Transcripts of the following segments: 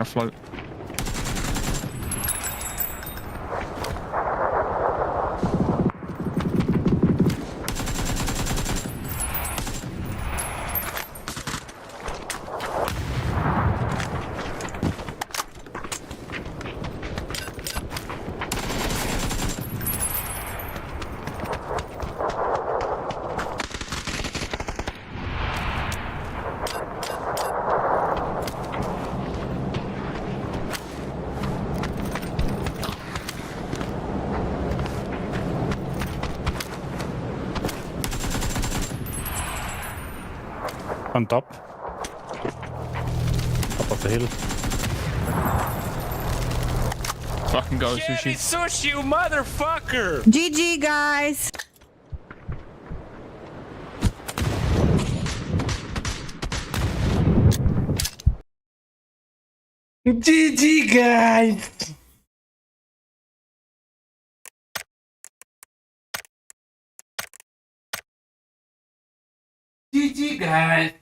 Afloat. On top. Top of the hill. Fucking go, Sushi, Sushi. sushi, you motherfucker! GG, guys. GG, guys! GG, guys!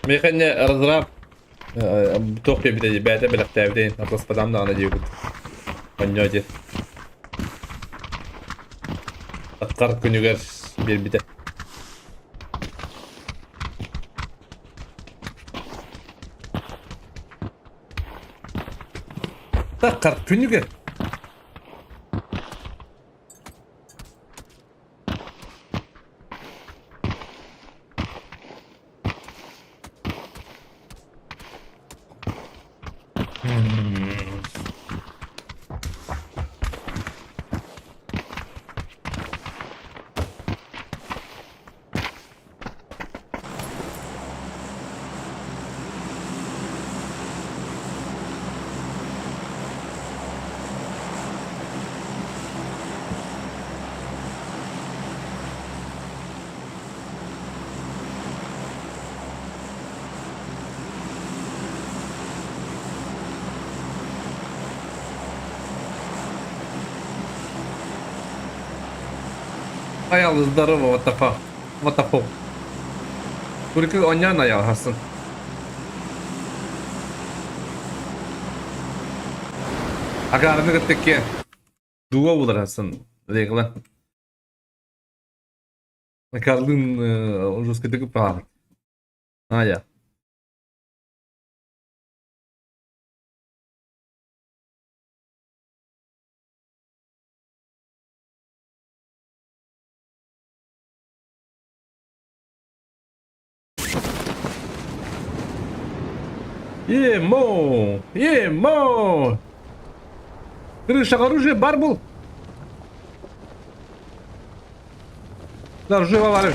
ميخني رزراب بتوقي بدي بعد بلغ تعبدين أبلس بدعمنا أنا جيبت ونيوجي أتقرب كن يقرش بالبداية أتقرب كن يقرش Ayağlı здорово, what the fuck? What the fuck? 그렇게 언냐나 야 하슨. Agarını gittik Dua olur hasan. Regla. Kaldın Ruska'daki pahalı. Ha ya. Емо! Емо! Крыша оружие, барбул! Да, живо варишь.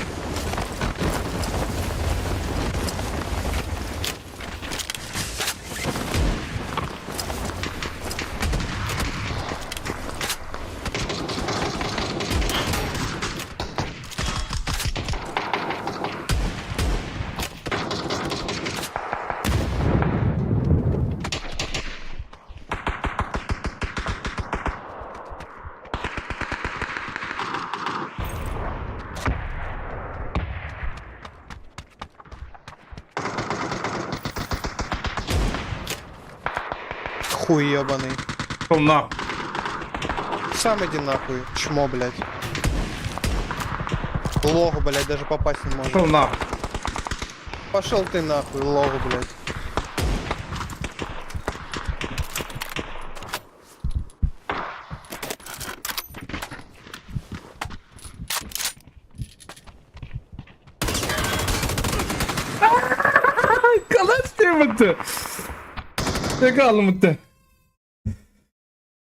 Хуй ебаный. Пошел нахуй. Сам иди нахуй, чмо, блядь. Лох, блядь, даже попасть не может. Пошел нахуй. Пошел ты нахуй, лох, блядь. Kalas demedi. Ne kalmadı?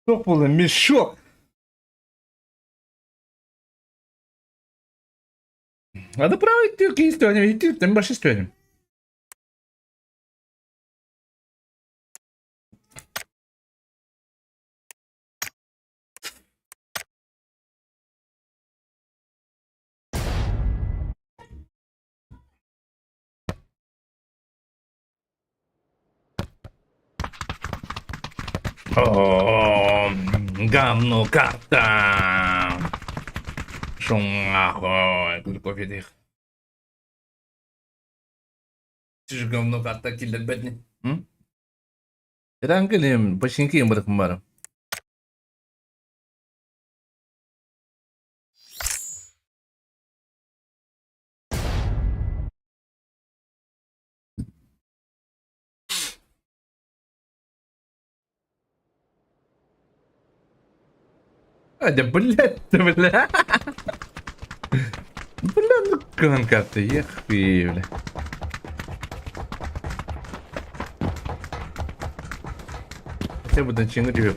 Çok buldum, müşok. Надо править тюрки историю, и ты там больше историю. О, говно карта. Шум нахуй, глупо видих. Ты же говно карта киллер бедни. Ben geleyim, başınki yım bırakın bari. Hadi блядь, бля. Бля, ну конкарта, ехуй, бля. Хотя бы на чингриве.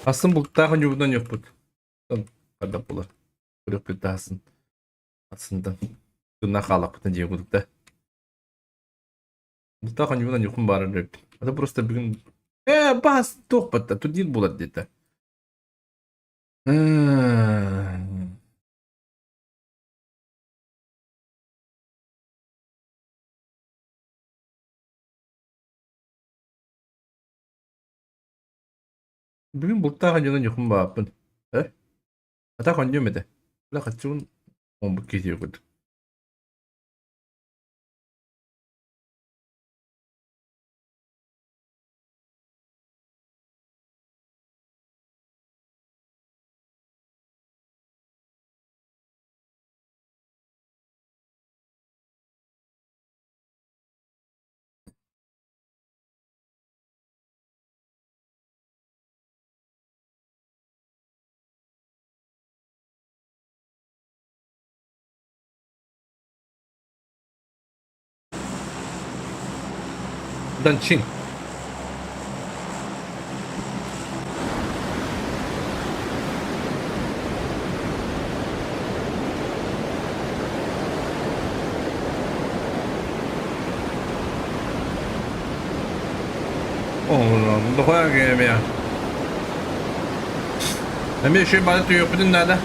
Aslında bulutlar yuvadan yok bu. Kadar bular. Bırak bir dahasın. Aslında. Bundan kalak bütün diye bulutlar. Bulutlar yuvadan yokum bari rap. Ada просто bir gün bahs tohbatta. Tu değil bulat dedi. Bugün bulutlar yuvadan yokum bari. Ata konyo mede. La kaçun on bu gidiyor bu. Dan Çin. Oğlum, daha gelme ya. Ben bir şey bana tüy yapıyordun nerede?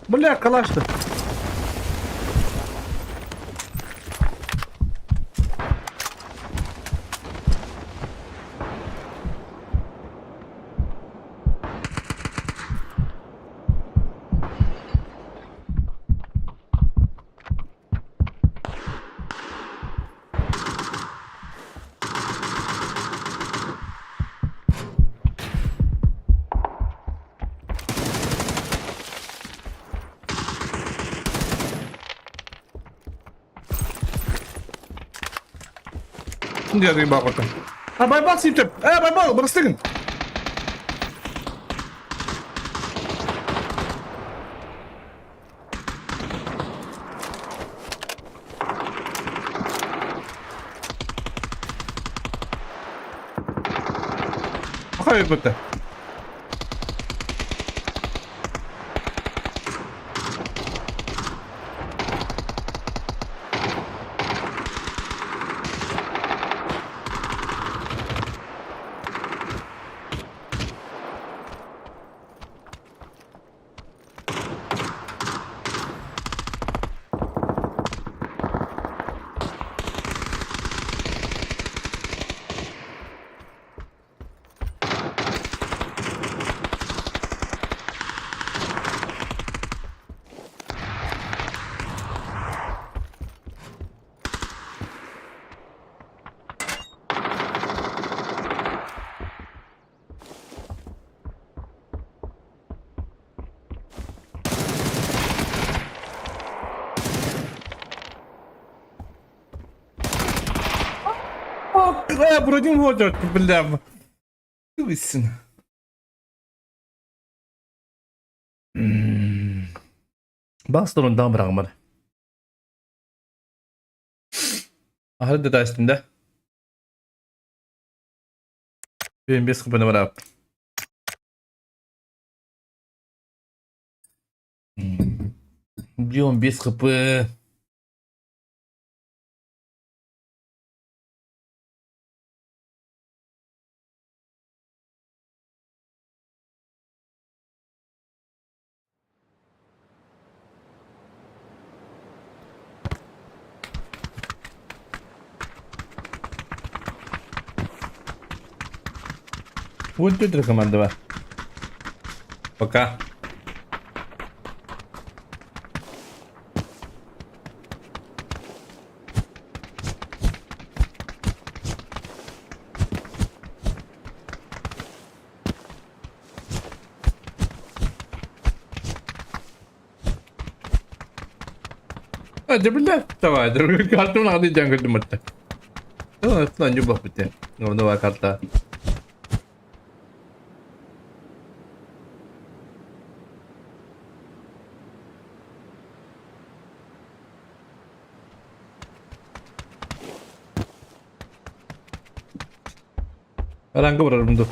Бля, калаш-то. Hindi natin bakot na. Baybal si Chip! Baybal! Barastigin! Okay, puta. Hala brodin hoca بالله. شو السنة؟ Bastırın dam bırakmadı. Ahır da üstünde. Benim bir sıkıntı var abi. Diyorum bir sıkıntı. Вот тут рекомендовал. Пока. Hadi billah. Tamam. Kartımın adı can gördüm hatta. Tamam. Lan coba bitti. Orada var kartlar. Herhangi vurarım dur.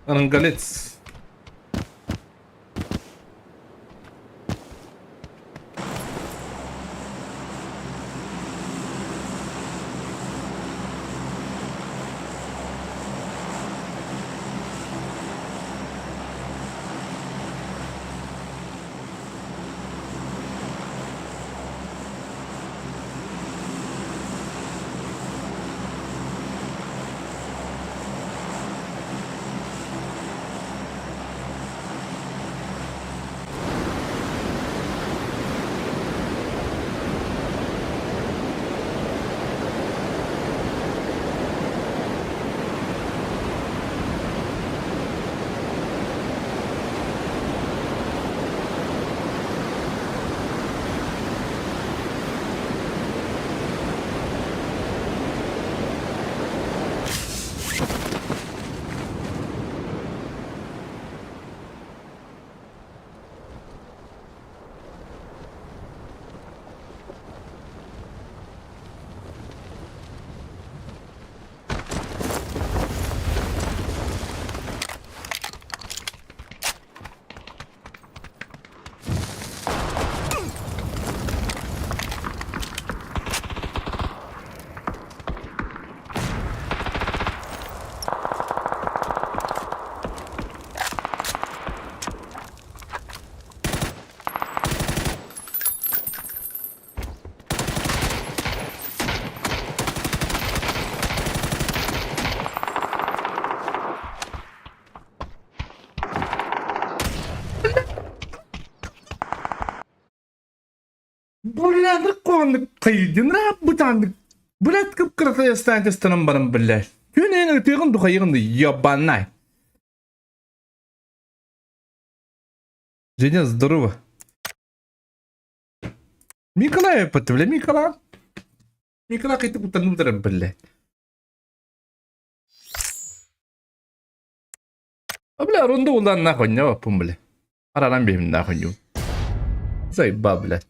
Angalets. Buladık konuk kıydın rap butandık. Bulat kıpkırsa yastantestanım barım billah. Güneyin ötüğün duhayığın da yabanay. Женя, здорово. Миколай подтвля, Миколай. Миколай кайты утанып дырым білі. Абля, ронда улан нахуй не вапым білі. Арарам беймін нахуй не. Зайба, бля.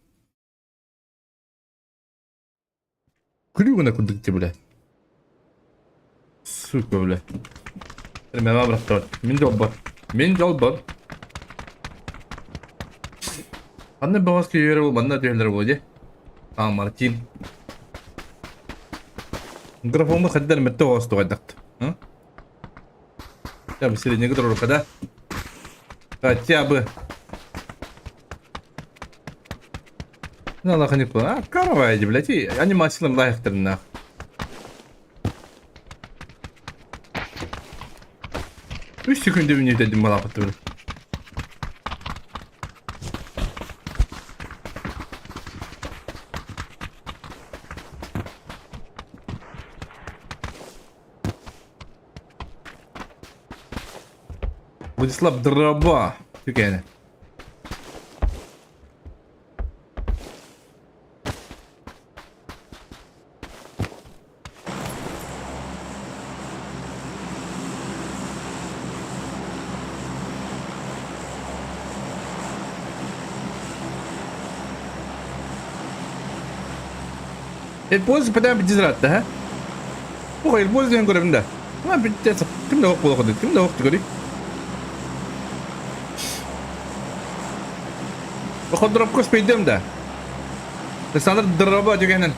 Клювана кудыкте, бля. Сука, бля. Мен бұрақтар. Мен жол бар. Мен жол бар. Anne babası yere ol, bana diyorlar bu diye. Ah Martin. Grafomu خدنا المتو وسط قدقت. ها؟ يا بصير نقدر كده. كاتيابه. لا لا خلينا نقول كهرباء يجيب لك يعني ما أصلا الله يختارنا. وش تكون دبني تدم ملاقط ولا؟ Владислав Дроба. Шو كان؟ البوز بدأ بالجزرات ده ها هو البوز اللي نقول منه ما بتجسب كم ده وقت خدت كم ده وقت تقولي باخد ضرب كوس بيدم ده بس انا الدرابات جو هنا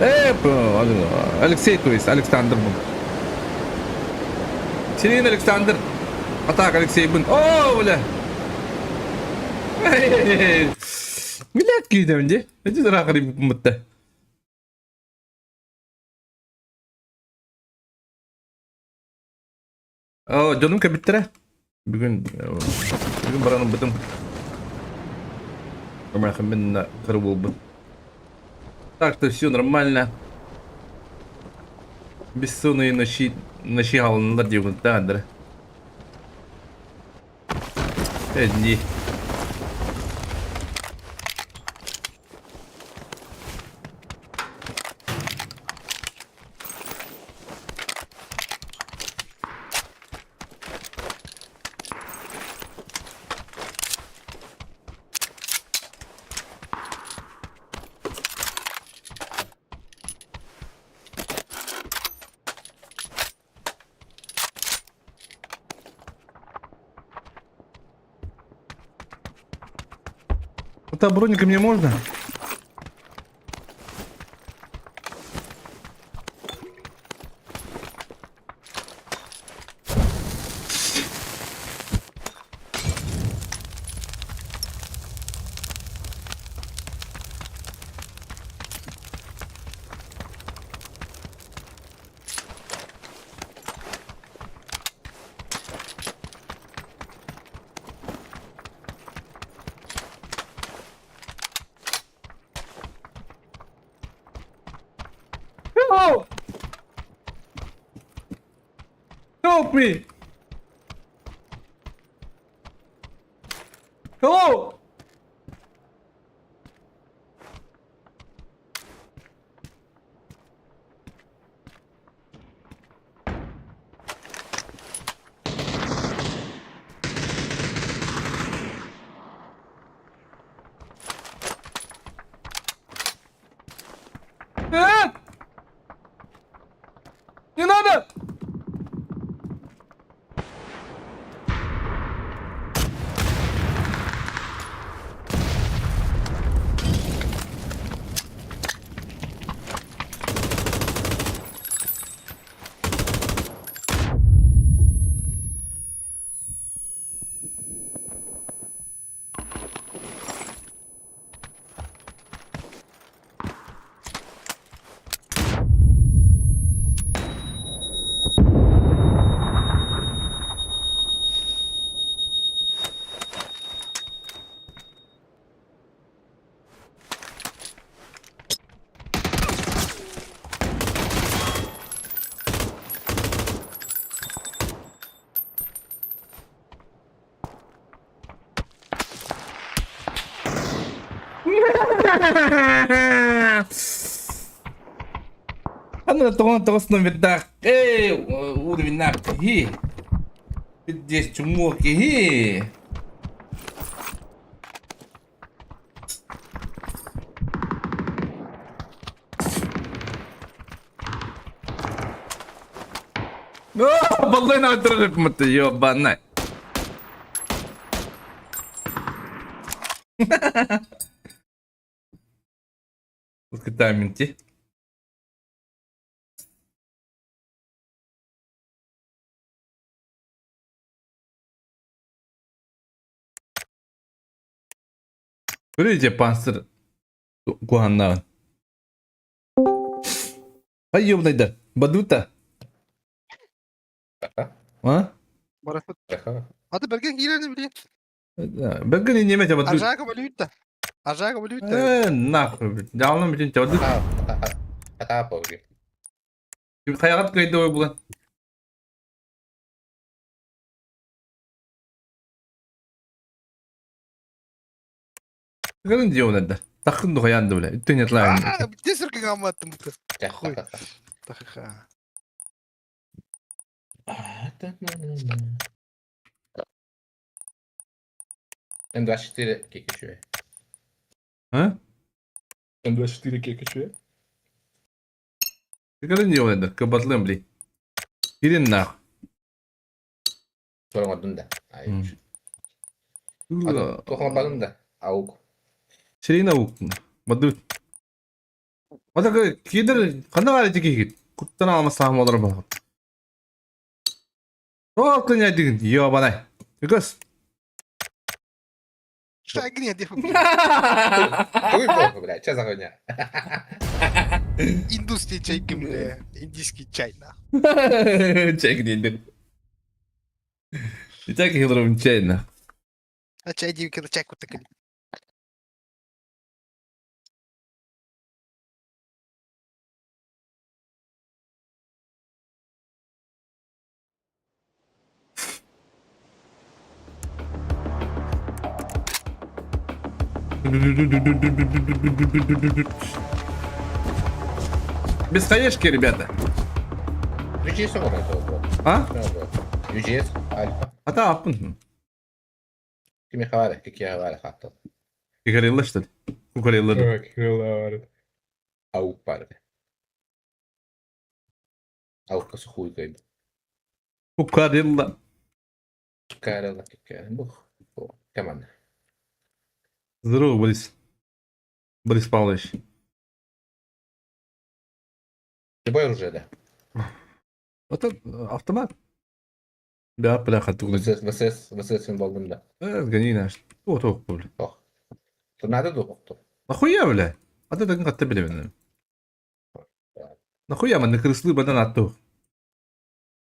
ايه الكسي كويس الكساندر بن سيرين الكساندر اتاك الكسي بن اوه ولا ولا كده من دي الجزر قريب مته اه جونم كبتره بيقول برانا بدم كما خمنا خربوب так то все нормально бессонные ночи алындар деп да не Вот броника мне можно? Help! Help me! Hello! Не надо! انا توصلنا بالداخل ايه ودي بالناك هي بدي تشموك هي والله انا ادرب مت يوبانا كنت انت 그래 반스 구한나 ايوه بنيدا بدوتا ها Bırakıp. Hadi Bergen girelim bile. بقني نيمه بدوتا Arjaka bolüyütte. Arjaka bolüyütte. ناخذ جعلنا متين تودد Kata apa gitu? خيارات كيدو يبغى قالن جونا ده تاخذ خيان دوله الدنيا يطلع Bitti sırkı gammattım bu kız. Huy. Kata. Dakika. Endo acho que que Ha? Ben 24 кече. Tekrar niye oynadı? Kapatıyorum bile. Girin nak. Sonra odun da. Ay. Hmm. Adam tohum balım da. Avuk. Şeyin avuk. Madut. O da kidir kana var ki git. Kuttan alma saham olur mu? O aklın ya digin. Yo bana. Kız. Шагни, я Ой, бог, блядь, что за хуйня? Индусский чайки, бля. Индийский чай, на. Çek değildir. Çek yıldırım çeyna. А чай дивки на чайку так. Без хаешки, ребята. UGS mu oldu bu? Ha? Ne oldu? UGS, Alfa. Hata yapın. Kimi havale, iki havale hatta. Kıkarıyla işte. Kıkarıyla. Evet, var. Avuk vardı. Avuk kası huy kaydı. Kıkarıyla. Karalı, bu. Tamam. Здорово, Борис. Борис Павлович. Любое оружие, да. Это автомат. Да, бляха, тут. ВСС символым да. Сгони наш. Вот, вот, бля. Ох. Торнадо да бокто. Нахуя, бля? А ты так как-то, бля, Нахуя мы на крыслы бадан attı.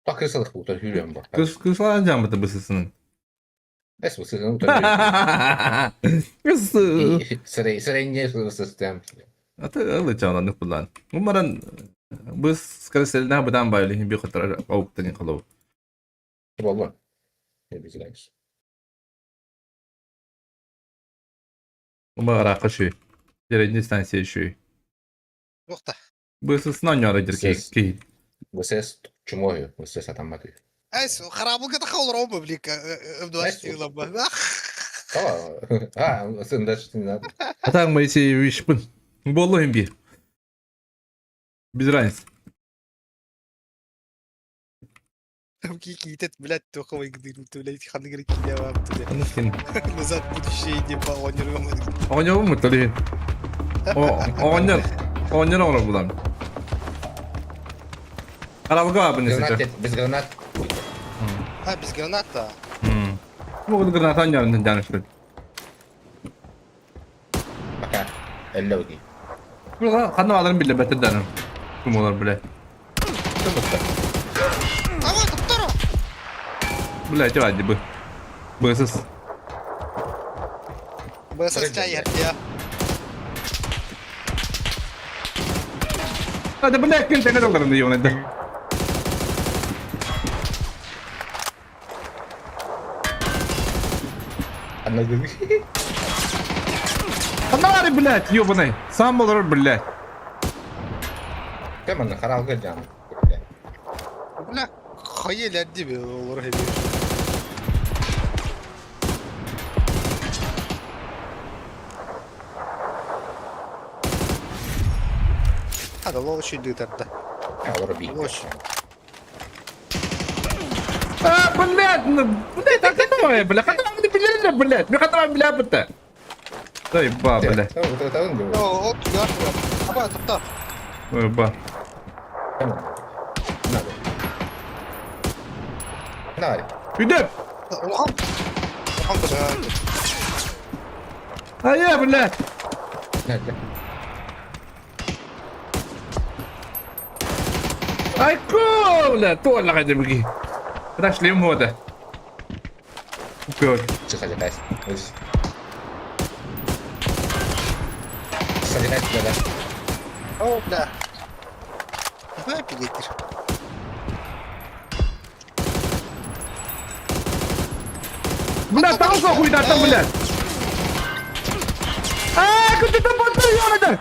Bak kırsalık bu, tabii yürüyorum bak. Kıslanacağım mı da bu sesinin? Neyse bu sırrını utanıyorum. Kısı. Среднее систем. Ata alacağım anlık bulan. Umarım bu skarseline budan bayılıyor bir kadar avuktan yakalı. Vallahi. Ne bizler. Umarım araka şu. Birinci stansiye şu. Yok da. Bu sesini anlıyorlar ki. ВСС чумою, ВСС атаматıyor. Айс, харабылга да хавлар оба, блика. В 20 лаба. Tamam. Ha, sen de şimdi ne? Atan Moisey Wishpun. Vallahi bir. Biz ranız. Кикитет, блядь, только вы говорите, блядь, ханы говорит, я вам туда. Anlasın. Назад будущее не планируем. Oynuyor mu tabii? Oynuyor. Oynuyor onu bulan. Araba var bunun Гранат, sesi. без гранат. А, без граната. Bu granat oynuyor danıştı. Пока. Эллоги. Bu kanı alırım bile beter danım. Kum olur bile. А вот, второй. Bile hadi bu. Bu ses. БСС чай, я. Hadi bu ne kin tekrar alırım diyor onu da. Anladın mı? Kanı var bile diyor bu ne? Sam olur bile. Hemen karal geleceğim. Бля, хаелерди be olur hep. Hadi лучше идет тогда. Olur bir. Лучше. Блядь, блядь, так это мое, блядь, хотя бы блядь, блядь, ну хотя бы блядь, блядь. Дай ба, блядь, Tamam, diyor. О, от туда. Аба, топта. ой, ба. Tamam. Ne var? Güdüm. Улхан. Улхан да. Hayır, блядь. Nerede? Ay, блядь, туалла хadi бги. Подошли ему это. Gör. Çıkacak kaç. Çıkacak kaç böyle. О, бля. Давай пилитер. Блядь, там что хуйня там, блядь. Куда ты подпрыгнул это?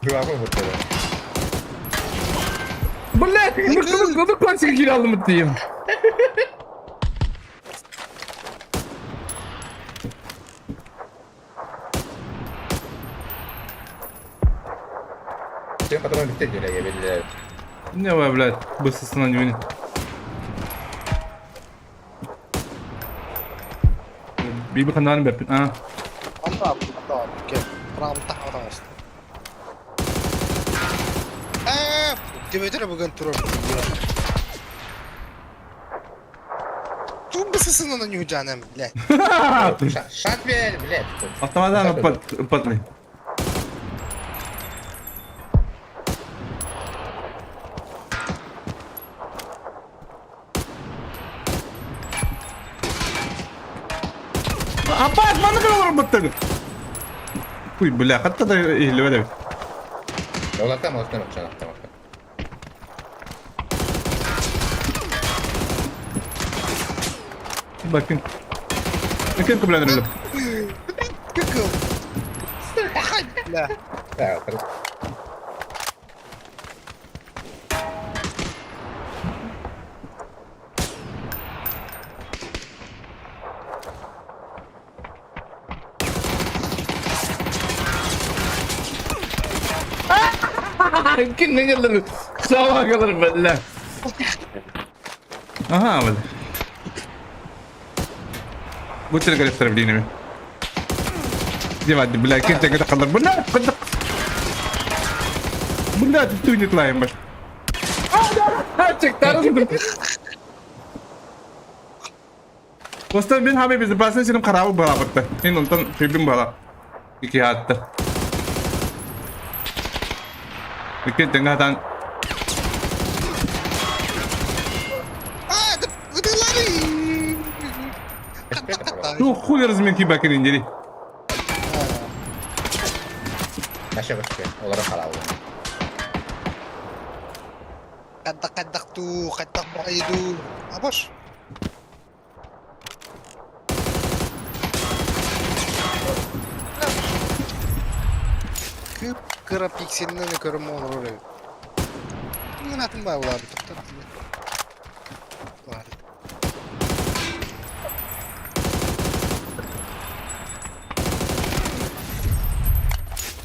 Cevabı bu kadar. Блядь, ну кончик giralım diyeyim. Senin kadar bitti diyor ya belli. Не, вы, блядь, быстро становлюсь. Bir kanalını yapın. Ha. Anda gel. Pram taha da aslında. Demedir bugün turun. Ту быстрее на нее джанем, блядь. Шанс ver, блядь. Автоматtan ıpatlı. Апат, мана кылып ырбыттык. Уй, бля, катта да или öyle. Olaktan çanaktan. Bakın. Bakın kullanırım. Какого? Бля. Так, Kim ne gelir? Sağa kalır bella. Aha bella. Bu tür gösterelim dinimi. Девать, бля, кем тебе kalır? Bunda tutuyor nitlayım bak. Çek tarızdım. Dostlar ben abi bizi bazen senin karabı beraberdi. Ben ondan filmim bana. İki hatta. İki tengahdan. Да лови! Ну хуй разминки bakın inceli. Başa başa. Olarak halalı. Каддак ту, каддак байду. А бош. Кыра пиксельный көрім olur öyle. Ne atın bay ulan tuttu.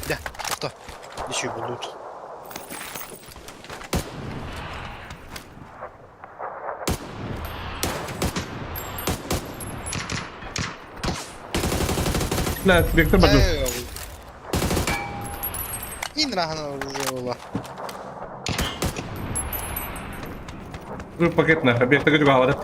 Да, кто? Еще будут. La, bekle bakın. İndir ahana уже ola. Dur paket ne? Bekle juga havada.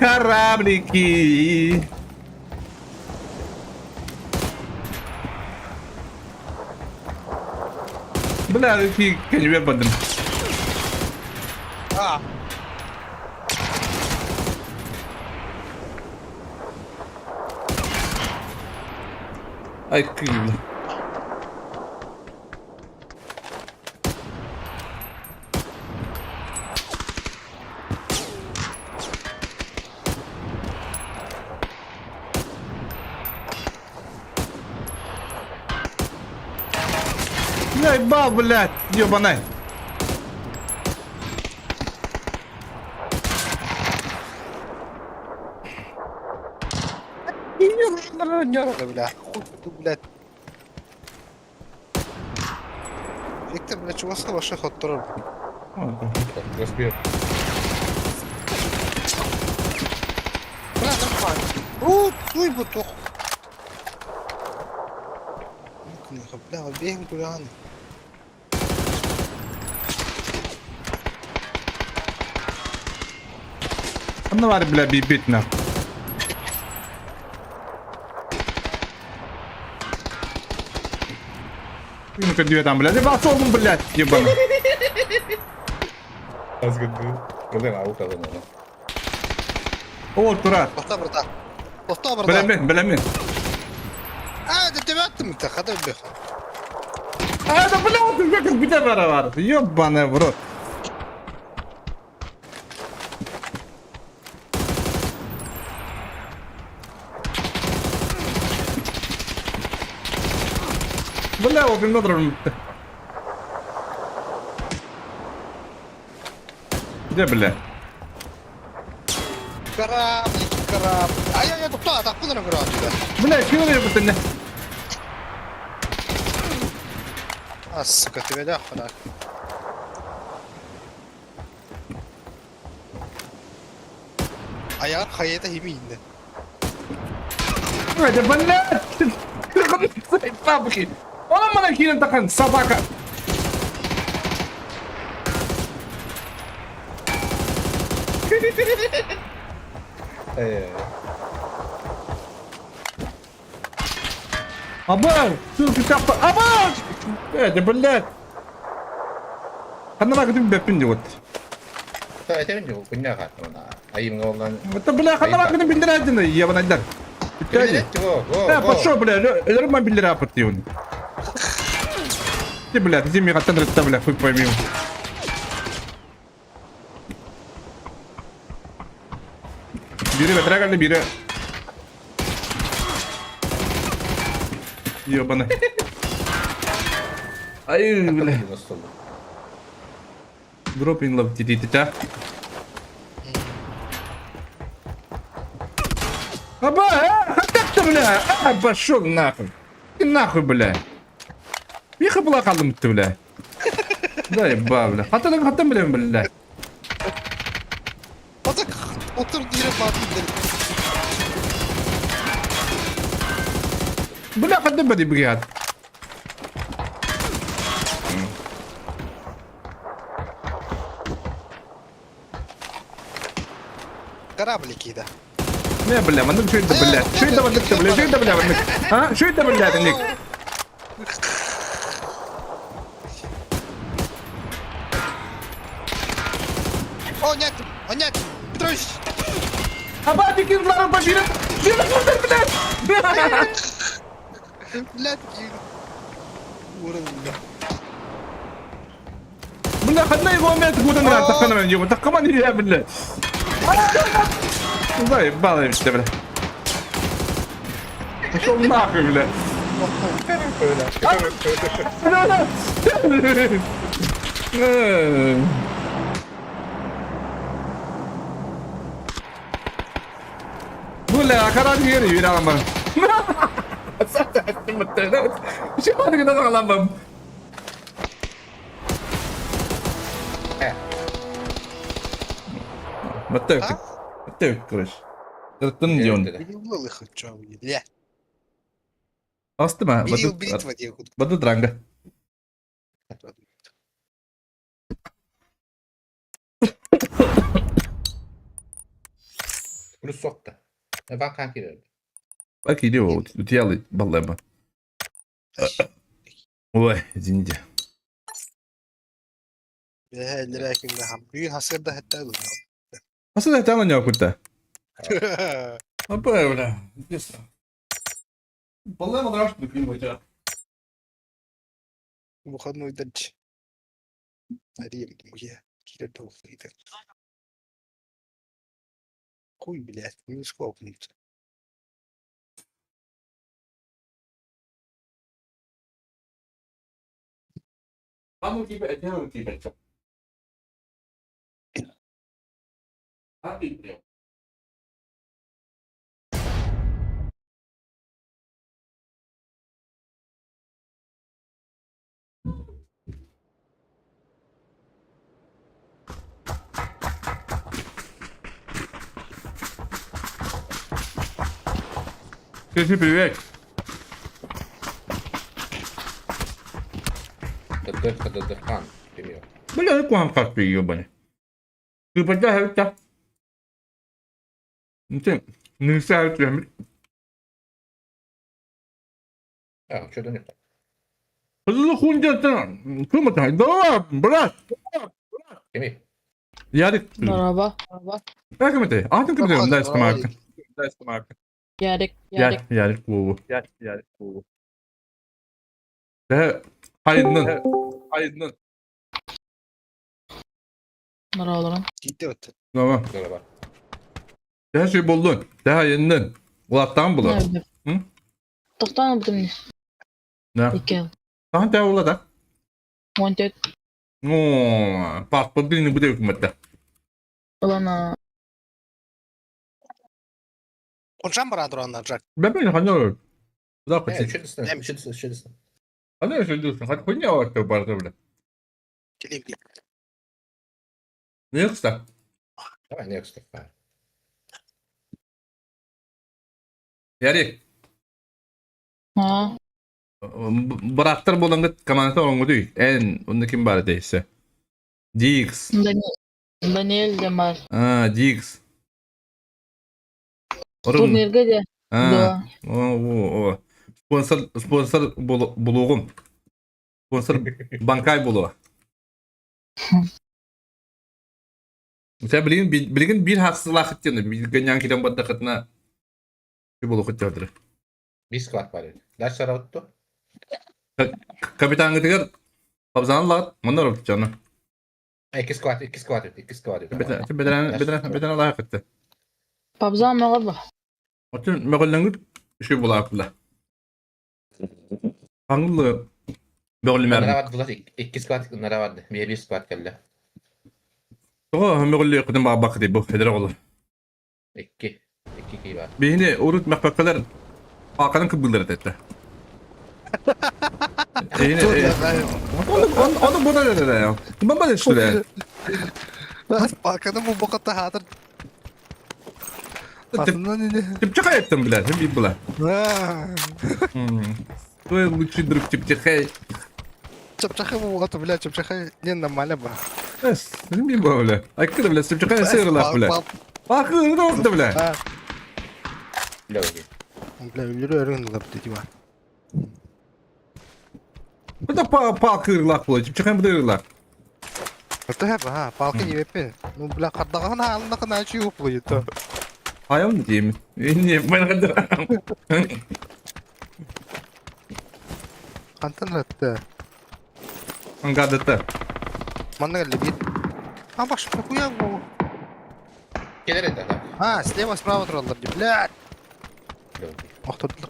Karabliki. Benar ki kayaknya badan. А, Ay kıyım. Ебал, блядь, ебаный. да, бля. Хуй ты, блядь. Виктор, блядь, чего с ваших отторов? Розбір. Бля, нормально. Туй буток. Бля, бегаем гулян. Она var bile bir bitne. Ну-ка, где там, блядь? Я оldum, блядь, ебаный. Az gündü. Buradan avuk alın onu. О, Турат. Тоқта, брата. Тоқта, брата. Білемін. Да тебе аттым, ты ходай беха. Да, блядь, ты как где var? Ебаный в рот. Бля, вот им надо. De bile. Karab, karab. Ay, doktor, tak pun nak karab juga. Bile kim oluyor bu sene? As, kati beda, pada. Ayar hayata himi indi. Hadi bile. Fabrik. Ona bana kirin takan sabaka. Abang, tu kita apa? Abang! Hadi bile. Kanna bak dedim bepin diyor. Saya tahu juga punya kan, mana? Ayam ngolan. Mata bile kanna bak dedim bildir aydın ya bana der. Ini tuh, Ha, pошел, бля, лерма биллера потиун. Ты, бля, ты мне хотел это, бля, хуй пойми. Biri ve dragan biri. Ёбана. Ay, bля. Nasıl? Drop in love тити та. Аба, как ты, бля? А, пошел нахуй. Ты нахуй, бля. Ехай была қалдым ты, бля. Да еба, бля. Хатан, бля, бля. Otur, otur direkt mati gidelim. Bля, хатан бди, бригад. Кораблики, да. Не, бля, мандык что это, бля? Что это, мандык, бля? Что это, бля, мандык? А? Что это, бля, Ник? О, нет, Петрович! Аба, ты кинул на победу! Бля! Блядь, уровень, да. Бля, خدنا его момент, куда надо, так на него, так команде я, бля. Заебало им что, бля. Пошел нахуй, бля. Бля, karar yeri yürü alamam. Şu an kadar alamam. Батек, батек, короче. Тыртын диyorsun. Переулыл их, что, бля. Astı mı? Переул битва, где тут. Badı dranga. Bunu soktu. Ben kanki dedim. Bak gidiyor o. Utiyalı vallahi ben. Ой, извините. Бля, лирайкин да хам. Бugün hasırda hatta bu. Nasıl da tamam ya kutta? Apa öyle? Yes. Vallahi mı draft bakayım hoca? Выходной дальше. Аренду я. Киля долго это. Хуй, блядь, не схлопнется. Kamu gibi ediyorum gibi çok. Abi diyor. Привет. Кадырхан geliyor. Бля, ну куам как ты ебаный. Ты поддерживаешь это? Ну ты, не сядь прям. Ya şuradan yok. Hızlı hunca kırma sen. Давай, брат. Kimi? Ярик. Merhaba. Как это? А ты говоришь, дай Давай. стамарка. Дай стамарка. Yarık. Ярик Вову. Ярик Вову. Да, hayırlı. Merhaba. Gitti öte. Tamam. Böyle bak. Her şey buldun. Daha yeniden. Ulattan bulun. Nerede? Hı? Toxtan aldım. Ne? İki. Daha da ula da. Montet. Oo, pasport birini bu da hükümette. Olana. Konuşan bana duranlar Jack. Ben böyle hani olur. Bu da Evet, kaçın. üçüncüsün. Üçüncüsün. Hani öyle diyorsun. Hadi koy ne var tabii barda bile. Geleyim geleyim. Ne yoksa? Tamam ne yoksa. Yani Ha. bıraktır bulanı kamanata olan değil. En onda kim var değilse. Dix. Daniel de var. Ha Dix. Orum. Turnirge de. Ha. O. Sponsor buluğum. Sponsor bankay buluğu. Mesela bilgin bir haksızlık ettiğini, bir ganyan kidan badda katına bir buluğu ettiğidir. Bir squat var. Ders sonra tuttu. Kapitan gidiyor. Kabzanı lağıt. Manlar olup canım. İki squat. Beden Allah'a gitti. Pabza merhaba. Otun mögöllengit şey bulakla. Hanglı mögöllü Onlara mermi. vardı bunlar. İki squat onlara vardı. Bir squat geldi. Oğa mögöllü yakıdın bağa bakıdı bu federe olur. İki iyi var. Beyni urut mehbekkeler Hakan'ın kıbılları etti. Onu bu da dedi ya. Baba da işte. Balkanın bu bokatta hadır. Aslında ne? Tipçik ettim bile. Hem bir bile. Ha. Böyle lütfü durup tipçik. Çapçakı bu bokatta bile çapçakı ne namale ba. Es. Hem bir böyle. Aykırı bile tipçik sığırlar bile. Bakın ne oldu bile. Ha. Bile oluyor. Bile ölür öğrenin de dedi var. Bu da pa kırılak bu. Tipçik hem bu da kırılak. Hatta hep ha balkan yepe. Bu bile kadağın halında kana şey yok bu yutu. Hayal mı diyeyim? Niye ben kadar? Kantan hatta. Angadata. Mana lebih. А баш какой bu? Gelir eder lan. Ha, слева справа turallar. Блядь. Bile oluyor. Ақтырдылар.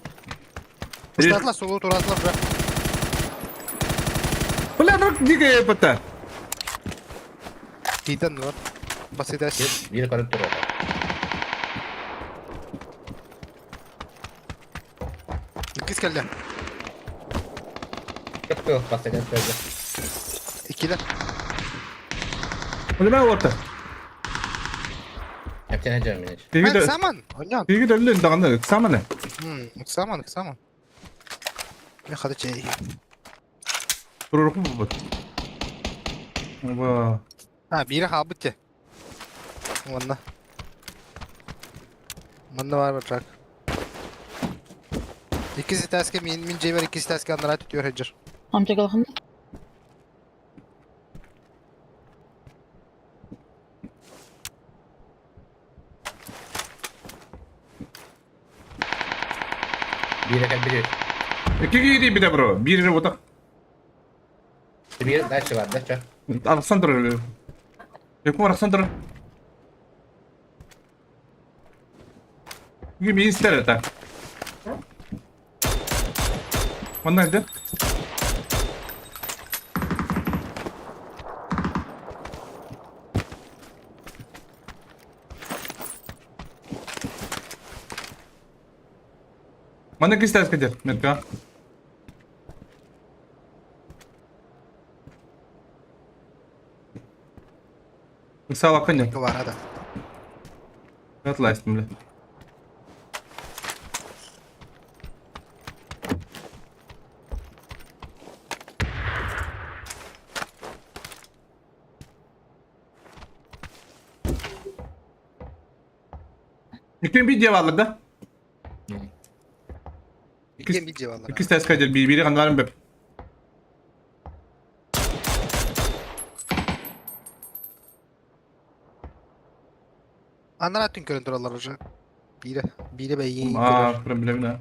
Ustadlar solu turallar bırak. Ulan bak dige pata. Giden var. Basit es. Bir karıp duruyor. İkiz geldi. Tıpkı bahseden sözü. İkiler. Ulan ben orta. Hepsine canım yine. Dige Ha, de saman. Onyan. dige de öyle dağında saman ne? Saman, saman. Ne kadar şey. Durur mu bu? Vaa. Ha, biri habiti. Valla. Valla var bırak. İkisi taske min ceyver ikisi taske anlara tutuyor Hacer. Amca kalkın. Bir yakın biri. İki giydi bir de bro. Birini bu da. Bir ders var. Ders var. Alexander. Yakın Alexander. Gibi ister eta. Mana ada? Mana kita kejar, mereka. Sawa kanya. Var hadi. Atla istimle. İki video vardı da. İki bir cevaplar. İki ses kaydeder. Biri kanlarım be. Anlara tüm körüntü alırlar hocam. Biri be iyi Aa, körür. problem ne?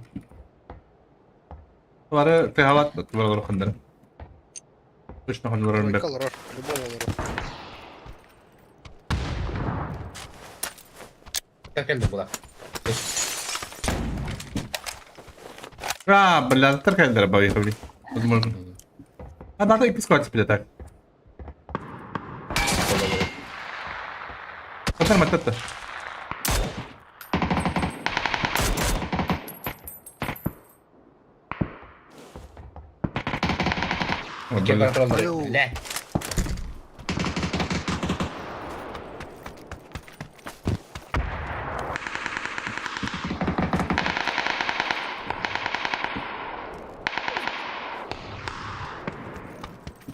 Var tehavat var kanlarım. Dış ne kanlarım be. Kalır. Limon olur. Geldi bu da. Ah, benar terkait dari bawah itu. Ada iki squad seperti tak. Matar matata. Kim kontrolü? Alo. Le.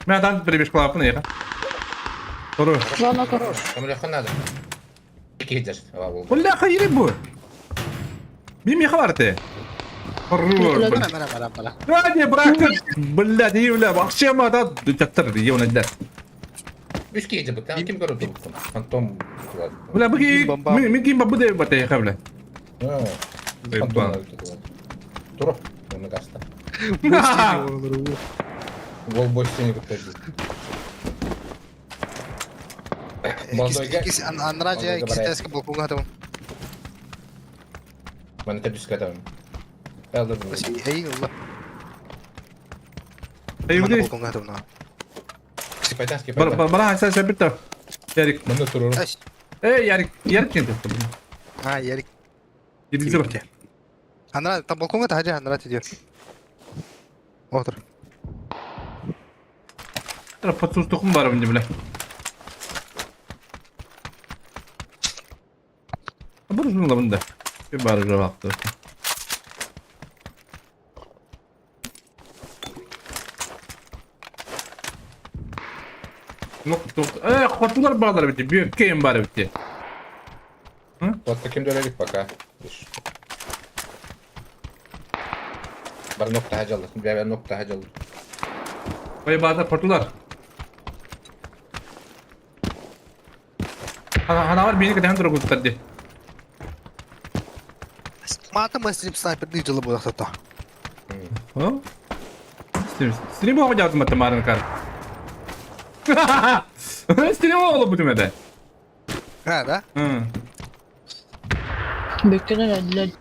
Ben adam bir klapını ya. Doğru. Zona kor. Kamu yakın nerede? İki gider. Hava buldu. والله خيري بو مين خبرته الرور Bana. غادي براك بالله دي ولا بخشي ما تكتر دي ولا ده Üç gider bu. Tamam kim gördü bu? Fantom. ولا بقي بمبا. مين كيما بده بده قبله Ha. Bebam. Fantom. Dur. Onu kaçtı. Gol boş seni kurtardı. İkisi Andrade ikisi teski balkonga atamam. Ben de düz katamam. Aldım bunu. İyi Allah. ايوه Bana دي balkonga atamam. Skipaytan skipaytan. برا هسه سبته يارك Ben de dururum. Aş. ايه يارك يارك انت Ha yerik. يدي زبط Andrade tam balkonga da hacı Andrade diyor. Otur. ترى فتوس تخم بارا من جمله برز من من ده في بارا جواب نقطة ايه خطوlar bağlar bitti. Büyük keyim bari bitti. Hatta kim dönelik bak ha. Dur. Bir nokta hacı alır. Bir nokta hacı alır. Vay bazı khotlar. Hana var beni kadar dur kurtardı. Mata masih sniper di dalam bola satu. Ha? Stream mau jatuh mata maran kar. Stream mau bu demede. Ha da. Hı. Bekleyin hadi.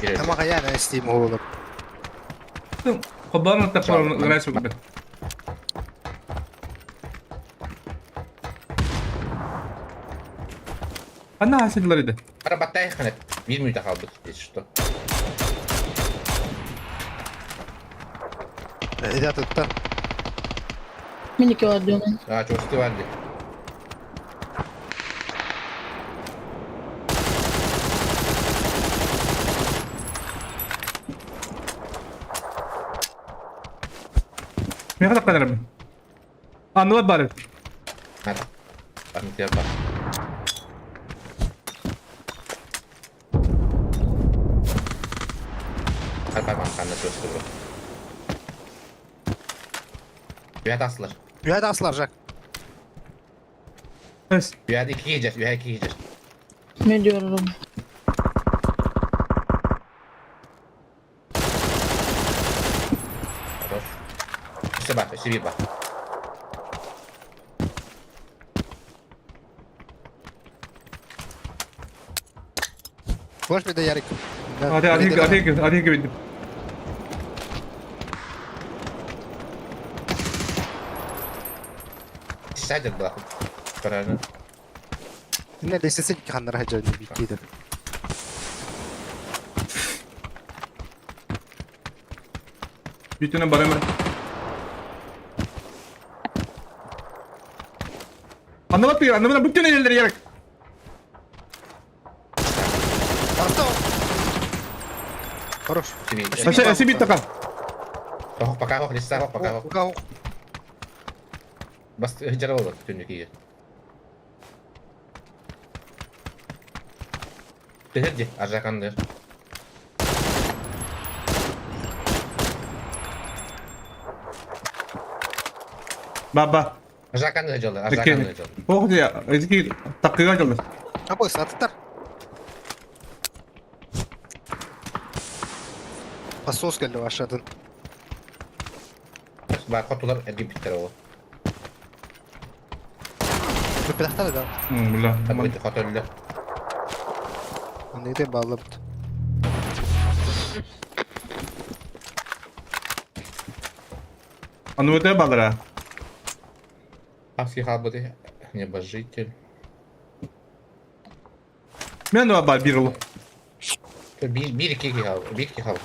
Girelim. Ama kaya na Steam oğlum. Khabarna takrar garaş bugün. Ana hasilleri de. Bana battaya yakın et. 1 minute kaldı. İşte. İda tuttu. Minik var diyorum. Ha çok sti vardı. Ne kadar kadar mı? Anlat bari. Hadi. Bakın fiyat bak. Hadi bak makarna çözdü bu. Fiyat asılır. Ya da aslar Jack. Evet. Fiyat 2 yiyeceğiz. Fiyat 2 yiyeceğiz. Ne diyorum? Terus. İşte bak. İşte bir bak. Boş bir de yerik. Hadi gibi. İşte bak. Kararını. Ne de sesin kanları hacı bir kıydı. Bir tane bari mi? Anlamadım bütün elleri yarak. Hasta o. Хорош. Şimdi. Aşağı bir takal. Hok pakai hok. Lista hok pakai hok. Угол. Bas hıcara olur. Tünlük iyi. Tehirdi. Arjakandır. Baba. Arjakandır hıcalı. Arjakandır hıcalı. Oh dia, ezki takıya çaldı. Apa satıtar? Pasos geldi aşağıdan. Bak kutular edip bitter o. Bir plakta da. Billah. Tabii ki hotelde. Neydi bağlı. Anlamadım bağlara. Афига, небожитель. Men de var bir yıl. Bir iki kaldı. Bir iki kaldı.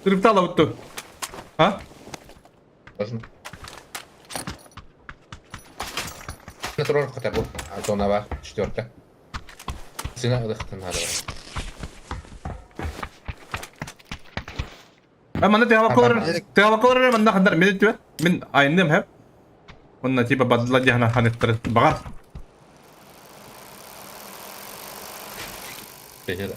Sırıpta alavuttu. Ha? Lazım. Kontrol kata bu. Zona var. 4'te. Sina ılıktın hadi var. Ben bana Tamam. tevakolar ben de kadar medit diyor. Ben aynıyım hep. Bunun tipe badla cihana hanettir. Bagar. Beceri.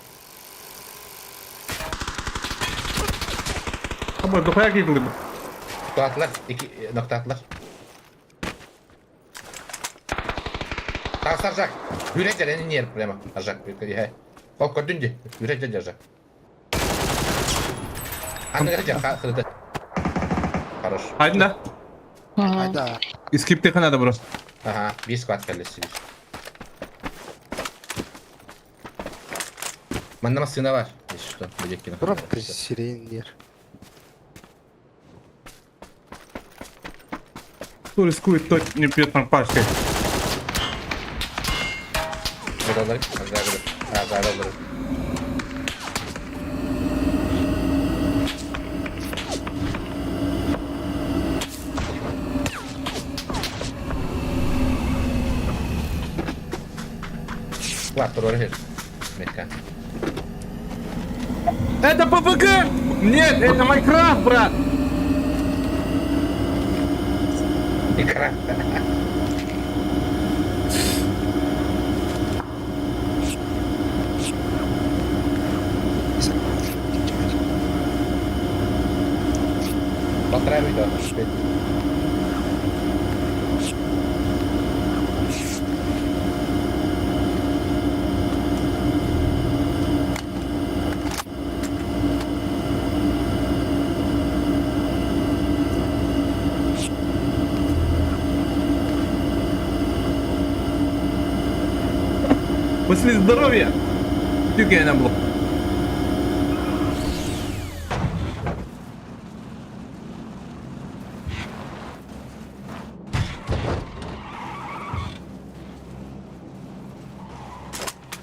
Ama dokuya gidiyor. Nokta atlar. 2 nokta atlar. Daha saracak. Yüreklerin yer prema. Saracak. He. Kalk dünce. Yürekler saracak. Anne kaçacak. Kırdı. Хорош. Haydi la. Ага. Hayda. Skip'te kanada burası. Aha. Bir squat kellesi bir. Bende masina var. İşte. Bilekini. Bura sireyin yer. Кто рискует, тот не пьет на пашке. Buraları. Azarları. Quattro ore. Mecca. Это ППК! Нет, это Майнкрафт, брат! Ikra. Поздравить, да. После здоровья! Тюкай на блок.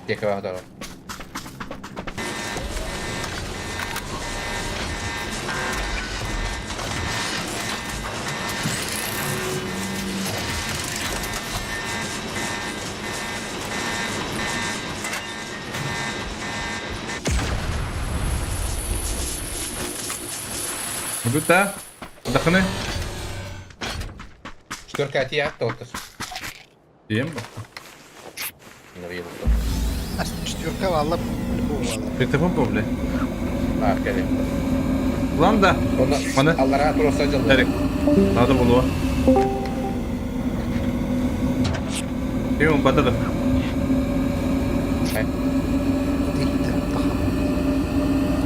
Тихо, здорово. Good ha? Отдохни. 4 от я, толкас. Дим. Не видел. Четверка valla bu valla. Ты попал, бля. А, кали. Ладно, Он Бана. Аллара просто делал. Эрик. Надо было. Дим, батада.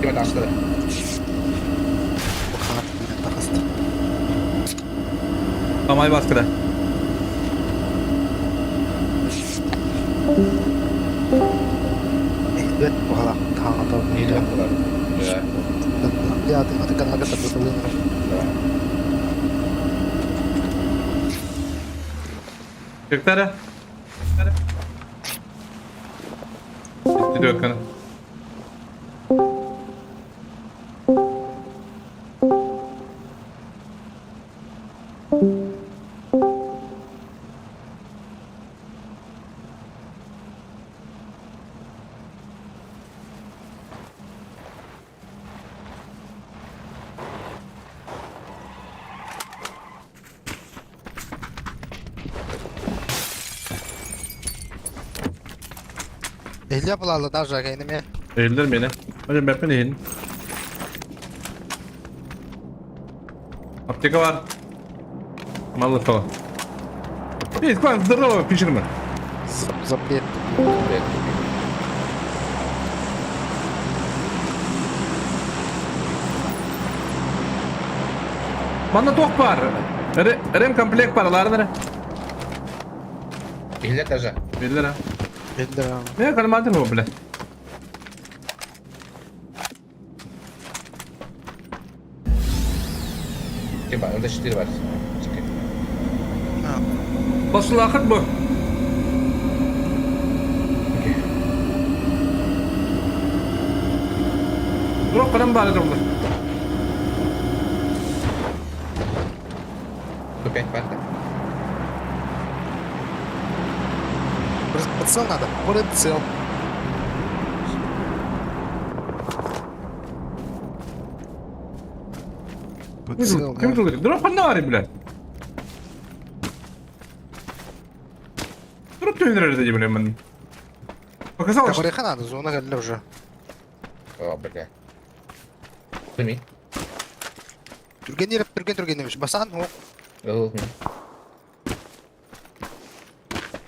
Кем это что? Bu kanat yine takastı. Tamay baskıda. Evet bu kadar kanata Не böyle. делал. Да. Ya hadi kanaka takılıyor. Да. Çocuklara. Gidiyor Hakan'a. Ehli yapılarla da aşağı inmeye. Eğildir beni. Hocam ben eğilin. Аптека var. Мало того. Есть план здорово, пишерма. Запрет. Привет. Bana tok var. Rem komplekt paraları. Или даже. 1 lira. 50 lira. Ne kalmadı mı bile? Kim var? Orada şişleri var. Çıkın. Ha. Basılı akıt bu. Drop falan bari durumda. Köpek var da. Прицел надо. Прицел. Прицел Kim надо. durdu? Drop falan ne var bile? Drop tüyünler de bile ben. Bakasana bak. Табореха надо, зона галли уже. О, бля. Bilmeyin. Түрген еріп, түрген емес. Басан, о.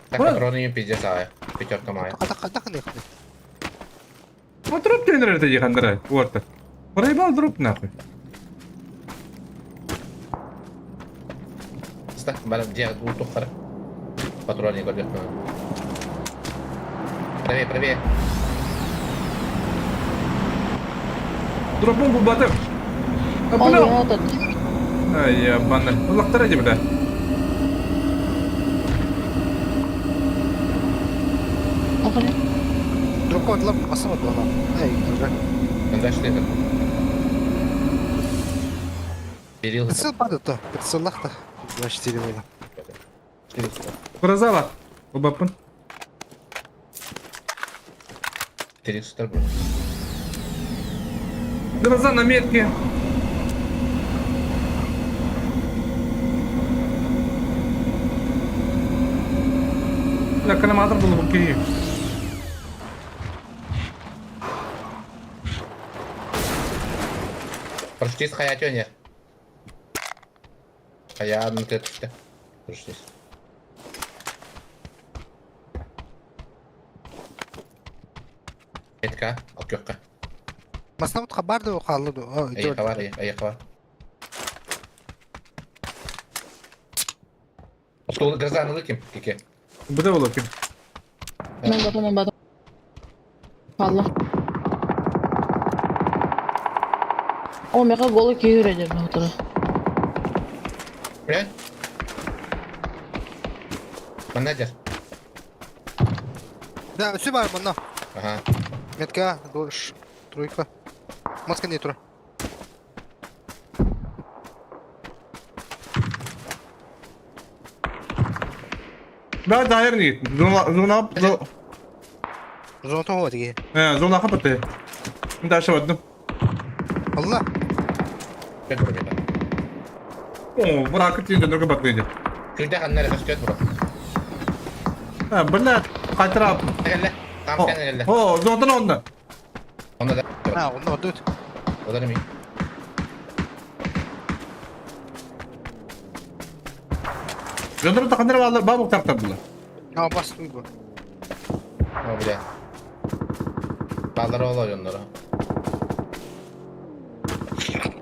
Так, Ulan- патроны им пиздец, пятерка моя. Қада қандай. Ama drop tüyünler de yıkandıra. Orta. Orayı bal drop ne yapıyor? Ста, бара, где утухар? Патроны горят. Правее, правее. Drop'un bu batı. Ha bu Al ne? ya da. Ay ya bana. Uzaklara acı bile. Bakın. Дропқа атылап, басамады оны. Ай, уже. Когда что это? Берил. Прицел падает-то. Прицеллах-то. 24 мили. Kuraza bak. Bu bakın. Перестал, бро. Kuraza на метке. لا كان ما اضرب بالكيف. Проштись, хаятёне. Хая, ну ты это. Проштись. Метка, окёкка. Маснамут хабарды о қалды. Аяққа бар. Стол газаны лыким, кеке. Bu da olur ki. Ben batım. Allah. Ama meka golu kıyır eder ben otura. Блядь. Манадер. Да, все бар, мана. Ага. Метка, дольш. Тройка. Маска не тура. Ben daire ne gittim? Zona Зона того тиги. zona kapattı. Şimdi aşağı baktım. Allah. Köt bro beta. Oo, bırakıp yine dönüp bakıydı. Köyde kanlar efes köt bro. Ha, böyle kaytıra. Gelle. Tam sen gelle. Oo, zonadan onda. Onda da. Ha, onu ödüt. O da ne mi? Zonadan takanları bağlı, babuk taktadılar. Ha, bas bu. O bile. Balları oluyor onlara.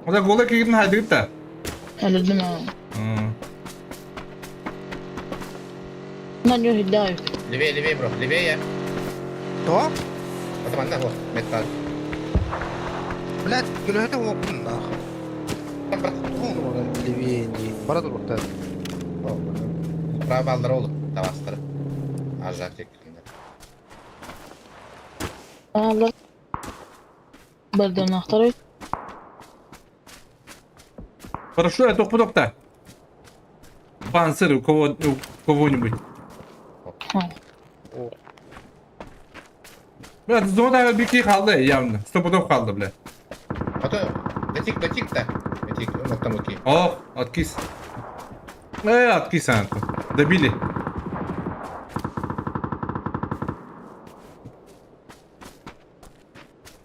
O da gola gidin haydi git de. Öldüm ha. Bundan yok iddia yok. Левее, бро. Левее я. То? Это манда, вот. Меткал. Блядь, гülühete okun nahı. Так, брат. Onu leveye не. Бара dur orta. Право балları oldu. Davasları. Arjak teknikinde. Allah. Birden aktarıyor. Хорошо, я только поток-то. Панцирь у кого-нибудь. Ha. Biraz zonada bir şey kaldı yanında. Stopudok kaldı bile. А то дотик да. Дотик, ну там окей. Oh, откис. Откис sen. Добили.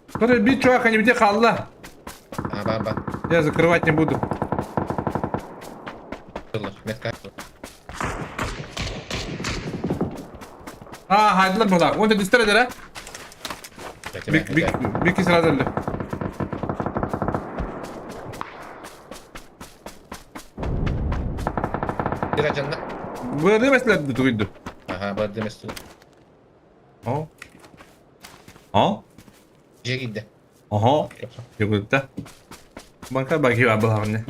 Скоро бить чувака не где kaldı. Ага, ба. Я закрывать не буду. Метка. Haydiler burada. Onu da distir eder ha. Я тебя. Bir kişi sırada öldü. Dira canına. Böyle mesela duydu. Ага, ба деместі. Ha. Ha. Же gitti. Aha. Yürüdü de. Banka bakıyor abi ne?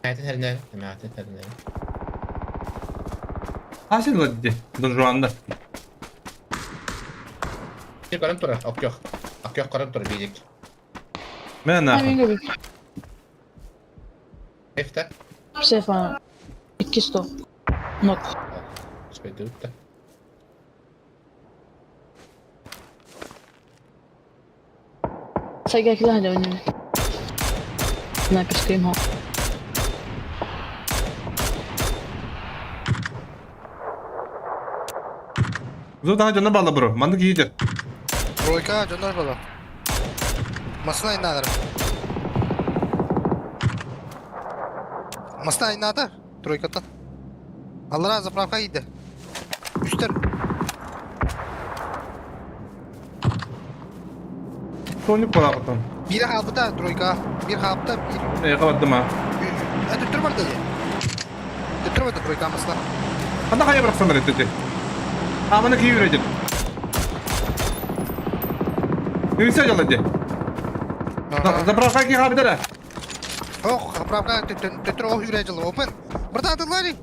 Hayatın her ne? Hayatın her ne? Hasil var dedi. Dur şu anda. Bir karın tura. Ok yok. Ok yok karın tura diyecek. Ben ne Aynen yapayım? gibi. Efter. Sefa. 2 stop. Nok. Spede ut da. Säg äkki lähde on. Näkös scream hall. Dur daha canına bağla bro. Mandık iyidir. Тройка, жондар бала. Масына инадыр. Масына инады. Тройкадан. Аллара заправка иди. Үстер. Sonuç kola bakalım. Bir halbıda тройка. Bir halbıda bir. Kapattım ha. Ötür var dedi. Ötür var da тройка масына. Hadi kaya bıraksanlar dedi. Amanı ki yürüyecek. Neyse yalancı. Zapravka ki abi de. Ох, заправка төтөр ол юрежил. Open. Burada adılları.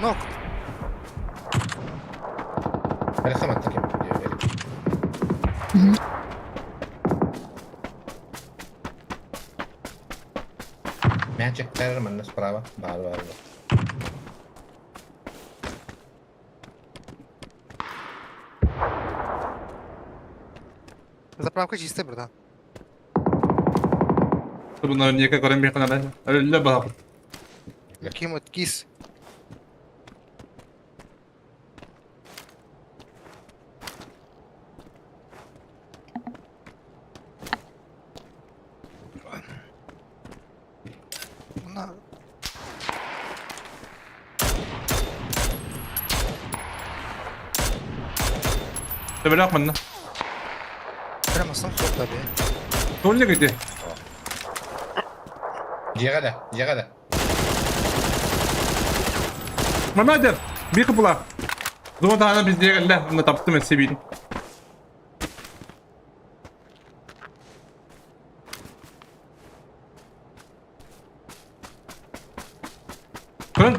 Nok. Beni kamat takayım. Diyor benim. Magic Terror'ın sправа. Бар. Заправка чистая burada. Bunların niye kadar bir kanal. Öyle bak. Kim o kis? Bunlar Böyle yapmadın. Kıramazsam çok tabii. Sonuç gitti. Llegada. Mehmet'im. Bir kapılar. Zaman daha biz diye geldi. Bunu taptım ben seviyordum.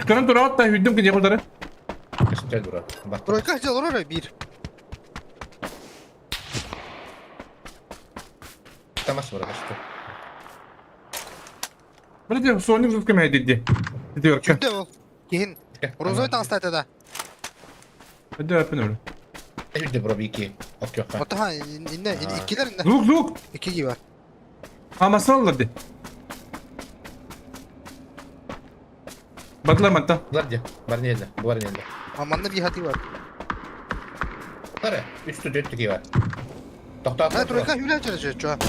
Kırın durağı da hüddüm ki diye kurtarı. Üstte dur. Bak. Тройка сделал оружие, bir. Tamam burada üstte. Böyle diyor sonuç tutkamaya dedi. Diyor ki. Kimde ol? Keyin. Розовый тан стать да. Hadi öpün öyle. Üstte bura bir iki. Ok yok ha. Otaha inne ikiler inne. Zuk. İki gibi var. Ama sallar de. Baklar matta. Bunlar diye. Var nerede? Bu var nerede? Amanda bir hati var. Var. Üstü dört tiki var. Doktor. Ha Тройка hüle çalışıyor şu an.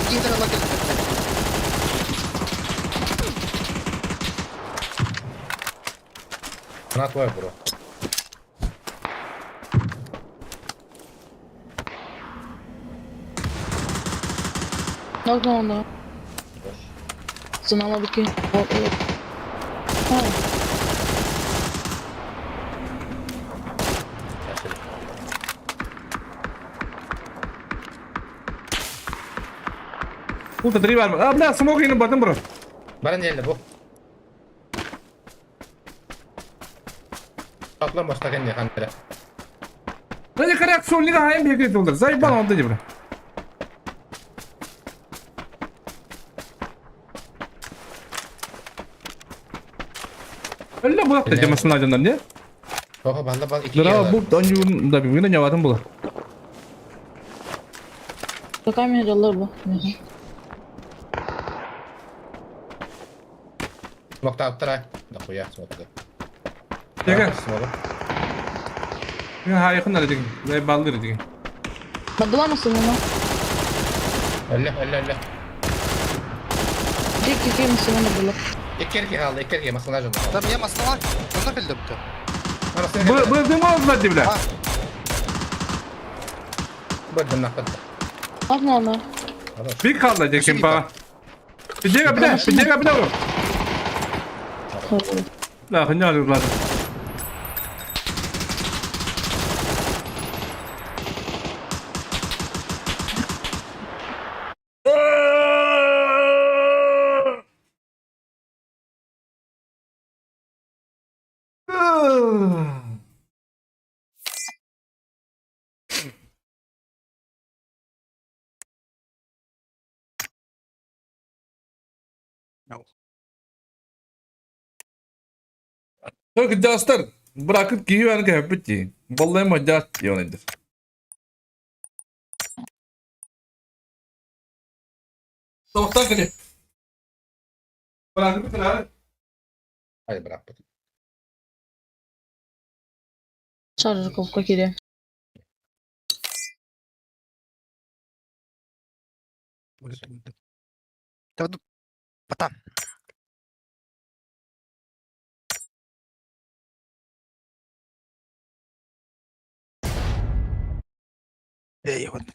İki indir Allah geldi. Kanat var bro. Nok ne oldu? Sınavla bir Ha. Burada dri var mı? Aa bla smoke yine batın bro. Bana nerede bu? Atlan başta kendi kanlara. Hadi karak solni da hayım beklet olur. Zayıf bana oldu bro. Öyle bu da camasının acından diye. Oha bana iki Dra bu danjun da bir gün yavatın bu. Bakar mı hecalar bu? Nokta attıra. Da koyar smoke'da. Gel. Smoke'da. Ha yakın dedik. Ve baldır dedik. Badılar mısın bunu? Ölle. Dik misin onu bulup? İki kaldı. İki masana canım. Adam ya masına var. Bunda bildim bu. Bu değil mi oldular diye bile. Ha. Bu da nakit. Atma onu. Bir kaldı dedim bana. Bir de bir de. La hanya alıyorlar. Çok dostlar bırakıp giyiyor yani kıyafeti. Vallahi macaz diyor nedir? Dostlar kedi. Bırakıp gidiyor. Hadi bırak bunu. Çağırır kopka geri. Tabii. Patan. Eyvallah.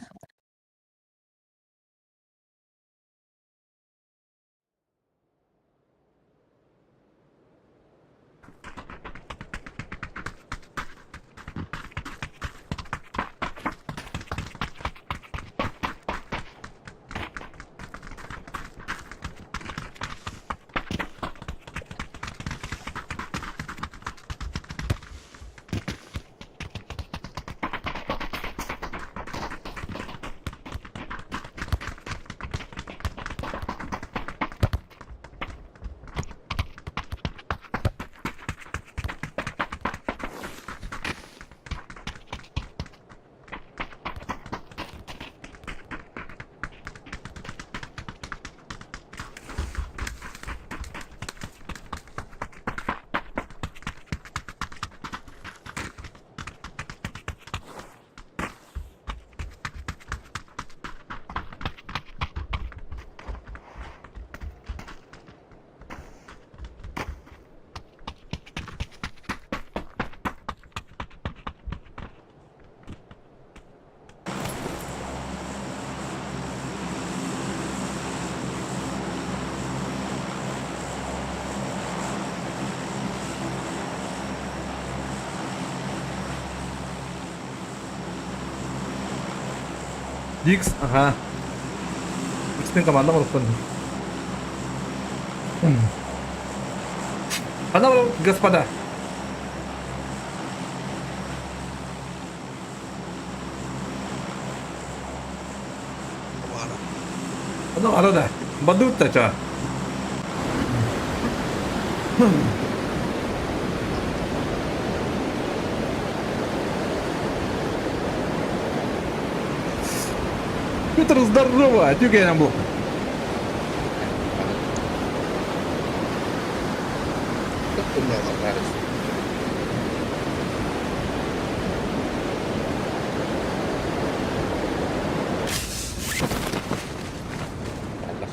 Dix, ага. X-nin команда морфон. Она, господа. Она, арада. Бадут-то чё? Питер, здорово! Тюгей нам был. Tuttum ne Allah kahretsin. Allah.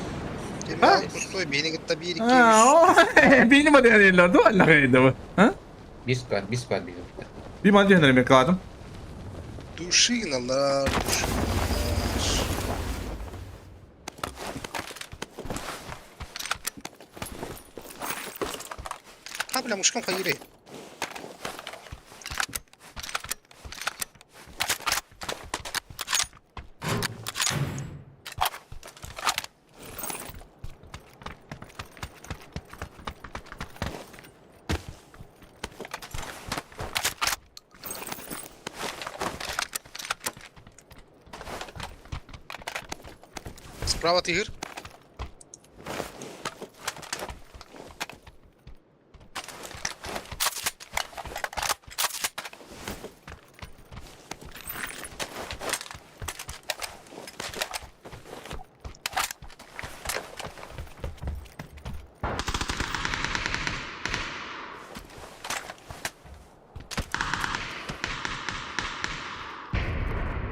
Ha? Пустой, бейни gitti bir iki. Benim adı yanıyorlardı. Vallahi bu. Ha? Bir squad benim. Bir mancı yanarım kaldım. Душинаlar, душинаlar. Ha bile muşkan kayırı. Справа тигр.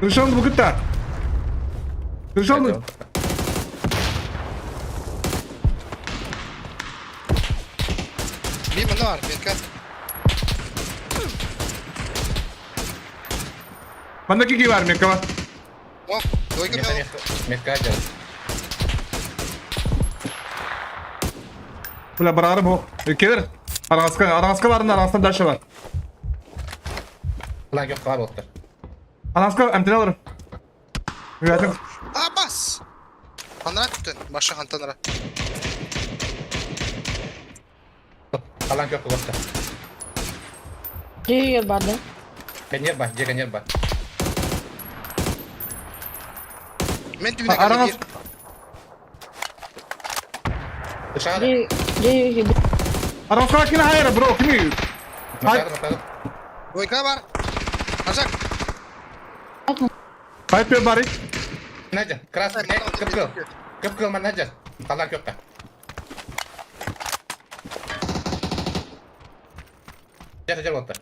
Kırışan bu kıtta. Kırışan mı? Мимо нар, метка. Bendeki gibi var mekka var. О, дойка Мета мел. метка делать. Böyle bırarım o. Gelir. Araska var, arasında daşı var. Ulan yok abi otlar. Araska emtini alırım. Üyetim. А, бас. Ханара түтін, башы хантанара. Alan yok otlar. Yer vardı. Ganyer bak, je ganyer bak. Men dibine Arana geldi. Dışarıda. Yer. arana sakine hayır bro kimi? Dışarıda. Boyka var. Aşak. Kayıp bir bari. Najar, keras, kepkel. Kepkel man najar. Talak yok. Jar oldu.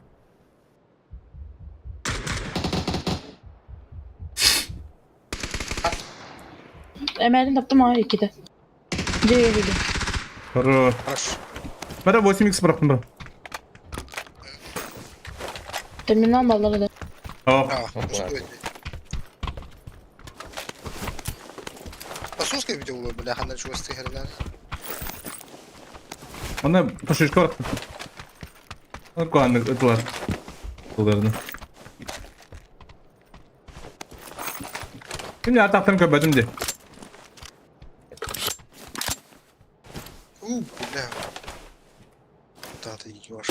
Emel'in taptım ha 2'de. Yer girdi. Bro. Хорош. Bana 8x bıraktım bro. Terminal balları da. Hop. А, Пососка видео было, бля, она чего стреляла. Ona taşışka bıraktım. Ona kullandık ıtılar. Dolarını. Şimdi ya tahtını köpürdüm diye. Бля. Да, ты идешь.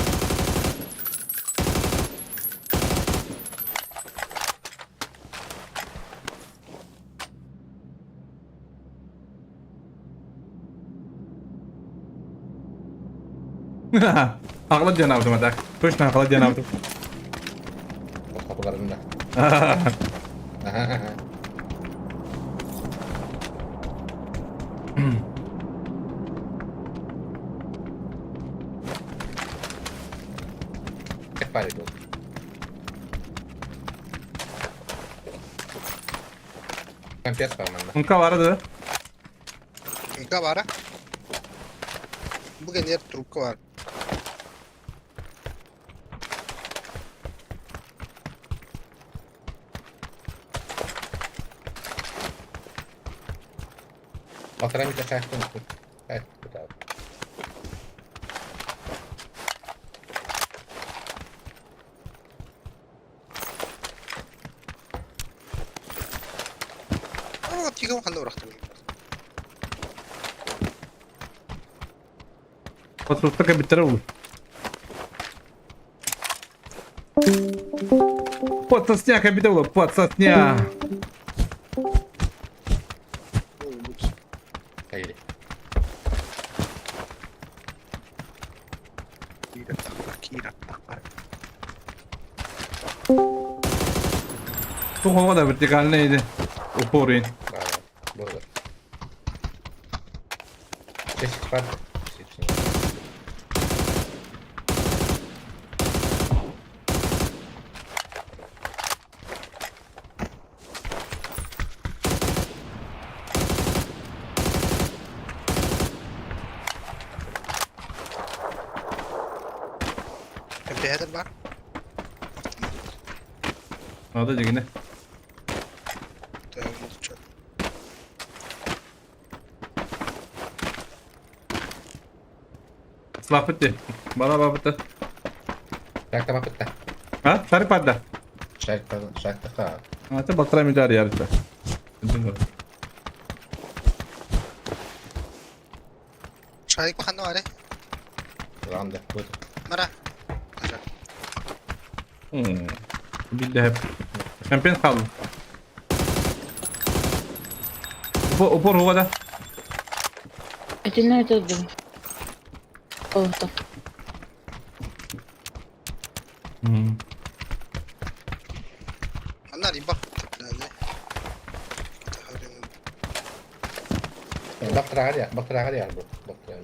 Akla cenabdım adak. Точно akla cenabdım. Kapılarında. Hep var ediyor. Ben piyas var bende. Unka vardı. Трубка var ha. Bugün yer trubka var. Batıran bir de çaktım. Evet, bu da. Aa, tiga khanda bıraktım. Patırtıka bitir olur. Potasnya kapita olur. Potasnya. Hayır. Kira. Bu hava da vertikal neydi? Uporin. Var. Burada. Çeşit var. Hem header var. Hadi yine. Tamam, olacak. Silah bitti. Bana bak bitti. Şarkı mı bitti? Ha? Sarı padda. Şarkı ha. Hadi batıra müdahale yarışta. Çay khanda var. Randa. Bu. Mara. Aşak. Bildi hep. Şampiyon kaldı. Upor havada. Etinler ötürdüm. Oldu. Onlar iyi bak. Baktırağı ya bu. Baktırağı.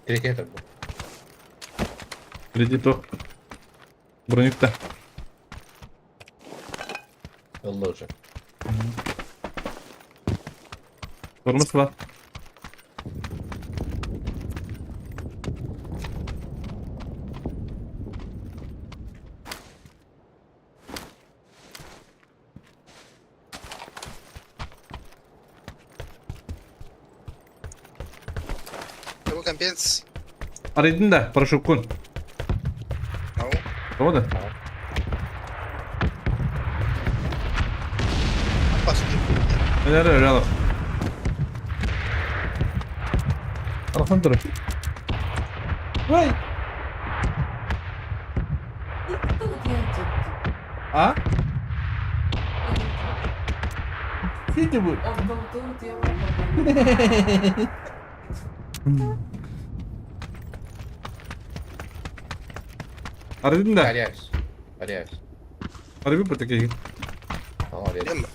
Direkt bu. Kredito. Bronükte. Yolla hocam. Sorumuz var. компенс. Araydın da paraşütkün. Ау. O da. Басып. Neler öyle alır. Alakın durun. Vay. Ha? Sidi bu. Araydın da. Aliás. Aliás. Arabi português. Tamam aliás. Değil mi?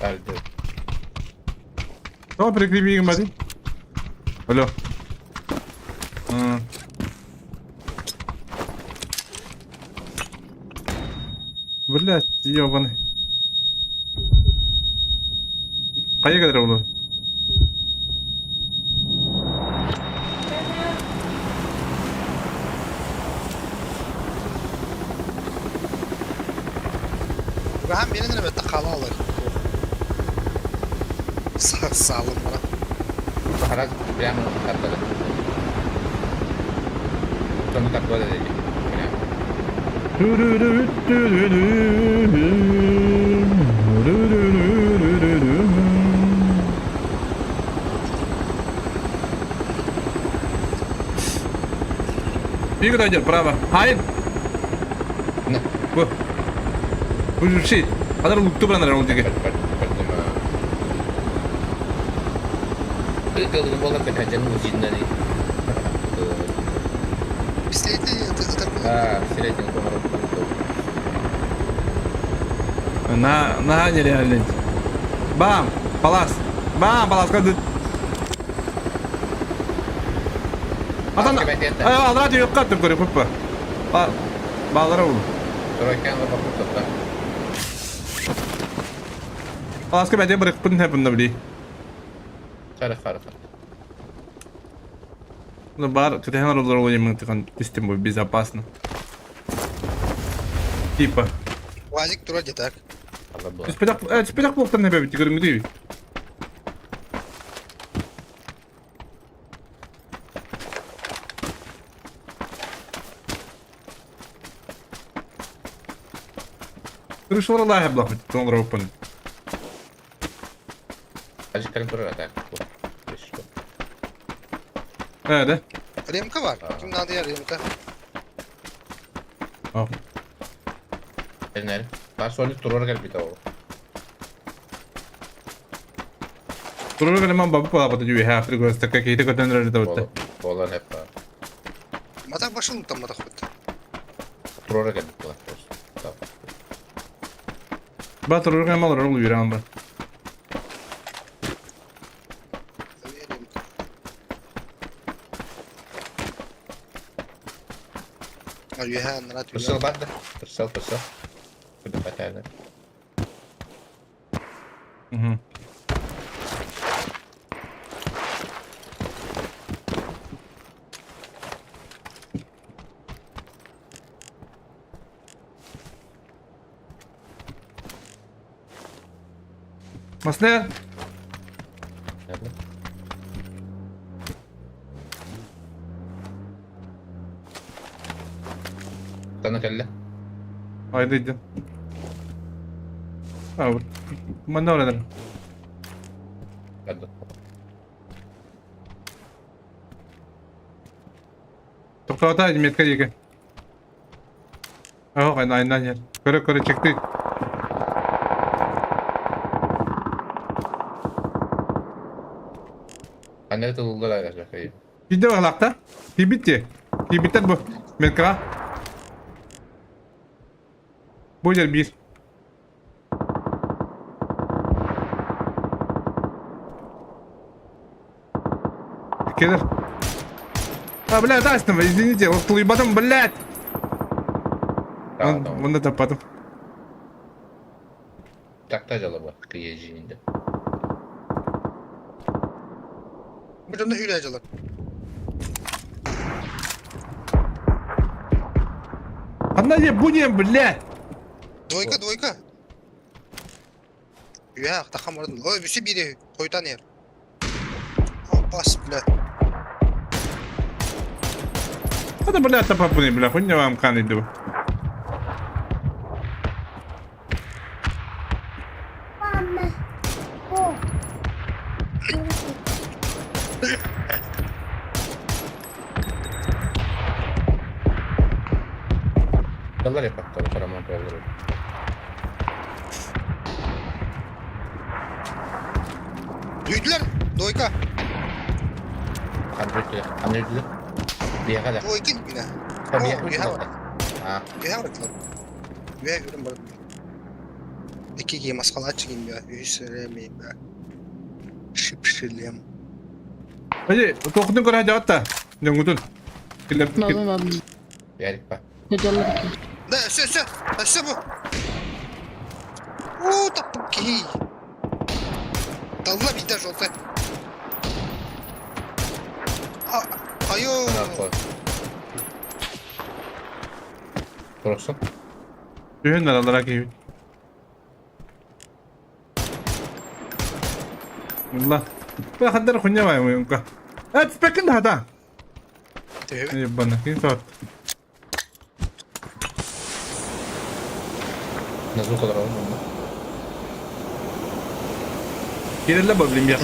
Verdi. Tamam prikribiyin hadi. Alo. Блядь, ёбаный. Kaya kadar oldu? Hem benim de böyle kala alır. Sağ olun bana. Harap prямо картада. Что так вот это? Bir kadar gel, bravo. Hayır. Ne? Bu. Bu şey. Kadar unuttu bana olacak. Itu bola kajian musim tadi. Bisikleti yatırdık. Ah, silakan komarok. На нереально. Бам! Палас! Бам! Палас kadın. Adam. Ay al radyo yok kattım kuru papa. Bağlara vur. Troikan apa pun tak. Palas ka bende bırak bunu hep bunda bili. Cara. Ну бар, ты тягнул роллер мы такой систему безопасно. Типа. Vazik duradı tak. Allah bu. Спидак блоктан не бе, ти говорим где. Решил роллер блокать, он ропан. Acı kalem turun atak. Да. Remka var. Kim adı ya Remka? Ах. Bener. Personel turun gel bir tane. Turun kaliman babu pala pata juy ha, फिर गोस्त का कहीं तो कतन रहता होता. Bolan hep var. Matak başını unutamadık bu. Turun gel bir tane. Tamam. Ba turun kaliman olur onu yürüyen ben. Ayuhan rahat Tersel banget. Tersel. Sudah pacarnya. Mhm. Masner. Nerede? Sana kelle. Haydi. Abi. Ben de oradan. Hadi. Toplata hizmet kayık. Oh, aynen yer. Kore çıktı. Anne tutuldu arkadaşlar kayı. Gitti bakalakta. Bitti. Bitti bu. Merkava. Bu yer bir. Gelir. А, блядь, Астон, извините, вот уебатом, блядь. Tamam. Bunu da tapadım. Takta acaba kıyıcıydı. Bir de hülyacılık. Она не будем, блядь. Двойка. Ya, takam oradan. Oy, bir şey biri. Koytan yer. Bas, блядь. Hadi bile tapap bunu bile. Kunya vam kanıydı bu. Yollar yapak tabii. Karaman yolları. Düydüler. Doyka. Android'li. Bir kadar. Doyka yine. Tabii Oo, yakın bir hava. Ha. Bir hava bakalım. Bir görün bakalım. İki giyim askalar çıkayım ya. Yüz söylemeyeyim ya. Şıpşırlayayım. Hadi tokudun kora cevap da. Yongutun. Kilip Babam. Bir herif bak. Geceler ki. Da sö. Sö bu. Oo tapık ki. Dalla bir de jolta. Ayo. Rahat ol. Durursun. Düğünler alarak iyi. Allah. Bu kadar kunya var mı yonka? Evet, spekin daha da. Evet. İyi bana. Kim saat? Nasıl kadar olur mu? Gelirle bablim ya.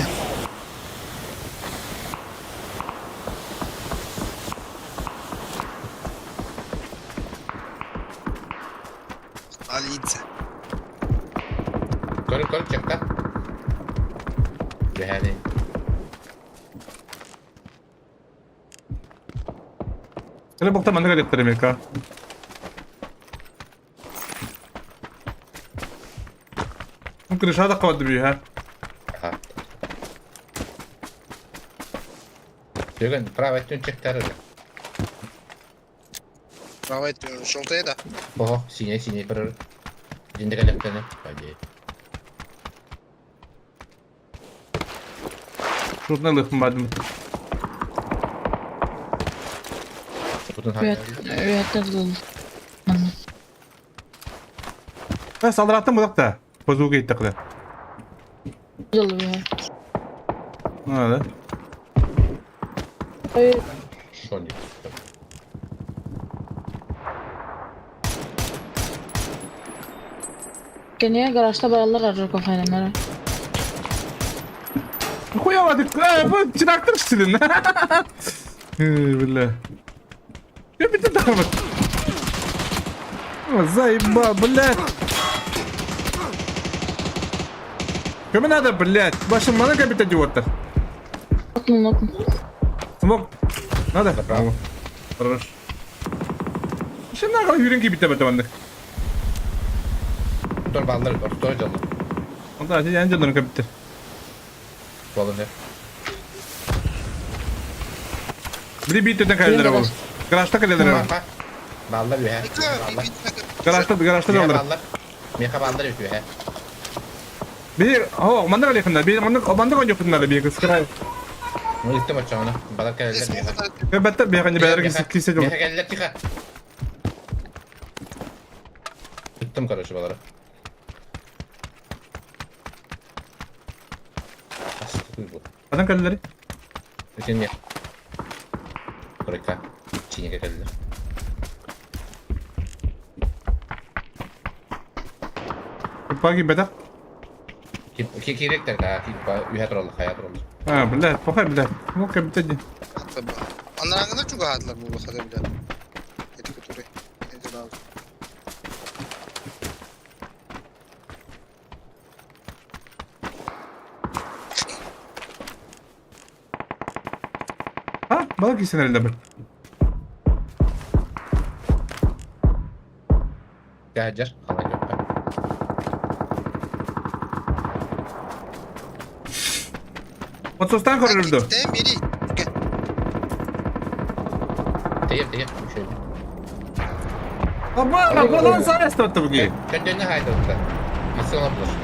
Ali İdze. Görüp çek lan. Yani. Hele bokta bana kadar ettirim ya. Mümkün aşağıda kaldı bir ha. Ha. Bugün private çek tararı. Bravo etmiyorum. Joltaya da. Oho, sinye kırır. Cinde kaleptene. Hadi. Şuradan lafım vardı mı? Tutun Rüyat, hakkı. rüyatta tutuldu. Ben saldırı attım bu da. Bozuğu gitti kadar. Güzel oluyor ya. Hadi. Hayır. Son değil. Gene garajda bayarlar arıyor kafayla merak. Koyamadık. Bu çıraktır stilin. Billah. Ya bir de daha bak. Zayıba блядь. Кому надо, блядь? Вашим мало капита идиота. Bakın. Смог. Надо? Браво. Хорош. Şimdi ne kadar yürüyün bitti temandık. Dur balları dur. Dur canım. Ondan önce yan canlarını kapitti. Balın ne? Biri bir tane kaleleri var. Garajda kaleleri var. Bak. Ballar bir he. Mika. Ballar. Garajda Mika yolları. ballar. Mika ballar yapıyor he. Bir, manda kale yakında. Bir manda konca fırınlarda bir kız kırayı. Bunu gittim açacağım onu. Balık geldiler Resmi Mika. fotoğraf. Ve batta bir yakında beyler kise yok. Mika geldiler çıkar. Tuttum karışı baları. Aslı bu. Adam kaleleri. Bütün yer. Buraya. Çin'e geldiler. Kupa gibi bedak. Ki kirekler ka ki ühet rolluk hayat rolluk. Ha billah. Bakar billah. Bu kapitti. Tabii. Anlarında çok rahatlar bu bakada bile. Etikatörü. Nedir abi? Ha balık iyisin elde bir. Gacar. Alan yok. Otostan korurdu. Gittim biri. Değil. Şöyle. Ama balon sayesinde attı bu gibi. Kendine haydi orada. Nasıl ona bulaşıyor?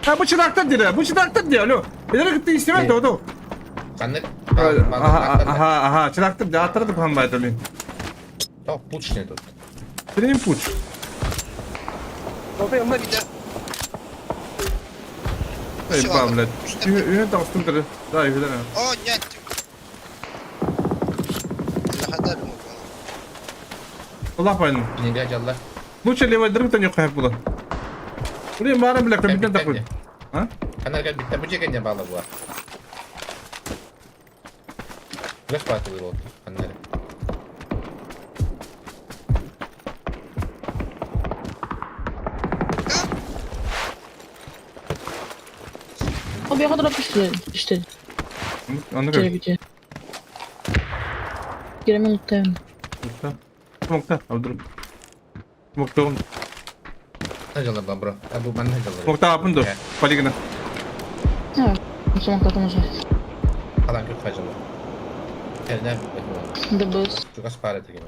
Ha bu çıraktan diyor. Bu çıraktan diyor. Alo. İleri gitti istemez de o da. Kanlık. Aha. Çıraktan diyor. Atladık han baytoluyum. Tamam puç ne tut. Benim puç. Baba yanına bir de. Ey Şu babla. aldım. Üstte bir- Yine tavstım tırı. Daha iyi falan. Aa ne ettim? Allah kadar mı bana? Allah payını. Yine gel Allah. Bu çeliğe var direkt yok hep bu da. Buraya mağara bile Ben kapiten takıl. bittim Ha? Kanar gel bitti. Bu çekence bağlı bu. Kaç parça olur oldu? Kanarı. Abi kadar atıştı işte. Anlıyorum. İçeri bir Giremi muhtemelen. Smokta. Al durum. Smokta oğlum. Ne canlı ben bro? Ya bu ben ne canlı? Smokta yapın da. Ya. Paligina. Evet. Son katımız var. Kalan kök kaçalı. Eline The bus. çok az para etki gibi.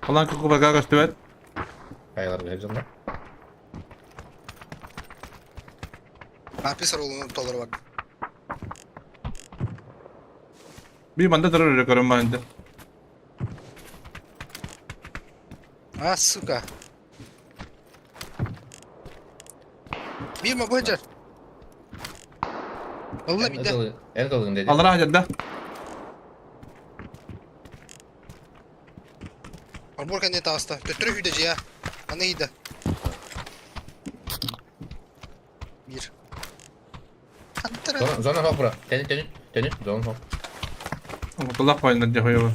Allah'ın koku bakar kaçtı ver. Kayalar bir heyecanla. Hapis rolunun doları bak. Bir banda terör öyle karım bende. Ah suka. Bir mi bacar? Allah bir de. El dolgun dedi. Allah rahmet eylesin. Arborkan ne tavsta. Götürü hüdeci ya. Ana iyi de. Bir. Hattara. Zona hop bro. Dönün. Zona hop. Allah payından cehoya var.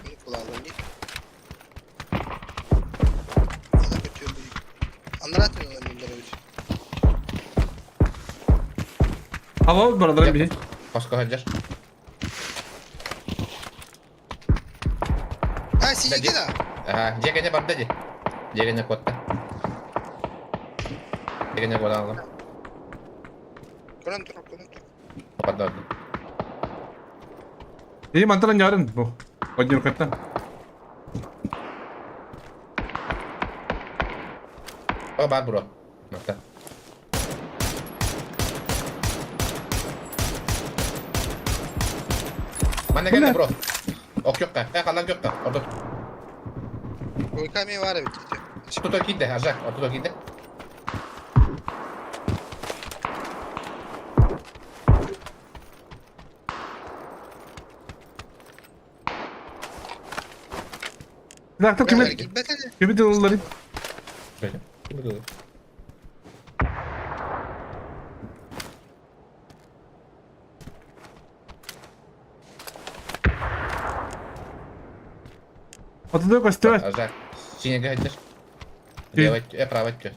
Bunu kulağına git. Allah götürüyor bu. Anlar atmıyor lan bunları öyle. Hava var buraların bir. Pasko hacer. Ha sizinki de. Aha. Cekene bab dedi. Cekene kotta. Cekene kola aldım. Kur'an dur. Kapat orada. İyi mantıran yarın bu. Odun katta. O bad bro. Nokta. Bana geldi bro. Ok yok ka. Kalan yok ka. Orada. Koykamiye var ya bitti. Tuto gidde. Ajak. Tuto gidde. Bıraktım Kime? kimi? Git betene. Kimi de onları? Böyle. Şimdi dur. Atıda kaçtı ver. Ajak. Siniye hacer. Iyi. Leva prava çöz.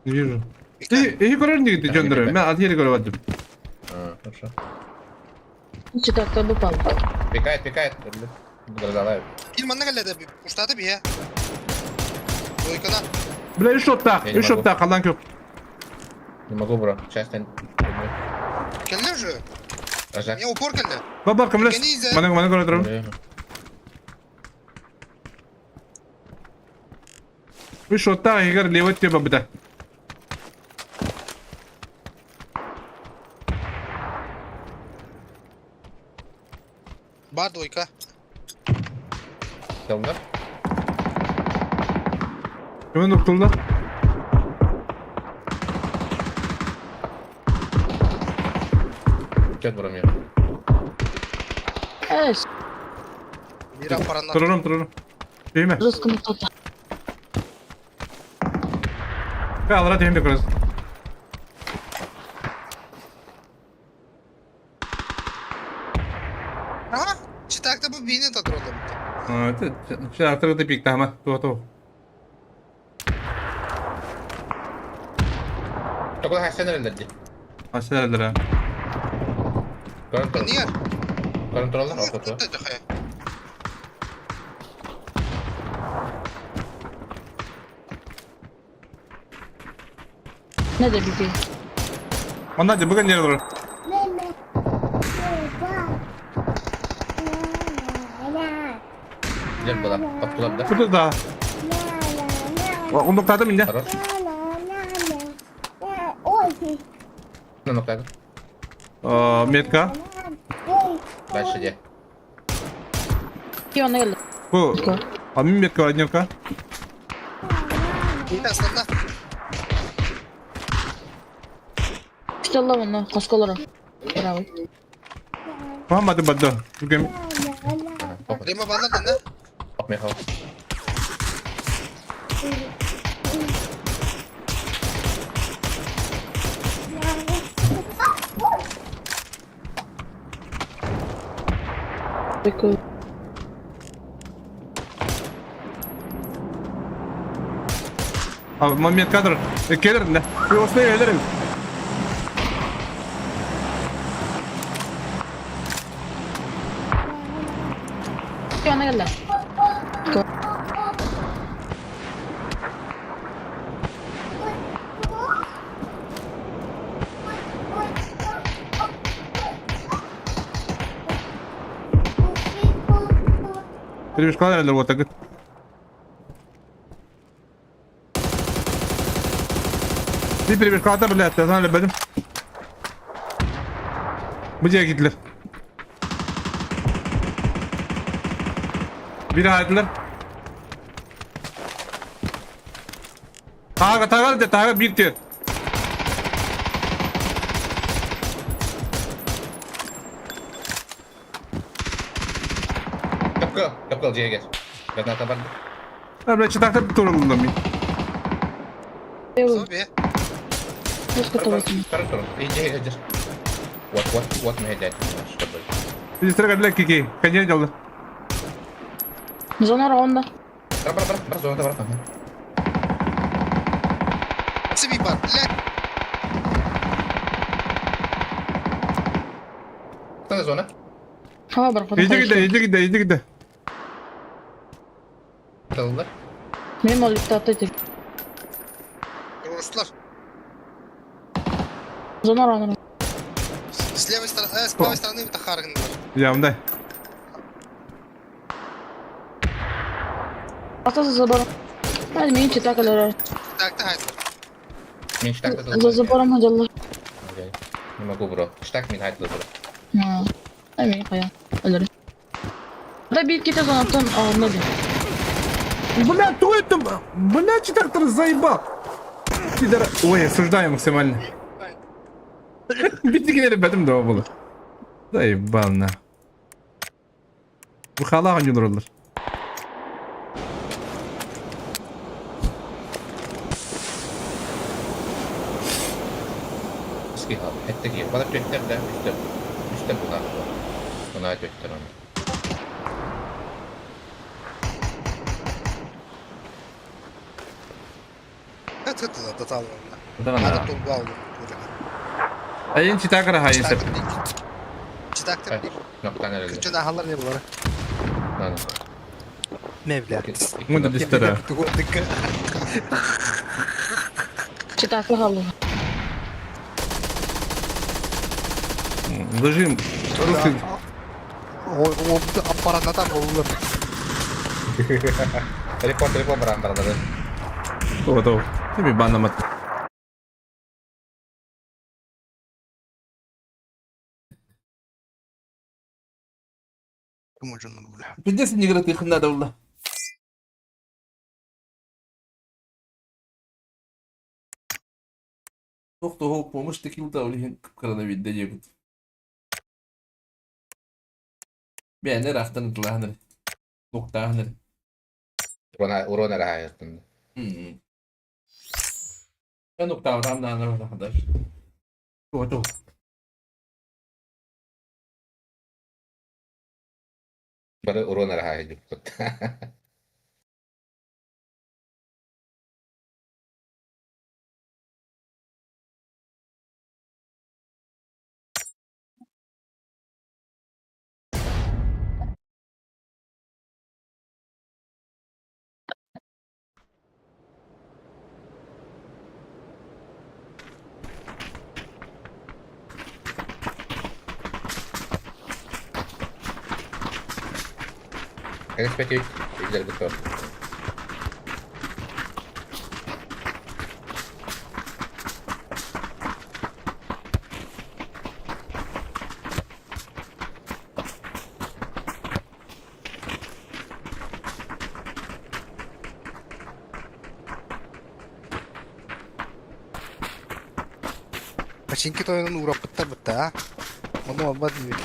Yürü. İyi gören de gitti gönderiyor. Ben adı yeri göremedim. Хорошо. Çıtakta bu paldı. Пикает. Грозовая. Bir manna geldi bir. Uçtadı bir ya. Koykana. Bile 3 shotta. Benim 3 shotta kalan yok. Не могу, бро. Сейчас я... Geldi mi şu? Ajak. Ya upor geldi. Baba kamles. Gene izle. Bana göre durum. Bir shotta higar levet diye babada. Bar doyka. Geldiler. Hemen noktalda. Gel buram ya. Evet. Bir aparanlar. Dururum. Değil mi? Rızkımı topla. Ve alra deyim de kuruz. Aha. Çıtakta bu beyni tadır oldu. Evet. Şey artık da pikti ama. Tuh. Toko hasen nerelerde? Aşağı eldir ha. Kontrol. Niye? Kontroller orta. Tuttu ya. Ne de bileyim. Ondan önce bugün yere durur. Gel buram. Kapılar da. Burada da. Onu noktada mı indi? Хорош. Ne noktaydı? Metka. Дальше где? İyi ona geldi. Bu. Amin metka одневка. Bir de aslında. İşte Allah bunlar. Kaskalara. Bravo. Muhammed Baddo. Bugün Remo bana da ne? Bak Michal. Peki. Abi metkadır. Gelir ne? Bir olsun gelirim. İyi ona geldi. Перемешкал herhalde bu takı. Bir перемешкал bile hatta sana benim. Bıcaya gittiler. Biri haydiler. Taga bir diyor. Kapkal C'ye gel. Ben ne kadar? Ben böyle çıtakta bir turun bulundum. Yok. Tabii. Nasıl katabasın? Sekarang turun. C'ye gel. What me head. Stop. Bir sıra kadar kiki. Kanyaya çaldı. Zonor onda. Bırak zona bırak. Nasıl bir bar? Lan. Sana zona. Hava bırak. İyice gitti. Kalınlar. Benim o lifte attıydı. Ruslar. Zonor onda. С левой стороны, с правой стороны это Харген var. Yanımda. Atası забором. Hadi benim çıtakalara. Так, haydi. Min штак За забором hadi Allah. Не могу, bro. Штак min hayt bro. Ha. Hadi benim kaya. Ölürüm. Da bir kite zon attım. Anladım. Бля, кто это? Бля, читактор заебал. Пидора. Ой, осуждаю максимально. Bitti gidelim benim de o bunu. Заебал на. Bu hala hangi olur? Eski hal. Ette giyiyor. Bana göster de üstte. Üstte bunlar. Buna göster onu. Это тотал. Да Надо ладно. тут вау. Ayın çitakara hayın sep. Çıtaktır. Nokta nerede? Kötü dahalar ne bunlar? Lan. Mevla. Bu da distara. Çıtaklı kaldı. Зажим. Русский. O aparat adam olur. Teleport barang-barang. Tuh. Ini ban amat. Можно было. Пиздец не играть их надо было. Тоқты хоп помыш текил тавлихин короновидде жебит. Бәне рахтан тлахнер. Тоқтахнер. Урона рахайыртын. Ben тоқтаврам нанар arkadaş. Tuh. Bari urona rahayırtın. Respect güzel bir soru. Починки тоyunun uğrapıttar bitti ha. Onu olmadı diyor.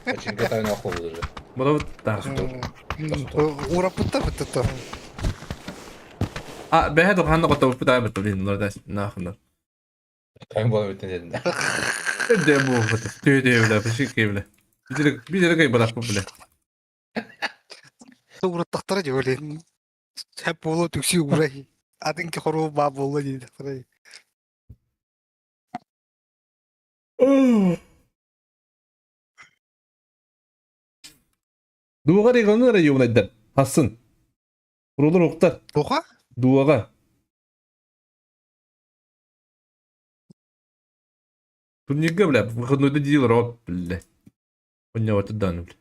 Починка тайна охолу даже. Bunu da. Uğrapıttar bitti to. А, бэхэ доханна гота успу да бэтэ бин норда нахна. Kayın bana bitten dedin. Де бу бэтэ. Түйдэ бэлэ бишик бэлэ. Бидэр гай бэлэ бэлэ. Uğrattaqtara diyor öyle. Hep bolu tüksü uğray. Adın ki horu ba bolu diye taqtara. Дуага регонун район айдар. Хасын. Урулur уктар. Oha? Дуага. Турнирге бля, выходной дел роб бля. Понял вот данный бля.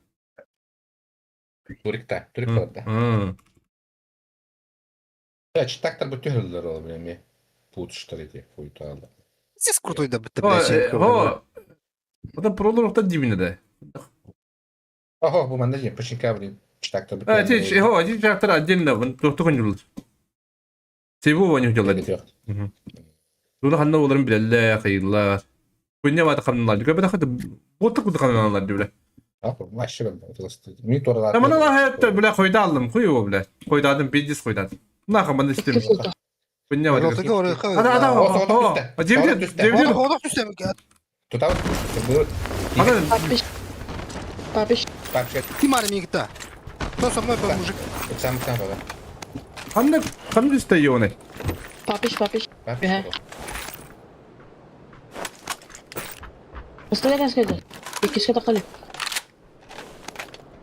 Turik'ta. Turik orada. Ya çıtaktır bu tühürler oğlum benim. Putuştur edi. Puytu aldı. Siz kurtoy da bitti. О, это пролор уктар дибине да. Oho bu manda diyeyim. Починка блин. Çıtaktır bu А, те, о, эти чартер отдельно, вон то конюл. Себу вон юлда. Дула ханна оларын билелле, кыйлар. Күнне вата каналар. Көбө хат ботук бут каналар дибиле. Başlı ben. Min torlar. Ama ona hayatta bile koyda aldım. Koyu bile. Koydadım, bildiz koydadım. Ne kadar istemiyorum. Kısa. Күнне вата. Ortaya oraya koy. Ada. О, Cevdir. Orada üstte mi? Tutar. Bu. Ana Папиш. Папиш. Bak şey. Kim armaya gitti? Кто со мной был мужик? Sen baba. kanne kanne istiyor onu. Папиш, папиш. Bak. Ага. Осталя нас кеде. İkisi de kalıyor.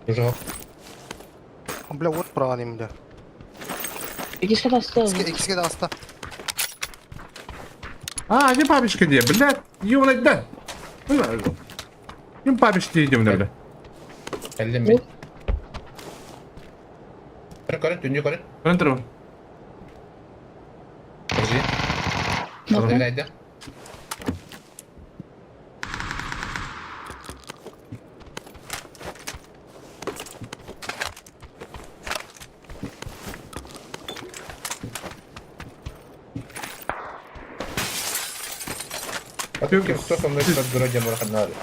Уже. Bля вот правильно bля. İkisi de hasta. İkisi de hasta. А, не папочка где, блядь. Ёбаный да. Не папочка идем, бля. Elli mi? Yukarı dön yukarı. Контрол. Hızlı. Bakın. Nerede? Bakıyorum ki sonunda bir duracağım orada ne arıyor?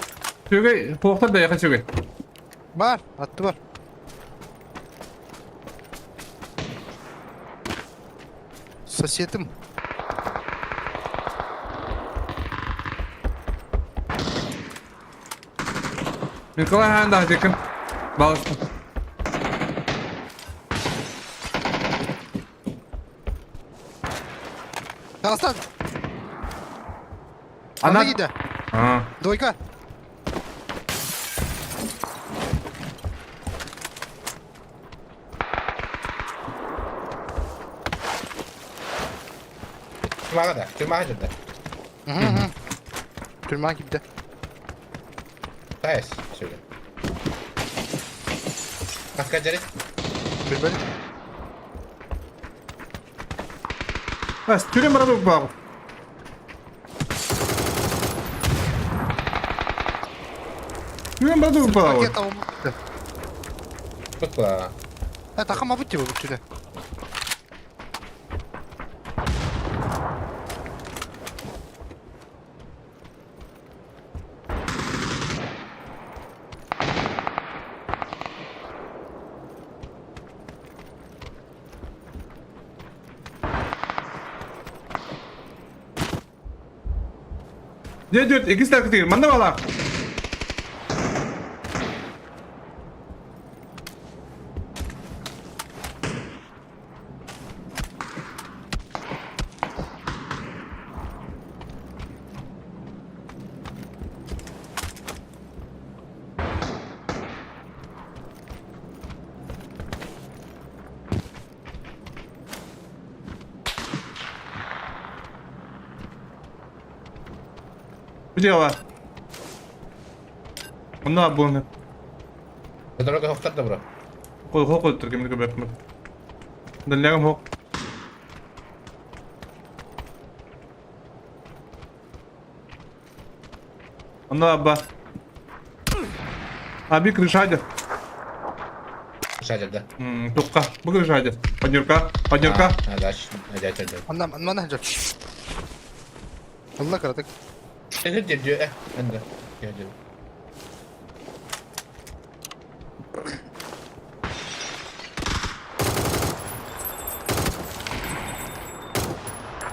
Söyle, pohtar da yakın söyle. Var. Attı var. Соседым. Николай Ханда yakın. Bağıştım. Aslan. Ana. Ana gitti. Ha. Дойка. Tırmağa da. Tırmağa da. Türman gitti. Sayes. Söyle. Kaç cari? Böyle. Bas, türe bana bir bağ. Türe bana bir bağ. Paket alım gitti. Tutla. Ha takım abut gibi bu türe. Ne diyor? İkisi de akıtı değil. Manda valla. Video var. Onlar bunu. Doroga hoktar da bura. Koy Türkiye'mde göbekme. Dallayalım hok. Onlar abba. Abi крышаде. Dışarıda. Tukka. Bu крышаде. Panjurka. Ha, daş. Hadi. Anlam anlam ne yapacak? Allah karadık. Engel diyor. Ben de. Geldim.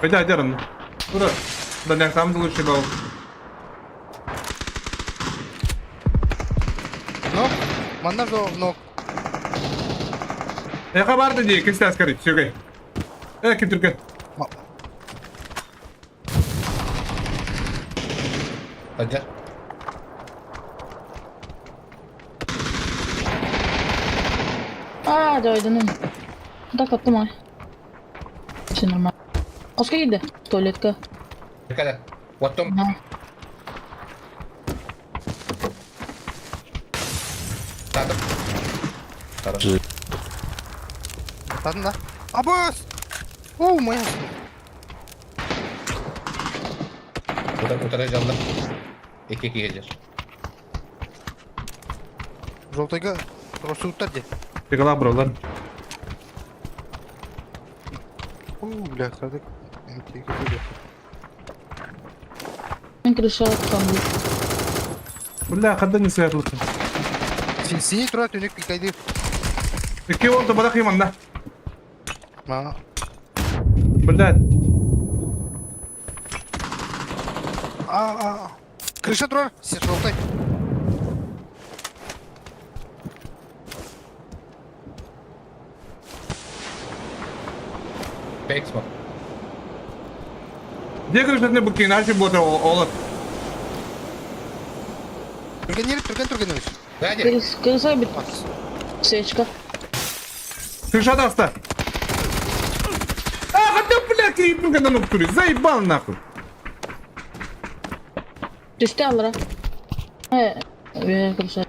Hadi arın. Bura. Да не там лучше был. Нок. Манда жо нок. Я vardı diye kesti askeri. Söyle. Kim Türkiye? Hadi. Да ойдың. Так attım ay. Все нормально. Oscar gitti tuvaletке. Dikkat. Wattım. Ha. Tadım. Tadım. Tadın da. Abos. Oo моя. Kurtarıcı aldım. 2-2 gelir. Желтыйга просто утады. Çıkala buralar. Oo бля, крадык. Ben крыша kaldı. Bula kadın ne sayarlık. Синси тура төнек пикайды. İki oldu bırak yımanda. Ма. Bula. А. Крыша тура. Сен желтой. Fake smoke. Diye görüşlerine bu ki her bu da olur. Турген. Hadi. Крыса бит. Пац. Свечка. Кыршада оста. Hadi bula ki ipin kadar nokturi. Zaybal nahul. Düştü allara. Крыша.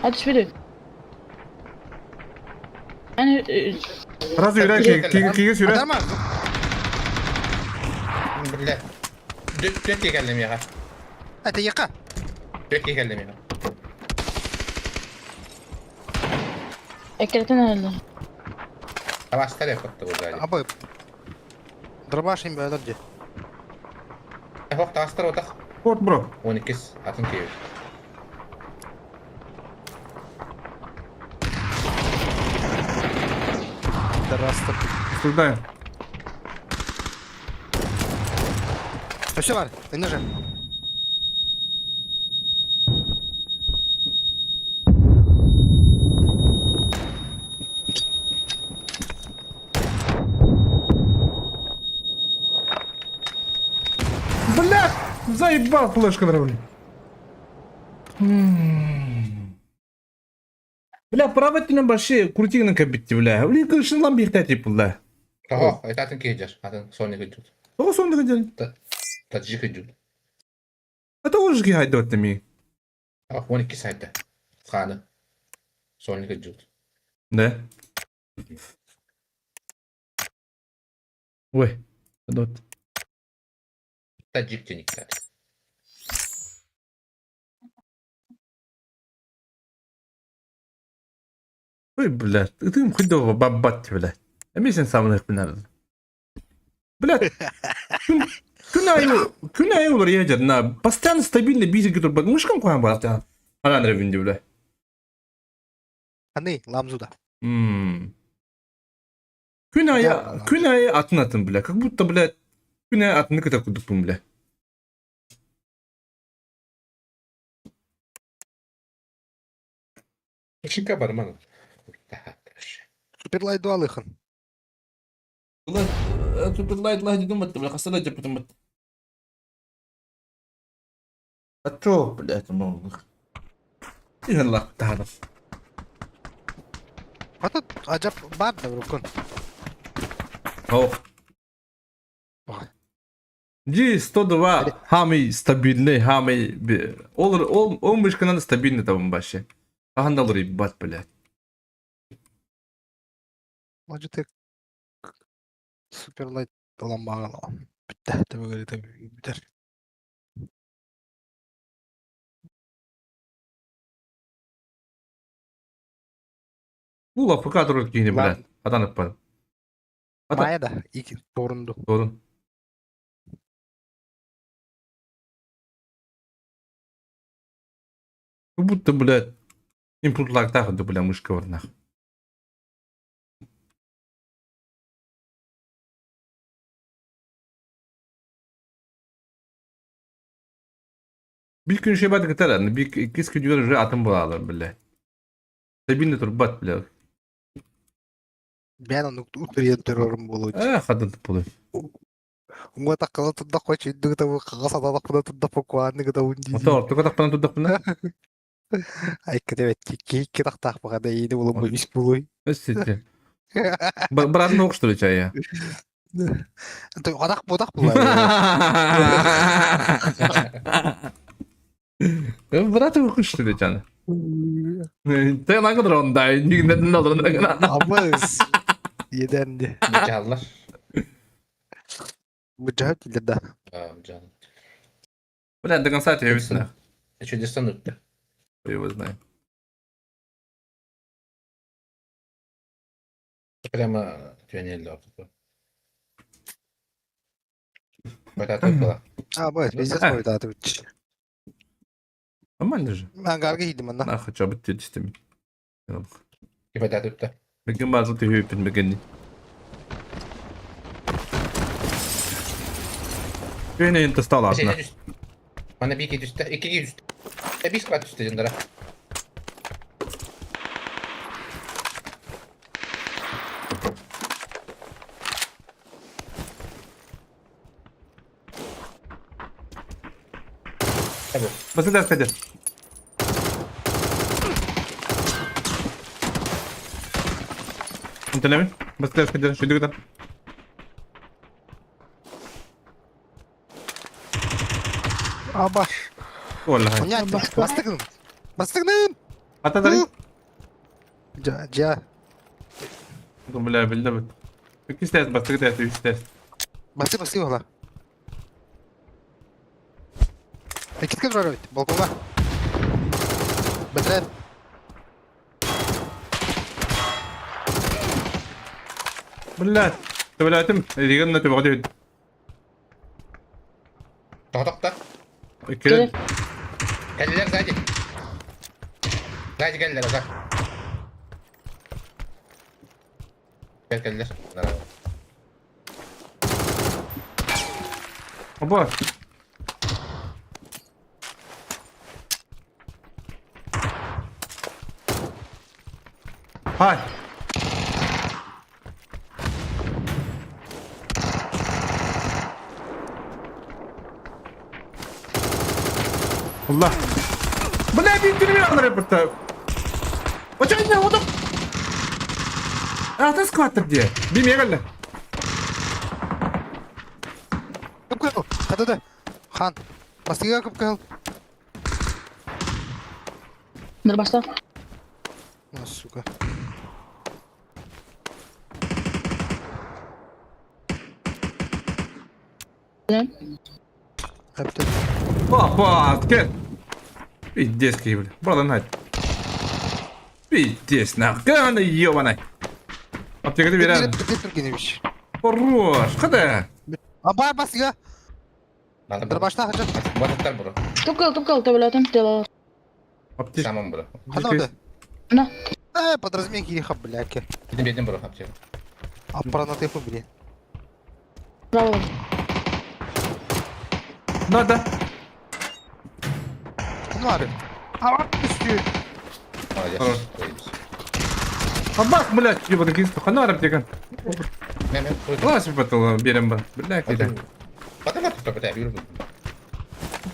Hadi şöyle. Yani Раз yürü ki sürü. Адама. Billah. Dört geldim ya. Это яка. 4 geldim ya. ekretin herhalde. Havaslar yapıttı burada. Абы. Дробаш им бәлер де. Hop tastır otak. Вот bro. 12 atın keyif. Дырастыр. Сюда. Все var. Önce же. Бля! Заебал флешка нравлю. Бля, правительно başı kurtiğinin kabitti bля. Ulan kırışın lan bir tertip bля. Oho, atın keyif. Atın sonra gidiyor. Того сонда ходили. Tadcı gidiyor. А того же haydi ötemi. 12 saatte. Kanı. Sonra gidiyor. Ne? Ой. Дот. Tadcı gidiyor zaten. Ой, блядь, ты им хоть давай бабать, блядь. А мне sen самых бинар. Блядь. Күн айы olur ya canına. Постоянно стабильно бизик götür. Bak muşkan koyan var hatta. Hala revindi bile. Аны ламзуда. Күн айы atın bile. Как будто, блядь, күн айы atını kıta kuduk bun bile. Şıkka var mı? Суперлайт дуалыхын. Ulan, Superlight lah dedim battı bile. Kasada cepletim battı. Çok блядь, ne oldu? Allah tanrım. А тут ажап бар да рукын. Oh. G102 хами стабильный, хами olur он вышканан стабильный там başı. Ahanda olur bat блядь. Может тек суперлайт ламбаган. Битте деп говорит битер. Bu lafı kadro giyini блядь. Adanıp bana. Мая да iki torundu. Doğru. Как будто, блядь, input lag так, да, бля, мышка вот нахуй. Bir gün şey badı gıtalar, bir ikisi gücüler öyle atım bağlar, bля. Sabine turbat, bля. Ben onu uturien terörüm bolu. Kadın tıpılı. Умга таккала тудда кочу индүг табы кага сатадак бuna тудда покуанны гыда унди. Motor, tukadak bana tudak bana. Ай кедебет ки тактак багада ийди болом бу иш болой. Össeti. Bırakın ok что ли çay ya? Ты адак бодак булар. Bırakın ok что ли canı? Sen ne kadar onda? Neden olur ne kadar? Амыз. Yedendi. Bıçağlar. Mücahit ilde. Canım. Bля, до конца тебе весна. Еще дистанут-то. Кто его знает. Прямо тюнель лёгкий. Вот это было. Амыз, пиздец Ha. koydu atıvıç. Нормально же. Ben garga giydim ondan. Нахуй, что бы ты чистым. И вот это-то. Bakın bazı tüyü öpün bakın. Yine yine stal altına. Şey üst. Bana bir git üstte. İki git üstte. Bir squat üstte canlara. Tabii. Basın ders Kadir. انت نايم؟ بس دers Kadir. Şöyle kadar. Abaş. Vallahi. Понятно. Bastıkın. Bastıkın. Hatta da Ca. dur bile bildi mi? İki stes bastık ders, üç stes. Bastı valla. Git kız var balkonda. Bedret. بالله تبلا تم اللي قلنا تبغى تهد Tohdokta. كده Geldiler Zaydi. Zaydi geldiler Ozan. Geldiler. Merhaba. ابوه هاي والله بالله بيجيني من اقدر يبرتا وجعنا وضع تسكوات تبدي بيمي قال Kıpkıl. Kadıdı. Han. Bastıkı kıpkıl. Dur başla. Nasıl suka. Güzel. Hepte. Опа, كيف بيديس كيبل برضه نهاية بيديس ناخ كان يوانا أبتي كده بيران Bitir gidemiş. الروش خده Aba bastıkı. Bana Dur başla hacı. Batıklar bro. Туп кал, табилатым, тела. أبتي Tamam bro. Hadi orada. На. Подразумение киха, бляки. Yedim bro. Hapçı. Аппарат на блин. Право. надо Ну abi. Hava üstü. Молодец. Хорош. Koyayım. أباك блядь يبغى كيستو خلنا نعرف تيكن Mehmet. خلاص يبطل بيرن بن بالله كده Batı batı topu tabi yürü.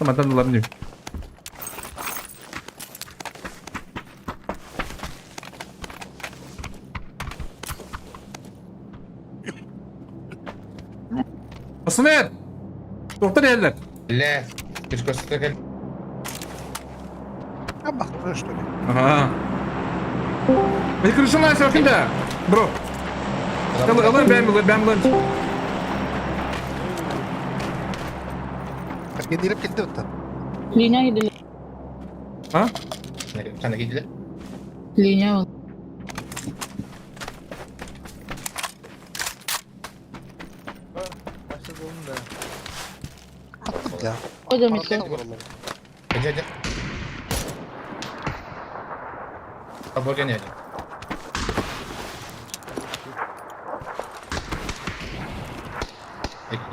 ما تنظرني أصمير دكتور يهلك La. Hiç koştu gel. Ama что ли? Ага. ما يكرش الله يسوي كده برو يلا يلا بيعمل لانش Başka direkt geldi orada. Линия gidiyor. ها Sana gidiler. Linya var. Attım ya. O da Apparat mitli. da var onların. Hadi hadi. Kolborgen yedi.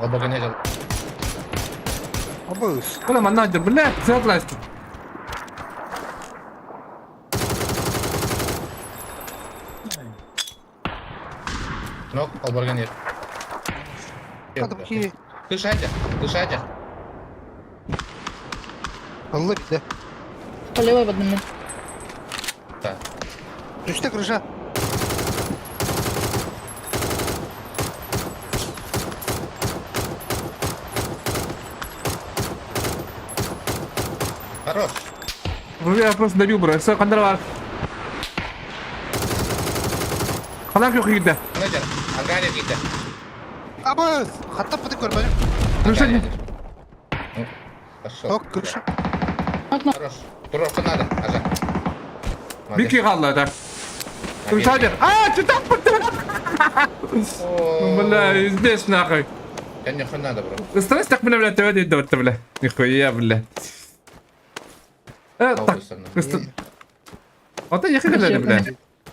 Kolborgen yedi. Abuz. ولا ما نقدر بالله سيطلع يسكت. Nok, kolborgen yedi. Adam ki. Kış aja. Kış aja. Allah bir de. По левой в одном. Так. Düştü kırışa. Хорош. Ну я просто добил bro. Все kandır var. Kalan yok gitti. Ne canım? Angarya gitti. Abuz. Hatta pıtık görmedim. Kırışa Yok kırışa. Хорош. Туровка надо, Ажа. bir kişi kaldı da. Kırışa hadi. Aa çıtak bıttı. Бля, здесь нахуй. Конечно, надо, бро. Стресс так меня, блядь, товарищ, идёт, бля. Нихуя, бля. Так, вот я хотел, бля.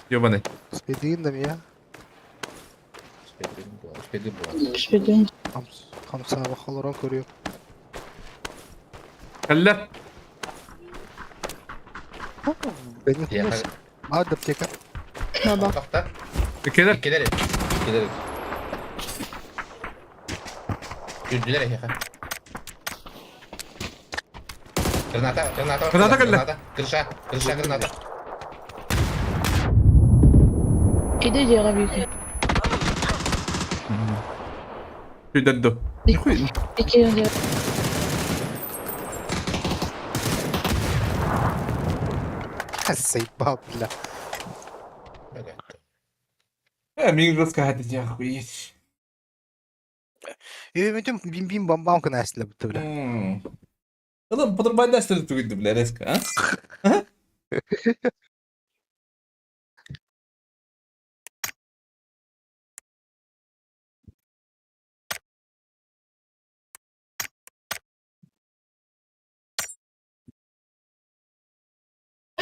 Ёбаный. Spediyindim ya. Спиди было. Шпидин. Hamsa bakalıran koruyor. Калля. Benim Я kız. Hadi teka. Баба. Тохта. Кеда. Кидали. Кидали. Yüzdüler ya. Granata, granata. Granata geldi. Kırışa, kırışa granata. Иди, делай, Вики. Додо. Нихуя. Ики, делай. Sayıp bile. Мин рассказать, я охуеть. Ümidim bim bim bam bam kına asla bitti bile. Oğlum Pıtır ne istedim tüyürdü bile reska ha?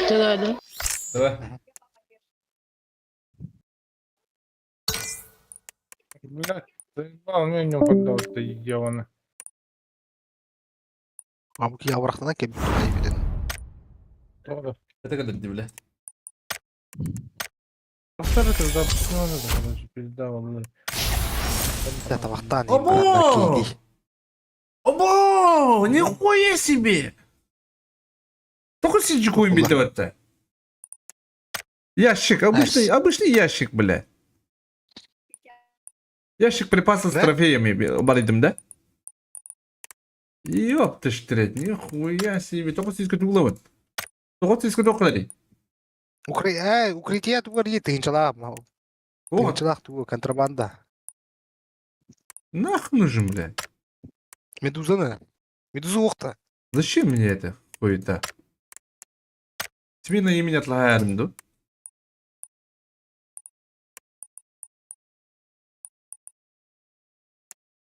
Давай, да. Давай. Блядь, заебал, мне не поддал, ты ебаный. Ama ki yavraktan ki bir bilin. Doğru. Это когда бля. Повтори это запустил, надо, короче, пизда, валлахи. Ya tabaktan Abo! iyi. Обо! Нихуя себе! Только сиджику им бить это. Ящик, обычный ящик, бля. Ящик припасов с Да? трофеями баридим, да? Ёпта штрет, нихуя себе. Только сиська туглават. Только сиська токлари. Укрытие тугар yi тыгынчылак. О, Тыгынчылак тугу контрабанда. нахуй нужен, бля. Медузаны. Медуза оқта. Зачем мне это? Хуета. Тебе на имя отлагаем, да?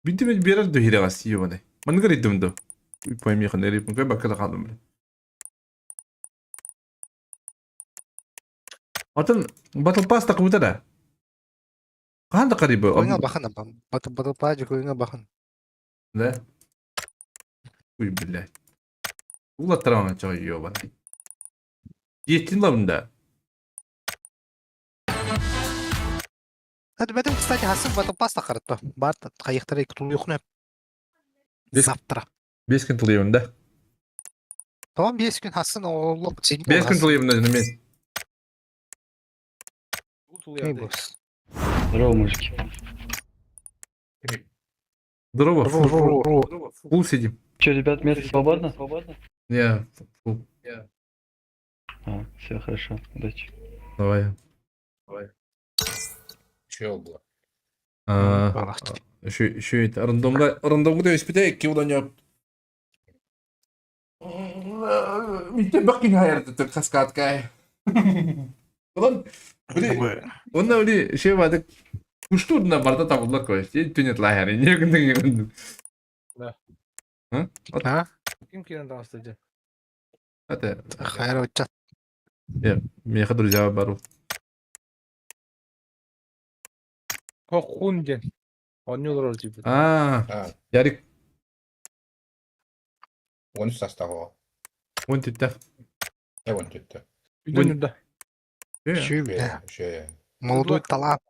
Бинти мен берер до хирагас ёбаный. Ман гаридым да. Пойми хан эрипин кой бакка калдым бля. Атын батл пас такымыта да. Канда карибы? Koyuna bakın ama. Batı pacı koyuna bakın. Да. Ой, блядь. Ула трава чего ёбаный. Еттин ла бунда. Hadi benim kısaca hasım batı pasta karıttı. Barta kayıkları kutul yok ne? Biz- Zaptıra. 5 күн тылыйбын да. Tamam 5 gün hasın oğlum. 5 күн тылыйбын да мен. Здорово, мужики. Здорово. Фул сидим. Че, ребят, место свободно? Свободно? Не, фул. А, все хорошо, удачи. Давай. Чего было? Еще это рандомга да испытай, ки уданья. Митте бакин хайрды төр каскадкай. Ulan onunla öyle şey vardı. Kuştu orduna barda tabullar koyuyor. Tünet la yani. Niye gündün niye gündün? Ha? Kim kirin dans edecek? Hadi. Hayır hocam. Я, меха друзья бару. Kokun den. Oynuyorlar gibi. А, Ярик, 13 sasta o. вон ты так. Ne 14? Bir de yurda. Şuyum ya. Şey. Молодой талант.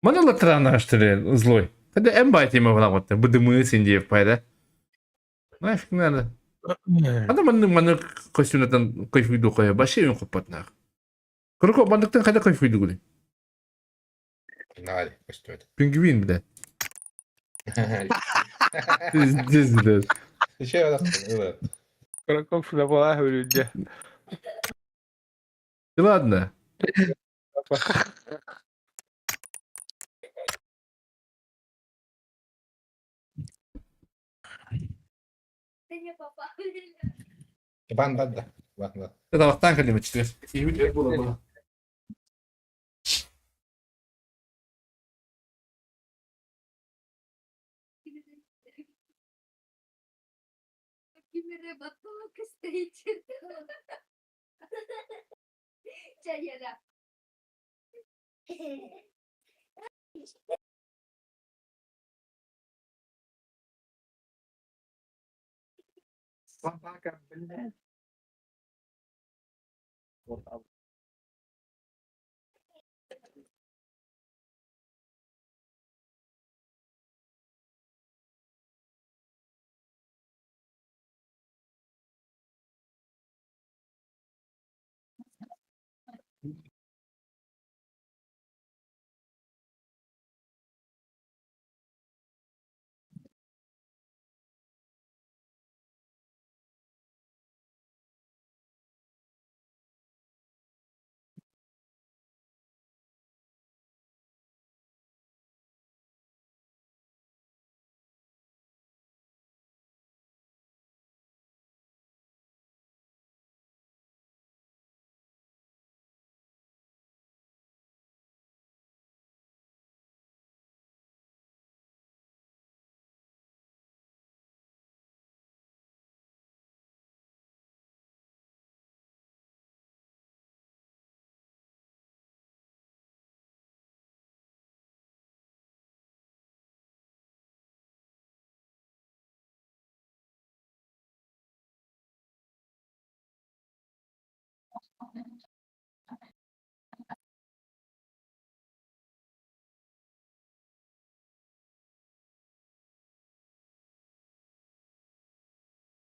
Mana латрана что ли, злой. Когда эмбайт ему вона вот, буду мы с Индией в пайда. Нафиг надо. Ада маны костюмнатан кайфуйду коя, баши юм копатнах. Круко бандыктан кайда кайфуйду гули. Nari. Kostüm. Пингвин, бля. Здесь, бля. Şey o da. Evet. Karakol falan ölünce. И ладно. Banda. Banda. Это вот так или четыре. И видео было. Риба толка стоїть. Чаєра. Собака, блядь.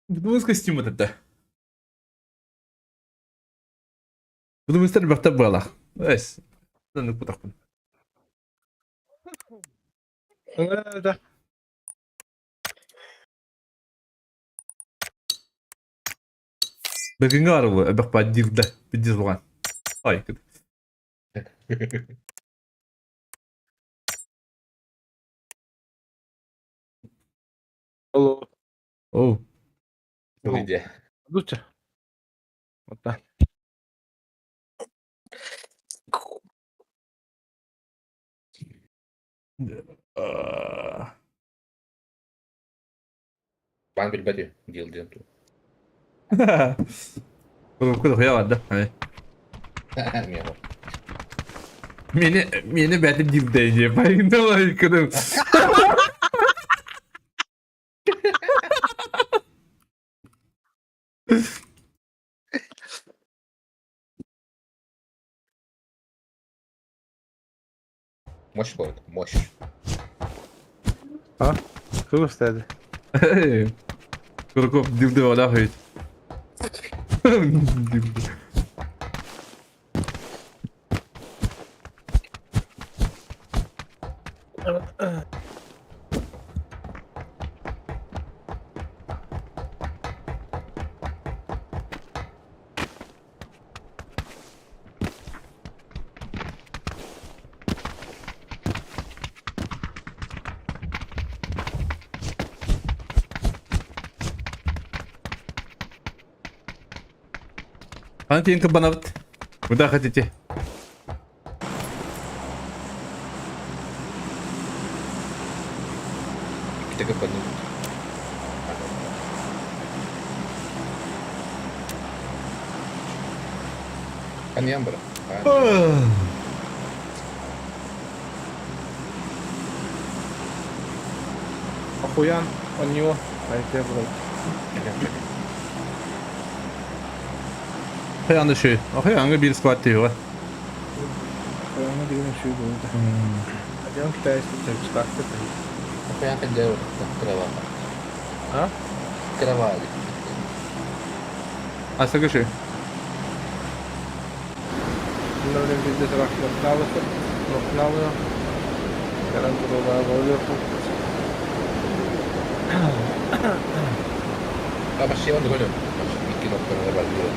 Bunu костюм это. Bunu ister bakta bala. Эс. Lan bu takın. Да. Bakın garı bak badilde. Bidiz olan. Ay kız. Алло. Oh. Lydia. Лучше. Вот так. Ben bilmedi. Dildin tu. Kuru ya vardı. Hani. Miyamo. Meni ben dilde diye. Bayında var kadın. Moş bu. Moş. Kılıç dedi. Kurkop dilde valla hayır. Dilde. Kanka ke bana bit. Udah хотите? Kita ke penuh. Kan yan bro. Охуян, он него. Пойти, блядь. Kayandı şey. Kayandı bir squat diyor. Охуян, где еще будет? Пойдем китайский текст, как ты? Ako yan kan jauh. Kerawa. Ha? Kerawa. Aslında şey. Bunlar öyle bir de raklavı. Gelen buralar böyle Apa sih untuk kau? Bikin dokter lebar dulu.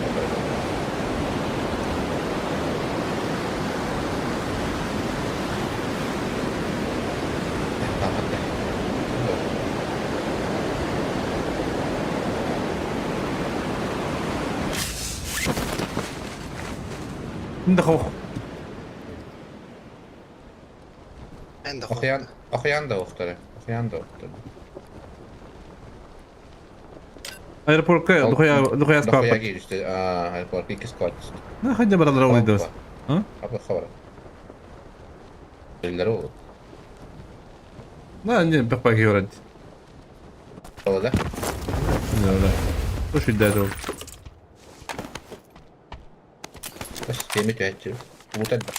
Tamat deh. Şimdi kov. Ben de Okuyan da doktor. Okuyan da doktor. Aeroportka duhaya Doktor squat. gir işte. Airport 2 squad. Ne hadi beraber oynayacağız. Ha? Apa kabar? Birileri o. Ne anne bak bak yorad. Sola da. Ne öyle. Bu şiddet o. Bas gemi tühetçi. Mutat da.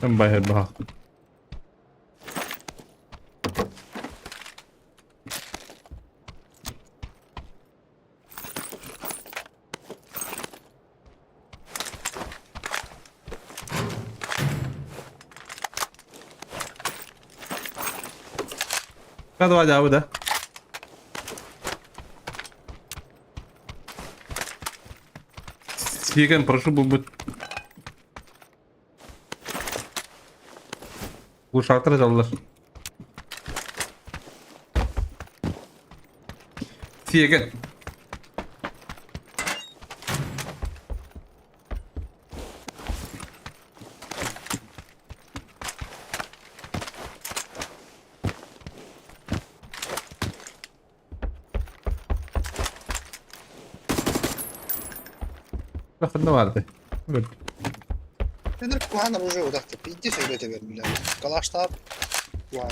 Ben bayar bak. Hadi hadi abi de. Сиган, прошу быть. Uşaklar alırlar. Siegen. Bakın ne vardı? Evet. Nedir kuhan оружие udaktı. Bitti söylete verdiler. Kalaşlar. Kuhan.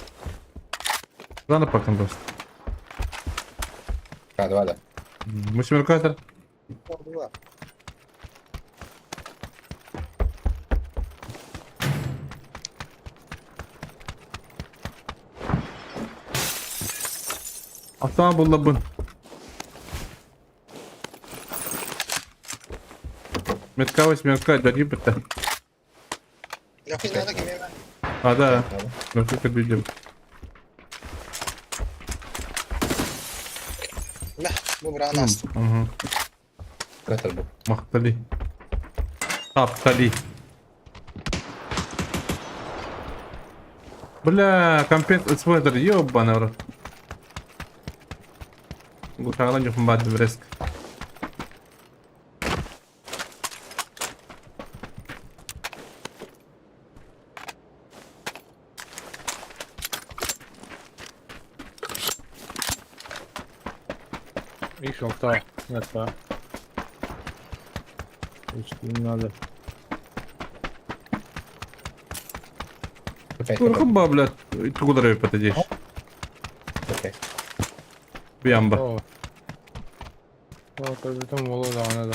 Zanıp bakın dost. Hadi hadi. Müşmür kadar. Ordu var. Aslan bullabın. Меткавость, метка, дадим это. Yok inada kim hemen. А, да. Tamam. Ну, как видим. Ne? Bu buranın astı. Ага. Katır bu. Махтали. Таптали. Бля, компет спойлер, ёбаный в рот. Гушагала не хумбат в риск. И шелта. Это. Не надо. Köpek köpek. Kurkumba, блядь, ты куда рыб подойдешь? Köpek. Бьямба. О. Вот это там было, да, надо.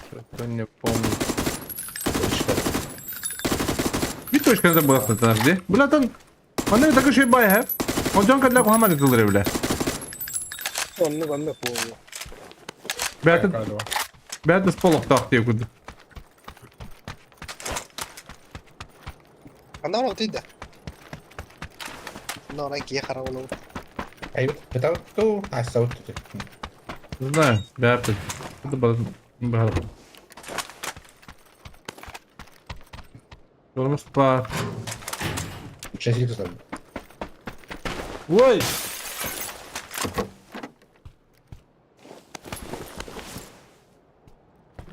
Что-то не помню. Bir точка не забыл подожди. Блядь, он... Он такой şey бай hep. Он can kadar Muhammed kıldır bile. Onu ben de kovuyor. Belki belki spolok tahtıyor kudu. Anlar oldu da. Bunlar oraya giye kara olur. Ey, betul tuh asal tuh. Не знаю, belki. Это было багато. Yolumuz var. Сейчас itu sam. Ой!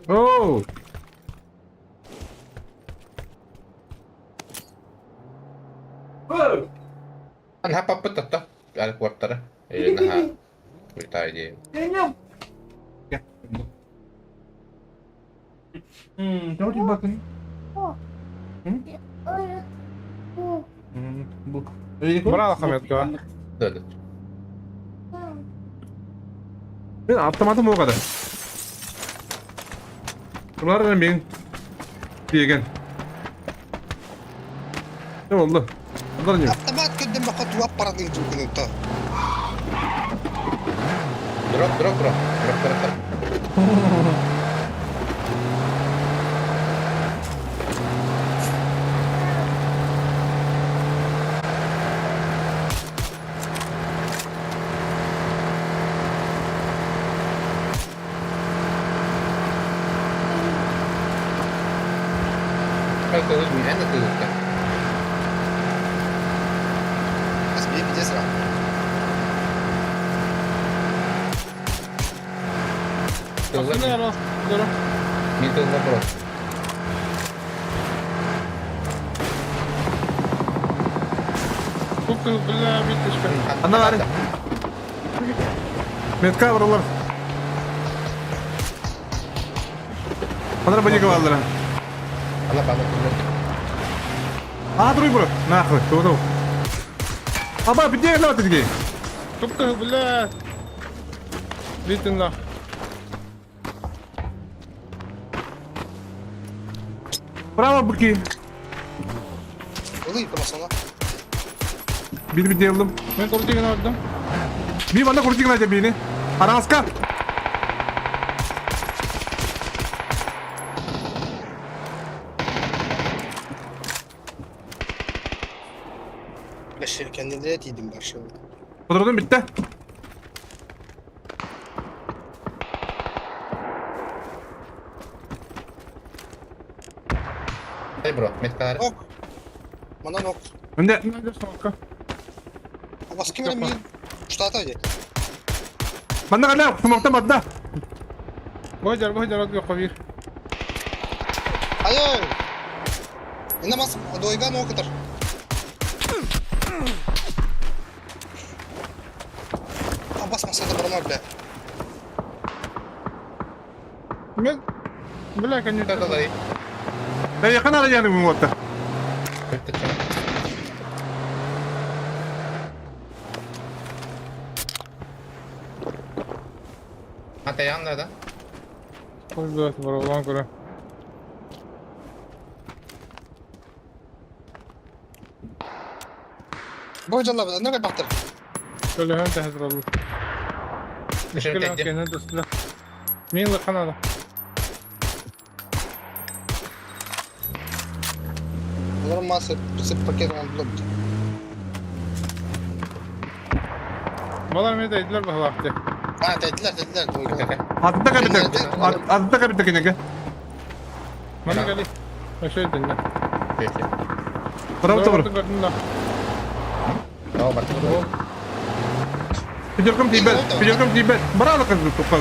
Оу! Kan apa betul tuh? Al quarter. Nah. tay diye. Çabuk bakın. Bu. Bravo Hamet'ka. Dur dur. Ben atlamadım o kadar. Bunlar benim diyegen. Ne oldu? Bunlar ne? Автомат көдден бақа туап барадың жүгінен та. Drop. Kalkıyoruz bu en de kızıkta. Аз бей бідес ра. Aslında yana. Dur. Middle'da bro. Çok güzel bir teşkil. Anla bari. Metka var onlar. Onlar bacı kıvaldılar. Allah bana kızım. Aa duruyor bro. Nahı. Doğru. Aba bir diğer lavat edeceğim. Çok güzel. Bitin la. Bravo Buki. Ылый тұрмасана. Bir diyelim. Ben kapı dikine aldım. Bir bana kuracak acaba beni. Araska. Kendine etiydim başa. Kudurdum bitti. Hey bro, metkalar. Nok. Mana nok. Önde. Nerede sonka? Бас кем мен штата де. Banda kalıyor. Smoke'tan badda. Boycar atıyor kabir. Alo. Ина мас дойган окытыр. Басмаса да барма бля. Ben Bırak hani Yukarıda dayı. Ben yakın arayacağım bu modda. Kırkta çabuk. Hatta yanlarda. Koydu var olan göre. Бойжалла бля, нога бактыр. Şöyle hem de hazır olur. Dışarı Şöyle tektim. kendine de silah. Min la kanada. Олар масы прицеп пакет алып булып. Balar mı dediler bu vakti. Ha, dediler дойган. Altında kabitte. Altında kabitte kenege. Bana gel. Ben şöyle dinle. Peki. Bravo doğru. Gördün la. Tamam bak. Pijarkum tibet. Bravo kızım tukal.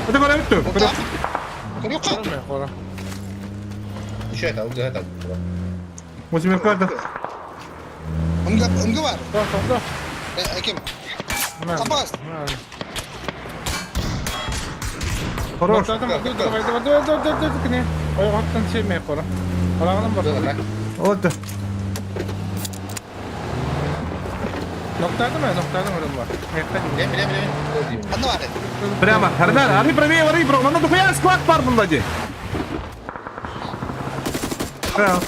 Hadi bana bitti. Ота. Кем юкка? Görmüyor sonra. Düşüyor tabi, güzel tabi. Musim yukarıda. Ömgü var. Tamam. Kim? Ne? Abbas. Хорош. Dur. Ne? O haktan şey mi yapalım? Allah'ın bak. Güzel lan. Oldu. Noktaydı mı? Noktaydı mı var? Bilem. Öyle diyeyim. Andı var. Прямо. Хардар. Арри правее, бро. Надо дохуя склад пар bundadı. Bravo.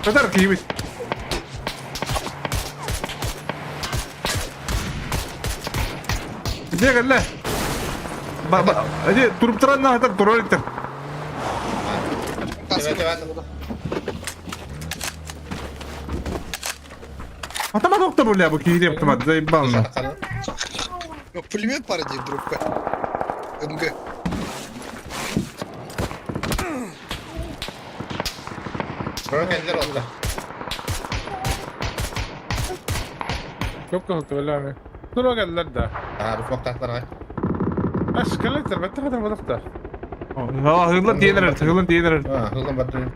Kadar kıymet. Gidiyor gel lan. Bak. Hadi durup duran ne hatta durur ettim. Evet. Atamadık da böyle bu kıyı yaptım. Zayıf Dışarıda kalın. Yok пулемет var diye dropka. Ömgü. Bro kendileri oldu. Çok korktu öyle abi. Dur o geldiler de. Aha bu smoke tahtları var. Aşkaletter ben de kadar balık da. Ha hırlan diyeler artık. Hırlan diyeler artık. Ha hızlı batırıyor.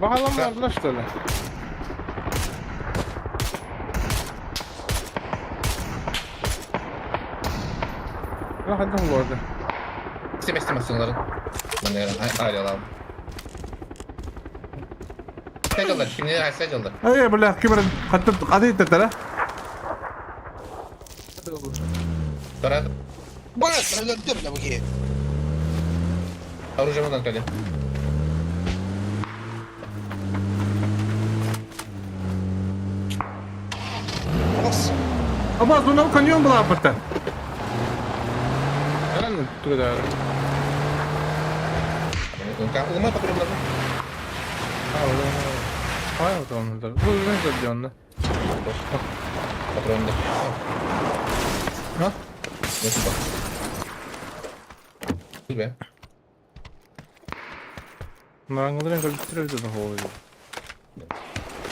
Bakalım vardılar işte öyle. Bakın bu arada. İstemezdim sınırların. Ben de aileler. Secallar. Şimdi her secallar. Ay billah kimere kattı adı tetara. Sonra Bana sana döndüm la bu ki. arayacağım kalıyor. Bas. Ama sonra kanyon bula apırta. Hemen tuttu da. Uma patronlar. Ha orada. Hayır o zaman da. Bu ne dedi onunla? Patronda. Ha? Nasıl bak? Dur be. Narangıların kalbistire dedi holo.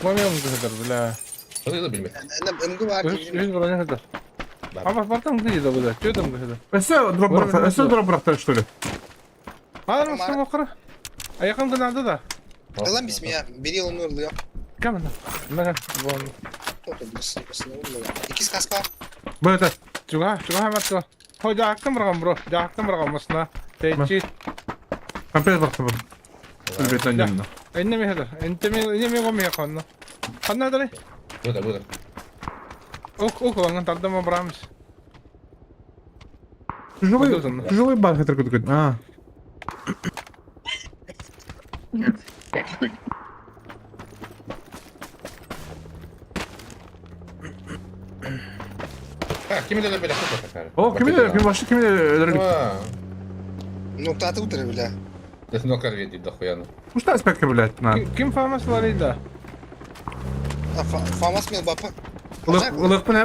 Koymuyor mu kadar bile? Hadi da bilme. Annem ömgü var. Yüz bana ne kadar? Ama vartan kıyı da bu da. Çöydüm bu kadar. Ese drop bıraktı işte öyle. Hayır mısın bakır? Ayakım kınadı da. Lan bismi ya. Bir yıl onu oluyor. Kamen. Ne kadar? Bu Otobüsün oluyor. İkiz kask var. Böyle de. juga hemen tuh. Hoca hakkım bırakın bro. Hakkım bırakın masna. Tecih. Kampanya bıraktı bu. Elbetten yanına. Enne mi hada? Enne mi gomi yakanno. Kanna dale. Burada. Ok langan tarda ma bramis. Живой бар хатır kudu kudu. Ha. Ha, kimi de böyle bakar. O kimi de kim başlı kimi de öyle. Ha. Nokta atı utarı bile. Das no karvedi da huyano. Usta aspekt блядь, na. Kim famas var ida? Famas mı bapa? Ilık mı ne?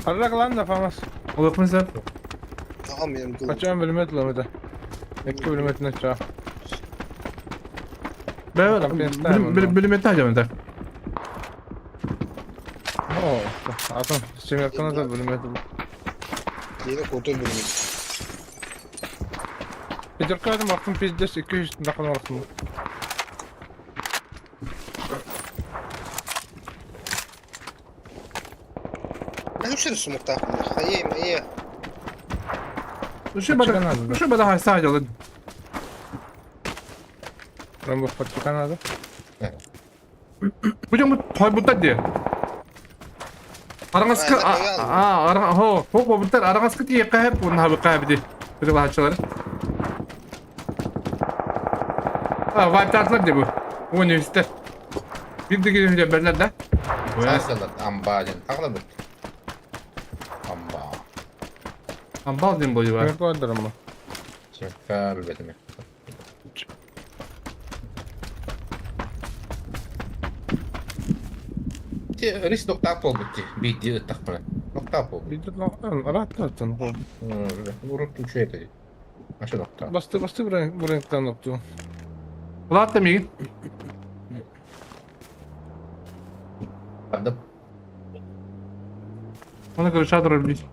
Harrak lan da famas. Ilık mı sen? Tamam benim kılım. Kaçan bölümet lan da. 2 bölümetine çağ. Bölüm etti hacam eder. Oo. Atın. Şimdi yakına da bölümet. Yeni kontrol bölümü. Bir dakika baktım pizdes 200 nakal baktım. Ben üçleri sumukta. İyi. Şu bada hay sadece alın. Rambo patlı kanadı. Bu mu toy buta diye. Arangaskı ho bu buta arangaskı diye hep bunun abi kaybedi. Bir bahçeler. Var tatlı diye bu. Bu üniversite. Bir de gidiyor berlerde. Sasallar ambalin. Akla bir. Amba. Ambal din boyu var. Ne kadar ama. Şefa bilbetimi. Risk nokta på bitti. Bitti takmana. Nokta på. Bir de lan arattı atın. Vuruttum şu etedi. Aşağı nokta. Bastı bu renkten noktu. Ulan da mı? Adım. Ona göre çadır bir.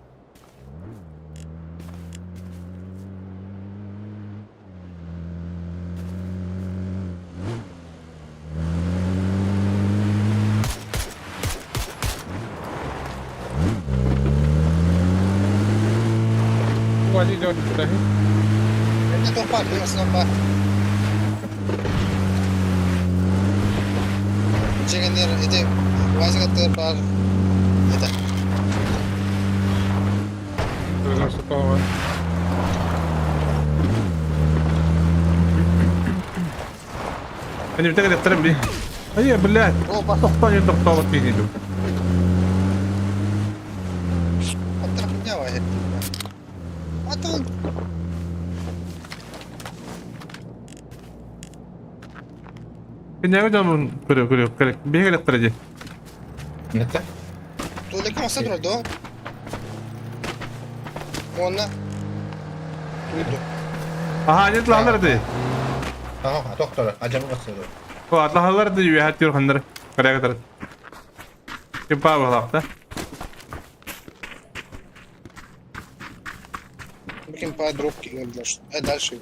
Bu hadi jauh dahi. Bence topar. Biraz topar. Çekenler ede vazgeçler var. Ede. Nasıl kova? Hani bir tek defterim bir. Hayır billahi. O bak. Doktan yıl doktan bak bir gidiyorum. Hatta ne var hep. Atın. Ne yapacağım kırıyor. Bir kere kırıcı. Nette? Tuğlaki masa durdu o. Ona. Duydu. Aha ne tlalar dedi. Tamam doktor. Acaba nasıl olur? O atlahalar da yiyor hat yor hanları. Kıraya kadar. Kipa bağlakta. Bakayım para drop geldiler. Дальше.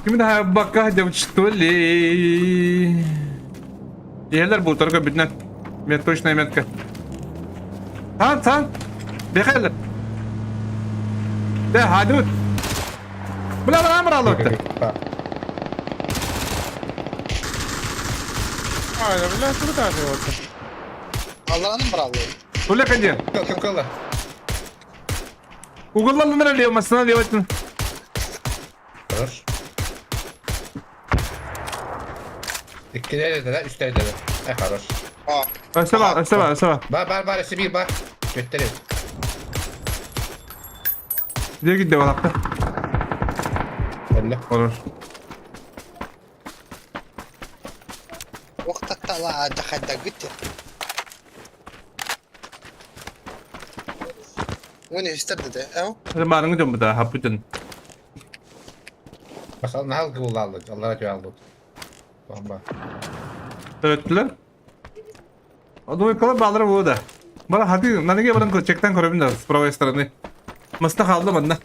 Kimin daha bakka hadi uçtu li. Diğerler bu tarafa bitnen. Met точно метка. Tan. Bekle. De hadi. Bula amr Allah. Aynen bile şunu da yapıyor. Allah'ın mı bravo? Ula kanca. Kılla. Google'dan numara alıyor masana alıyor. Хорош. İki nerede de üst nerede de. Хорош. Aa. Öse. Бар, Сибирь, бар. Götürüyor. Diye gitti valakta. Öyle. Olur. وقتك طلع دخل دقته. وين يستردد اهو. Hadi bağırın gidiyorum bu da hapıdın. Bakalım ne halkı buldu aldık. Allah razı aldık. Bomba. Öğrettiler. Adı uykalı bağları bu da. Bana hadi nanige bana çekten koruyayım da sprava estranı. Masta kaldı bana.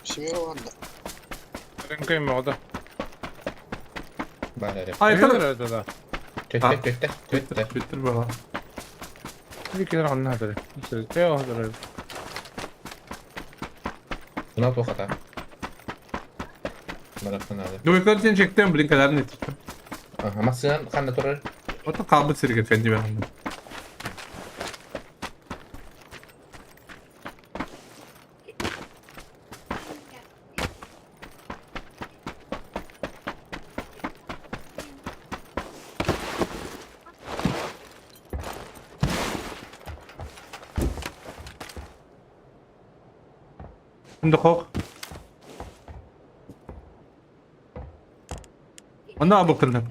Şimiro vardı. Renkayım mı o da? Бар herif. Hayır Aykalı. nerede da? Götter. Bitir bana. Bir kere anne hadi. İşte şey o hadi. Buna tok ata. Meraktan hadi. Uykalı için çektim blinkelerini ettim. Ama Sinan kanda durur. O da kaldı sirke fendi ben anladım. Şimdi kork. Ana bakın.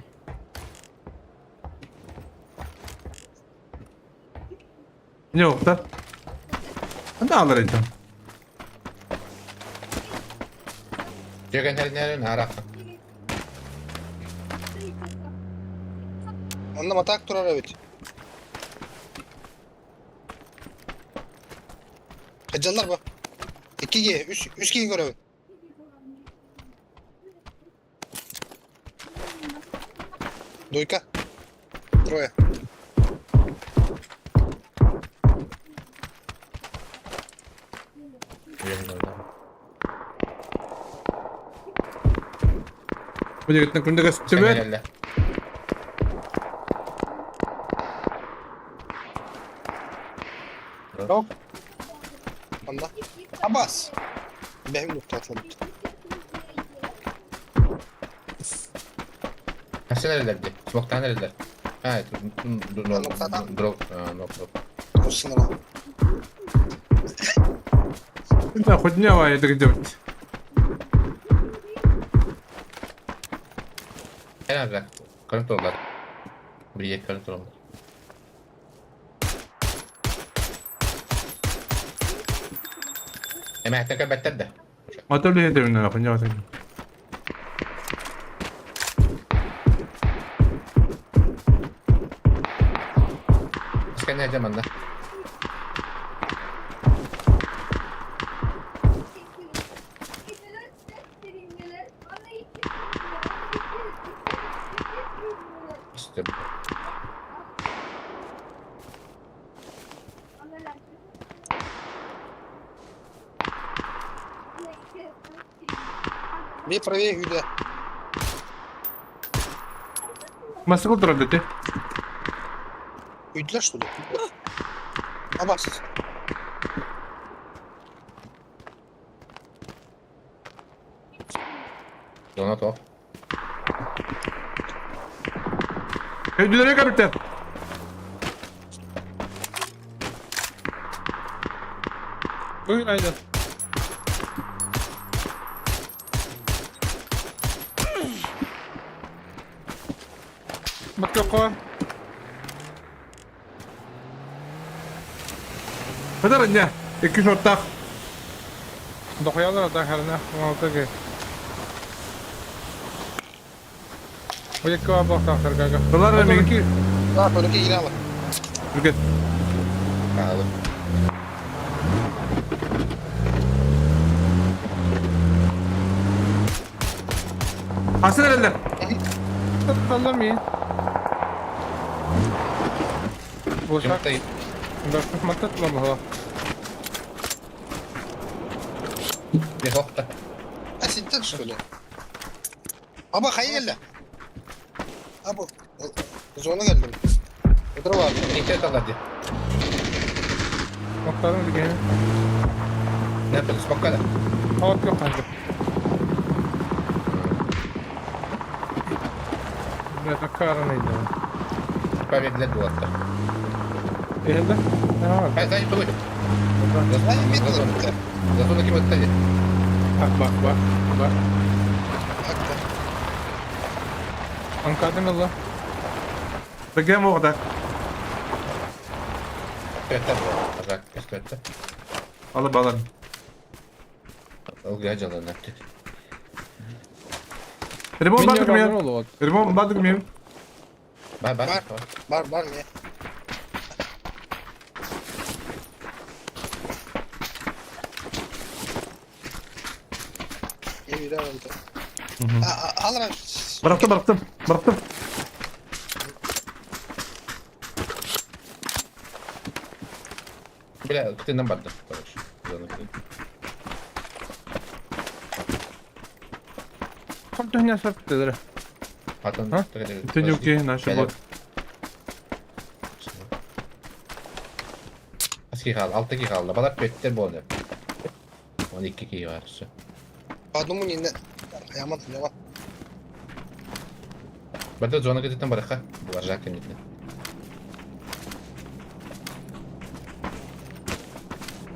Ne yok da? Ana alıracağım. Jögen her nerede harakta. Onunla atak durar evet. Canlar bu. 2G, 3G görevi. Duyka. Троє. Bude gittin kunde gösterme. Semerelle. Yok. Onda. Abbas. Benim nokta atladım. Kaçta nerelerdi? Smoke'tan nereler? Ha, drop. O sınıra. Да, хоть не лай это делать. Herhalde. Kanıt oldular. Bir yet kanıt oldular. Emekten kabetter de. Atölye hedefine yapın ya sen. Başka ne zaman da? İşte bu. Bir правее Гюде. Masal durdu de. Гюдler что ли? Abbas. Donatov. Ödülere kapiten. Buyurun aynen. Bak yok o. Kadar ne? İki şortak. Dokuyalar da herine. Malta ki. Bu yakı var bak tahtır gaga. Dolar ne mi? Daha böyle ki yine var. Ülket. Aldım. Hasan eller. Tutalım iyi. Boşak. Yumurtayı. Bakıp matatma bu. Bir hopta. Ha siktir şöyle. Ama kayı geldi. Ha bu. Zona geldim. Ödür var. İlker kal hadi. Noktalarım bir gene. Ne yapıyorsun? Bak kadar. Havak yok kanka. Biraz da karanıydı. Ben verdiler bu hatta. Elde. Ne var? Ben sadece soruydum. Hayır bitmedi. Zaten kim öttedi? Bak. Bak. Haklı. Ankadın Allah. Begem o kadar. Ötter bu. Azak. Eski ötter. Alıp alın. O gıyacalarını yaptık. Rimon batık mı ya? Olur. Rimon batık mı ya? Var. Var ne? İyi de oldu. Al lan. Bıraktım. Bile kıtından vardı. Barış. Kom da hanya sarptı. Hakan. Ha? Bütün yok ki naşı bot. Eski kaldı. Alttaki kaldı. Balık bettir bu oldu. 12 ki var. Adamın yine. Yaman. Burada zona kıtından bırak ha. Bu var zaten gitti.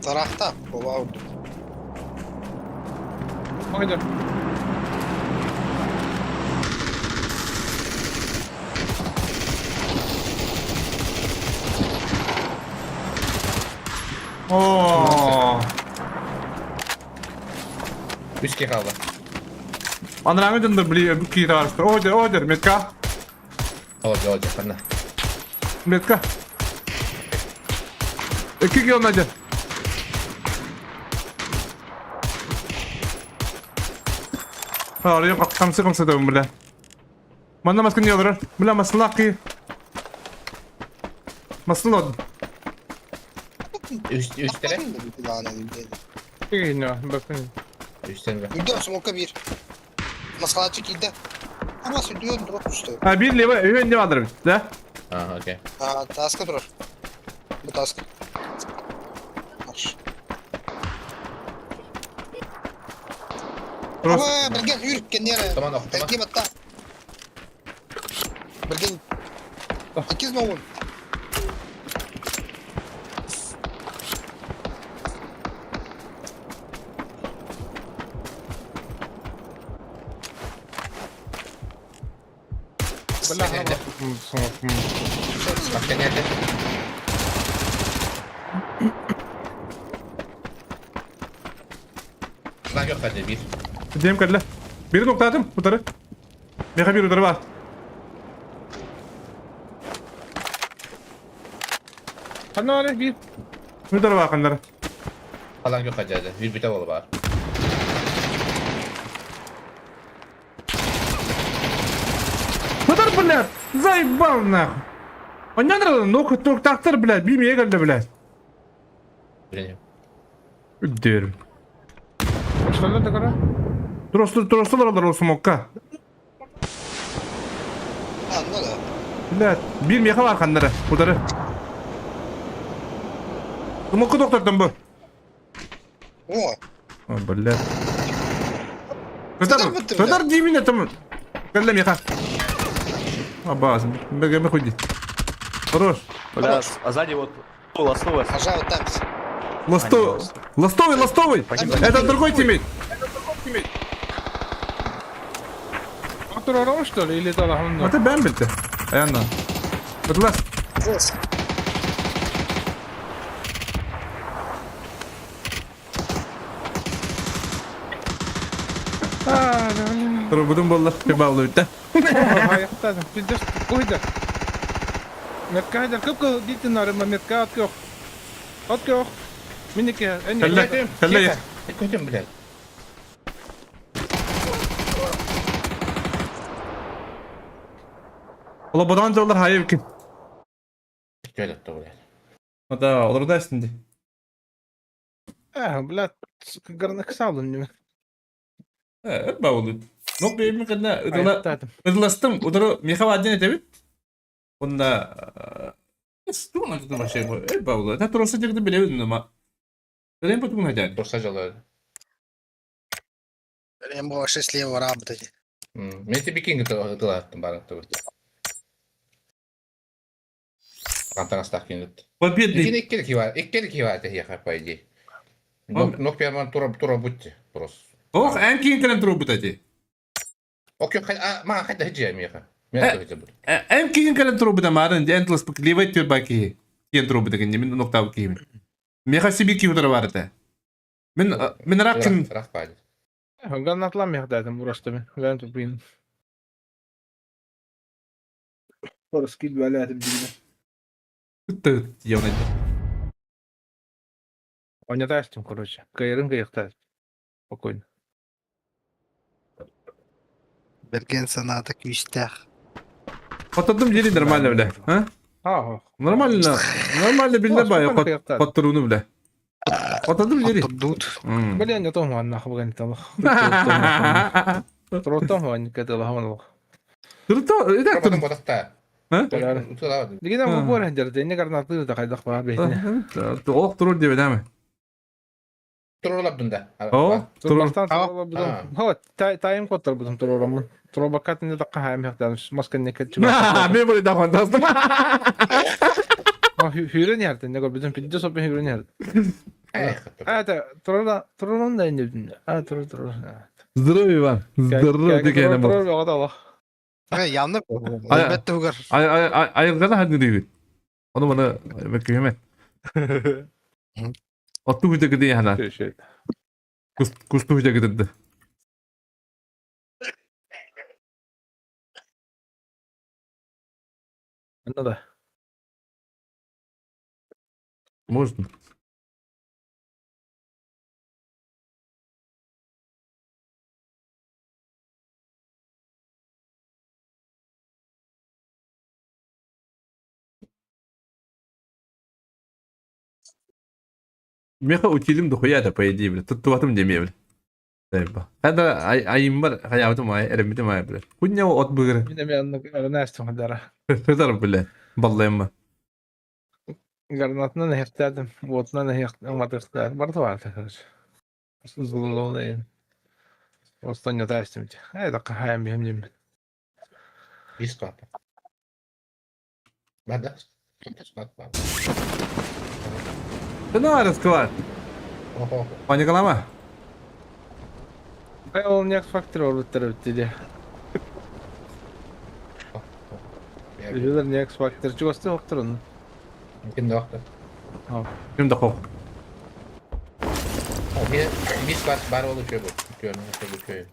Tarafta. Baba oldu. Haydi. Oo. 3 ki kaldı. Anranı döndür biliyor bu kıyı arası. Odur Metka. Olacak. Bana. Metka. 2 ki onladı. Arıyor bak kamsa da burada. Bana maskın yollar. Bula maslak ki. Maslak. Üst tere. Bir geliyor. Bakın. Üst tere. Müdür smoka bir. Maskalatçı kilde. Ama sütüyor drop üstü. Ha bir leva evinde vardır bir de. Ha okey. Ha taskı durur. Bu taskı. Marş. Burası. Ama Bergen yürü kendi yere. Tamam, tamam. Belki batta. Bergen. İkiz mi oğlum? Bela hava. Başka nerede? Lan yok hadi bir. Diyeyim kadar. Bir nokta atım bu tarı. Meka bir udarı var. Hadi var bir. Udarı var kanları. Falan yok hadi. Bir bite oğlu var. Udarı блядь. Заебал нахуй. Он не надо, ну хоть тактор, блядь, бей меня, блядь. Bilmiyorum. Derim. Şöyle de kara. Duroslar oralar o smokka. Anladım. Блядь, bir meka var kanları. Udarı. Smokku doktordan bu. Oo. Блядь. Kadar dibine tamam. Kalla meka. Абаз, бегай ходи. Хорош. Бля, а сзади вот ластовая. Пожалуй, там. Ластовый. Это другой тиммейт. Doktor aramış da öyle de Allah'ın. Это ben bildi. Ayağından. Atlas. Здесь. Dur budum bollar. Bir bağlı bitti. Hayatta da. Bir de koydu. Metka haydar kıpkı ditin arama metka at yok. At yok. Minik ya. Kalla ye. Kötüm bile. Ola bodan dolar hayır kim? Şöyle de buraya. O da olur da şimdi. Блядь, garnak sağlın değil mi? Bağlı. Nok benim kadar Ayakta ödüla dedim. ödülastım. Ödülü mika vadin edebit. Onda Stuna da başa bu. Bağlı. Ta trosa çıktı bile ödüm ama. Ödem patun hadi. Dursacalar. Benim bu aşı slave var abi dedi. Men de bikingi tulattım bana da. Kantana stakkinut. Vad Ikin bidli. ikkelik var det här på idé. Nok pian tura butti. Pros. Oh, en kin kan tro butaji. Okey, ma hada hijja miha. Men hijja but. En kin kan tro buta maran de entlas pak liwait tur baki. Kin tro buta kan min nok taw ki. Mi khasi bi ki udara varata. Min rakin Raf pali. Garnatlanmayak dedim burası ben. Ben toplayayım. Orası git böyle dedim dibine. tut yona. Oynata açtım короче. Kayırın kayıkta. Spokojно. Bergen sanata küstah. Patladım jeri нормально bile. Ha? Ha. Нормально. Нормально billah Olsun, baya bana kıyaklar. patturunu bile. Patladım jeri. Dut. Блин, я тоже на хабган там. Тротом он катал хаван. Turta, ida Probadan bodakta. Ha? Tula. Digina bu bu rendir. Dene garnatlı da kaydak var behine. Oh, turur diye değil mi? Turulab dunda. Oh, turur. Turmastan turula budum. Ha, tayım kotar budum turulamın. Turula katında da kahayım yaktan. Maskan ne kaçı. Ben böyle daha fantastik. Ha, hürün yerden. Ne budum pidde sopa hürün yerden. Ha, turulun da indim. Ha, turul. Здоровье вам. Здоровье дегенем. Turul da Allah. Yanlık. Ay- Elbette bu kadar. Ayılgana hadi diyor. Onu bana bakayım hemen. Atlı hüde gidiyor hala. Şey. Kustu hüde gidirdi. Anladın. Можно. Меха утилим дохуя по идее, блядь. Тут туатым демей, блядь. Тайба. Хада айым бар, хаябытым ай, эремитим ай, блядь. Куння от быгыры. Yine bir anlık aranıştım hadara. Хызар, блядь. Баллайма. Garnatına ne yaptırdım? Botuna ne yaptırdım? Vardı arkadaş. Zululu olayım. Ostan yataştım. Hey dakika hayam bir hemcim. Viskat. Bada. Ты на расквар. Oho. Паникалама. Ay oğlum yak faktör orbitleri bitti diye. Üzülür ne yak faktör. Çıkostı faktör onun. Mungkin dokter. Kim dakok. Bir viskat baru oluşuyor bu. Köy.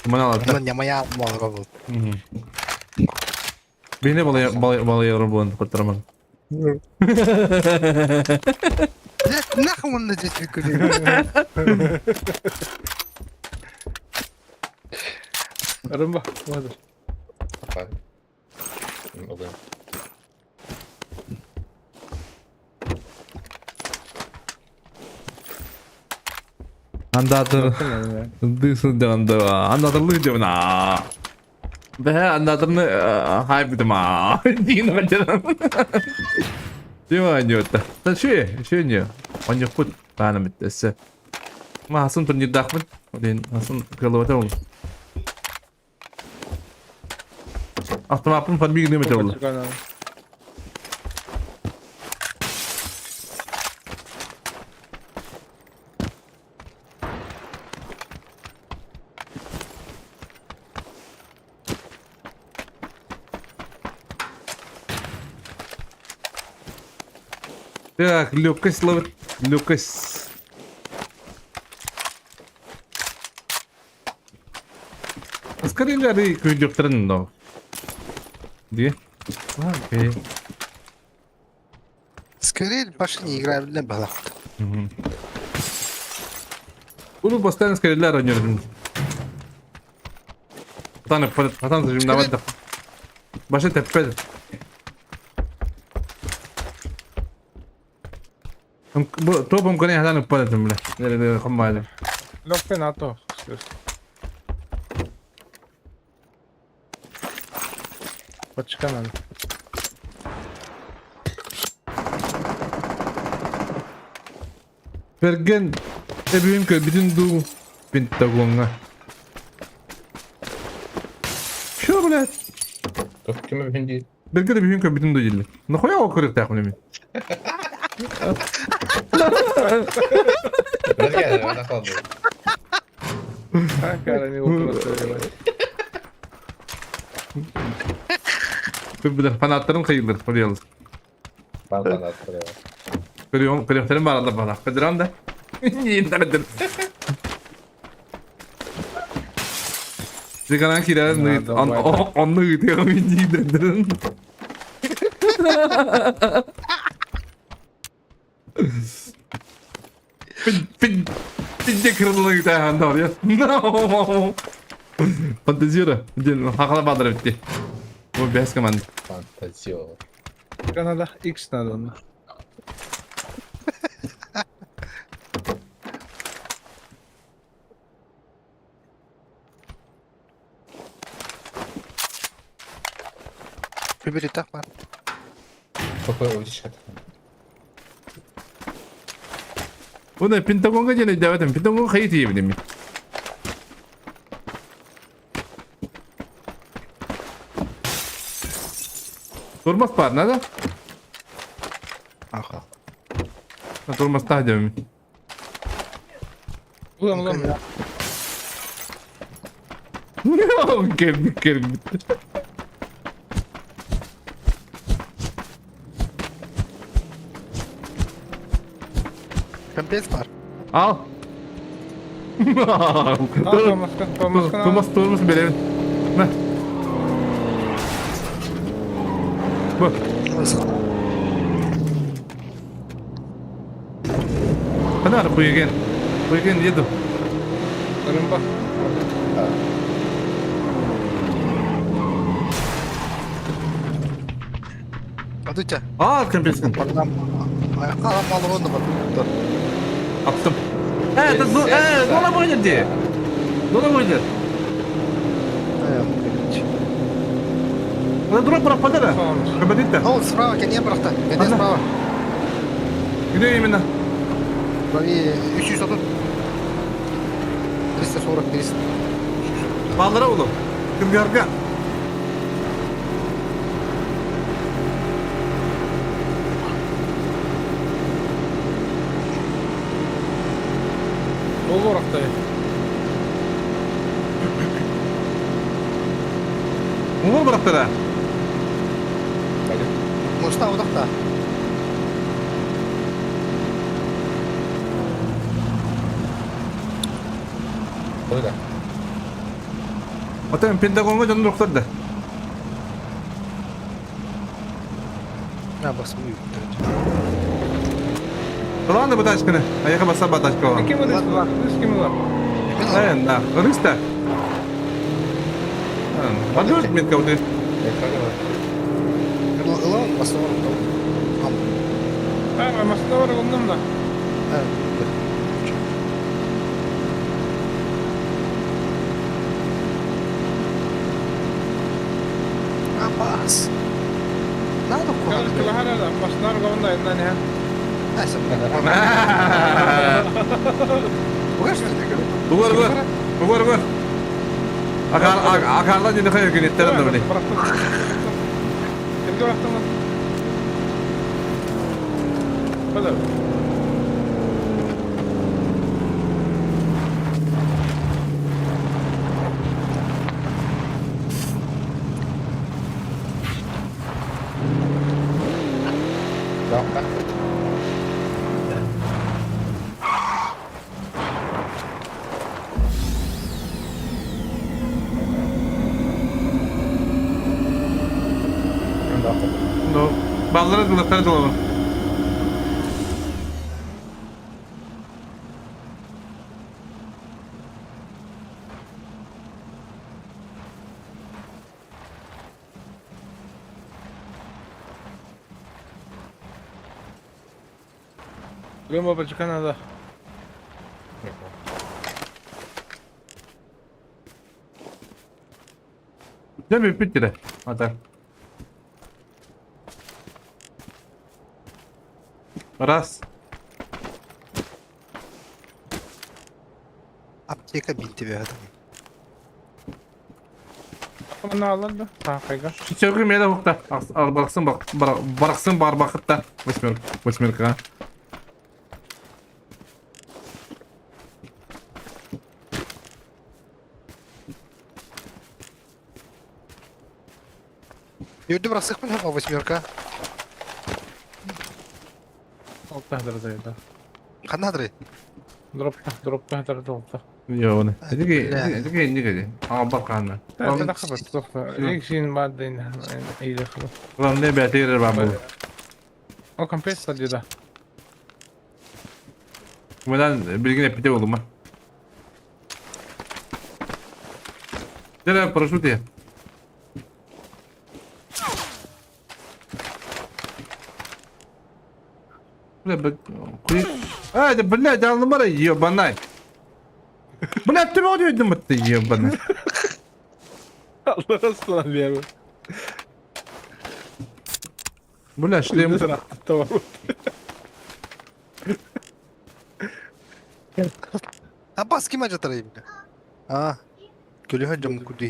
Mana aldı. Bundan yamaya mal kabul. Beni balaya bunu kurtaramadım. Ne kamanla ciddi Arın bak. Hadi. Apa? Oke. Andadır. Dısın candı. Andadır diyorna. Be andadır haybedim ha. Dino kaçırım. Diyor da. Ta şey ne? Onca put bana bittesi. Ma hasun turnir dakmın. Odin hasun kılawata oldu. Автоматın falan bir gidiyor oldu. Так, легкость ловит. Легкость. Скорее ли күйдеп тұрын но? Где? Окей. Скорее больше не играю в небо. Bunu постоянно скорее ойнойдум. Tanıp patan sözümle vardı. Başı tepede. Bu topum kone hadan patadım bile. Nerede kambaydı. Lok penato. Почекай мене. Bergen ebiyim köy bütün du Pentagon'a. Şu bile. Çok kime bindi? Bergen ebiyim köy bütün du yıllı. Ne koya o kırık takımını mı? Biraz geldi bana kaldı. Ha, cara, ne oturası. Bir de fanatlarım kıyılır. Oraya alır. Ben sana attırıyor. Kırıyorum senin var Allah bana. Kıdıran da. Yiyin tanıdır. Sigaran kiranın anlı gidiyor. Yiyin tanıdır. Pince kırılığına gidiyor handa oraya. No. Fanteziyora. Hakala bağları bitti. Bu behas kemandı. Fantazio. Kanada X надо onda. Bir tak var. Çok öyle çıkardı. Bu ne Pentagon'a gene davet edin. Pentagon kayıt yiyebilir mi? Durmaz par nada? Aha. Durmaz daha demin. Ulan. Geldik. Компенс var. Al. Durmaz bile. Ne? Bu. Nasıl? Hadi bu yegen. Bu yegen yedim. Rımba. Adı çe. Aa kempesin. Adam ayakta malı oldu bak. Dur. Attım. Dola boyunca. Dola boyunca. Надо дурак пропадать, да? Кабадит-то. О, справа, коне брахта. Коне Ладно. справа. Где именно? Правее 300 тут. 340, 300. Балдыра улу. Кыргарга. Ол орақтай. Угол бıraktı da. Mustafa odakta. Öyle. Otan Pentagon'a canı doktor da. Ya basın büyük. Ulan da bu taşkını. Ayaka basa bataşkı olan. Кем var? Кем var? Evet, da. Rısta. Подожди, метка вот здесь. Ulan basın var. Tamam. Ha, masada var ondan da. Evet. Abbas. Nerede Kal kullanıyor? kala hala masada var ondan yandan ya. Neyse. Bu kaç tane göre? Bugar. Akarlar dedi kayıyor gün ettiren de böyle. Bıraktım. Kimde bıraktın lan? Hadi. Yok bak. No. Ballara kılıkları dolanır. Roma Bacıkanada. Ne bir bitti. Hadi. Раз. Аптека бинти bir adam. Ama ne alındı? Ha kayga. Çevir meyde hukta. Al bıraksın bak. Bıraksın bar bakıtta. Восьмерка. Yürüdü bıraksak mı lan восьмерка? Olta hadırdaydı. Kanı hadırı. Dropta hadırda olta. Yo ne? Hadi ki. Aa bak kanka. Ben de kapat sofa. İlk şeyin maddeyin. İyi de kapat. Ulan ne beter ben bu. O kampes sadece. Buradan bilgin epite oğlum ha. Dere paraşüt ya. Bля, Hadi bля, дал numara ебаный. Bля, ты oluyordu mu ты ебаный? Allah ısmarladı ya. Bля, что ему... Tamam. Ha bas kim acıtırayım ya? Ha. Gülüyor hocam kudu.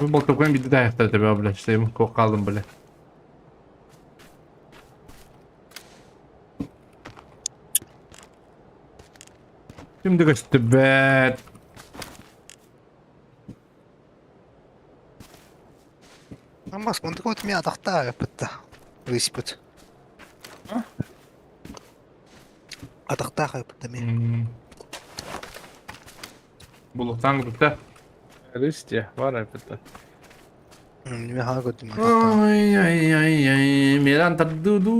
Bu baltokan bir de ayakta tabi abla işte ему kaldım bля. Şimdi kaçtı be. Ama sıkıntı koytum ya adakta yapıttı. Risput. Ha? Adakta yapıttı mı? Buluktan gitti. Rüstçe var elbette. Ne ha koydum adakta. Ay. Miran tadudu.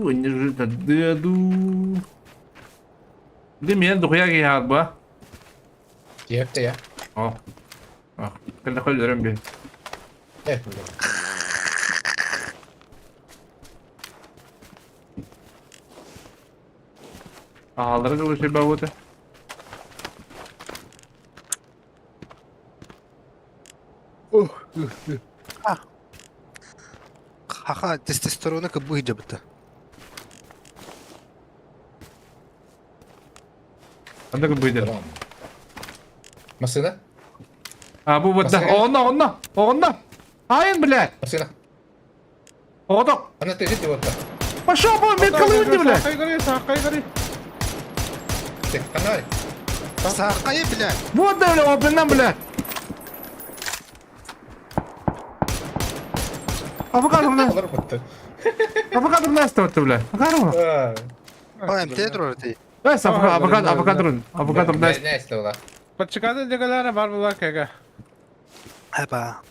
Oyuncu tadudu. Bir de Miran dokuya giyer bu. Cihette ya. Oh. Ah. Kırda koyuyorum bir. Evet. Ağları da ulaşıyor bavuda. Haha testosteronu kabuğu yapıttı. Anda ki buydu. Tamam. Masına? Ha bu bıdı. Onunla. Hayır bile. Masına. Oğlum. Ana tecrübe orta. Başa bu bir kalıyor bile. Sağ kaygırı. Tek kanal. Sakayı bile. Bu da öyle open'dan bile. Avukadom ne? Olur mu? Avukadom ne istiyordu bile? Avukadom mu? O MT dur orada. Evet, avukadom ne? Ne işte ola? Paçıkada degalara var mı var kayga? Heba.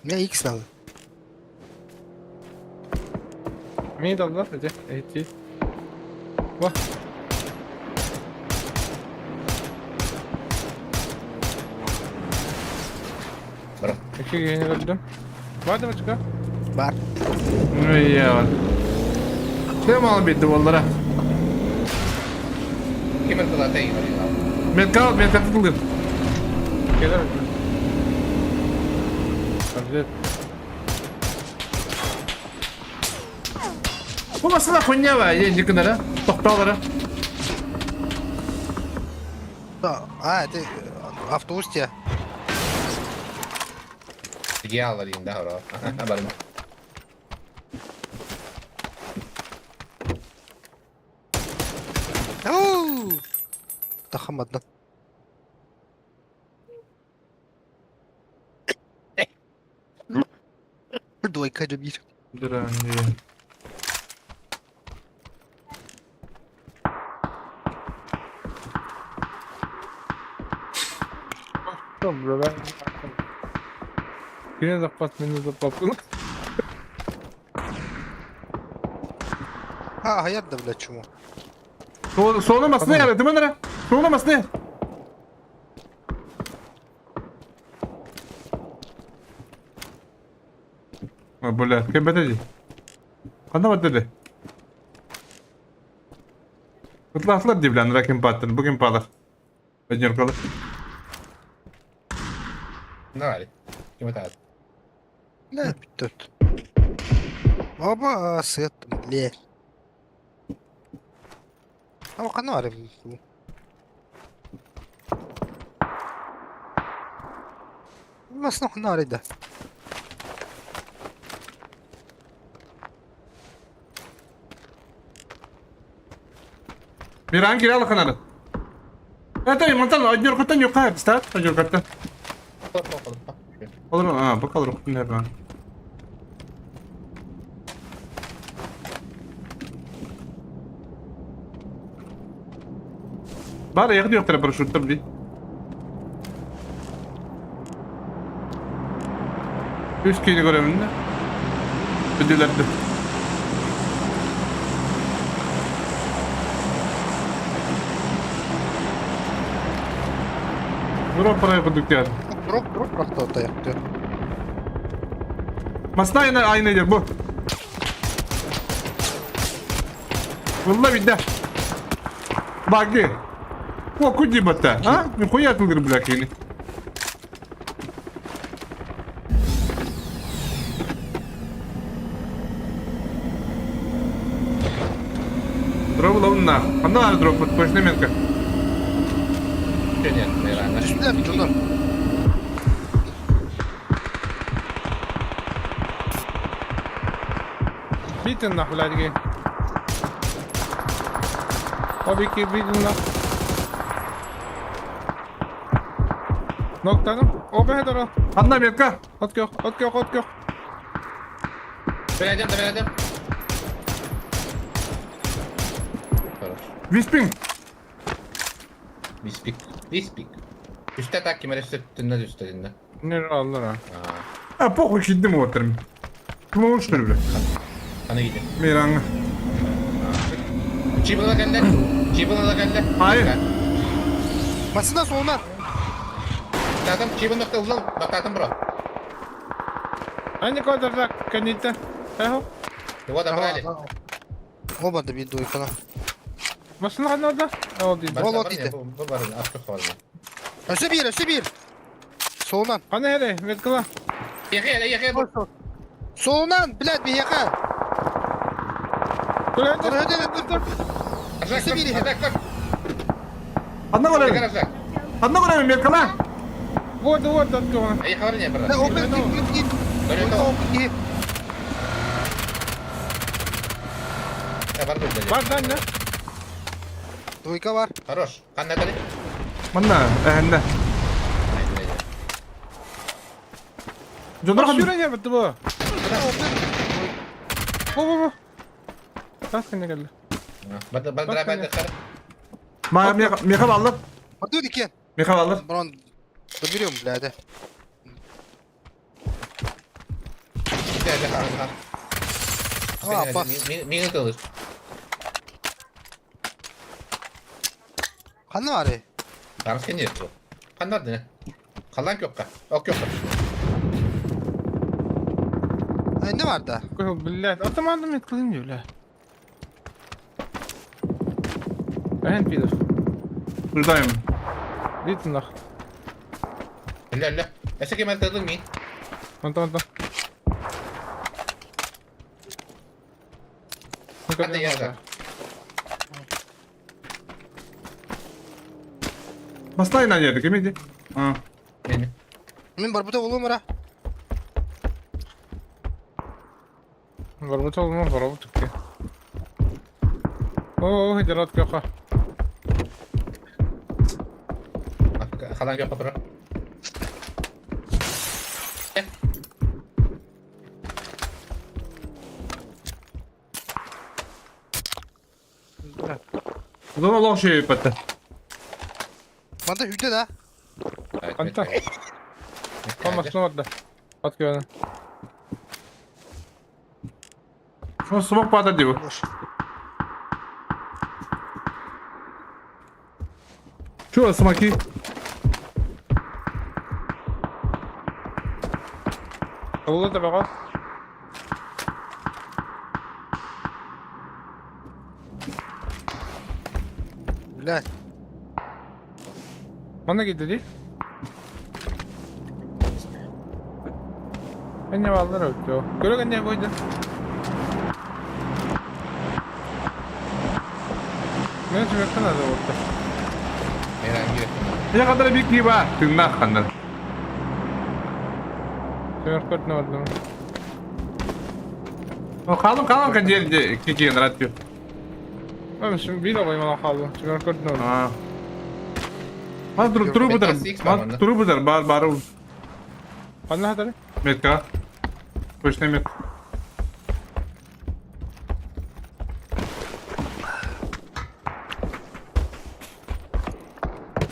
Ne X var? Miydi Allah dedi. Eğitim. Vah. Bırak. İki yeni öldüm. Vardı mı çıkar? Var. İyi ya. Şey mi alıp bitti onlara? Kimin kulağı değil var ya? Melkat tutulur. Gelir mi? Tabii. Bu masada konya var ya yakınlara. Toktalara. Ha de avtobus ya. Gel alayım daha ora. Haberim. Oo. Takamadım. Двойка bir. Dur anne. Добре, ben. Yine zapat, beni zapat. Ha hayat da bile çumu. Soğulamasını yaradı mı nere? Soğulamasını. Böyle kebeteci. Kanna var dedi. Kıtlaştılar diye bilen rakim pattın. Bugün palar. Ödünür kalır. Ne var? Kime tadı? Ne bitti. Baba sıyattım. Le. Ama kanı var ya. Nasıl kanı var da? Bir an kiralı kanalı. Evet, mantan ödünür katan yok ha. Start ödünür katan. Bakalım. Olur mu? Ha, bakalım. Ne ben. Bari yakın yok tarafı paraşütte bir. Üst kıyını görevinde. Ödüllerdi. Drop parayı kurduk yani. Drop bıraktı orada yaktı. Masna aynı yer bu. Vallahi billahi. Bagi. О, куди бота, а? Нихуя ты блякини. Дроп ловна. Она дроп, точно метка. Şey diyelim. Beyler. Üstüne bir dur. Bitin nahv ladigi. Tabii ki bitin nahv. Noktadım. O be hedara. Anna метка. От yok. Vereceğim. Виспин. Bispik. Üste tak kime üstünde üstünde. Nere alır ha? А, похуй, хидdim o oturum. Kim olmuş böyle? Sana gidin. Miran. Çibına da geldi. Hayır. Masından solundan. Zaten çibin nokta uzun. Noktadım bro. Aynı kadar rak kanita. Eho. Bu da böyle. Olmadı bir duy kana. Nasıl lan orada? O değil. Rol Bu idi. var. Artık var. Öse bir. Solundan. Hani hele? Metkala. Yıkaya bu. Solundan. Bilal bir yaka. Dur Dur hadi. dur. Aşağı biri. Aşağı. Anna var Tekrar mı? aşağı. Anna var mı metka lan? Вот, от кого. İyi haber ne Ne bro? open git. Öyle de o. Open git. Var böyle. Var lan ne? Duyka var. Хорош. Kan ne dedi? Manna, ehende. Jodar Bak hadi. şuraya bitti bu. Bu. Bak ne geldi. Ben beraber de sarı. Ma meka ballı. Hadi diken. Meka ballı. Buran. Dur biliyorum bilade. Geldi kan. Aa bas. Minut alır. Kanı var ya. Kanı seni yapıyor. Kan nerede ne? Kalan yok ka. Yok. Ay ne var da? Billahi atamadım etkilim diyor la. Ben bilir. Buradayım. Bitin lah. Elle. Ese kemal tadın mı? Ondan. Hadi ya. Masna aynı yerde kimiydi? Ha. Benim. Min barbuta oğlum var ha. Горбатов olmaz, горбатов ki. Oo, hidrat yok ha. Kalan yok bro. O zaman Allah şey yaptı. Bana hüde da. Anta. Tamam, şunu at da. At güvene. Şu smoke patladı diyor. Boş. Şu smoke'i. Kavulu da bakalım. блядь. Bana gitti. Ben ne varlar öyle. Göre ne koydu? Ne çöktün hadi orada. Herhangi bir. Ne kadar büyük gibi ha. Tırnak kandan. Çökert ne oldu? O kalın kan diye iki yıldır atıyor. Ben şimdi bir alayım ona kaldı. Çökert ne oldu? Ha. Ha dur bu der. Ha dur bu der. Bar. Hadi hadi. Metka. Koşne met.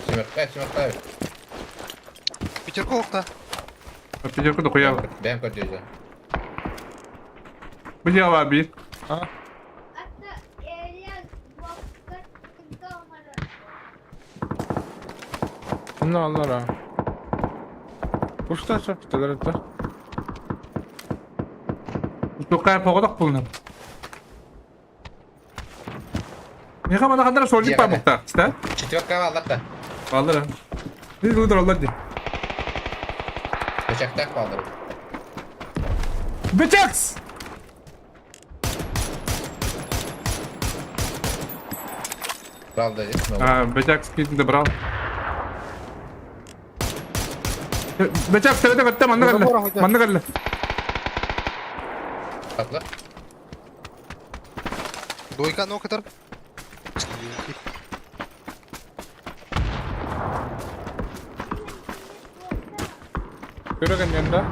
Çimerkay. Пятерка окна. Пятерку da koyalım. Ben kötüyeceğim. Bu cevap abi. Ha? Hatta eğer vakit sıkıntı olmadı. Ne alır ha? Kuşlar çarptılar hatta. Çok kaya pogodak bulunan. Ne kadar solcuk var bukta. İşte. Четверка aldı. Vallahi. Ne budur Allah diye. Bıçaktak kaldırır. Bıçaks! Правда, есть. Ha, bıçaks gittin bravo. Bıçaks sevede kattı mandı galle. Tatlı. Дойка ну катар. Göre yanında.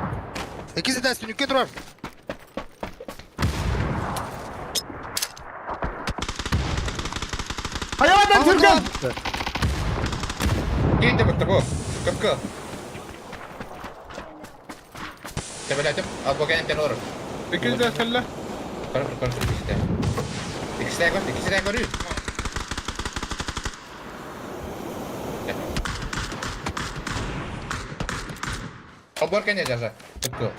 İkisi de sünükte durar. Hayvan Türkan! Gitti bu tabu. Kapı. Tebeletim. Al bakayım ten olur. İkisi de kelle. Kır. İkisi de görüyor. Оборка не держи. Kapı.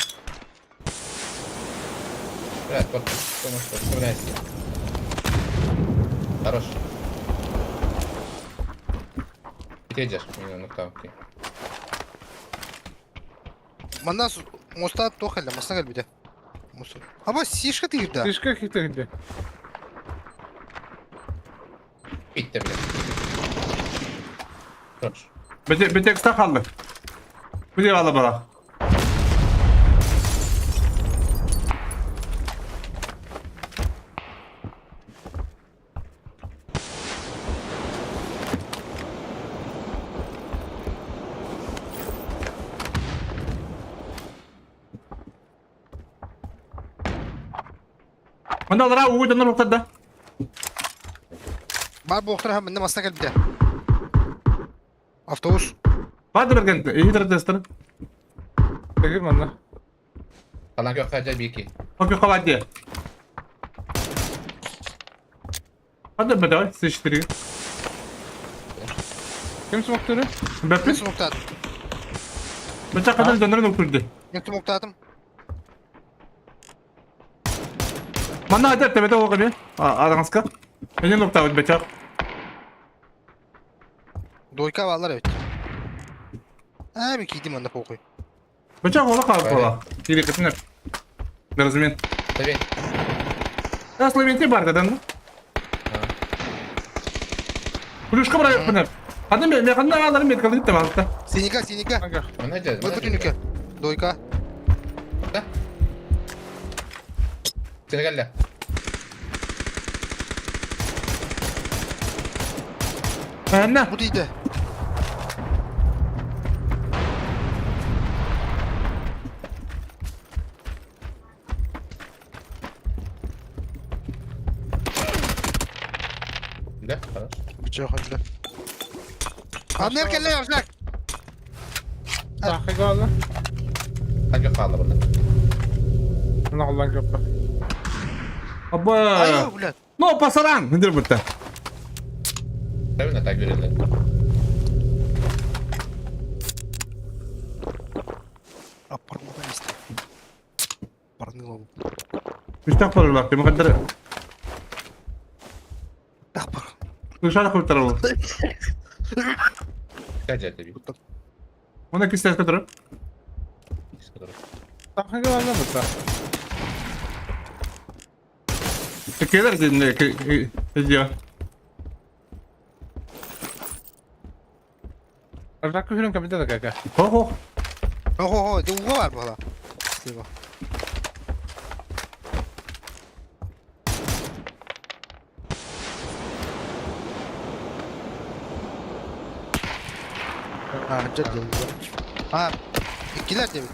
Блядь, вот. Вспоминайся. Хорош. Где идешь? Ну там, окей. Мандан моста тохалла, моста гал биде. Моста. Ama sişka değildi. Dişka gitti. Bitti bile. Хорош. Bıçaksta kaldı. Bu cevabı bırak. Manda alara uyudanlar ortada. Бар bu oktara hem de mosta gel biде. Avtobus. Vardı bir gente. İyi taraftasın. Çekil bana. Kalan yok sadece bir iki. Bakıyor kavat diye. Hadi be daha sıçtırıyor. Kim smoktörü? Ben Bepi. smoke attım. Bıçak kadar döndürün oturdu. Ben smoke attım. Manda hadi tepede o kadar. Adanska. Benim nokta var bıçak. Дойка varlar evet. Abi giydim anda pokoy. Bıçak ola kaldı ola. Geri gitsinler. Razumien. Tabii. Ya Sloventi var kadın. Kuluşka bırak bunlar. Hadi ben yakında alırım bir kalıp da balıkta. Синяка. Kanka. Ne yapacağız? Вы туника. Дойка. Seni gel. Ne? Bu değildi. Gel. Хорош. Bıçağı hadi. Annem kelle yapacak. Takı kaldı. Hangi kaldı burada? Ne kullan köpü. Abba. Ayo блядь. No pasaran. Nedir burada? Tabii ne tak verirler. Апармадан işte. Парныло bu. Müstak varırlar. Demek kadar. Апар. Kırşana kurtar oğlum. Kaçar tabii. Ona kıstas kadar. Takın var mı burada? Tekeler dinle. Ediyor. Rakı hürüm kapıda da kaka. Ho ho. Oho, de uga var bana. Siva. Ha, ciddi. Ha, ikiler de mi?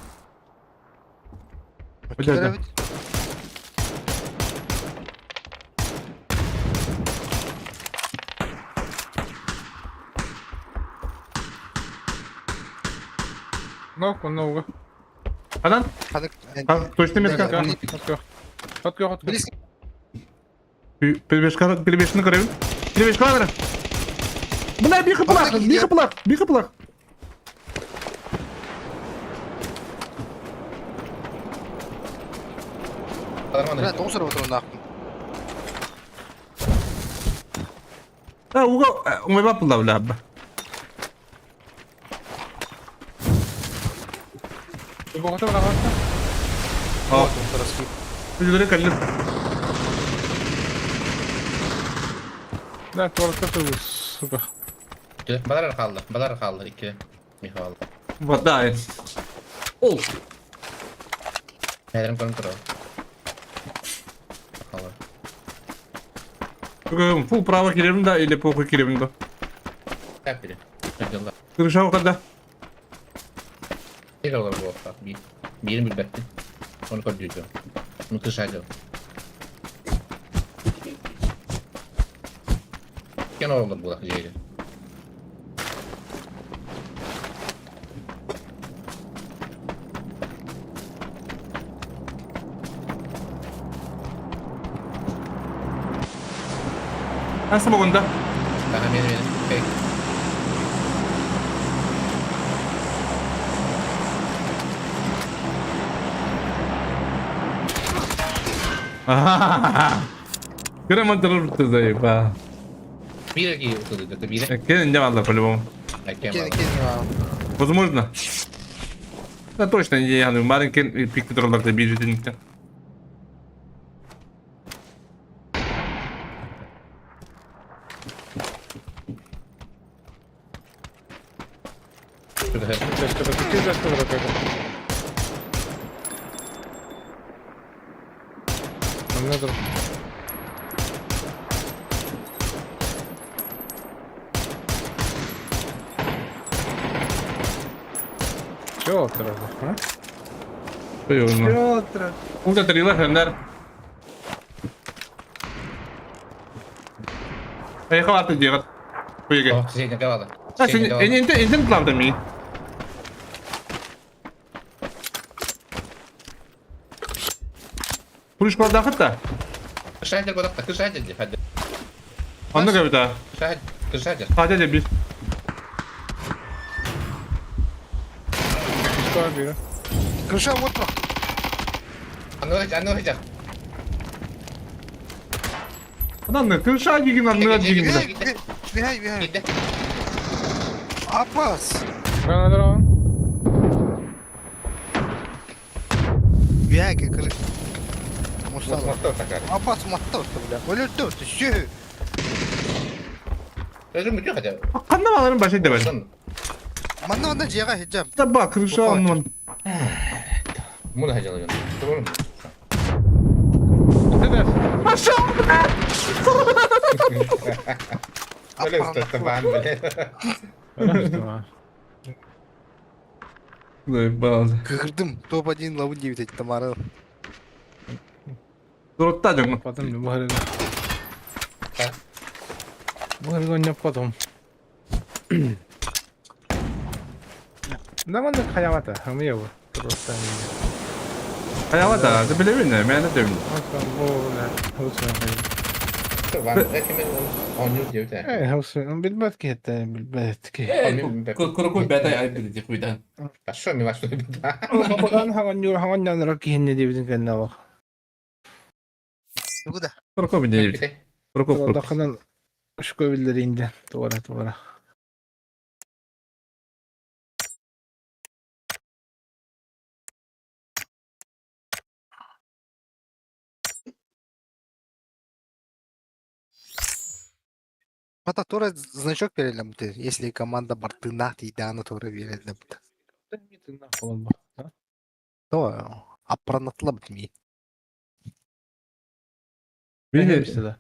Hadi hadi. Evet. Nok mu nok? Alan. Hadi. Точно метка. Hot go. Bilis. Перебежканы көрөбүн. Перебежканы. Мына bir kapılar. Adamın Evet, 9 sıra oturun da. Ha, uga, umay bapılar bula abba. Bu hota bana bak. Ha, üzülere kaldım. Ne tuvalette tutulur. Süper. Balar kaldı. 2. Mihal. Vaday. Ol. Neden kontrol? Kaldı. Bugün full prava kirebim da ile poku kirebim da. Yap biri. Yıllar. Kırışa o kadar. Bir olur bu hafta. Birini bir bekle. Onu koyacağım. Onu kışacağım. Gene olur bu da şeydi. Nasıl bugün da? Benim. Peki. Kırama durur zayıf ha. Bir iki oturdu da bir. Kendin valla по-любому. Келin var. Возможно. Да точно, я говорю, маленький пик контроллер бежит никто. Anladım. Şu o tarafı. Ha? Поёвно. Şu o tarafı. Вот это релах, наверное. Поехал от делать. Поехали. Oh, şeyden kaldı. А, sen plantam iyi. Kuruş kadar daha hatta. Kışacağız bu da. Kışacağız. Hadi. Anla galiba daha. Kışacağız. Sadece bir. Şu an biri. Kırşa vurma. Anlayacak. Adam ne? Kırış ağacı gibi anlıyor gibi. Vihey. Gitti. Abbas. Ben alırım. Vihey kırış. Mustafa. Mustafa takar. Abbas Mustafa bile. Öyle dört. Şu. Özüm bütün hadi. Kanlamaların başı da var. Manna ciğer hicam. Da bak kırış ağacı. Bunu heyecanlıyor. Doğru mu? Ne dersin? Öyle üstetti ben böyle. Öyle misin ha? Bazı. Kırdım. Top 1 лаву 9 tamara. Durutta canım. Yapmadım bu harika. Bu harika yapmadım. Naman da kayamata. Hamı yok. Durursan iyi. Hayava da da bilebilir ne? Ben de diyorum. Hasan bu ne? Hasan. Ben ekimin 10 yıl diyor ki. Hasan bilmez ki hatta bilmez ki. Kuru betay ayıp bilecek bu yüzden. Başlıyor mu başlıyor bir daha. Bakan hangan yanlara ki ne diye kendine bak. Bu da. Kuru bir değil. Kuru Orada kalan Şu kövilleri indi. Duvara. Hatta Тора значок verelim bu da. Если команда бар тынах дейді, аны Тора verelim bu da. Falan bak. То, апранатла bitmeyi.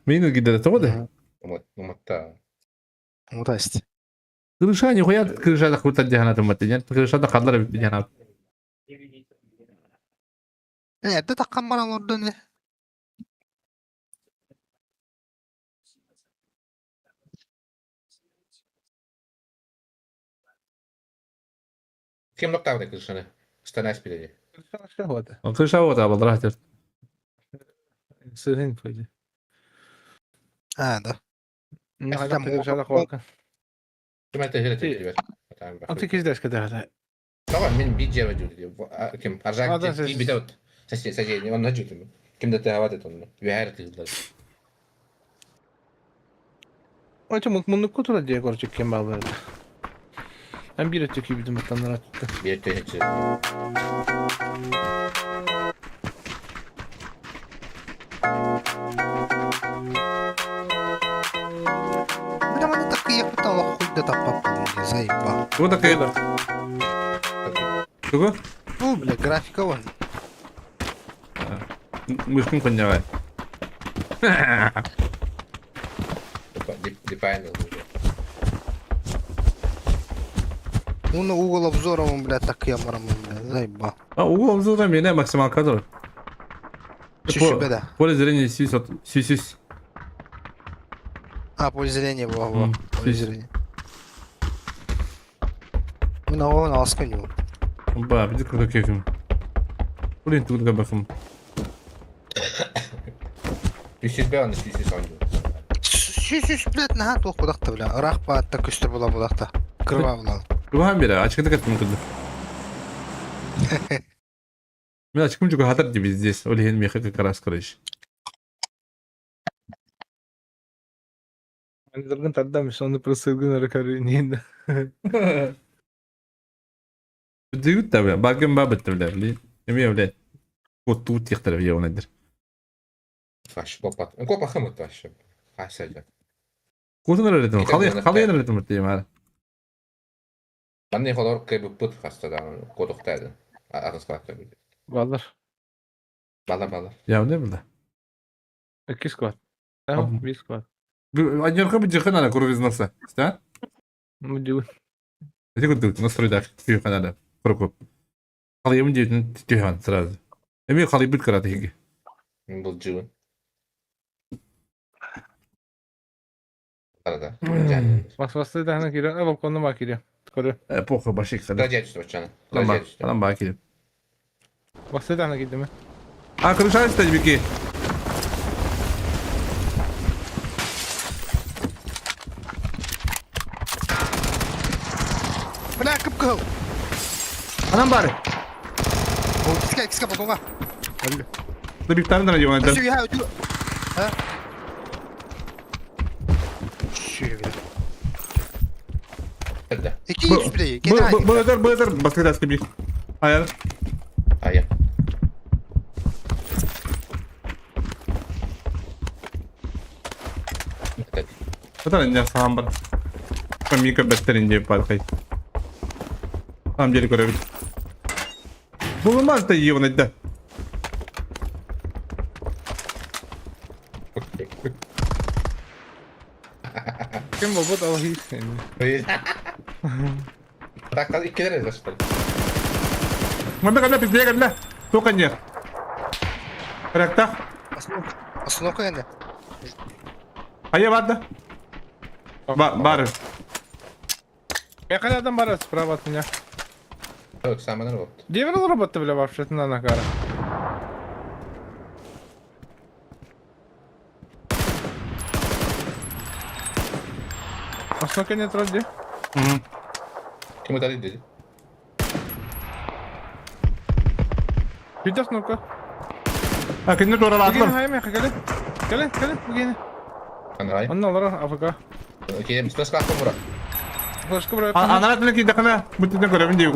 Мені gider тоді. Umutta. Ну, то есть. Kırışa ni koyat kırışa da kurtar cehanatı mı diyen. Kırışa da kallar bir cehanat. De takkan bana orada ne? Kim lokta avda kızışını? Stanaj biledi. Aşağı hadi. Kırışa o da baldır hatır. Sırın koydu. Ha da. Ne hala kırışa korkan. Kim ete hele tepki ver. Altı kez ders kadar hadi. Tamam benim bir cevap diyor. Kim? Arjak Adam tepki bir de ot. Sece onu hacı mu? Kim de tehavat et onu. Ve her tızlar. Onun için mutmunluk kutura diye korcuk kim bağlardı. Ben bir öteki bir mutlanlar attı. Bir töneci. Bile bana takı yapıtan o kuyda tapap diye zayıf bak. Bu da kıyılar. Tugu? Bu bile grafika var. Müşkün konya var. Define. Bunu Google обзором, бля, так я марам, бля, заеба. А угол обзора мене максимал кадр. Чуть-чуть беда. Поле зрения 600. А, поле зрения, во. Поле Поле зрения. Ну, на он алсканю. Ба, bir de kurda keyfim. Buraya tutulga bakım. 300 be anış 300 oyuncu. Süs, блядь, на тох будакта, бля. Рах баатта көстөр була будакта. Кырба була. Bu hem biri açıkta katım kıldı. Ben açıkım çünkü hatar gibi здесь. Öyle hem yakık karas kırış. Ben zırgın taddamış. Onu pırı sırgın ara karı neyinde. Düğüt tabi. Bakın babet tabi. Emi öyle. Kotu tiyaktar bir yağı nedir? Taş kopat. Kopa hımı taş. Haşacak. Kotun öğretim. Kalıyan öğretim öğreteyim hala. Ben ne kadar kayıp pıt hastadan koduktaydı. Ağız kalktı. Bağlar. Bala. Ya ne burada? 2 squat. Tamam 1 squat. Аньорка бджихан она куру изнаса. Ста? Ну диyor. Эти вот настрой да. Фью канада. Курку. Халыйым дейтін түйхан сразу. Эми халый бит караты хиги. Bu cıvın. Arada. Masvası da hana giriyor. Ha balkonuna bak giriyor. Koru. Похуй башик сада. Raciye düştü başkanı. Lan Raciye bak. düştü. Lan bak gidelim. Masvası da hana gidiyor mu? А, крыша стоит беги. Бля, кыпкыл. Anam bari. О, киска потонга. Da bir tane de var. Всё, я уйду. А? Şöyle. Hadi. 200 bile. Gene aynı. Bu öder. Başka da bir. Hayır. Hayır. Hadi. Betul ya sambar. Kami ke beterin je pakai. Tam jadi korevi. Bulunmaz da iyi onu da. Kim bu da hiç seni. Hayır. Dakika 2 lira başkanı. Mana kada pizza kada. Tokan ya. Karakter. Остановка енді. Hayır vardı. Var. Я когда там барас справа от меня. Yok sen bana ne oldu? Где вы роботы, бля, вообще-то на нагара? Остановка нет вроде. Kim ödedi dedi? Bir de остановка. Ha kendi doğru Bugün atlar. hayır mı? Gelin. Bugün. Hani hayır. Onun olur AFK. Okey, biz nasıl kalktın bura? Başka buraya Ana atla ki dakana. Bu tane görevin diyor.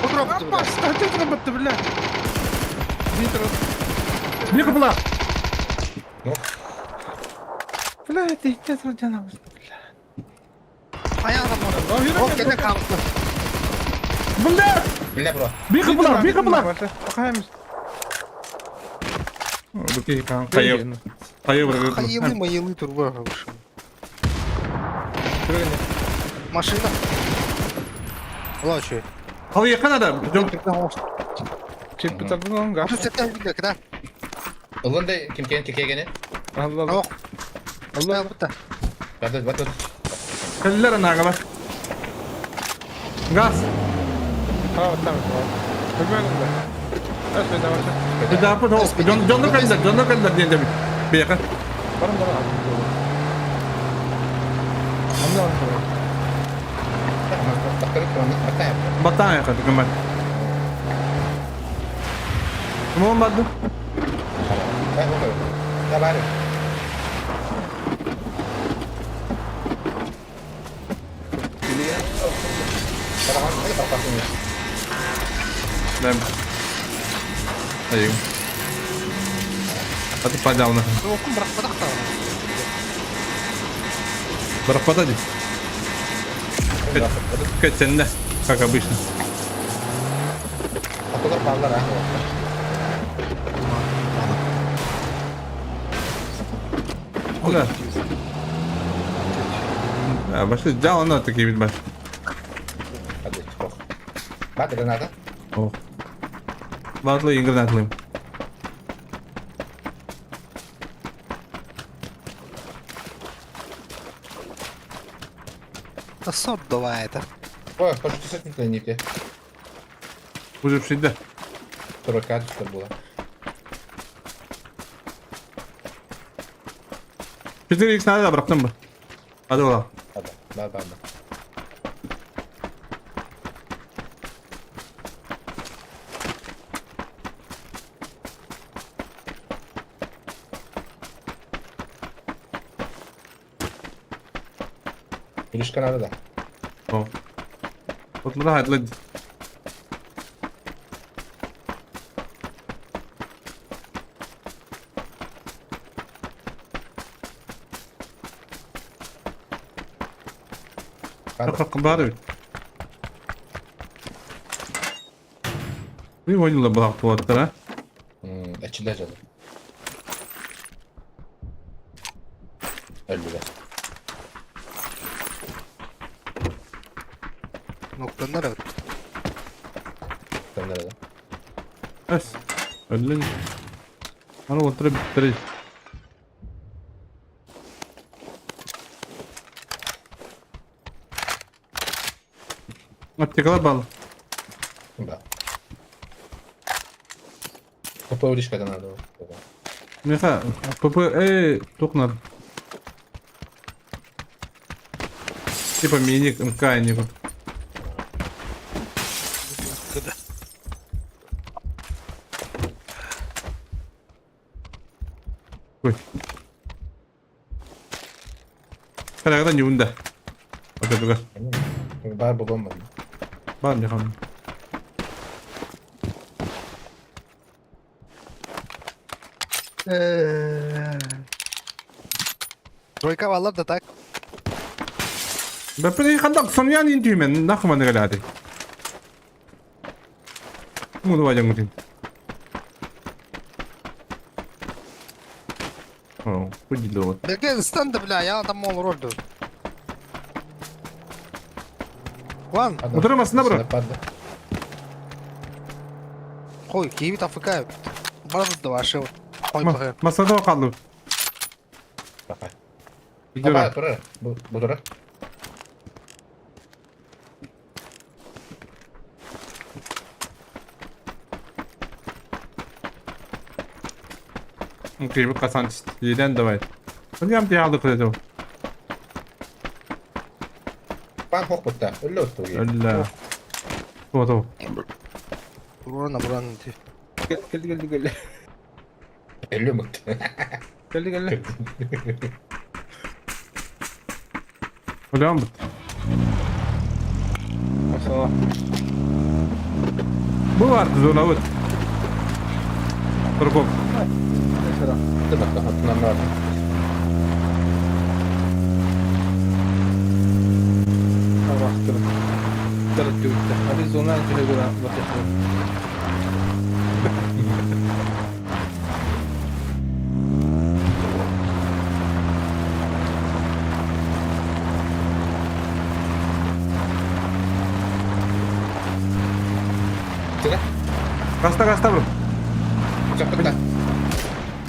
Oturup Appa, stahta battı billah. Bir taraf. Bir kapıla. Billah tehlikeli taraf canavar. Ayağına Oh, yürü, vurdu. Oh yürü, gene yürü. kalktı. Bunda. Billah bura. Bir kapıla. Bir kapıla. Bakayım. Okey kan. Kayı. Kayı bırakıyor. Hayırlı mayırlı dur bu. Машина. Лучше. Hava yakın adam. Çip bitirdim lan gaz. Тут это видно, когда. Ilın da kim kendi Türkiye'ye Allah Allah. Oh. Allah burada. Hadi bak. Kallar ana bak. Gaz. Ha tamam. Bilmiyorum da. Nasıl da varsa. Bir daha yapın. Canlı kallar. Canlı kallar diye demin. Bir yakın. Varım da var. Anlamadım. Bakın bak yap. Battan yakın. Kemal. Tamam badı. Ben bakıyorum. Ya bari. Tamam, hadi bakalım. Ben. Hayır. Hadi pajamla. Okum bırakmadık da. Bırak hadi. Kaç sen de. Как обычно. Akıllar parlar ha. Да. А, пошли, взял она такие ведь баш. Hadi çık. Hadi granada. О. Батлы и гранатлы. Да сорт давай это. Ой, хочете сотник лените. Уже всегда. 40 что было. 4x надо бıraktım mı? Hadi oğlum. Hadi. Ben. Giriş kanalı da. О. Отла hadi. Hadi. Bari. Bir oyunla bıraktı o atlara. Açıldı canım. Öldüler. Nokta nerede? Sen nerede? Bas. Öldün. Bana oturup bitireceğiz. Attıklar bağlı. Да. Попа удишка надо. Неха, ПП, токнар. Типа миник МК не вот. Ой. Kadar не унда. Вот это как. Бар бомба. Бар не хам. Тройка валар да так. Ben kandak sonyan intimen nakma ne geladi. Bunu vajang mutin. Oh, puji lo. Belki stand bile ya adam ol roldu. Lan Oturamazsın da bro. koy kivi tafıka. Bazı da var şey. Koy bakayım. Masada o kaldı. Bakay. Gidiyorum. Baba durur. Bu durur. Okey bu kazanç. Yeden de var. Hocam diye aldık dedi o. Ben hok bitti. Öyle oldu. Öyle. O da o. Buranın diyor. Geldi. Ölüyor mu? Geldi geldi. Öyle mi? Maşallah. Bu vardı zona vur. Turbo. Mesela. Dur bakalım hatırlam ne var. Ha bastırın. Dırıt göğüste. Hadi zona öncüne göre bakayım. Tira. Kasta bro. Cepet lah.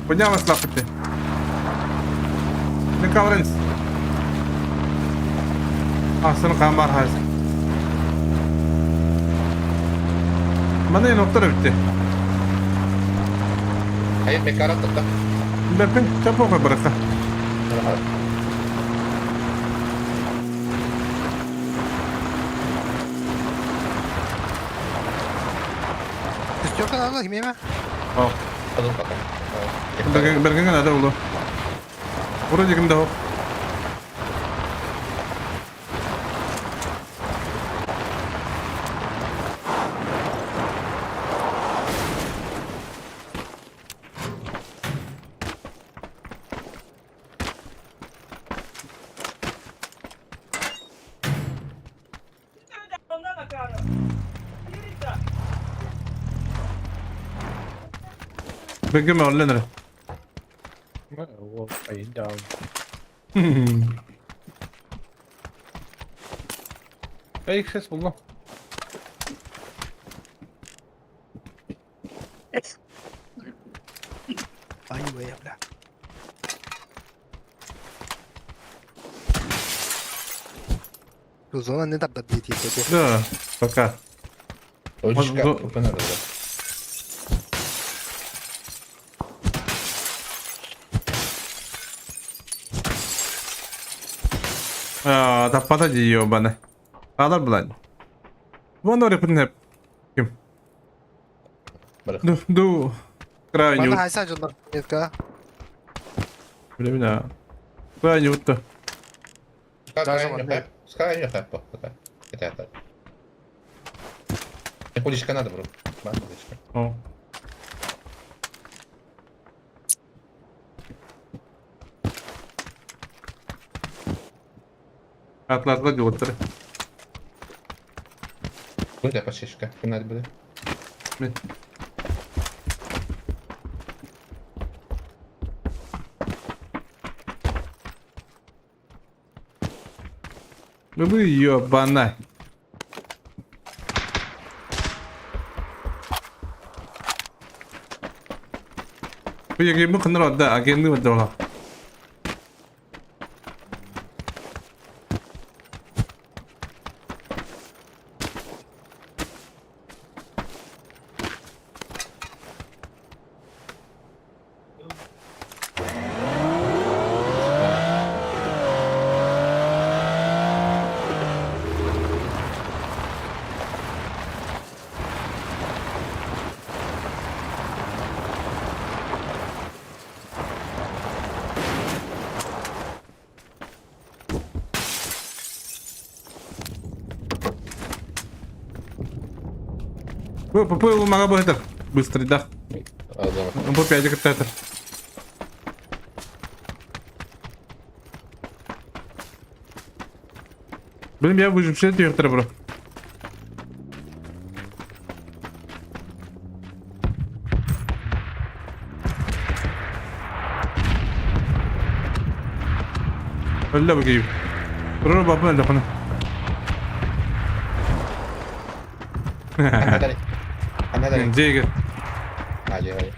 Punya mas lapit deh. Ini coverage. Aslında kamar hazır. Bana en noktada bitti. Hayır mekarat da. Bakın çabuk koy bırakın. Üstü kan abla yemeğe mi? Oh. Alın bakalım. Bergen kan ada ulu. Buraya juga dah. Bergen mau lain Oo, ayun down. Hey, ses buldum. Ay be abla. Bu zaman ne dabda diye dedi. Dah, bakar. Öyle çıkar. Bu- Furkan arada. Dapat aja jawabannya. Kadar bulan. Mana orang pun hep. Kim? Bırak. Du. Keren Bana yut. haysa canlar. Yetka. Böyle bir daha. Keren yut da. Скагаем хеп. Скагаем хеп. Это. Пулечка надо, бро. Пулечка. Oh. Atlatla götür. Буде пашишка. Надо буде. Bu yobana. Bu yagi bu kenal ada agen ni betul lah. Bu mga boh booster dah. Aldım. Bu piaja kita ter. Benim ya bu şey diyor ter bro. Öyle bakayım. Bro baba öyle bana. Anda dari. Anda dari. Jega. Aja aja.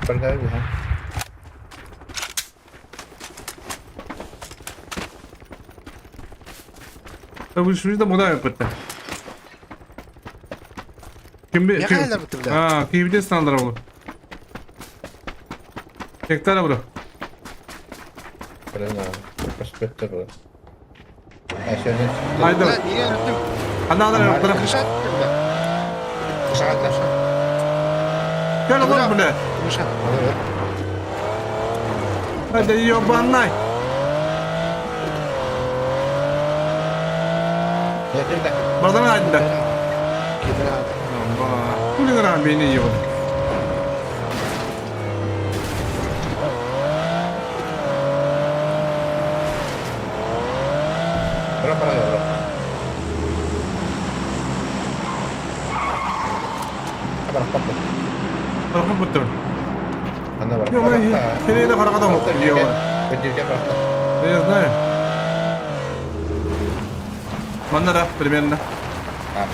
Pergi ya. Bu şu da moda yaptı. Kim bir Ne kadar bitti Ha, kim bir standlar olur. Tekrar bro. Pergi. Perspektif bro. Asyik. Haydi. Lan niye öldüm? Annalar yaptılar. Kırışa attırdı. Dışarı atla. Gel oğlum buraya. Kırışa. Hadi yobanlay. Yetimde. Buradan hadi de. Gider abi. Allah. Bu ne kadar beni yiyor. Bırak bana ya bırak. Bırak bak. Bakın bu tür. Anne bırak. Yok lan seni de karakada mı yiyor? Ödeyeceğim bırak. Я знаю. Маннара примерно. Ha.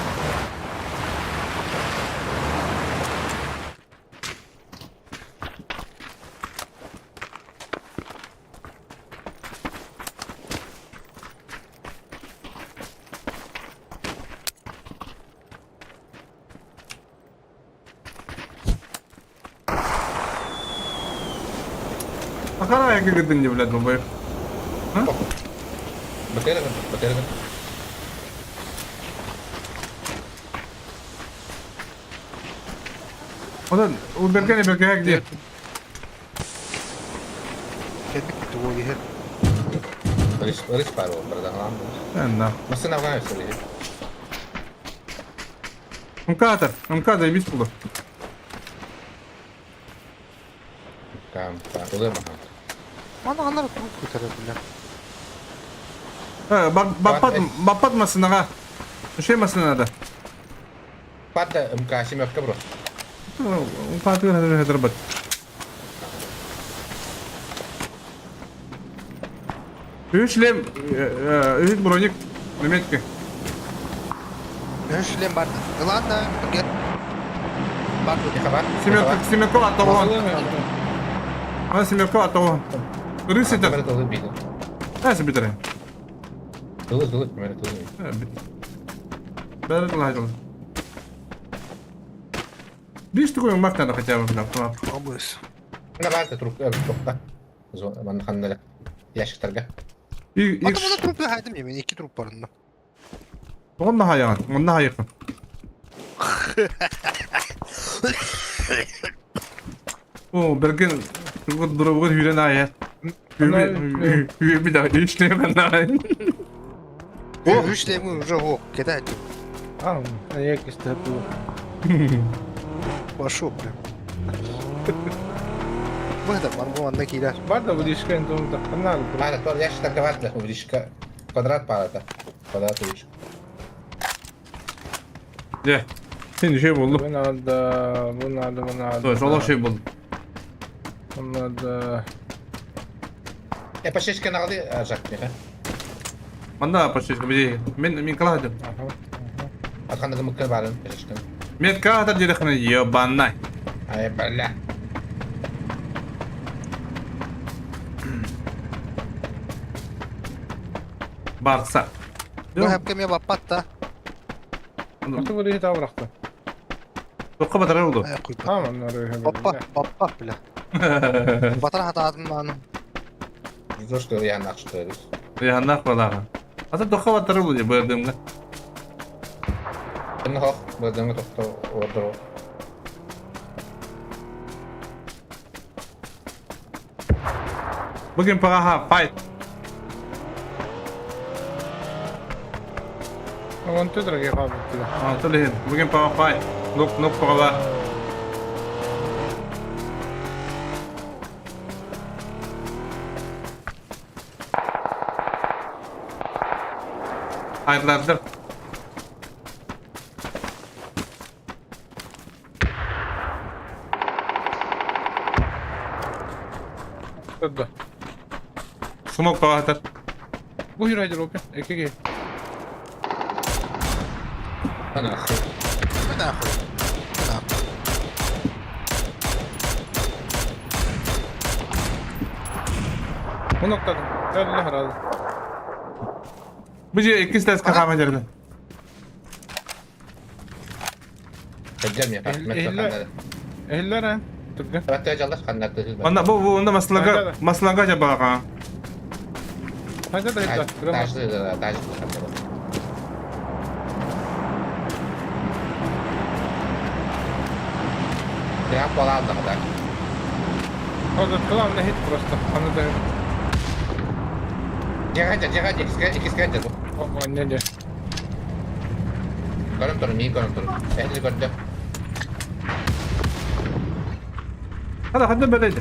Akara ayak gidin diye bilet bu boy. Betul kan? Betul kan? Odan o berke ayak diye. Geldik bitti bu yer. Beris paru. Berdangan. Ben de. Mesin apa yang sudah? Umkata bis buldu. Gampang. Udah mahal. Bana anlar turup kurtarabilirler. Ha batmasın ha. Şey masına da. Pada kasih mereka bro. Umkata hadi bat. Üçlem üç bronik Mehmet'ke. Önüşleyen var. Yılan da. Gel. Bak Ya kabar? Simetko atau Bakalım yaptım. Ha simetko atau. Rüsete. Kamera dulu bir. Nasıl bitirir? Dulu kamera dulu. Ha bit. Ben de lahaj oldu. Bir koyun maktan da kaçar falan tamam. Abuz. Nggak ada truk truk. Zo, mana kan ada. Ya sekitar İlk Hatta bana trup verdim yemeğini. 2 trup var onda. on daha yakın. On daha yakın. O bergen bu durumu hüren ayet. Bir daha işleyeyim ben daha. Önüşleyen уже о. Кидай. А, як істепу. Пошел прям. Выход, марго, anda gider. Var da bu ilişkin durumda. Kanal. Ada tuh ya sekitar kawat lah. Udishka kuadrat para ta. Kuadrat udish. Gel. Şimdi şey buldum. Bunu aldı. Sola şey buldum. Bunu da. Ya pashishka naqdi ajak ya. Manda pasti bir min kalah aja. Akan ada mukal baran pashishka. Met kah tadi dah kena ya banai. Ay balla. Barsa. Bu hep kemiğe bapat da. Nasıl bu hiç avraktı. Dokka batar oldu. Ayak koy. Tamam oraya. Bappa bile. Batar hata adım lan. Terus tuh ya nak terus. Ya hendak vallahi. Asa dokka batar oldu ya berdemde. Ini hoh, berdengar tuh order. Bugün para ha fight. Onu tüdürek yapalım. Ha tulihin. Bugün para fight. Nuk para. Hayırlardır. Tüdür. Smoke para atar. Bu hüraydır o. Eki gel. Mana? Bir daha koy. Bir daha koy. Bu noktada. Allah razı. Bu je ikisi de kakama jardı. Kejam ya, Pak. Ehiller ha. Tüdür. Berarti aja Allah kan nak tuh. Onda bu onda maslaga acaba ha. Hadi da hitler. Taj. Прям полаза, так. Orada главное hit просто. Onu da Жегадер, ikisi bu. o ne de. Görüm durun, iyi görüm durun. Ehli gördü. Hadi böyleydi.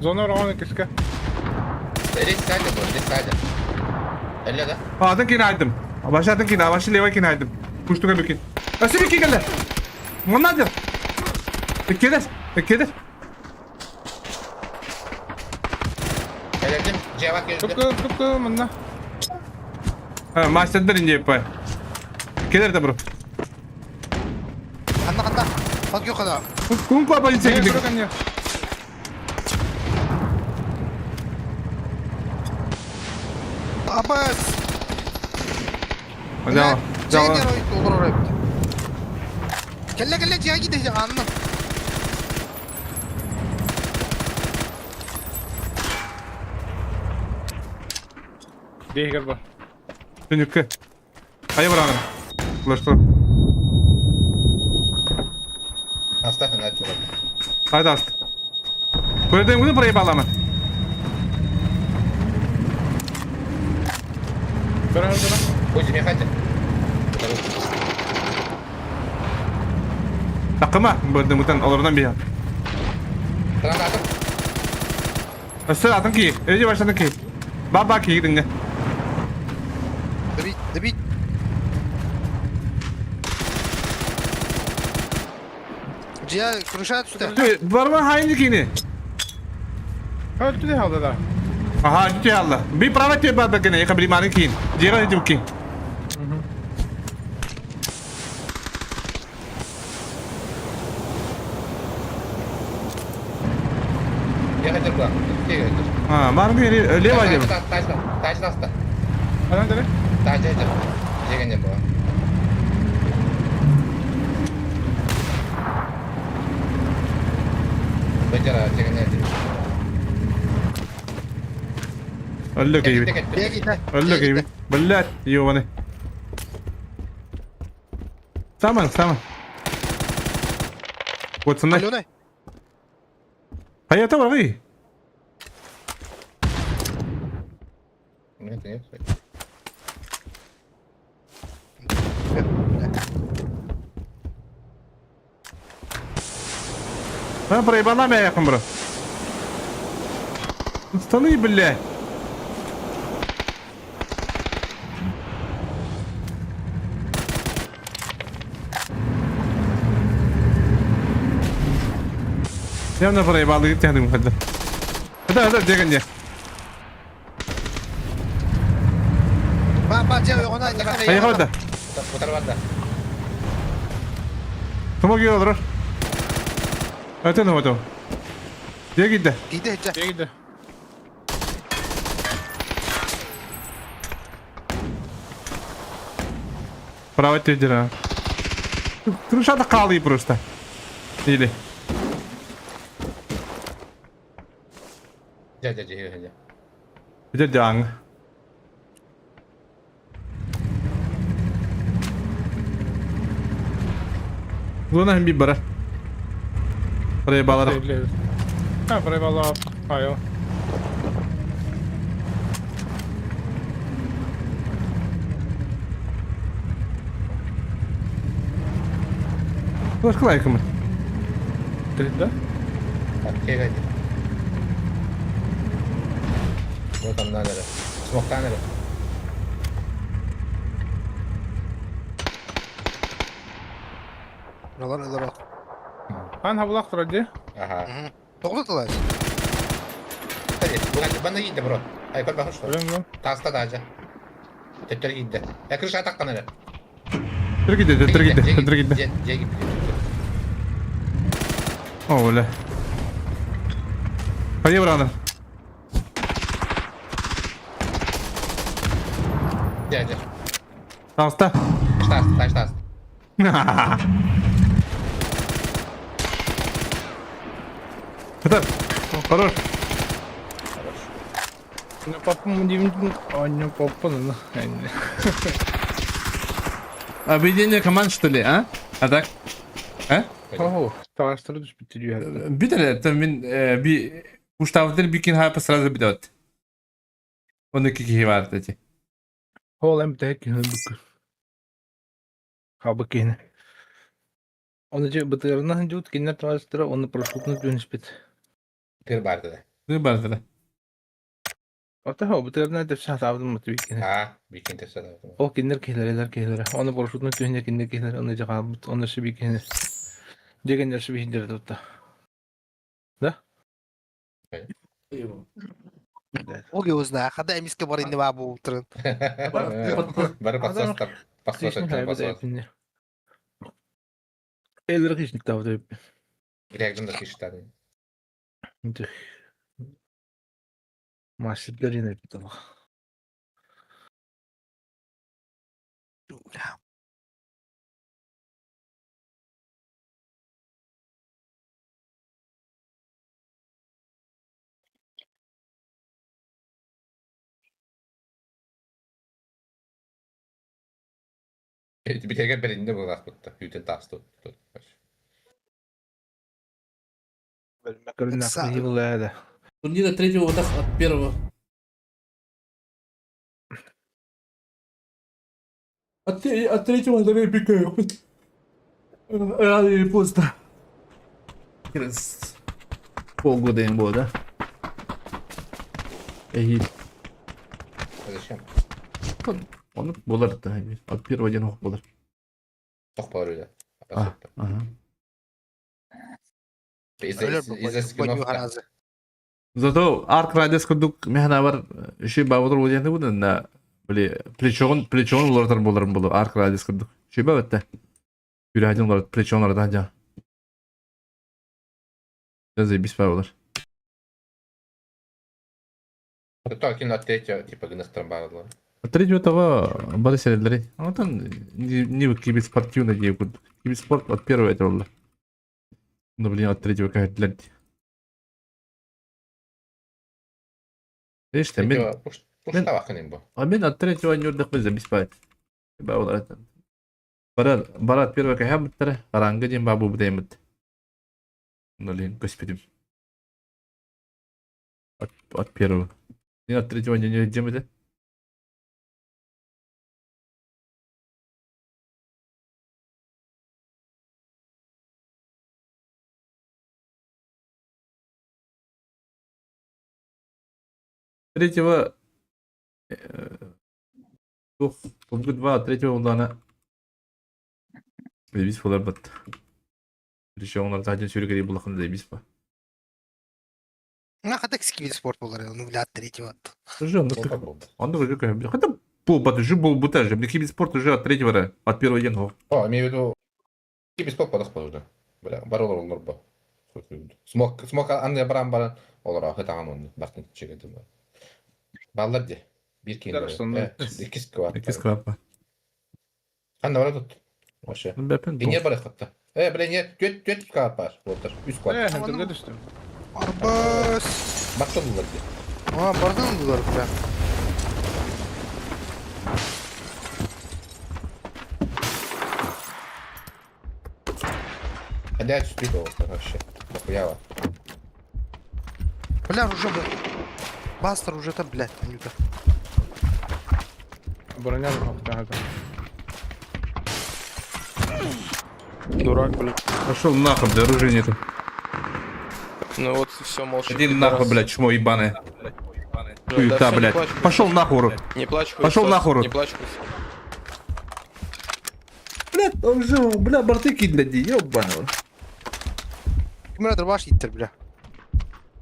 Zona var 12 ska. Reis sadece bu, reis sadece. Elle de. Adın kinaydım. Başladın kinay, başı leva kinaydım. Kuştuğa bükin. Asıl iki geldi. Mannadır. İkidir. Elledim, cevap geldi. Tıpkı mınna. Ha, maçtadır ince yapay. İkidir de bro. 간다. 박교 가다. Kunku apa Ne ince gidik. bırakın ya. 아빠스. Hadi 제가 또 오버를 해. 갤레 지하기 되지 않나? Değil galiba. Dönükü. Hayır bırakın. Ulaştır. Hasta, hadi. Haydi astı. Böyle bunu buraya bağlama. Bırak. Pусть не хотят. Takıma. Böyle muhtemelen olurdan bir yan. Granatım. Asıl atın ki. Önce başladın ki. Bak ki gidin. 드빗. 지하 крушат сюда. Var mı hainlik yine? Öldü de halde da. Aha itu Allah. Bir pravat ya baba kena ya kabili marin kin. Jira itu kin. Я хотел к вам. Где хотел? Ha marin kin öyle var ya. Taç hasta. Adam dedi. Taç hasta. Jega не было. Бетера, jega не было. Öyle gibi. 여기 있다. Öyle gibi. Bellat yiyor bana. Tamam. What's next? 걸려네. Hayata var iyi. Нет, нет. Ben burayı bana yakın bro. Tanıyı billah. Yanına burayı bağlı git yandım hadi. Hadi cekan ya. 빠 지하 요거나 있다. Hayır hadi. Putar banda. Tuma gidiyor olur. Hadi ne oldu? Diye gitti. 기대 했자. Diye gitti. Право тедера. Трушата калы просто. Или. Дядя, дядя. Bir de dang. Buna hem bir bara. Buraya bağlarak. Sevgili. Ha buraya valla. Hayır. Başka layıkı mı? Dedi. Jega. Вот он надо. Смог камеру. Buralar. Han havlak duracı. Ага. Тоқтатылар. Hadi, bana gitti bro. Ay kol bakış var. Bilmiyorum. Tasta da acı. Tetler gitti. Ya kırış atak kanırı. Dur gitti. C gitti. Öyle. Hayır buranın. Дядя. Hasta. Taş. Hadi. Olur. Ne papım diyeyim. Anne papın. Yani. Объединение команд, что ли, а? А так? А? Ого, тағаштыры düşüp bitiriyor. Bir tane ben bir Kuştavdır bir kin hapı sırası bir dört. 12 kişi var dedi. Hol hem tek hındık. Habı kene. Onu je bıtırından jut kinler tağaştıra onu proşutunu dönüşpet. Kır bardı da. Ne bardı da? Ota ho bıtırından da şah tabdım mı tüy kene. Ha, bir kinter sana. O kinler kehler. Onu proşutunu dönünce kinler kehler onu je kabut onu şu bir kene. Jegen yaşı bir hindir tutta. O gözüne kadar emiske var indi var bu tırın. Barı Adam paslas Kışın haybı da yapınca. Elleri kışlık tavda hep. Reakcın da kıştı. Maşitler yine bir tava. Bir tek belinde bu vakıtta. Yüten tastı. Görün aklı yıvıla da. Турнир от третьего вот от первого. От третьего до эпика. Рады просто. Через полгода им было, да? И Zачем? он был это. От первого дня был. Çok bağırıyor da. Ага. Öyle bu. İzle Boyu skinof. harazi. Зато арк радиос курдук механа бар ши бабатыр ойданды бу на били плечон улардар боларын болу арк радиос курдук ши бабатта юрайдын улар плечонларда жа жазы бис бабалар Кто кино третьего типа гнестром bağırdılar. третьего того бары сериалдери антан не кибис спортивный дей курдук кибис спорт от первого это было но блин от третьего как-то İşte ben Puşta bakın bu. мен от третьего не отдых без беспать. Барат первого кайхам биттер, аранга дем бабу бдемет. Нолин, господи. От первого. Не от третьего не демет. Третьего Помню два, третьего удана. Бейбис фолар бат. Причем он один сюргери булахан бейбис па. Ne kadar eski bir spor olur ya. Onu bile at tretьего attı. Уже он уже как хотя пол бат уже был бутаж, мне кибис спорт уже от третьего от первого дня. О, имею в виду кибиспорт подах болды. Бля, баролар олар ба. Смок анне баран баран олар ахы таган оны бартын чегедим. Балдар де. Bir kendi. İki skvat. Какие сквапа. Anne var tut. Aşağı. Бепен. Dinle barış katta. Bile göt skvat var. Voltar. 3 skvat. Henterde düştüm. Arbas. Bakta bunlar de. Aa bardan mı duvar bura? Hadi aç bir voltar aşağı. Bak ya var. Бля, уже бы. Бастер уже там, блядь, Анюта. Броня нахуй. Дурак, блядь. Пошел нахуй, бля, оружия нету. Ну вот и все, молча. Иди нахуй, блядь, чмо ебаное. Да Хуета, всё, не блядь. плачь, Пошел нахуй. Не плачь, хуй. Пошёл нахуй, урод. Не плачь, хуй. Блядь, он же, бля, бортыки для ди, ёбаного. Kimler baş gittir bile.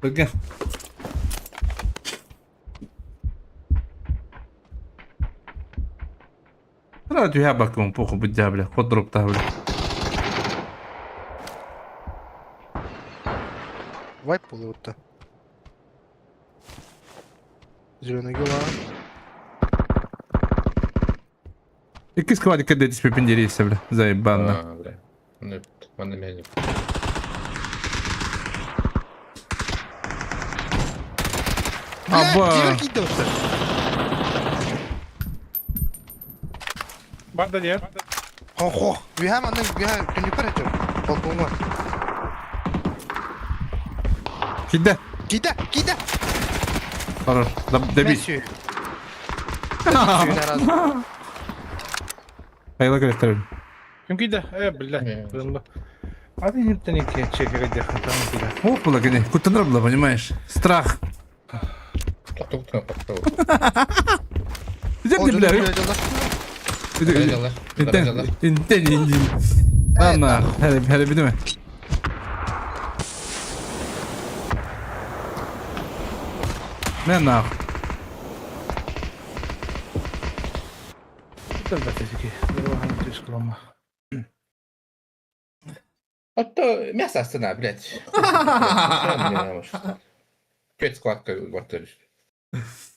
Погоди. Радио я баком похуй будя, бля, ход друг та, бля. Вайп oluyor orada. Zirvene göla. İki skvadika dedis pepinderiyse, бля, заебанно. Bля. Ну, man не Аба. Diyor ki de orada. Barda diğer. Ho. Vi har annan, vi har kan ju para tuh. Balkon var. Gide. Gide. Arar. Debi. Messi. Suyun herhalde. Hayla gösterelim. Çünkü de بالله بالله. Hadi nipten iki çekerek yakın tamam kida. Ох, была, конечно. Кутанер была, понимаешь? Страх. Тоқтау тоқтау. Güzel O de dönüm bile. gülecekler. Garajlar. Garajlar. İnten. Anna. Hele bir değil mi? Ne nak? Dur be tezeki. Dur bakalım tüz kullanma. Hatta мясо стена, блядь. Пять складка вартырыш.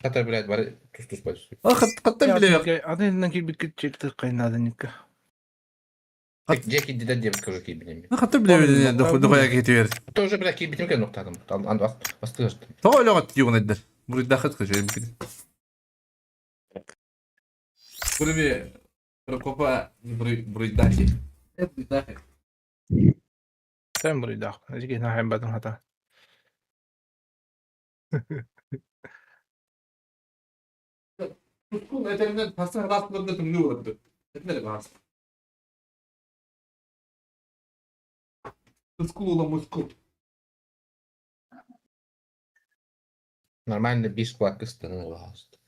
Hatta блядь, bari tuz payısı. Hakikaten bile yok. Adı elinden ki bir küt çekti kaynadı nikah. Джеки деда девка уже кибинем. Hakikaten bile yok. Dokuya gidiyor. Тоже, блядь, кибинем как ноктадым. Там астыгыш. Ta öyle kat diyor nedir? Burayı daha kat kaçıyor bir kere. Burayı bir kopa burayı daha şey. Hep burayı daha. Sen burayı da. Ecik nahim badın hata. Tutkun eterinden hasta rastlarında tümlü uğradı. Etmedi hasta. Tutkulu muskul. Нормально без складка стены ласт.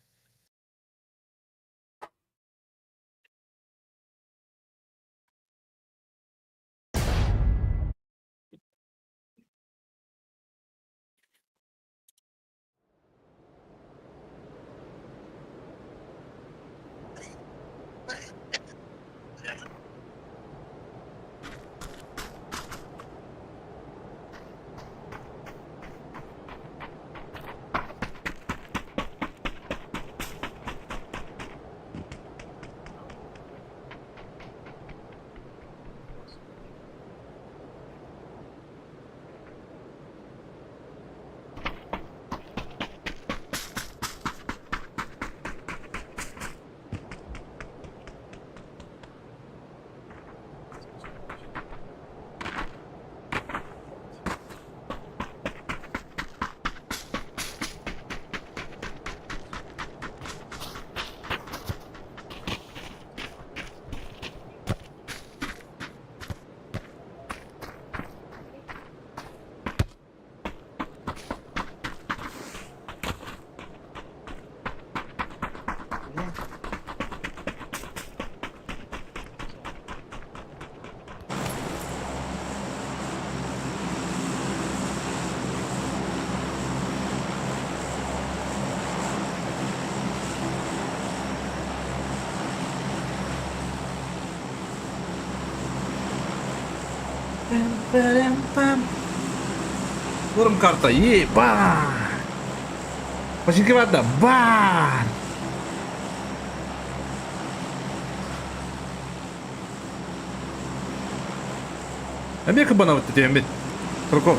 Vurun karta. Ye. Bam. Başınki var da. Bam. Hem yakın bana vurdu diyorum ben. Korkum.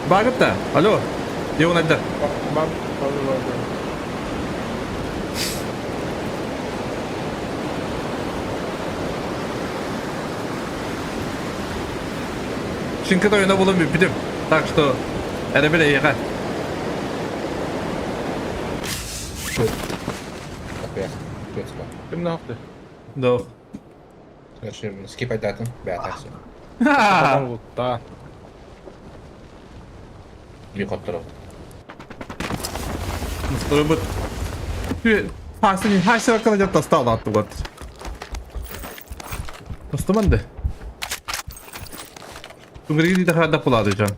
Bakıp da. Alo. Diyor hadi. Bak. Шинка oyuna bulunmuyor bilim. Так что это бля ехать. Kapıya. Kötüsü. Kim ne yaptı? Да. Значит, скипать дату. Беатаксу. Adam oldu. Daha. Bir kontrol. Настрой бы. Хасин kalacak da stall attı bu. Dostum de. Tungri di hada puladı can.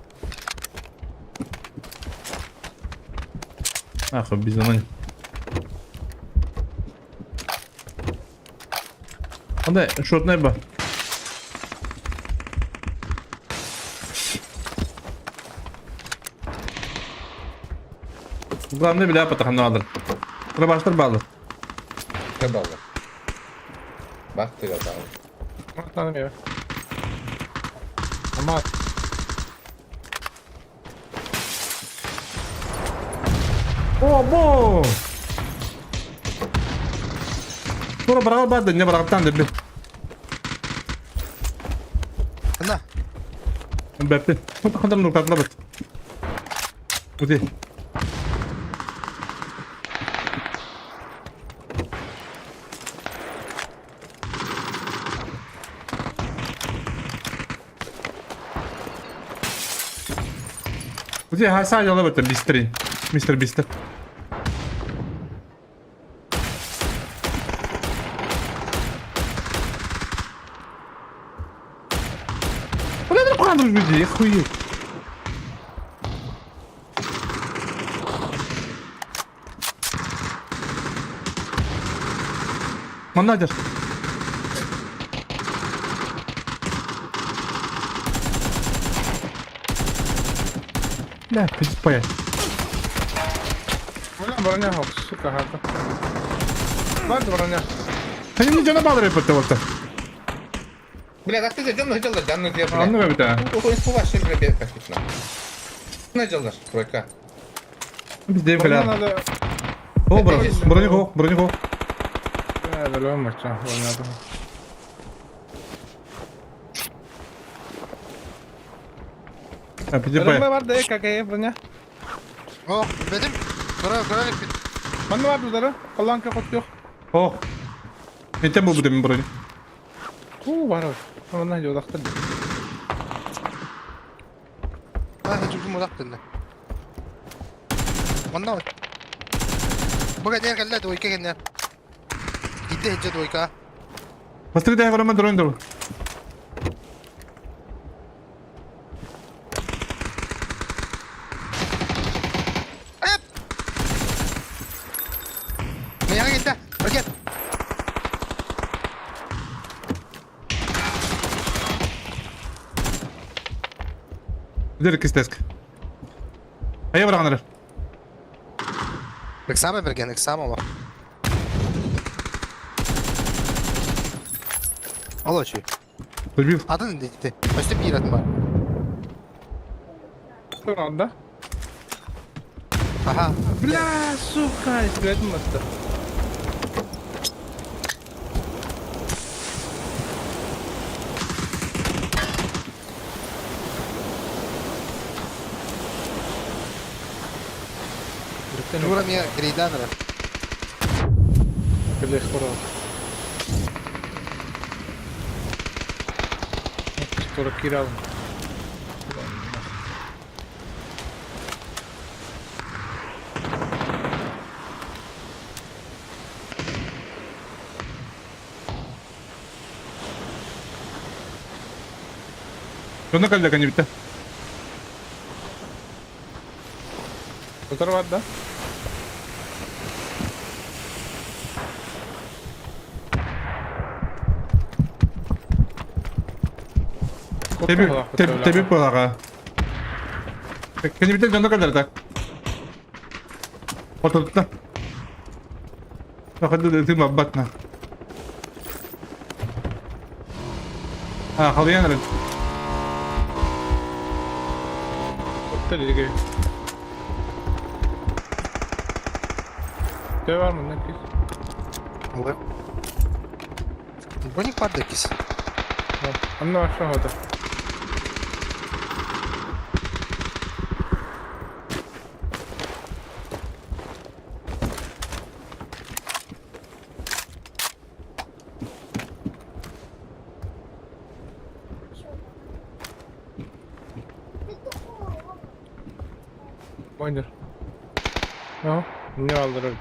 Ah biz zaman. Anda short ne ba? Главное бля потом надо. Пробастır bağlı. Ne bağlı? Baktı galiba. Atlanmıyor. Ama О, бо! Bura bırak bardı ne bırak tan dedi. Ana. Beppe. Bu kadar nur katla bat. Bu değil. Bu değil ha sadece yola batır Bister'in. Mr. Bister. Ulan ne kullandınız bu diye хуй. Mannadır. Ne pis paya. Ulan bana ne hok suka hata. Vardı bana ne. Senin mi cana bağlı repete olsa? Блядь, так ты зайдем на дело, данный где, блядь. Anlı be bir tane. Ну, инфу вообще, блядь, как точно. На дело, тройка. Biz deyim Bana falan. da O bro. Broniko. ne de lan maçta oynadım. Ha pis Benim paya. vardı kakaya bana. Oh, benim. Görelim bir. Bana vardı burada. Kalan kakot yok. Oh. Ente bu demin bro. Var var. Bana ne yolakta. Ben de çocuğum odak dinle. Manna var. Bu kadar geldi doyka geldi. Gitti hece doyka. Bastır da yakalama drone dur. Hep. Ne yana gitti? Gel. Gidelim kistesk. Hayır bırakınlar. Eksame vergen, eksame var. Al o şey. Dur Adın ne gitti? Başta bir adım var. Dur anda. Aha. Bla suka istedim bastı. Nura mia gridanra. Birleş kuralım. Sonra kiralım. Sonuna kalacak hani bitti. Bu tarafa at da. Tebrik bu arada. Kendi bitti sonuna kalacak tak. Ortalıkta. Bakın da dedim abbatna. Ha havayan arın. Orta lige. Şey var mı ne ki? Ой. Боник падакис. Anne aşağıda. Oynar. Ya, ne aldırır?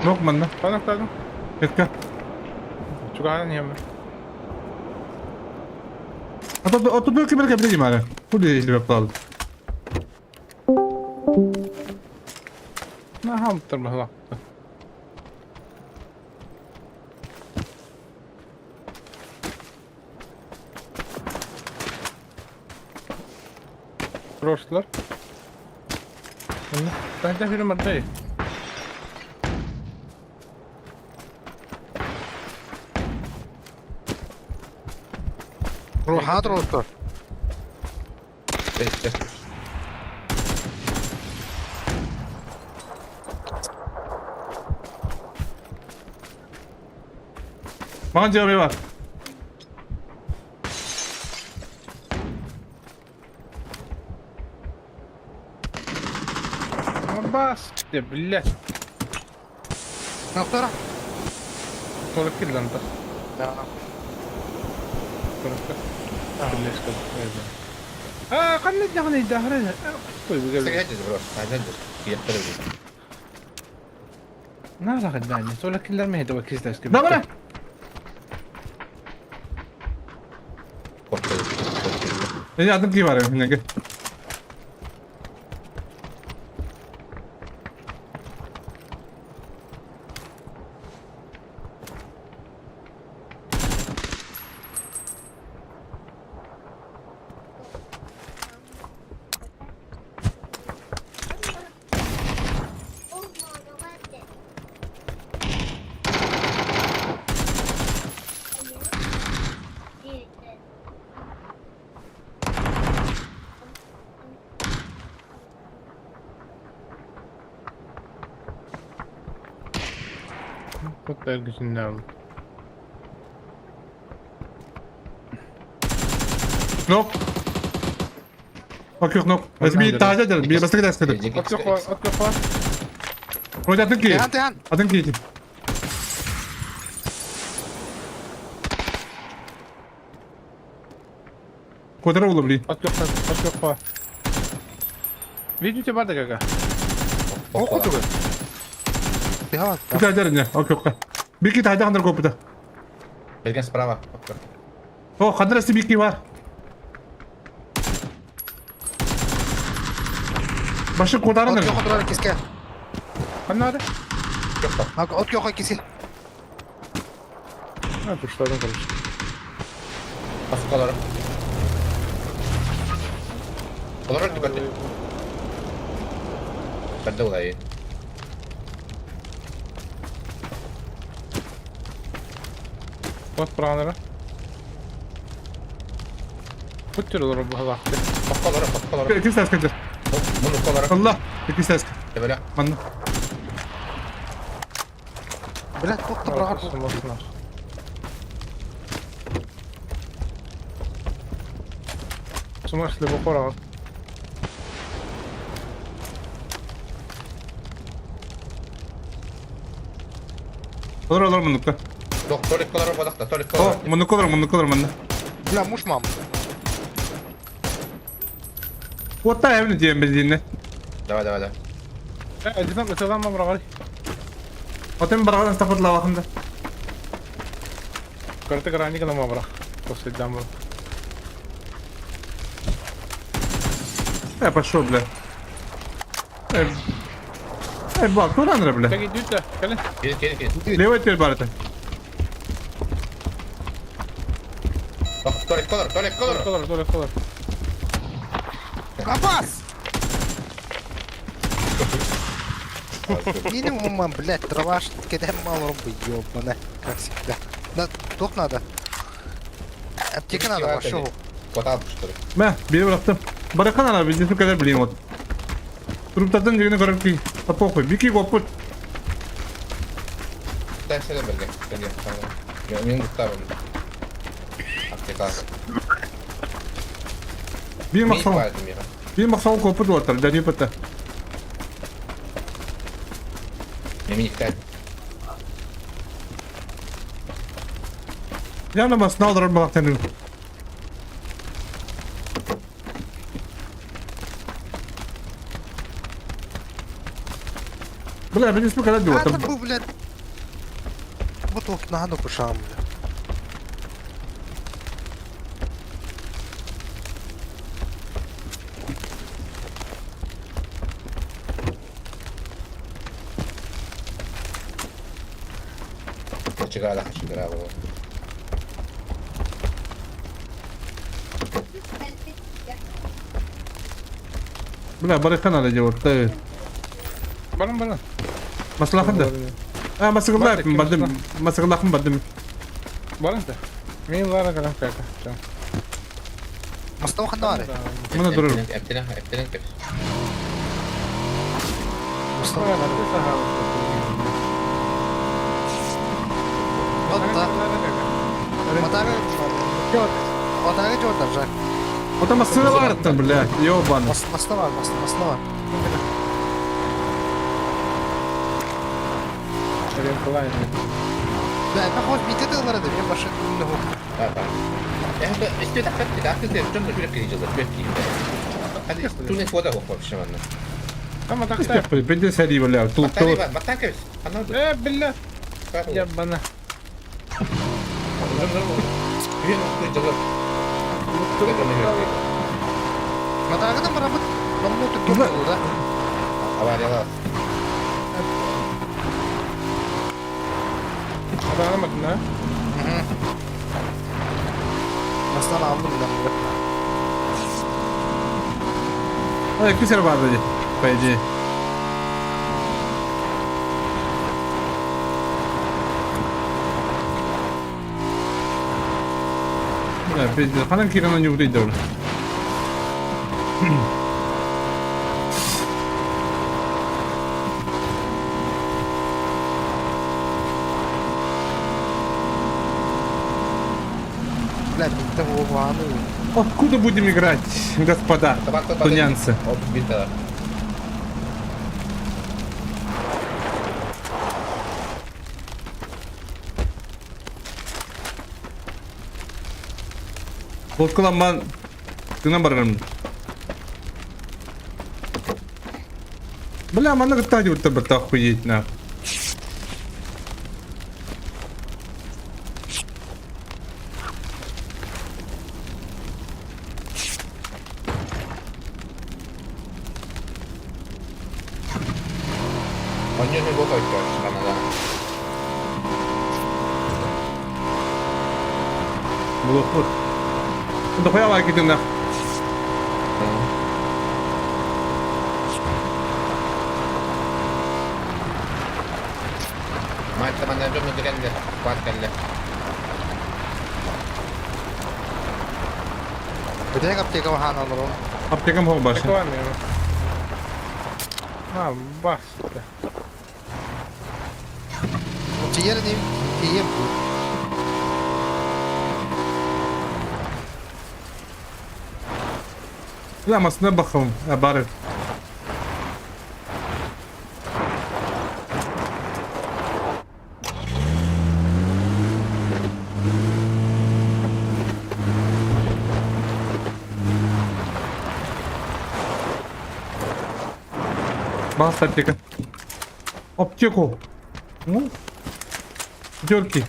Yok man da. Bana aktardım. Yakka. Çok ağır niye mi? Atı böyle böyle yapacağım hala. Bu da işli yapalım. Ne hamtır mı lan? Rostlar. Bence bir numara değil. روح هات روستر. Bana cevabı var. Bas işte billah. Noktora. Sonra kilden de. Ya. خلينا نغني دهرنا بس هجز برو هجز يقتل نعرف خداني سولا كلها ما هي كيس تاسك Ne bana? Ne adım ki var ya? Gel. Kut belgesinden aldım. Nok. Yok nok. Biz bir taze edelim. Bir basık ders edelim. At yok var, at yok var. Hoca adın ki. Tihan. Adın ki. Kodara olabilir. At yok var, at yok var. Видите, барда кака? Oku dur. Tihan. Bir taze edelim ya. Yok yok. Bir iki taze kandır kopuda. Belgen справа. O kandır esti bir iki var. Başı kodarın От da. yok otur kiske. Ханада? Bak ot yok ikisi. Ha, tuşlardan konuş. Bas kolları. Kolları dikkatli. Ben de olayı. Bak buranlara. Kuttur olur bu vakti. Bas kolları, bas kolları. İki ses kaçır. Bunu kolları. Allah. İki ses. Böyle. Bana. Блядь, тот набрал. Smoke'lar. Smoke'li bu koral. Olur olur mundukta. Yok, tolik kolları badakta, tolik O kolları. munduk olur bende. Бля, муж мам. Hatta evini diyeyim biz dinle. Давай. Cidden öteden mi bırakır? Otem bırakın stafırla vakında. Kartı karani kadar mı bırak? Kosidden bu. Ne pashto bile. Bak koranır bile. Peki düt de gelin. Gelin. Levet bir barata. Bak, tolik kolları. Kolay. Капас! Минимум, блядь, трава, что кидаем мало рубы, ёбаная. Как всегда. Да, тух надо. Аптека надо, вашу. Kotağı düştü. Ben biri bıraktım. Bırakan ara bildiğin kadar bileyim o. Durup tadın yerine kadar ki. Tapo koy. Bir ki koput. Ben seni belge. Belge. Tamam. Benim kurtarım. Hakika. Bir Neyi maksam. koyardım ya? Bir maksam koput ortada. Dari pata. Yemin iptal. Yana bas ne olur bak senin. Bля, ben ismi kadar diyor. А, там был, блядь. Бутылки на году пошам, блядь. Çıkar alaka şimdi abi. Bля, bırakan ara diyor. Bana. Maslahında. Ha masıgılla yapayım. Masıgılla yapayım badım. Bana da. Min var kadar kanka. Tamam. Mustafa Khandari. Buna durur. Eptine. Mustafa. Bana da sahaba. Вот да. Kanka. Yok. Otağı Jordan Jack. O da masada var attın bile. Yoban. Masada var. Masada var. Benim kolay mı? Ben hoş bir de alara da bir başa ne oldu? işte taktik taktik de çok da şöyle kıyıcılar. Böyle kıyıcılar. Hadi tu ne foda hop şu anda. Ama takta. Ben de seri böyle. Tuluk Batarya tuluk. var. Batarya kayıs. Anladın mı? Billah. Ya bana. Büyük kıyıcılar. Matağı da mırabıt. Namlu tuttu da. Avaryalar. Hadi anlamadın ha. Masada aldım ben bunu. Hadi küser vardı. Bence. Ya biz hanım kiranın yurduydu orada. Блядь, это вованы. Откуда будем играть, господа тунянцы? Оп, бита. Vodkalan ben gına bararım. Бля, мана гтади вот это охуеть на. Он не работает, короче, Канада. Булык. Bunu koyalım gidin de. Мать там на жопу дрянь, хваткали. Bir de kaptı vahana alırım. Aptekam hol başı. Reklamıyorum. Ha bas işte. Ciğer diyeyim. Diyeyim. Ulan aslında bakalım. Ha bari. Bas аптека. Аптеку. Ну. Пятерки.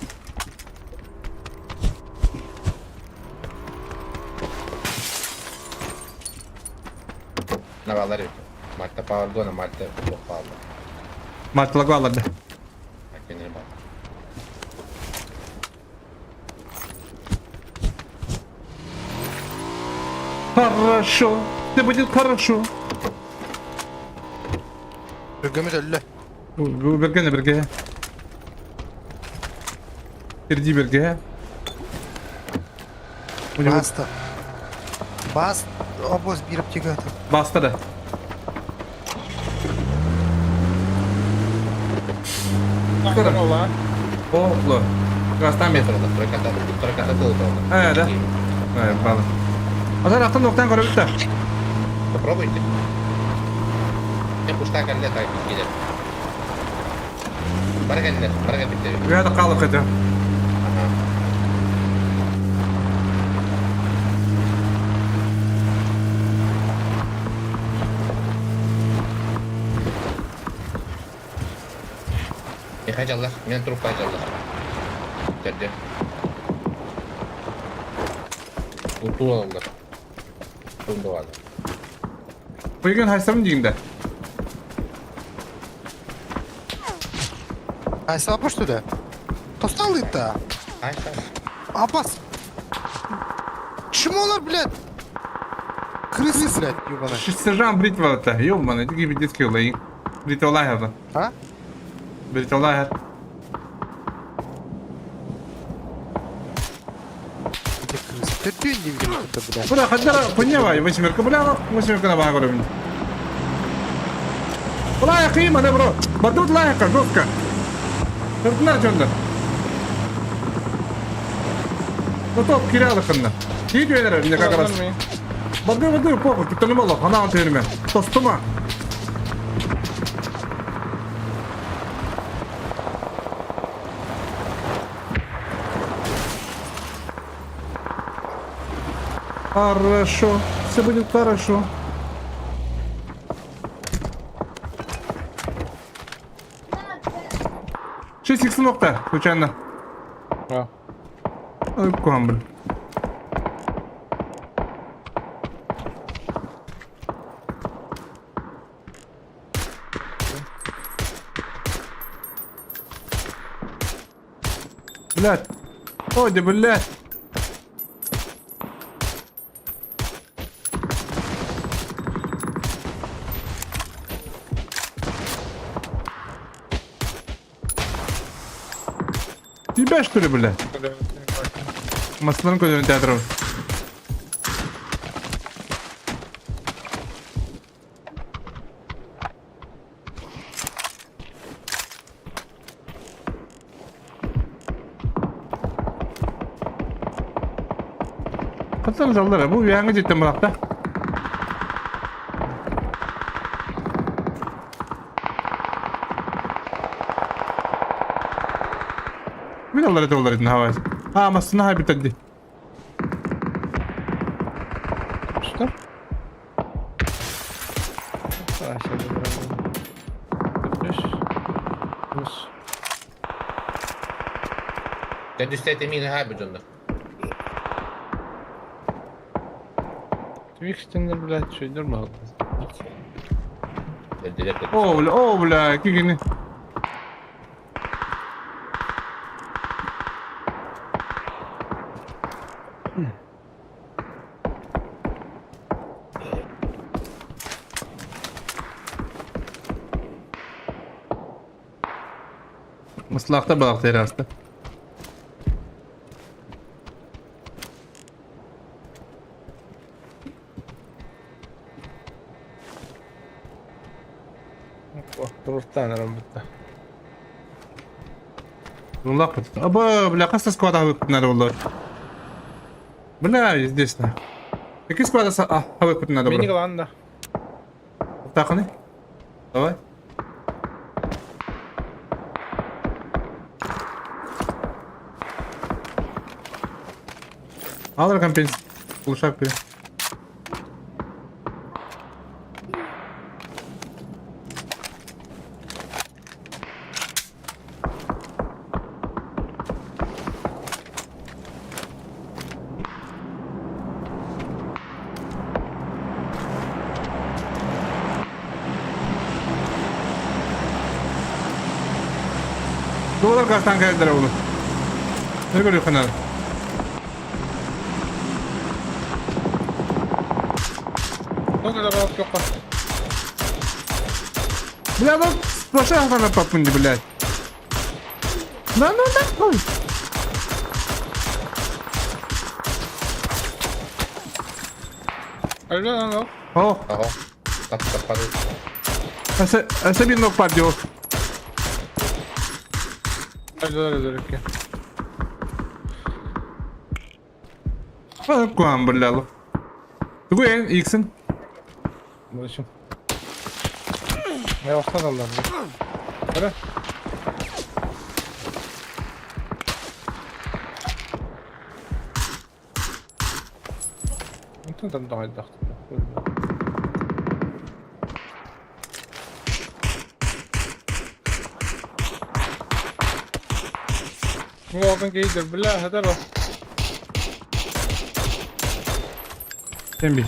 На Валерию. Мать-то пардона, мать-то плохо. Мать лагала, да. Так и не было. Хорошо. Все будет хорошо. Rüggümüz öllü. Bu bergene berge. Terci berge. Bastı. Bas. Oboz bir apteka atı. Bastı da. Naklan ola. Oğlu. Gastan metre. Тройка был, правда. Да? Evet, bağlı. Azar attım noktadan göre bitti. Попробуйте. Я пуста калле так gider. Barga bitti. Ya da kalık hadi. Hajallar, men turup hajallar. Geldi. Utul aldılar. Bunda vardı. Bu gün haysam diyeyim de. Ай, слабо что ли? Тосталы-то. Ay, Абас. Чему она, блядь? Крысы, блядь, ёбаная. Şu sırran Brit var da. Yok bana gibi disk yollayın. Brit olay hadi. А? Brit olay hadi. Где крысы? Ты дюнь не видел, это, блядь. Бля, хадара поняла, восьмерка, бля, восьмерка на бага говорю. Бля, я хима, да, бро. Бадут лайка, жестко. Тыртна чонда. Топ кире алыкынна. Кире дөнер инде как раз. Бады похуй, китаны мало, хана антырме. Тостума. Хорошо, все будет хорошо. Шесть икс нокта, случайно. А. Ой, блин. Блядь. Ходи, блядь. Тебя что ли, блядь? Масланку для театров. Kaçtan çaldılar bu yangı cidden bıraktı. Bir dolar edin havayı. Ha masasını hay bitirdi. Что? А, сейчас забираем. Плюс. Sen düştü mini ha bujunda. Твикстендер, блядь, что, дернул? Direkt. O bla iki günü. Maslakta balık terasta. Туртан работа. Лак вот. Аба, бля, кasta squada выпутнали улар. Бля, здесь на. Какие squada выпутнали надо Мини было? гланда. Так они. Давай. Al recompense. Улучшак бери. Доллар гастан geldiler oğlum. Ne görüyor kanal? Ну, когда было плохо. Бля, вот сплошная охрана попунди, блядь. Да ну нахуй. Альбина, О, Aha. Kapadı. ese bir nok падет. Альбина, Куам, блядь. Тугуен, иксен. Зачем? Я устал, да. Öyle. انت تنضع الضغط. هو كان جيد بالله هذا له. Sen bil.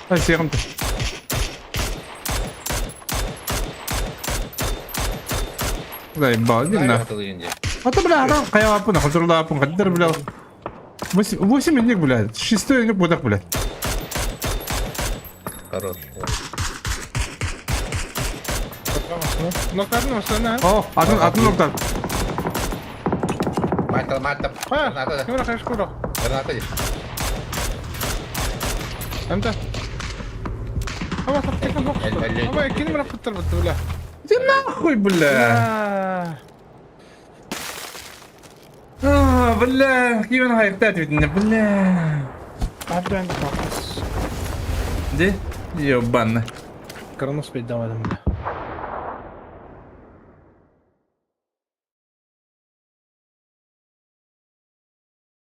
Hadi sıkıntı. Заебал, иди Hayır на. atılı ince. А то, бля, там кая лапу, нахуй, журла лапу, хаддер, бля. 8 ник, блядь. 6 ник, будак, блядь. Хорош. Ну, карну, sana. О, adın nokta. Mata. Ha, Granata da. kim rakar şkuro? Granata da. انت هو تفتكر بوكس هو يكين من في التربة ولا Иди нахуй, бля. Бля, ким она хайктат видно, бля. Abi ben de kalkas. Де? Ёбана. Kronos beydamadım bile.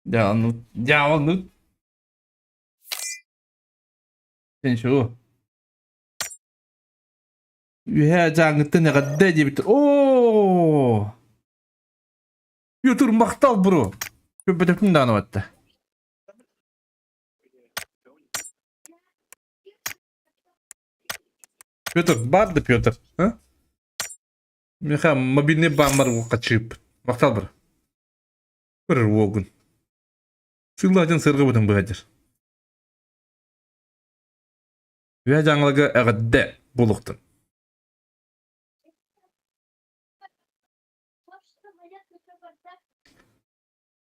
Дявол, ну. Sen şu. Ühe жаңыты ne kadar diye bitir. Ooo. Götür maktal bro. Köpütüpün de anavattı. Пётр, барды Пётр, а? Меха мобильный бамбар качып. Мактал бір. Бір огын. Сыйладен сырғы бұтын бұғадыр. Вя жаңылығы әғадді болуқтын.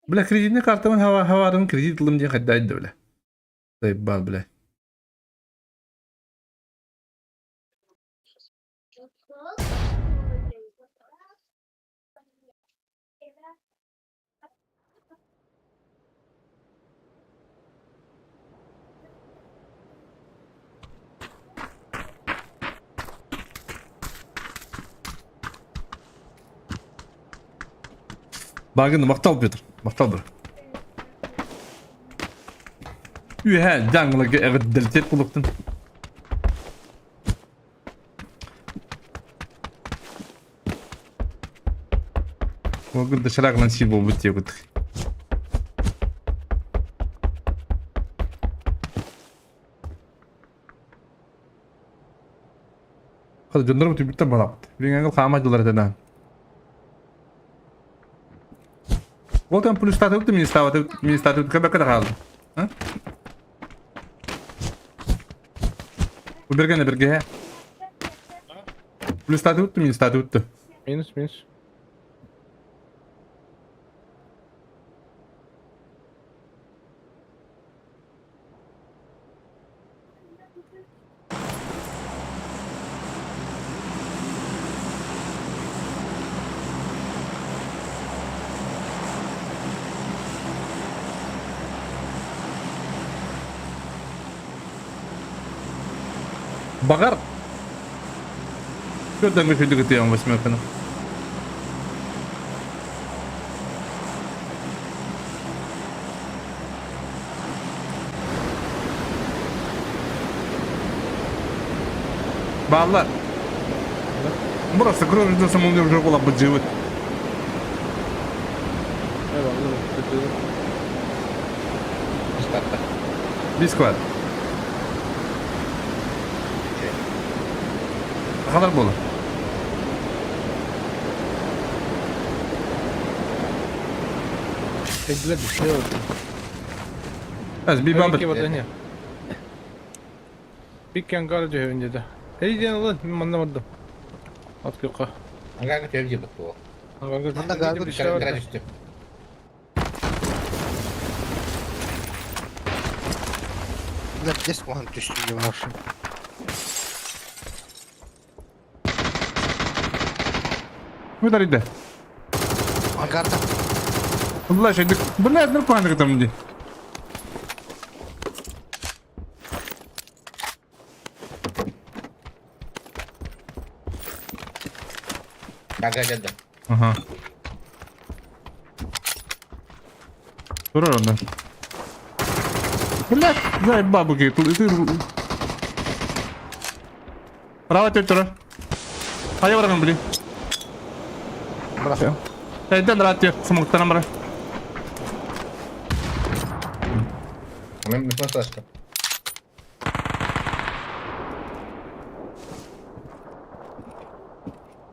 Бля, кредитный картамын хаварын кредит ылым ден қайдайды бля. Зайып бар бля. Bagın maqtal Пётр, maqtal bir. Ühe жаңылығы әғадділтет болуқтын. Mogul da şarak lan şey bu diye kutuk. Hadi canlarım tübükten bana yaptı. Bir engel kağımacılar eden. Volkan plus statü mini statü kadar kaldı. Ha? Bu bir he. Plus statü mini statü. Minus. Bakar. Şuradan götürdük ötüyorum basma yakını. Bağlar. Burası kırılınca samunluyor уже была бы живет. Eyvallah. Startta. Discord. Ne kadar bu olur? Tekle bir şey oldu. Az bir Belki bambır. var ya. Bir kan garajı önce de. Hey diyen lan ben anlamadım. At yok. Anga tevci bak bu. Anda garajı bir şey var. Garaj üstü. Bля, где спавн düştü var. Bu da ride. Angarda. Allah şey dik. Bu ne adını kullandık tam diye. Garaj geldi. Aha. Durar ondan. Блядь, заебал бы ты. Право тетра. Hadi bırakın bili. Bırak. Şeyden rahat yok. Smoke'tan bırak. Hemen bir nasıl açtı?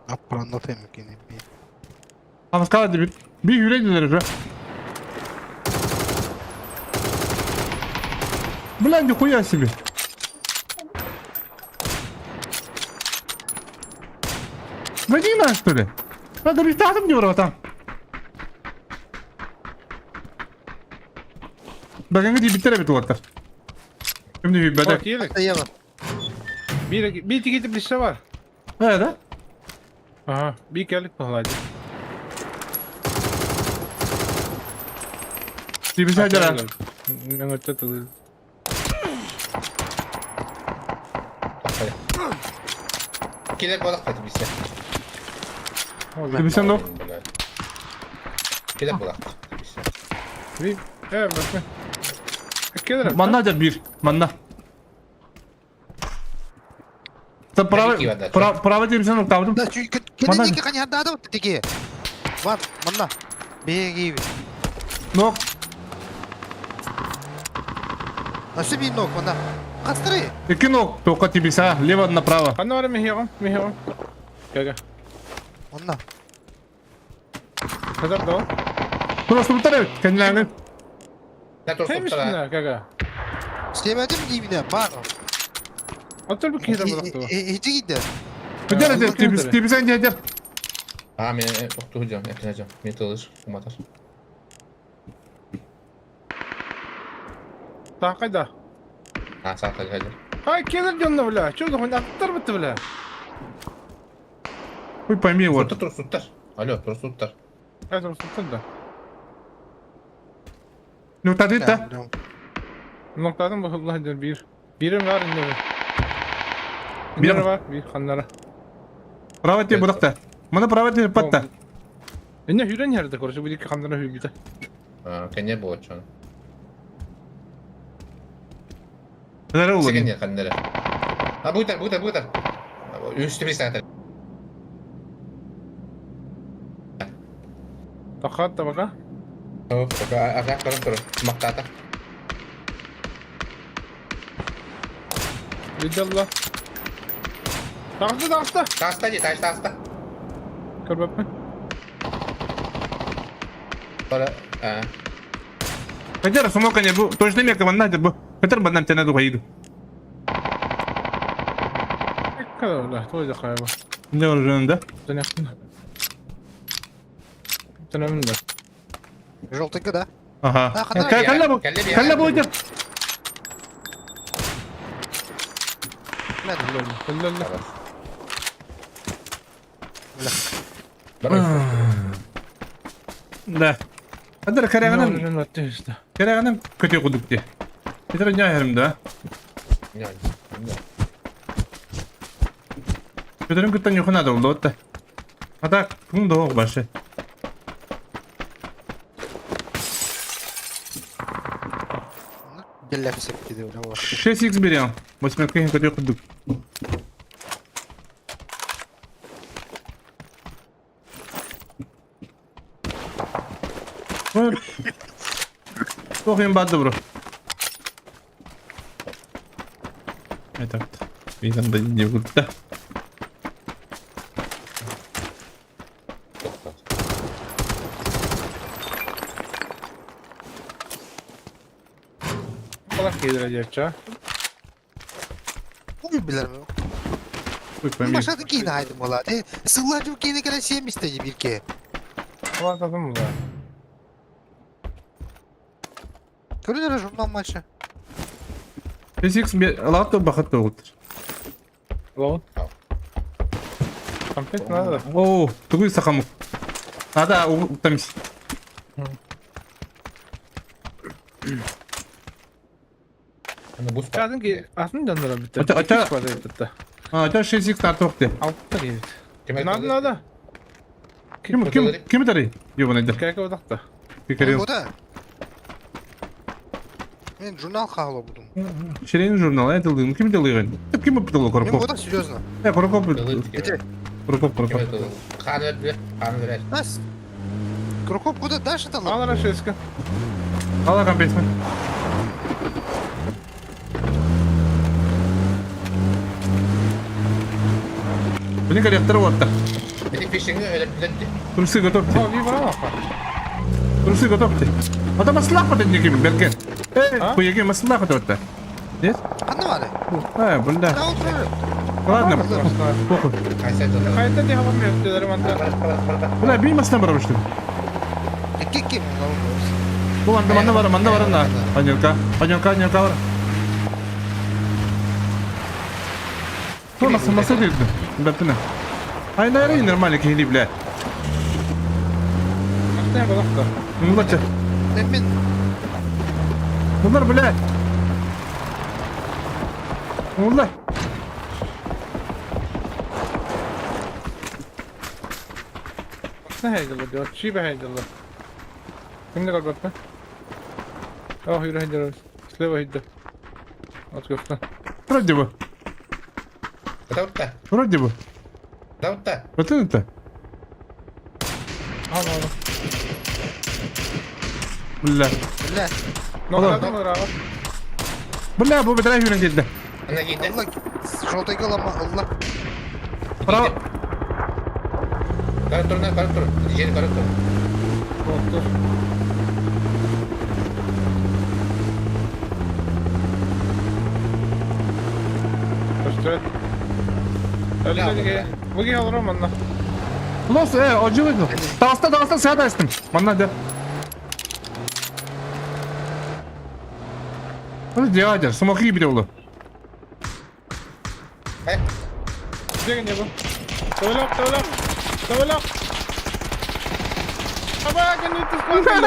Apranlatayım yine bir. Ama kaldı bir. Bir yüreğidir şu. Блядь, нихуя себе. Вадина, что ли? Надо рестартом не врата. Bakın diye bitiremedik o kadar. Şimdi bir bedek. Bak yelek. Hatta yemem. Bir iki gidip liste var. Nerede? Aha. Bir geldik pahalaydı. Tibisi hajar ha. Ben öte tılır. Kiler balık hadi bizde. Tibisi nok. Kiler balık. Bir. Evet bakma. Gelirim. Manna hajar bir. Manna. Sen Tabii ki var da. prava tibisi nok tavdım. Да, чуть Манна. кенеге каньярда да вот такие. Вот, манна. Беги. Nok. Nasıl bir nok manna? Kastırı. İki nok. Toka tibisi ha. Leva направо. Kanna var mı Mihiro? Gel. Manna. Hazır da o. Просто утарай. Kendilerini. Ne tursun Neymiş sana? bunlar gaga? Sevmedim dibine bak. Otur bir kere bıraktı o. Hiç gitti. Hajar hajar. Tibisi hajar. Ha men oktu hocam yakınacağım. Beni tılır. Umatar. Daha kayda. Ha sağ kal hadi. Hay gelir canına bile. Çocuk onu attır bitti bile. Хуй пойми вот. Tutar. Alo tutar. Hadi olsun tut da. Ну тады да. Noktadan bu Allah der bir. Birim var indi. Birim. Bir var bir kanlara. Права тебе бұрақта. Мұны права тебе патта. Ne hüren yerde korusu bu iki kanlara hübüde. Ha kenya bu açan. Нәре Sen олы. kenya kanlara. Ha bu kadar. Üstü bir saat. Takat da baka. Hop agak turun. Maktata. Lidallah. Taktı. Taşta. Kör bakma. Sonra ha. Хаджар, сумока не бұл. Точно мека ванна дер бұл. Хатар баннам тәне дуға иду. Kadar öyle. Toyda kayba. Не var жөнінде? Sen yaktın. Sen önünde. Желтый да? Аха. Ha, kadar Кәлі бұл. Kelle bir Кәлі yer. бұл дер. Helal. Да. Хаджар кәрәғанын. Ne var işte. Кәрәғанын көте құдық де. Кетер не айырымды. Көтерім күттен юқын ады олды отты. Ата күң доғ башы. Gel hepsi gidiyor. 6x берем. Восьмерка көте құдық. Тоқин бады бро. Айтапты. Видам да не күтті. Kulak yedirecek ya. Bugün bilir mi? Хуй пойми. Başladı ki yine haydi mola. Sıvılarcı ki yine kadar şeyim istedi bir ki. Kulak tadım mı var? Görünür jurnal maçı. 6x лапты бақытты отыр. Lan. Компет надо. О, тугой сахамук. Ада утамис. Hani buz Kadın ki aslında canlara bitti. Ata- bitti. А, это 6x артық де. Altta geldi. Kime Nada. Кім тарай? Ёбаный да. Kayka odakta. Пикарел. O da. Ben jurnal kahlo buldum. Ширин журнал, айтылдың. Кім делайған? Кім ыптылы Ben Корокоп? o da серьезно. Корокоп. Bitti. Корокоп. Kime tılır? Kanı verer. Нас. Крокоп куда дальше там? Al araşeska. Ала компесмен. Бұны корректор отты. Dedik fishing'i öyle düzeltti. Турсы готовьте. Ha bir bana bak. Турсы готовьте. Ата маслах отын некемен, беркен. А? Хуеге маслах отын. Нет? Anne var. Bunda. Daha oturuyorum. Ладно, похуй. Kayseri tılır. Kayıtta diye hava mı yaptılar manda? Бля, бей масына барам что ли? Kim? Bu manda var da. Панерка var. Что маса değil mi? Бәтіне. Айна нормально кehli bile. Hasta ya odakta. Мулача. Ben Bunlar bile. Bunlar. Ne heyecanlı diyor. Çiğ bir heyecanlı. Kimde kalbette? Ah yürü heyecanlı. Sleva hidde. At köfte. Вроде бы. Davutta. Вроде бы. Davutta. Вот это. Al al. Bля. Bile. Ne Oğlum. kadar var abi? Bля, bu bedel yürün geldi. Ana giydi. Allah. Желтый голова. Allah. Bravo. Karı turuna karı tur. Diyeceğini karı tur. Dur. Göster. Öyle Ya, dedi. Bu giy alırım onunla. Los, acılık. Dağısta sağ da istim. Bana de. Hadi diyader. Smoky gibi de olur. He. Gidin ya bu. Develop. Aba kan itu sponsor.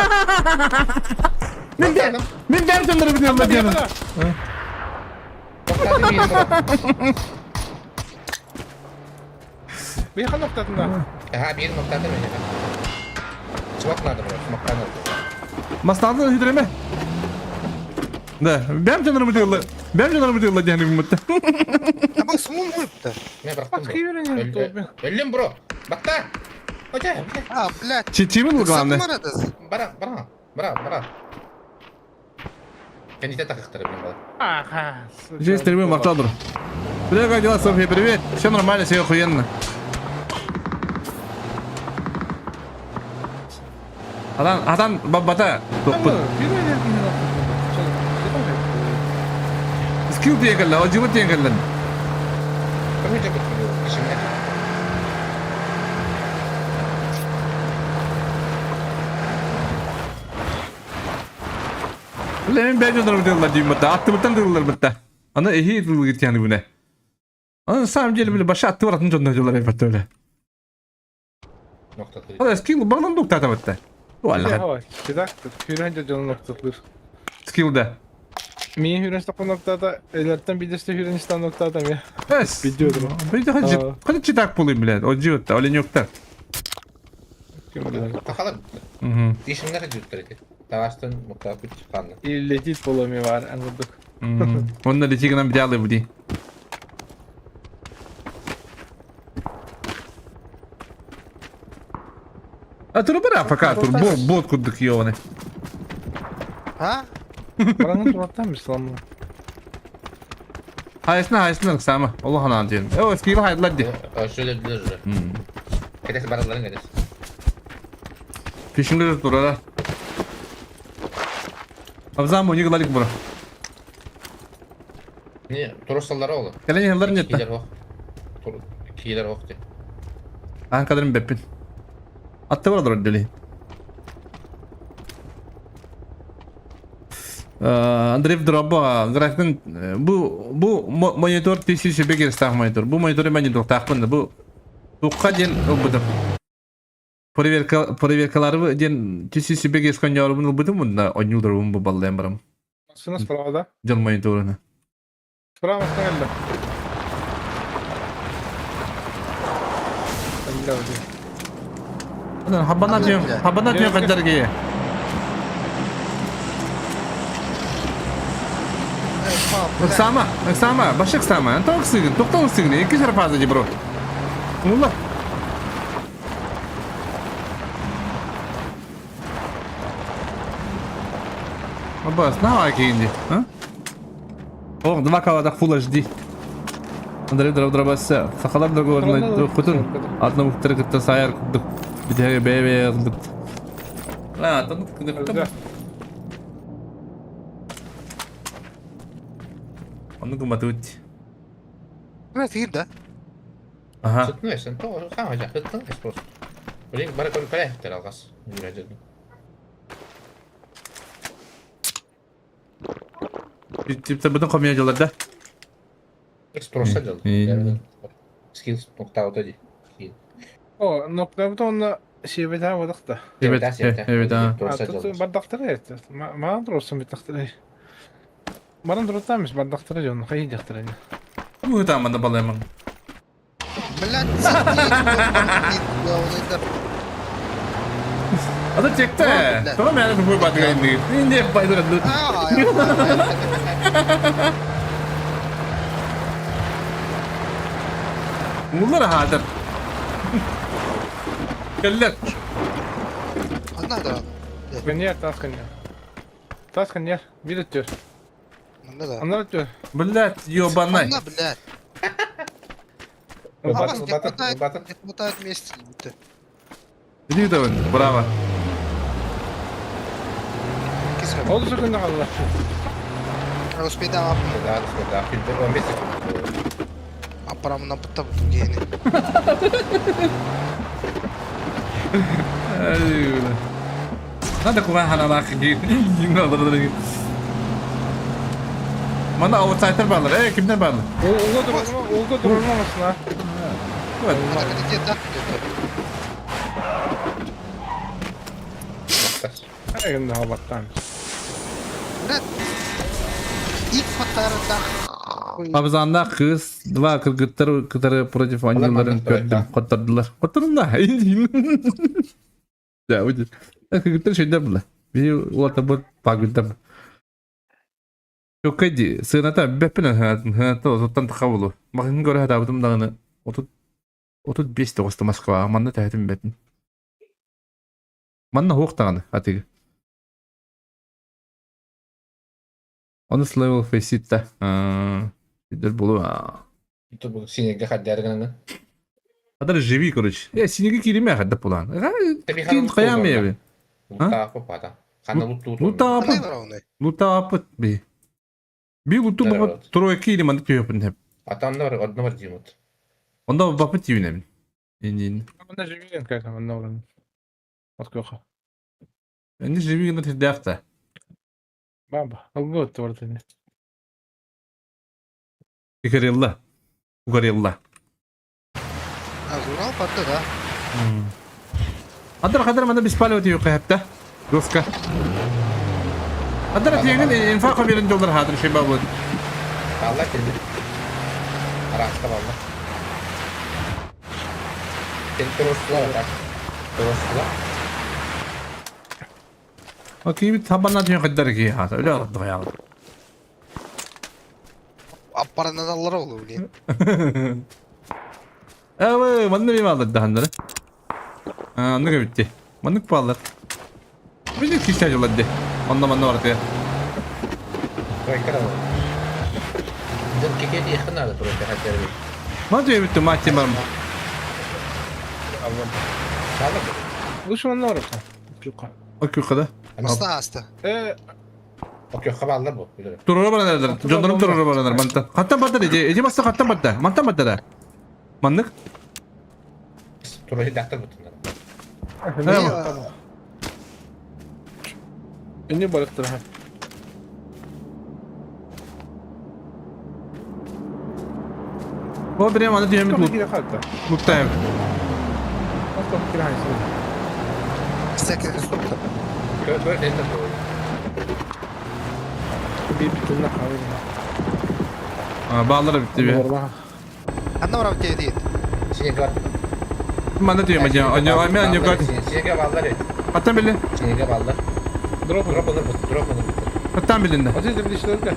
Baktadım. Ben derdim de bir yolda Hadi diyorum. yapala. Baktadım yerim bro. Bir yakın noktasında. Ha bir yerim baktadım ya. Smoke nerede bro? Smoke nerede? Mastağında hidreme. Da, ben canlarımı diyorlar. Ben canlarımı diyorlar cehennemin mutta. Ama sumum koyuptu. Ne bıraktın Başka bro? yürüyün ya. Öldüm bro. Bak da. Hoca. А, блядь. Çiğmin mi Сам lan? Марадес. Bana. Kendine takıktırı benim bana. Ага. Здесь стримы Махтадр. Привет, как дела, Софья, привет. Все нормально, все охуенно. Adam babata. Skill diye geldi, acıma diye geldi. Kırmızı götürüyor. İşimde. Ulan ben canlarımı diyorlar diyeyim hatta. Attımıktan diyorlar hatta. Ana ehi edilir git yani bu ne. Ana samceli böyle başa attı var atınca onlar diyorlar elbette öyle. Nokta kırıcı. Hadi skill bağlan nokta atam hatta. Vallahi Hava. Gidaktır. Hürence canı noktadır. skill de. Mie hürence bu noktada ileriden bir de işte hürenceden noktada ya. Bes. Biliyordum. Ben de hadi çıtak bulayım bile. O civatta öyle yokta. Bakalım. Hı hı. Dişimde kırıcı kırıcı. Tavaştın nokta kırıcı çıkanlı. İllecit bulamıyor var anladık. Onlar da çıkınan bir daha alıyor bu diye. Aturu bana fakat tur bot kurduk ya onu. Ha? Paranın duraktan bir slamla. Hayesine kısama. Allah hanan diyelim. O skill hayırlar di. Şöyle bilir. Kedesi baraların kedesi. Peşinde de durarlar. Abzam oyunu gıladık bura. Niye? Torossalları oğlu. Gelen yılların Kiler yetti. ok. Kiler ok diye. Ben kadarım beppin. Attı buralar o deli. Andreev Drobo grafikten bu monitör TCCB giristah monitör. Bu monitörü ben de takpında bu tuqqa den obudım. Проверкалары den TCCB girişkan yarabını obudım bunda oynuyor bu ballayam baram. Sınıf sırada. Can monitörünü. Sıra mısın geldi? Habana diyor kadar ki. Sama, başak sama. Toktan sigin. İki şeref fazlaca bro. Ulan. Abbas, ne var ki indi? Ha? Oh, два кавада Full HD. Андрей дробаса. Сахалар договорный хутун. Одна мухтарыкта саяр кудук. Битеге бебе кудук. Ла, танук кудук. Onu kumatut. Блядь, ир, да? Aha. Sıtmıyorsun. Tamam hocam. Sıtmıyorsun просто. Блин, bana konu ehter algas. Yürüyeceğim. Tipte bütün komiyacılarda. Ekstrosa geldi. Skills nokta auto değil. O nokta onunla şey bir daha vadık da. Evet ha. Tut bardaktır evet. Ma durursun bir takdir. Bana durutlarmış bardaktıracı onu kayıcaktıracı. Bu tamam da balayım. Блядь, сидеть, я вот это... Adı çekti. Tamam yani bu batı indi. İndi bayılır. А, я понял. Bunlar hadır. Geller. Одна, да. Kanyer tas kanyer. Tas kanyer. Bir atıyor. Одна, да. Onlar atıyor. Блядь, ёбаный. Одна, блядь. Batın, Бабас, не batın, хватает, batın. не хватает вместе. будто. Иди давай, браво. Кисмет. Oldu sakında kaldı. Успей, да, Daha filtre 15 sekund. аппарамына пытта бұтын кейіне. Надо куван ханана киги. Mana outsider bağlar. Kimden bağlar? Olga durulmamasın ha. Evet. Это где-то, где-то. Her gün daha battan. Блядь. İlk fotoğrafta. Abzanda kız, dva kırgıtları proje oyuncuların gördüm. Kotardılar. Kotardılar. Ya ucu. Kırgıtları şeyler bunlar. Bir orta bu pagülden. Çok kaydı. Sığınata bepilen hayatı oturttan tıkavulu. Bakın göre hata buldum dağını. 35 de kostu Moskva. Manna tehdit betin. Manna hoğuk dağını. Hadi. Honest level face it de. Видишь, было. Тут bu sinirge haddlerine. Kadar живи, короче. Sinirgi kirime hadda pulan. Kim kıyamıyor be. Lutta apa pada. Kana luttu. Luta Ne apıt. var onu? Luta apıt be. Bir lutu Evet. baba troyki ili mandık yapın hep. Atamda var, odna var diyemut. Onda babıt yine mi? İndi. Bana живи kanka bana oranın. Bak yok. İndi живи yine tedafta. Baba. Olga otu orada ne? Ikarilla. Ugarilla. Ha, Zural patladı ha. Kadar manda bispali ötüyor hep de. Doska. Kadar atıyordun infaka birinci olur hadır şey babı. Allah kendi. Araçta valla. Kendi torosla var. Torosla. Okey bir tabanla diyor kadar ki ha. Öyle oldu ya. Apparanın adalları olur diye. Evet, mandı bir bağladı daha onları. Anlık bitti. Mandık bağlar. Bir de kişi acıladı. Mandı var ya. Kayıklar var. Dün keke diye yakın torosla haddleri. Mandı bitti maçı var mı? Sağlık. Düşmanla orada. Yok. Okey kadar. Hasta hasta. Okey, haberler bu. Bilirim. Durur bana derler. Canlarım durur bana derler. Mantı. Hatta battı Ece. Ece bastı hatta battı. Mantı battı da. Mandık. Torosla daktır bütünler. Tamam. Ünlü balıktır ha. Bu bir yamanı diyor Çok mu? iyi hatta. Mutluyum. Çok iyi hayır. Sekre. Böyle elinde doğru. Bir bütünle kahve. Bağları bitti bir. Orada. Одна var bir değil. Sinirge var. Mandı diyorum acaba. Acaba aymen anca kaç. Sinirge bağlar et. Hatta bilin. Sinirge bağlar. Drop. Drop olur bu. Drop olur bu. Hatta bilin de. Aziz de bir işte öyle.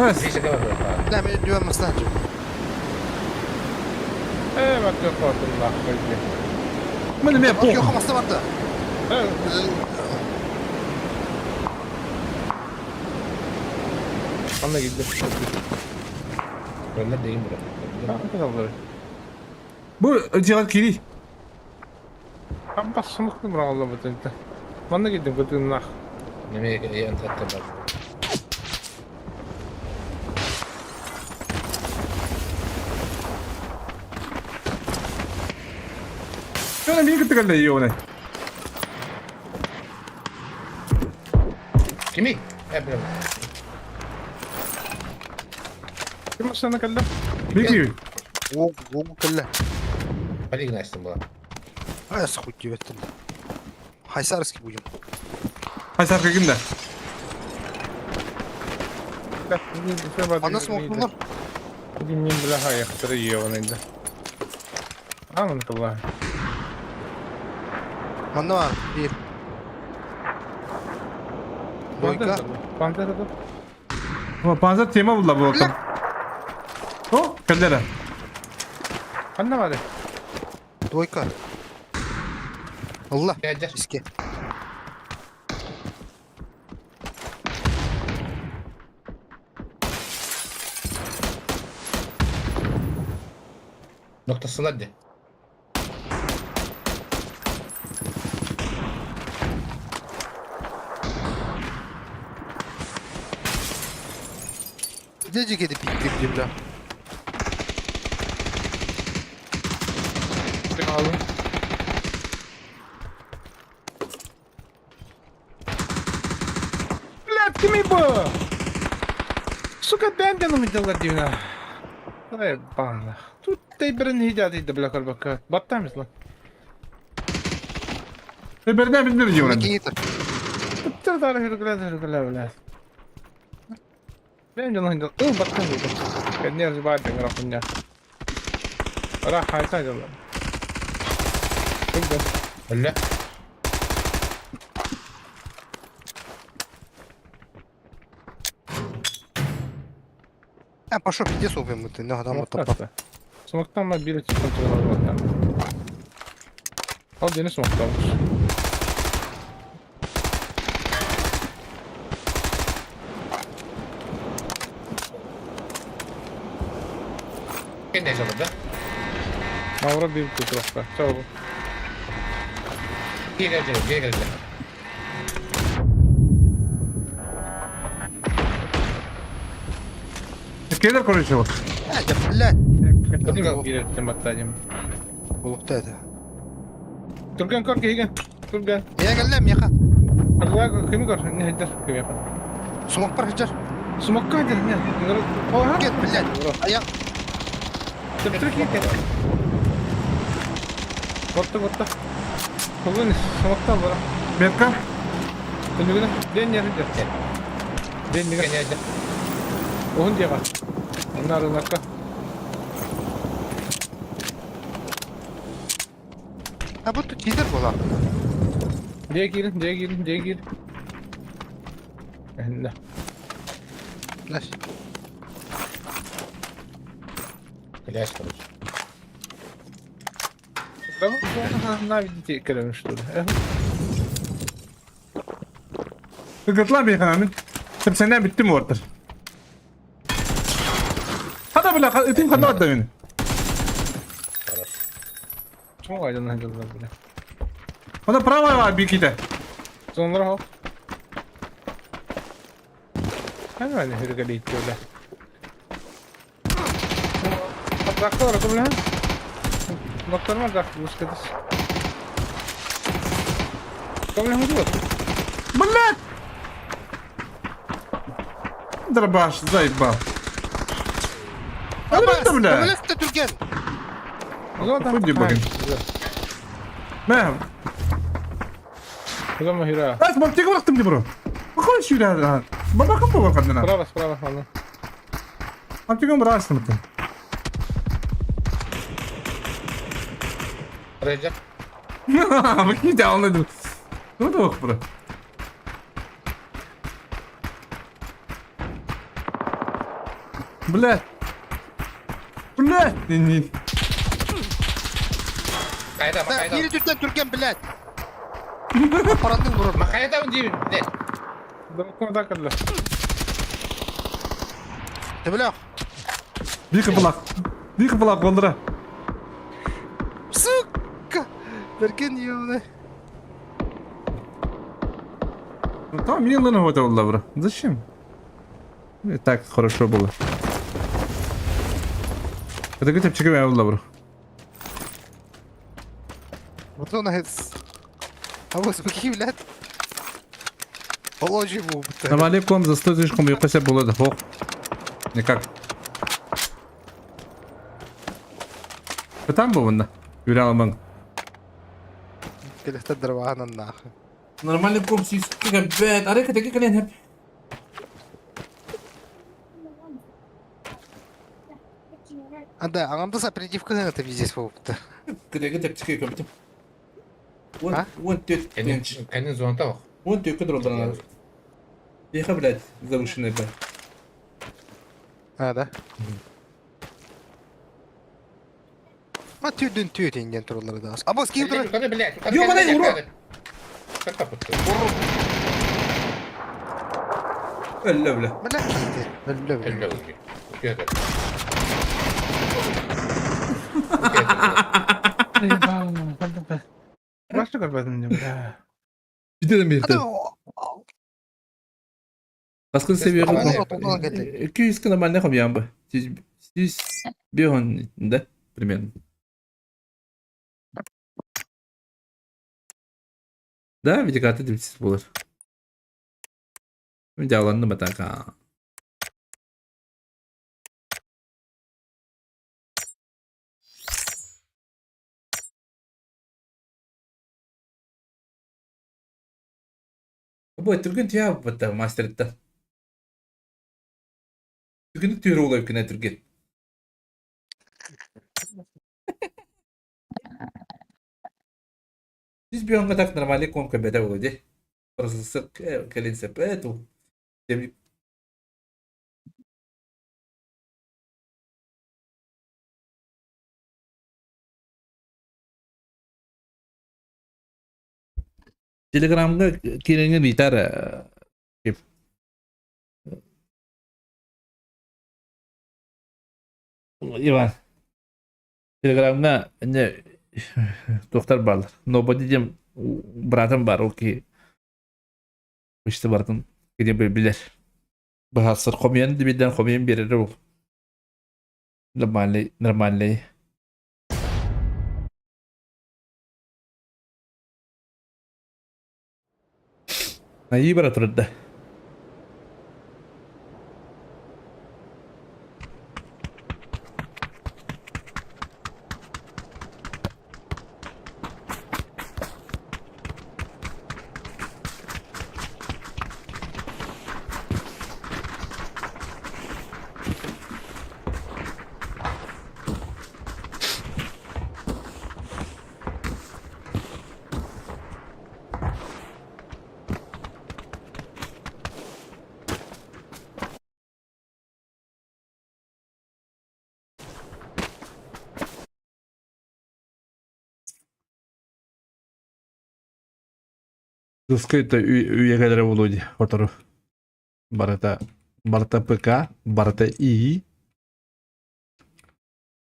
Evet. Sinirge var burada. Ne mi diyorum ıslancım. Evet yok ortada. Mandı mı Yok yok yapı? amasta vardı. Evet. Bana gitti. Böyle değil burada. Ne kadar olur? Bu cihat kiri. Ben basmak mı Allah bu tente? Bana gitti bütünle. Nemeye yantattı var. Şöyle bir kıtı kaldı iyi ona. Kimi? Hep böyle. Kim sana kaldı? Bir gibi. Оу, кілі. Hadi ginaştım buna. А, я схуй тебе это. Хайсарский будем. Hay sarkı kimde? так, все бады. Ана смокнулар. Мен бляха яқтыры еуін енді. Амын кылла. Манда бар. Bir. Бойка. Пантера да. Ama panzer tema buldular bu ortam. O, kellere. Anna var. Двойка. Allah. Geldi. Riske. Noktasını hadi. Gidecek edip gittik cimri. Aldım. Блядь, ты ми бо! Сука, бендену делать дивна. Ай, бана. Тут ты бірін хидят бля колбака. Баттамыз lan. Birden bilmiyorum diyorum. Генератор. Tuttır da hürgüle bля. Ben canım hiddat. Battım dedi. Ben ne yazı bağırdım grafında. Ara hayta diyorlar. Çok da. Öyle. Пошел, пиздец, убьем это. Ну, там вот Смоктан. Смоктан mı biri kontrol almaktan. Al deniz smoktanmış. Kendi yaşadı. Mavra bir tutrafta. Çabuk. Geri geleceğim. Geri geleceğim. Keller konuşuyor. Это, блядь. Turgan girettim battacım. Bulukta это. Turgan korku higen. Turgan. Я قال يا خا. Allah kimi kor. Ne hacer kimi yapar. Смог прохождать. Smokka hacer ne? Oha. Get, блядь. А я... Tıptırık iyi de. Korktu. Kullan smoktan var. Berkan. Bunu gidin. Den yer hacer. Den Kendi niga. yaşadı. Ohun diye bak. Onlar nakka. А вот тут лидер была. Diye girin. Ne? Знаешь. İlaç kalır. Tamam. Навіть ті керуєш тут. Gırtlar bir kanalın. Tabi senden bitti mi orada? Hadi bile etim kanı attı beni. Çok aydınlandılar bile. O da prava var bir iki de. Sonra hop. Hemen hırgılı itiyorlar. Bıraktı orada lan. Noktalar var bıraktı bu sıkıntı. Kamera hızlı bak. Блядь! Дробаш, заебал. Hadi Абас, bile. блядь, Türkan. O zaman da Hadi bakayım. Ne? O zaman hira. Lan baktık bıraktım ki bro. Bakın şu ya. Bakın bu kadına. Bravo valla. Baktık mı rahatsız mısın? Arayacak. Bak hiç anladım. Ne de bak bro. Блядь. Dinleyin. Kayda bak Да, kayda. бери Türkan, блядь. Аппаратный враг. Bak kayda mı diyeyim? Ne? Dokuma da kadar. Ты, бля. Bir kapılak kondıra. Сука. Türkan ёбаный. Tamam yılını hoca oldu bro. Зачем? Так хорошо было. Это где-то чекай oldu bro. Вот он говорит. А вот смотри, блядь. Положи его. Салам алейкум, за 100 тысяч yoksa buladı. Hop. Никак. Там был он. Юрий Алман. Когда дрова нахуй. Нормальный комп сиськи, блядь. Арека такие колен. Анда аңамда оперативка это везде болыпты. Кыдайгы тактика көбітім. А? Он төт. Kendin zonta bak. Он төт кыдыр олдан. Еха, блядь, завышенный бай. А, да. Түйден инген туралары да. А бос киіп тұр. Yukarı блядь. Ёбаный урод! Как капытты? Ölle öyle. Бля, кейді. Өлі. Эльбе узги. Уйдет. Başta görmedim diyorum ya. Bir de bir de. Baskın seviyorum. Ана келді. 200 кг нормально хоббиям бы. Здесь бегон, да, примерно. Да, видикаты дивитсіз болар. Жаланды батака. Bu Türk'ün tiyab batta master'da. Türk'ün tüyürü olayıp kine Türk'ün. Здесь бьем вот так нормально, комка беда вроде. Просто коленца поэтому. Telegram'da kirenge bitar. Иван. Telegram'da ne doktor barlar. Nobody diyeceğim bratım var o ki işte barkın gidip bilir. Bahasır komyen dibiden komyen birir o. Normalde. İyi bir atırdı. Скрыто üyeleri Володи. Oturup. Барта ПК, Барта И.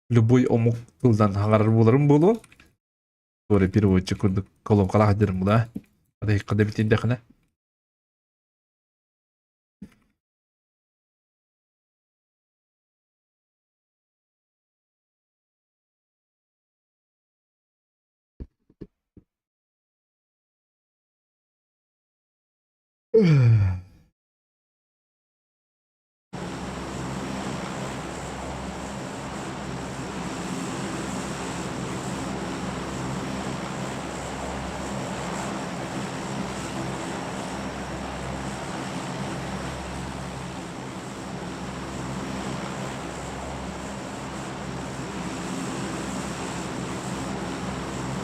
Любой омук тылдан хағарыр болырым болу. Sonra переводчик күндік колон қала қадырым бұла. Қадай қада бітінде қына.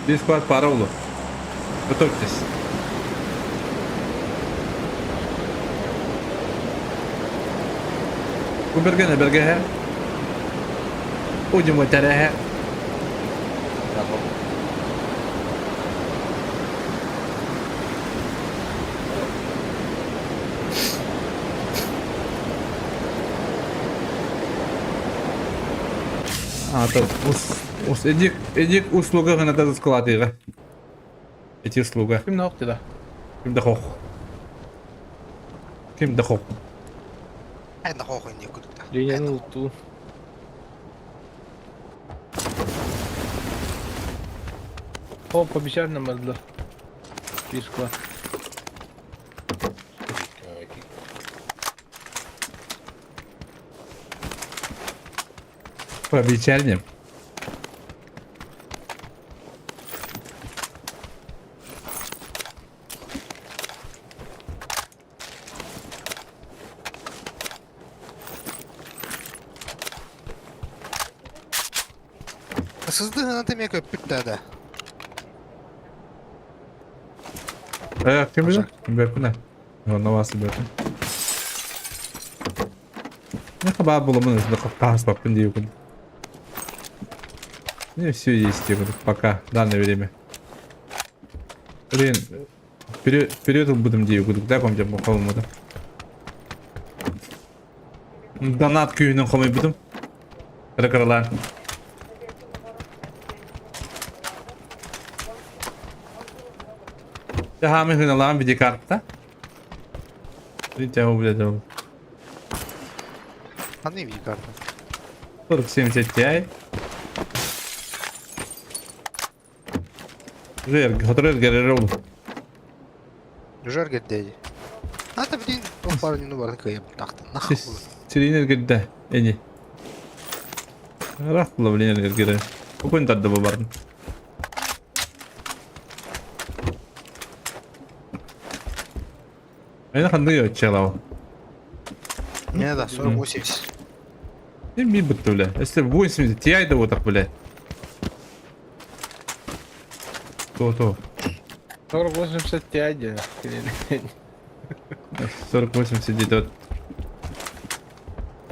Discord para oldu. Готовьтесь. وبرجعنا برجعها ودي متراها طب ус эдик услуга гана да складыга. Эти услуга. Kim ne oldu da? Ким да хох. Анда хоохын не күдікті. Dünyanın unuttuğu. Hoppa bir şey anlamadılar. Bir squad. По вечерним. Sızdığına temeye köpürttü de. Kim bilir? Bakın ne? Ona vasıl bakın. Ne kadar bulumunuz da kahs bakın diye okudum. Не все есть, я говорю, пока, данное время. Блин, вперед будем дию, да, помните, муховому, да? Донат күйінің қомай будем. Рекордлар. Jaha ми гиналам видеокарта. Видите, его будет. А не види карта. 4070 Ti. Готовы генерировал. Жар геддейdi. Hatta bir din o paranın var kıyım taktın. Nahı bu. Сиринер гидде, эни. Рах было, блин, гире. Какой то отдава бардын. Aynen kandı yok çalao. Ne da 40-80. Не би быттı бля. Если 80 Ti да вот так, бля. То. 40-80 Ti. 40-80 сидит вот.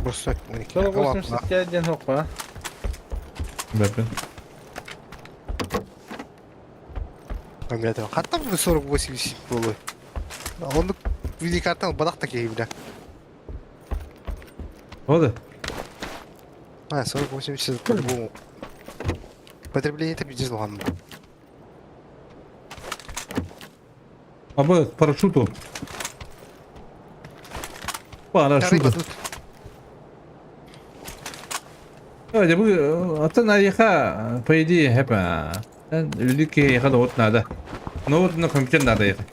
Bursak 40-80 Ti'den hoppa. Бэпен. Hatta bu 40-80 dolu. Onu video karttan badak da keyifli. Вот. Ha 40-80 по-любому. Потребление это пиздец ладно. А бы парашюту. Парашюту. Ya bu atın ayıka по идее hep ben ülke yıka da ot nada. Ne oldu ne komşun nada yıka.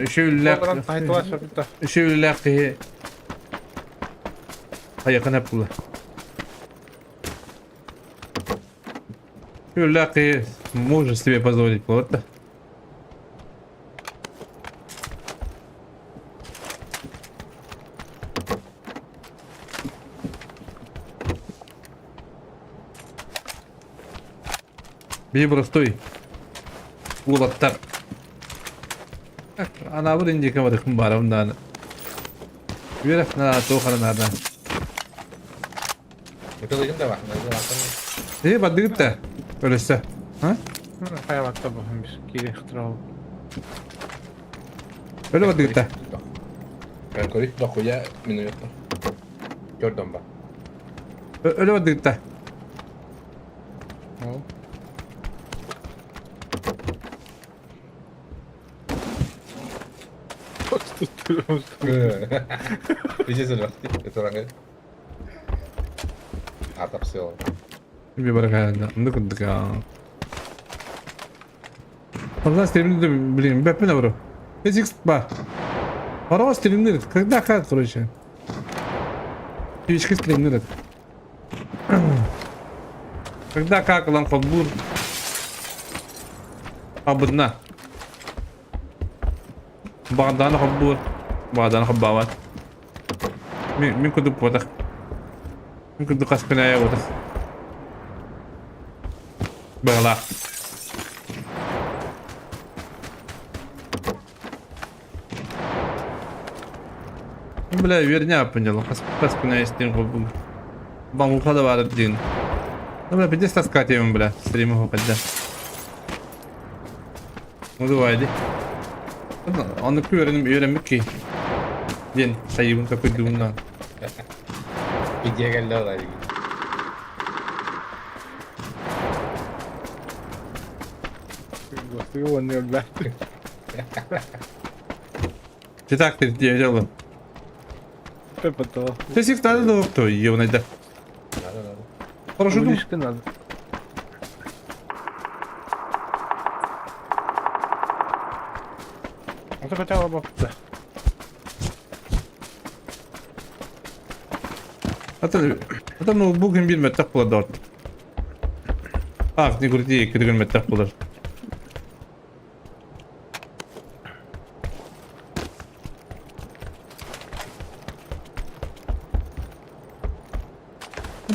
Şu Oradan ülke taytı şapita. şu ülke ayıkın hep bu. Şu ülke может себе позволить вот. Bir простой улаттар. Ana bir ince var kim var ondan. Bir na tohara nada. Yıkıldığın da var. Badı gitti. Öyleyse. Ha? Hayatta bakın biz. Geri ihtiram. Öyle badı gitti. Ben koyup dokuya minuyotlar. Gördüm ben. Öyle badı gitti. Видите, это ранее. А, так все. Bir barakaydı. Ne kuttuk ya. Oradan streamini de bileyim. Bep mi ne bro? Hiç bak. Para streamleri. Когда как, короче. Твички стримеры. Когда как, лам фабур. Абдна. بعضنا خبور بعضنا خباوات مين كنت بوتخ مين كنت قاسكنا يا وتخ بغلا بلا верня понял قاسكنا يستين خبور بانو خدا بعد الدين بلا بدي استسكات يوم بلا ستريمه قد موضوع عادي Anlık öğrenmek ki. Yen sayımın kapıdığından. Video geldi o da. Gostuyu oynuyorlar. Çetak diye yapalım. Pepe to. Sesik tane de yoktu yevnede. Paraşütüm. Ulişkin adı. Ata kaçava baktı. Hatta bugün bir metak buladı artık. Ah ne kurdi kırgın metak bular.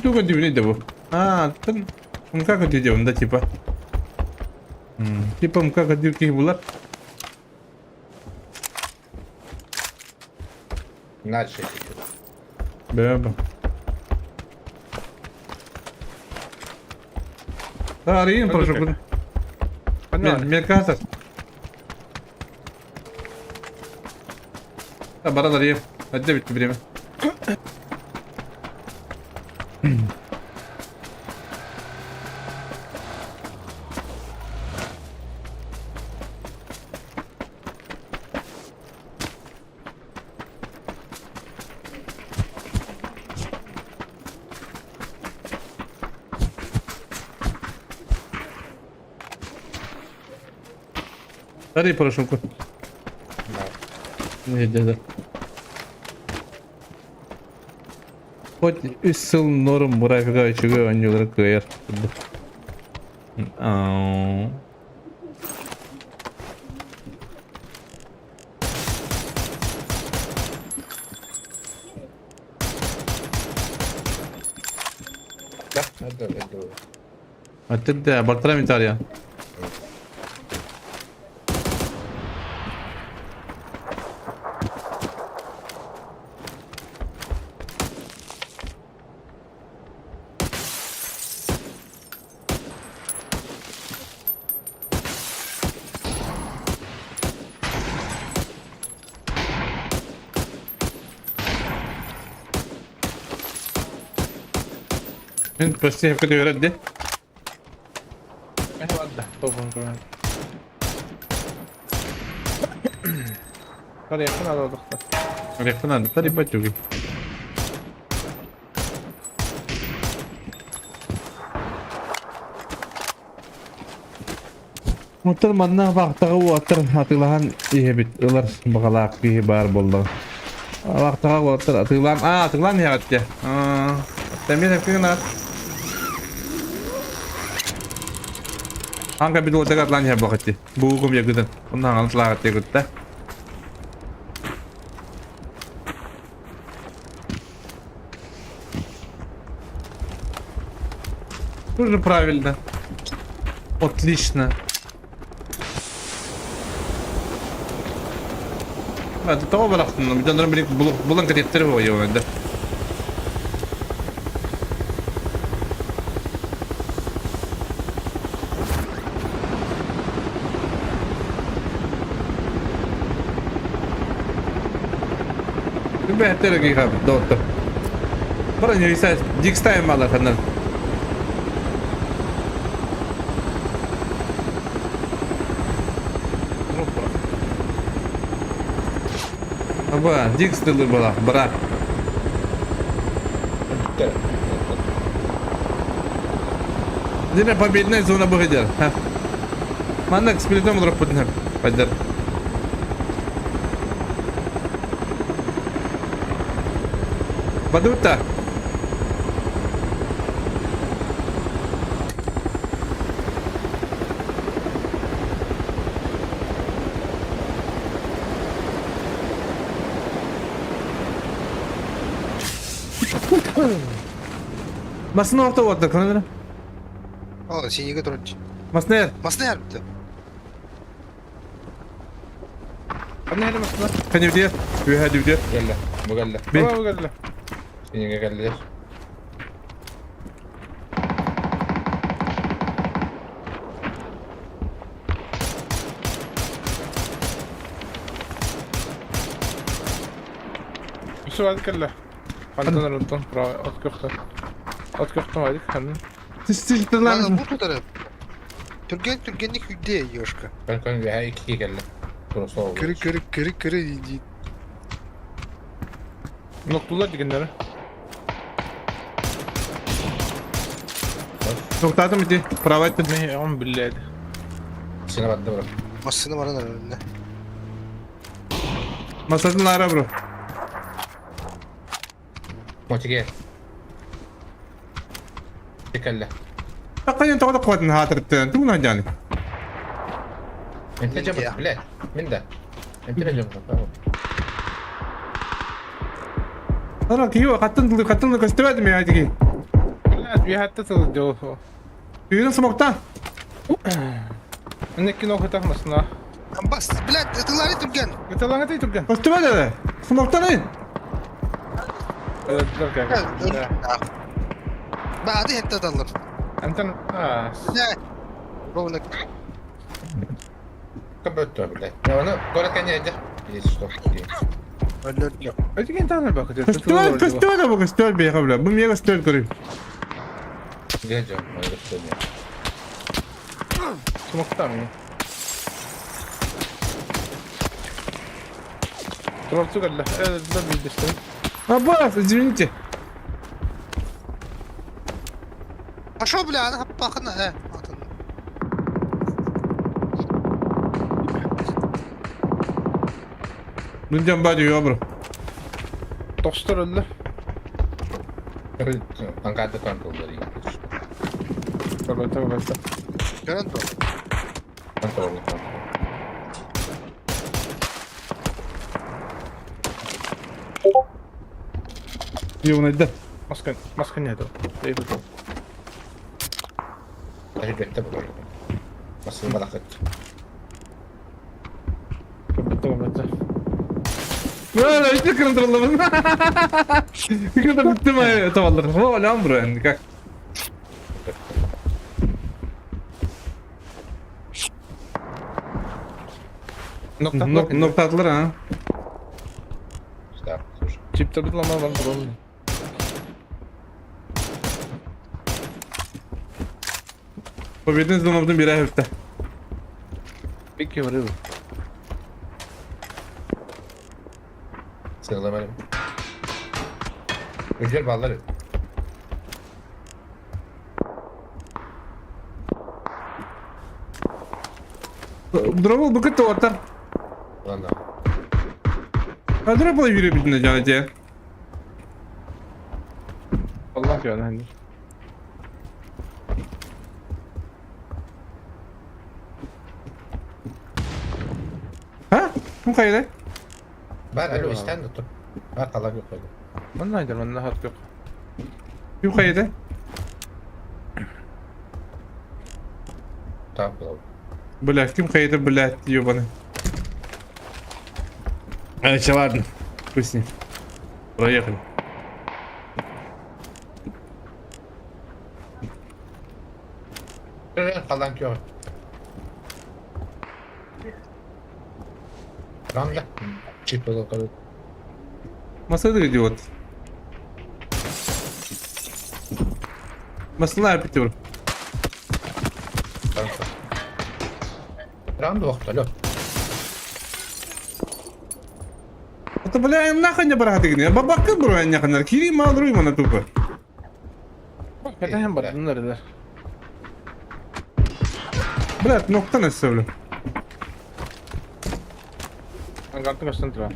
Tuh dibini de bu. Kan muka ke dia onda tipe. Tipe muka ke dia ki bular. Nerede şey? Bebe. Arayın proszę bunu. Mnie kasas. Bara arayayım. Hadi de bitti birimi. Дари порошок. Не dedi. Хоть üssel norm grafika içiga oyuncuları koyar. Hadi. Hatta baktıram İtalya. انت بس هيك كده يردي ودع طبعا كمان. قال يكون على ضغطه. عرفتنا تاني بتجوي Muhtar manna vaqtaga otur atılan iyi bit ılar bagalaq bir bar boldu. Vaqtaga otur atılan ya gatya. Temir hepkina. Hangi bir oda gatlan ya bakati. Bu kum ya gıdan. Ondan altla gatya gıtta. Тоже правильно. Отлично. Hadi tamam bıraktın. Bir tane bir bulan kadetleri var ya bende. Bir behter ki abi doktor. Bana ne ise dikstayım Allah kanal. Aba, Dix dılır bala, bırak. Дина победная зона выходит. Маннак с передом дроп подням. Пойдер. Подута. Masın orta orta kanalına. О, синего троньте. Masner. Маснер bitti. خلينا هنا مسنا. Hani diye. Bir hadi diye. Gel lan. Bu gel lan. Bir. والله قال له. Senin geldiler. السؤال كله. عندنا الوطن برا أتكفته. أتكفته هذيك خلنا. Sıçtı Lan lan. bu tutarı. Türgenlik hüdde yoşka. Ben bir hay iki gel lan. Burası oldu. Kırı idi. نقطة ديجنرة. Noktadım bitti. Prava ettim. ما هي أعوذ بالله ده. Seni bende bırak. Masını var lan önünde. Masadın ara bro. Maçı gel. Gel. Takayın tavada kuvvetin hatırıttı. Tuğuna yani. انت جنبك بلاد من ده انت اللي جنبك اهو Ara kiyo kattın kastemedim ya hadi ki. Bir hatta tıldı o. Birin smoke'tan. Anneki no takmasın ha. Bas, блядь, ытылары түрген. Gıta lan gıta turgan. Üstüme dedi. Smoke'tan in. Evet dur kanka. Badi hette dalır. Antan Ne? Ровно. Köpöttü bile. Ya onu görürken yedi. Есть что. Öldürdü. Öteki tane bakacağız. Üstüme de bak üstüme bir yakabla. Bu mega üstüme göreyim. Geleceğim. Onu göstereyim. Smoke'tan mı? Troll su geldi. Evet da bildi işte. Ha bu извините. А шо, бля, она пахана, атın. Buncan bari yavrum. Dostlar öldü. Pankarte kontrolleri iyi. Tabii. Görün bu. Kontrolü. Yuvuna gider. Maska ne o? Değil bu. Tahibette bu böyle. Nasıl merak etti. Tabii. Böyle işte kırıntırıldı. Kırıntır bitti mi tavalları? O lan buraya indi kalk. Nokta atılır ha. İşte dur. Çip tabii lan var troll. Победный zonumuzun biri hafifte. Peki var evet. Sığılamadım. Güzel balları. Drop'u bu kıtta orta. Ulan da. Ha drop'la yürüyebildin de canıcıya. Allah yani hani. Ha? Bu kaydı. Ben alo işten tuttum. Ben kalan yok öyle. Ben ne ederim? Ben ne hat yok. Bu kaydı. Tamam tamam. Блядь, kim kaydı блядь diyor bana. Evet şey vardı. Пусть Проехали. Kalan yok. Lan da. Çift olur kalır. Masada идиот. Masada bitiyor. Tamam. Раунд вақт alo. Это, бля, нахуй не брать игры. Бабака, бро, я нахуй. Кири малруй мана тупо. Neden hem var bunlar da. Блядь, нокта не ставлю. Ben kartı kaçtan tıra.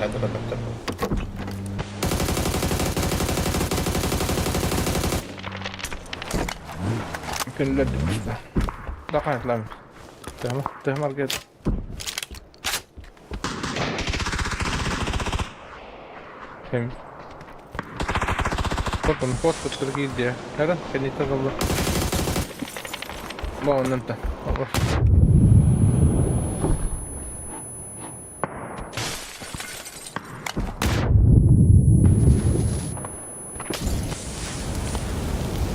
Hadi bakalım. Mükemmel işte. Daha kanatlar. Tehmal gel. Hem. Bakın post gidiyor diye. Nereden? Beni takıldı. Bu ondan da. Bak.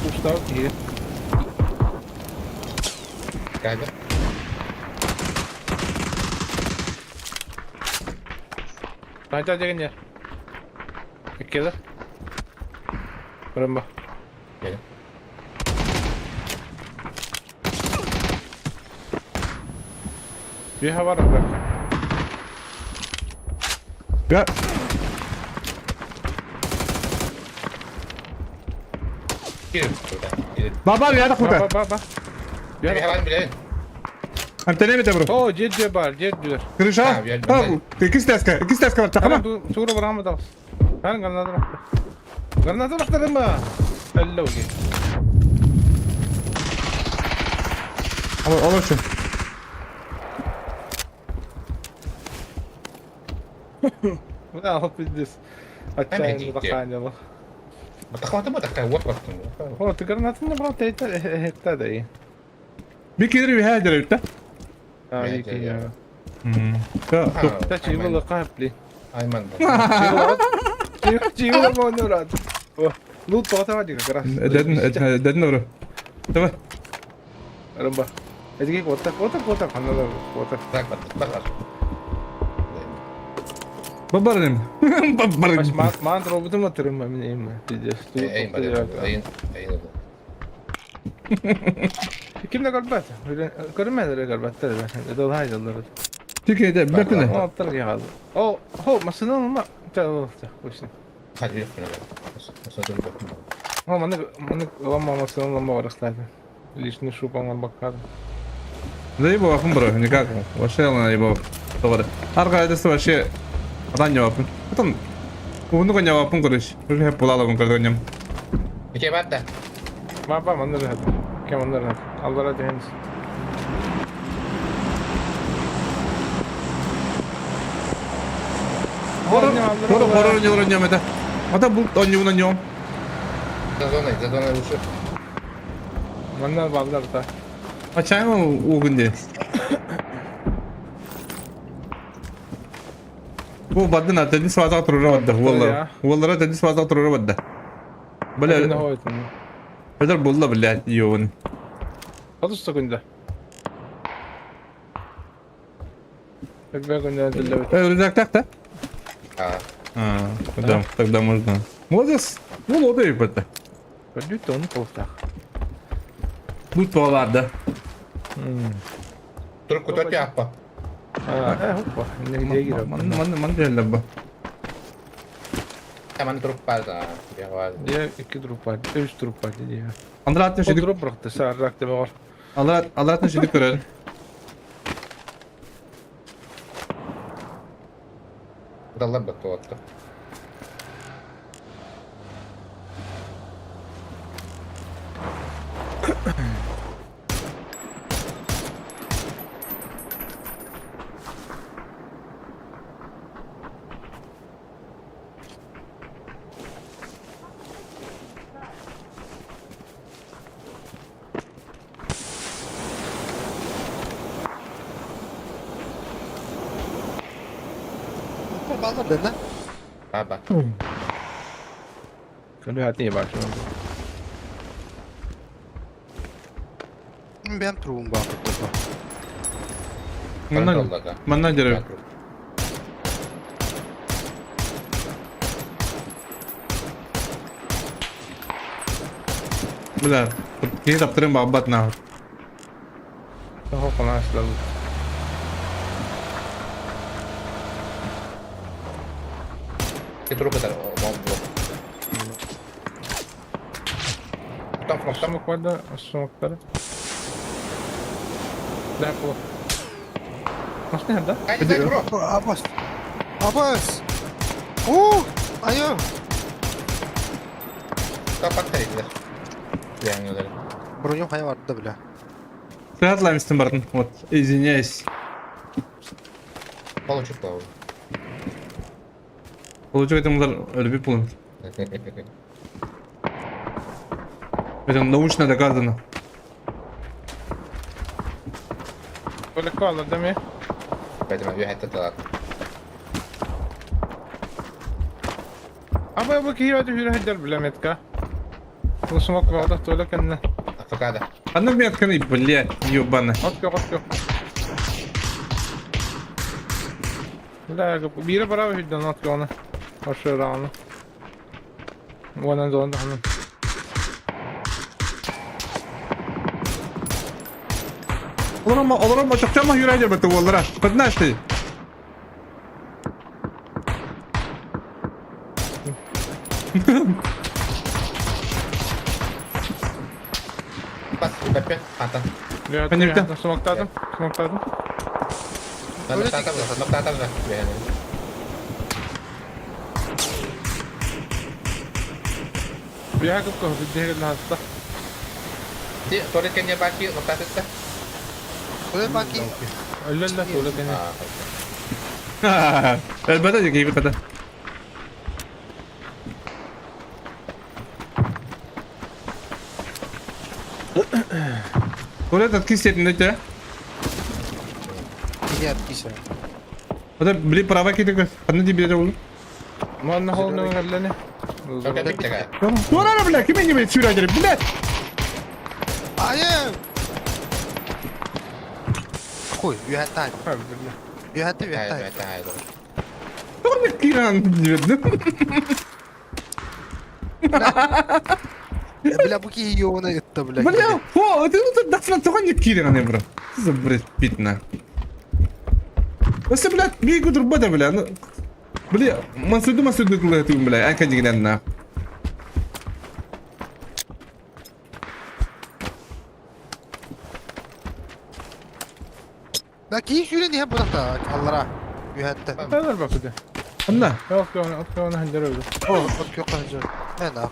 Gustav iyi. Geldi. Hadi hadi gel. İkide. Berapa? Gelin. Bir hava var. Ya. Girin buradan. Girin. Baba ya da kuka. Baba. Bir hemen bile. Антенне mi bro? Oo jet var jet diyor. Kırışa. Ha, bir Ha, yerden iki steska var. Takama. Tamam sonra vuramı da. Ben granada bak. Granada bak dedim ha. Hello ki. Olur şu. Ne yapıp biz? Atçayın gitti. da kanyalı. Batakmatı mı takar? What baktın? O tıkırın da bırak hette de iyi. Bir kere bir her yerde. Ha Evet, iyi ki evet. ya. Ya, Ta çiğvılı kahpli. Ayman. Çiğvılı mı onu rahat. Loot bota var diye karas. dedin doğru. Tamam. Rumba. Ezgi kota kanala kota. Tak bakar. Babarım. Mas Babarım. man robotu mu tırım ben neyim diyeceğiz. Ayın bari. Ayın. Kimde kalbat? Görmedi kalbatta ben. Dol haydalar. Türkiye'de bir bakın. O aptal geldi. O ho masını olma. Tamam koşun. Hadi yok buna. Nasıl dönüp bakın. O lama masını lama var aslında. Lişni şu bana bakar. Заебал, ахун, бро, никак. Вообще он наебал. Добре. Arkadaşlar вообще adan cevapın. Потом bunu kan cevapın konuş. Böyle hep bulalım kardeşim. Bir şey var da. Baba mandır hadi. Kim mandır hadi. Allah razı olsun. Horor nyolor nyom eta. Mata bu tonyu nyom. Zazona uçuyor. Mandır ballar da. Açayım mı o günde? Bu badın atı swazak turura badda. Vallahi. Vallahi atı swazak turura badda. Ne Böyle hoytun? kadar bulla billahi yoğun. Hadi sakınca. Bekle günde dille. Öyle tak da. Ha. А, тогда можно. Молодец. Молодой это. Gördük de onu kovtak. Тут поварда. Durup kutup yapma. Hoppa. Ne gidiyor giriyor. Man geldi bu. Hemen durup var da. Bir var. Diye 2 drop var. 3 drop var diye. Andra atın O şimdi. drop bıraktı. Sarrak da var. Allah atın şimdi görelim. Dallar baktı o hatta. Ballar dedin. Ha bak. Kan hadi iyi bak şimdi. Ben turum bakıp durdu. Mandan görelim. Bila. Kini daftarın babat na. Hoppa lan selalu. Kita durup kadar. Mau blok. Tam. Smoke var da smoke'ları. Depo. Nasıl nerede? Haydi bro. Abbas. Abbas. Ayo. Kapak tarihiler. Yang öyle. Bronyo hayal vardı da bile. Sıhhatlaymışsın Barton. Вот. Извиняюсь. Получuk da oldu. Olacak adamlar öyle bir bulun. Это научно доказано. Böyle kalır değil mi? Bedime bir hatta talar. Ama bu ki hadi hüre haddar bilemet ka. Bu smoke var da tuğla kendine. Fakada. Она мне открыли, блядь, ёбана. Atıyor. La biri bravo hüdden atıyor onu. Aşağı rağını. Onun da onda hanım. Olur ama çok çabuk yürüyeceğim bu onlara. Kadın işte. Bas Pepe. Atan. Ya Connect'te. smoke'ladım. Öyle tatar. Yani. Bir hakik ko bir diğer hasta. Di, tuloy kanya baki. Magtatat ka. Böyle baki. Öyle tuğla kendine. Ah. Elbette ki gibi kadın. Oraya da kis yerinde de. Gidiyor pisa. O da biri prava gidiyor. Anne diye biri oldu. ما هو نغلني Çok epic de gel. Tamam. Dur ara bile. Kimin gibi süreceğim? Bile. Hayır. Koy, üyetten. الحمد لله Üyetten, Hayır, üyetten. hayır, hayır. Dur bir kiran diyelim. Bile bu ki yoğuna gitti bile. Bile. Ho, det dasla tokan kiran ne bro. Siz bir bitna. Bas bile bir kudur bada bile. Bile masudu kılıyor bile. Ay kaç giden na. La ki şöyle diye bıraktı Allah'a. Üyetten. هذا الباكو Anla. اوكي انا هندرب Oh, ok yok önce. Ne ne?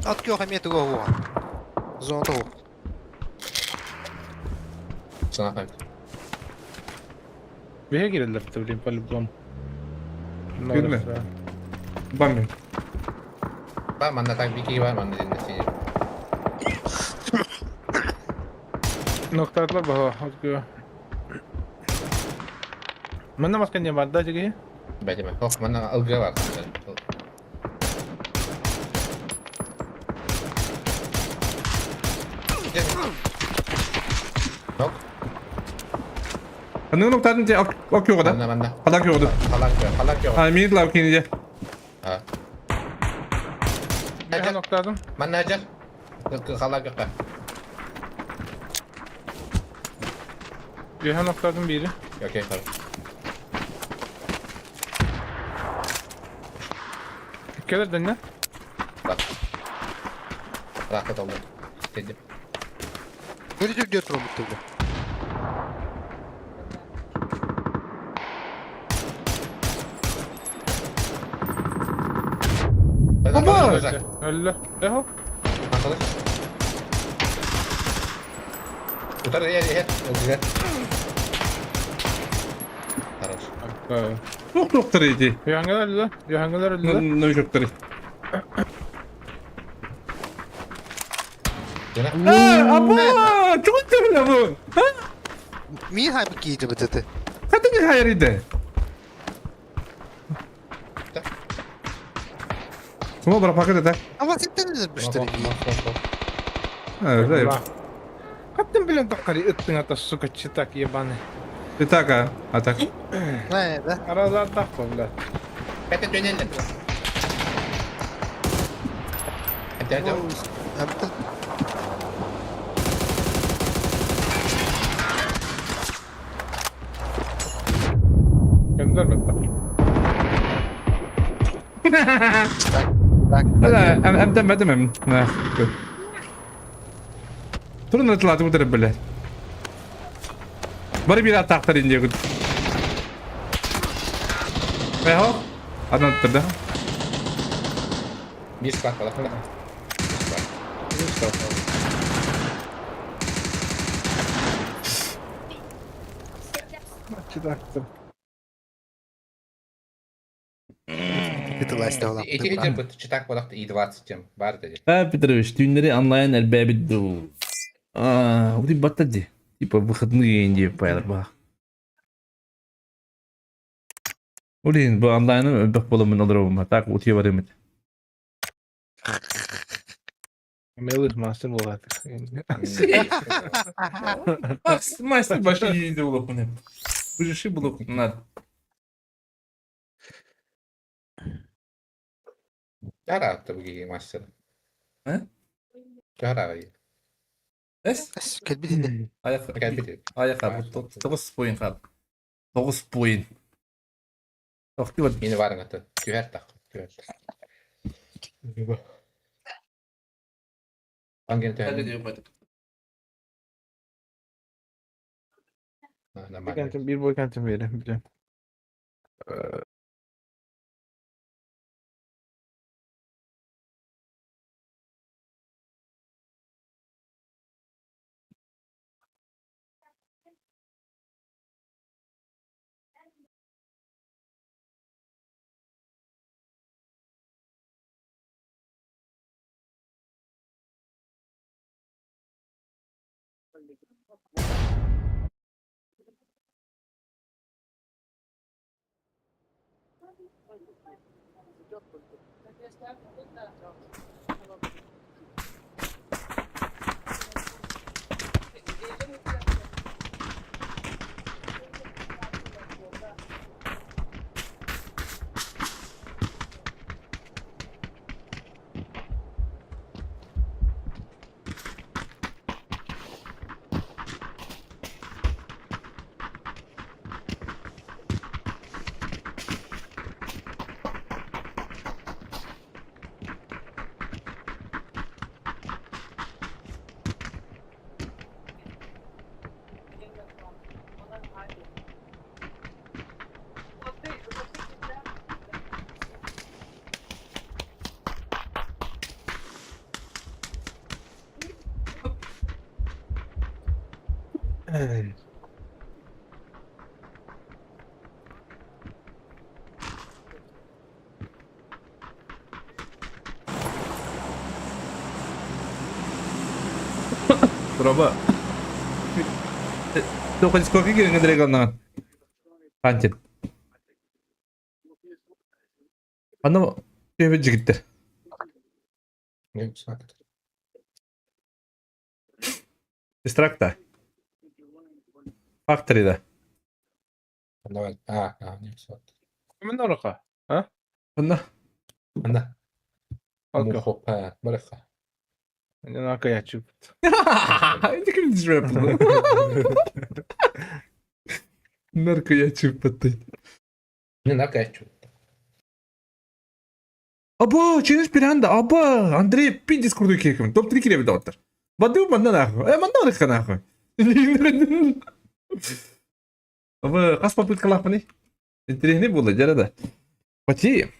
At yok hem yeti go. Zonda o. Sana kayıt. بيهاجر اللي بتبريم بالبلون Girme. Bambi. Var mı anlatan bir iki var mı anladın? نقطة اطلبها اوكي من ما كان يبعد ده جاي Bence mi? Yok bana ılgı var. Yok. Anne noktadan ce ok yok da. Bende. Halak yok da. Halak yok. Ha minit lav kince. Ha. بيها Necek. نقطة ادم Ben necek. Halak yok. بيها نقطة ادم بيري Okey tamam. كده الدنيا Bak. Rahat oldu. Dedim. Böyle diyor diyor mutlaka. Baba! هلا اهو Arkadaş. Tutar ya ya. Güzel. Хорош. Çok doktor idi. يا هنجر لا يا هنجر لا Ne doktor? Yine. Aba! Çok güzel bu. Ha? Min hay bu ki dedi. Kadın bir hayır idi. Kuma bırak paket eder. Ama sitten de müşteri. Evet, evet. قدم بلن تقري اتنا تسوق تشتاك يباني Bir taka. Atak. Ne de? ارازات تحفظ لا Hadi dönelim. Hadi hadi. Hem de كندر بنتا bak. لا هم دم دم. نه. Turun ıtlatı bu tarafı böyle. Bari bir atak tarin diye. Veho. Adnan tırda. Bir squat falan. Bir squat. تشتاك Bitilashta olan. İkinci bu çıtak balıkta iyi 20 var dedi. Ha Petrovич, düğünleri anlayan elbette du. Aa, bu battı. Типа выходные не пaylar. Ulan bu anlayanın öbek bolumun alır olma. Tak utuya var emet. ميلز ماستر بولات Master başı iyiydi olup ne. Bu işi bulup bunlar. Yara attı bu gibi maçları. He? Yara. Es? Kelbi dinle. Ayak. Gel bir. Ayak abi. 9 point abi. 9 point. Çok diyor. Yine var atı. Güver tak. Güver tak. Hangi Hadi tane? diyor hadi. كانت بير بوي كانت ميري Berapa? Tuh kan skor gini ngedreg kan. Pancet. Ana bir gitti. Ne sagt? Distrakta. Factory'de. Давай. Не sagt. Kimin oraka? Ana. Anna. Halka. Muhopa. Baraka. Ben arkaya çıktı. Ne kadar düzgün yapıldı. Narkoya çıkmadı. Не накачу. Abo, через пиранда, аба, Андрей, пи дискорду кеким. Топ 3 кире бедоттар. Баду манда нахуй. Манда орыхка нахуй. Аба, кас попытка лапани. Интересный было, жарада. Почти.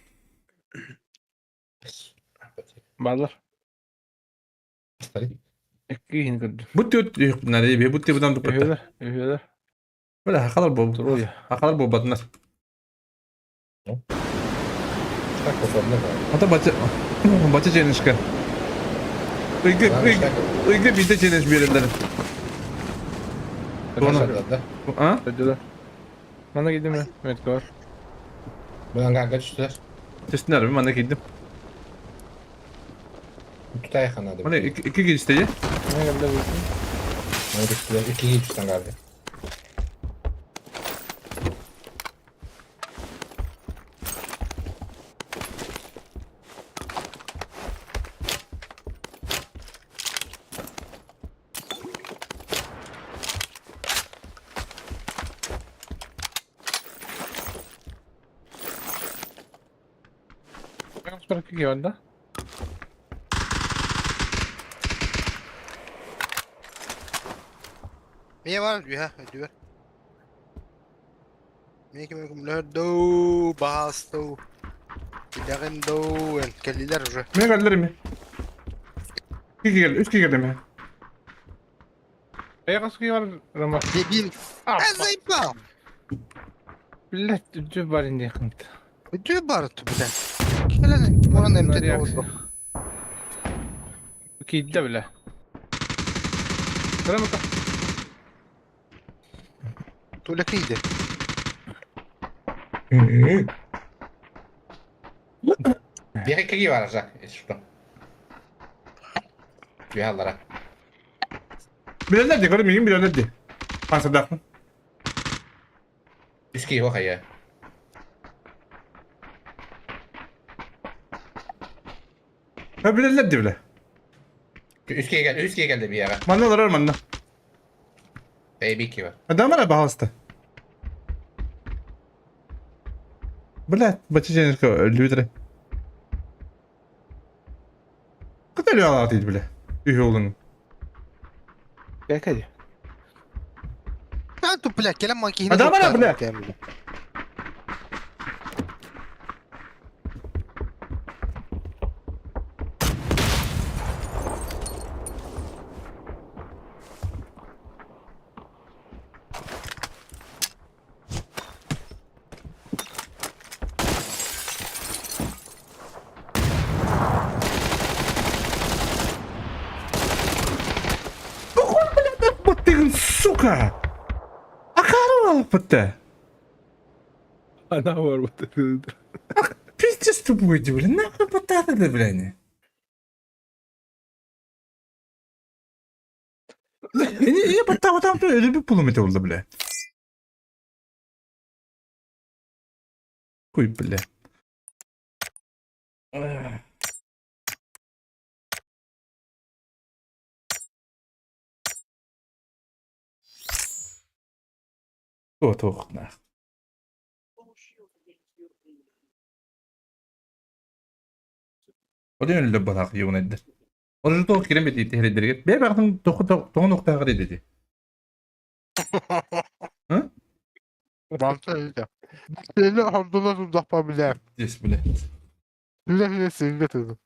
Bağlar. Старик. İki yeni gördüm. Butti yok bunlar be, butti budan dupatta. Ühüler. Ühüler. Böyle hakalar bu. Duruyor. Hakalar bu badnar. Так вот он давай. Ata baca. Baca challenge. Uygu bir de challenge verirler. Да. Ha? Ödüler. Bana gideyim ya. Evet kar. Buradan kanka düştüler. Testler mi? Ben de gittim. Tutay hanadı. Hani iki gidişteyi. Ne geldi bu? Hani düştüler. İki düştüler galiba. Ben sonra iki geldi. Mie var ya ödüyor. Mie kim do basto. Gidelim do en kelliler уже. Ne geldiler mi? İki geldi. Üç geldi mi? Ayak ki var Rama. Debil. Ah, Ezaypa. Billet ücü var indi yakında. Ödüyor bari tu bile. Kelene. Moran emteli oldu. İki iddia bile. Rama ka. Tu lekiydi. Bir iki var Jack. Şurada. Yuhallara. Bilenler de görüm miyim bilenler de. Kansadak mı? Üski yok ya. Ha bilenler de bile. Üskiye geldi bir yere. Manna olar manna. Baby 2 var. Adam var abi hasta. Блядь, бачи ченешка лютре. Куда лю алатıydı bile. Üye olun. Gel hadi. Ha tu bile kelem makine. Adam var ya, bile. Aka. Akarı var pıttı. Ana var bu. Pis tupuydu bile. Ne kapatı da bile. İyi pıttı adam öyle bir pulumete oldu bile. Koy bile. Toğna. O da öyle bana yığın etti. Orada da giremedi tehlikelere. Bir baktım toğun noktağı dedi. Mantı öyle. Seni Abdullah Zubdakpa bile. Yes bile. Bile seni getirdim.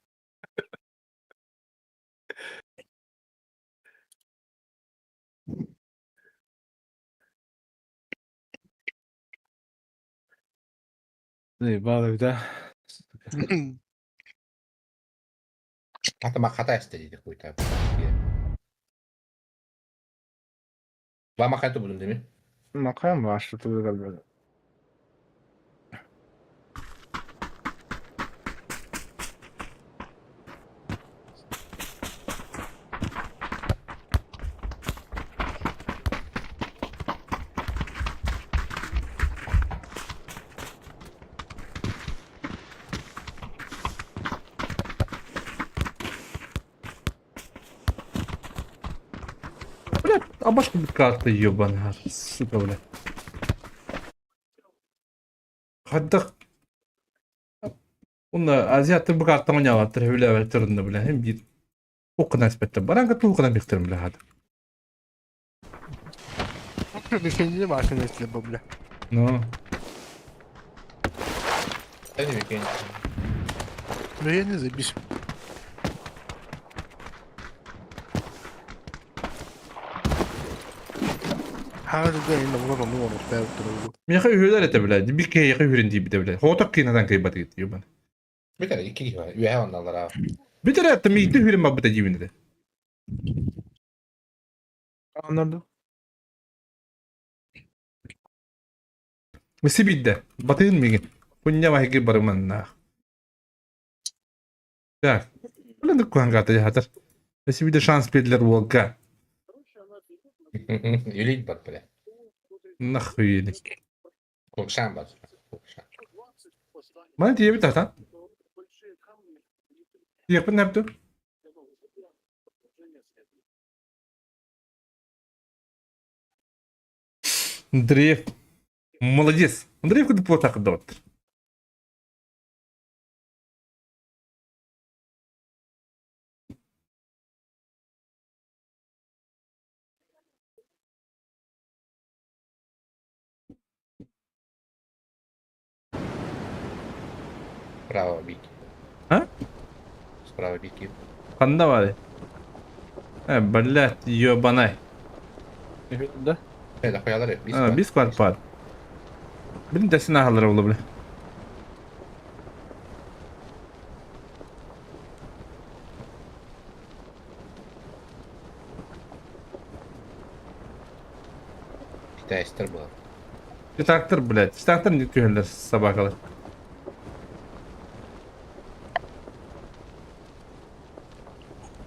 İyi bağlı bir de. Hatta bak hata istedik bu tabi. Var makaydı buldun değil mi? Makam başladı galiba. Bile başka bir kartı yiyor bana. Süper bile. Hatta Bunda Aziyat'ta bu karttan oynayavattır. Öyle evet turunda bile. Hem bir okuna nispette. Baranga tuğukuna biktirim bile hadi. Bir şey var senin üstüne bu bile. No. Ne demek yani? Mühendisi bir. Her de elinde bunu olmuş. Ben duruyorum. Miyaka ühüler ete bile. Bir kere yaka ühüren diye bir de bile. Hotak kıynadan kaybatı gidiyor bana. Bir tane iki gibi var. Üye hayvanlar abi. Bir tane attım gitti ühüren babbıta cibinde de. Anladım. Misi bidde. Batığın mı gin? Punya mahigi barımanna. Ya. Ulan da kuhan gata ya hatar. Misi bidde şans belirler volga. Yürüyün bak böyle. Nah hüyeli. Korkşan var. Korkşan. Bana diye bir tahtan. Yapın ne yaptı? Дрейф. Молодец. Дрейф куда по так дот. Справа бики. А? Справа бики. Kanda var. He, ballet yobanay. Ühüdde. Evet, koyarlar ya. Ha, biz var par. Benim desin ahalar olabilir. Bir de ester bu. Çıtaktır bilet. Çıtaktır ne tüyürler sabah kadar.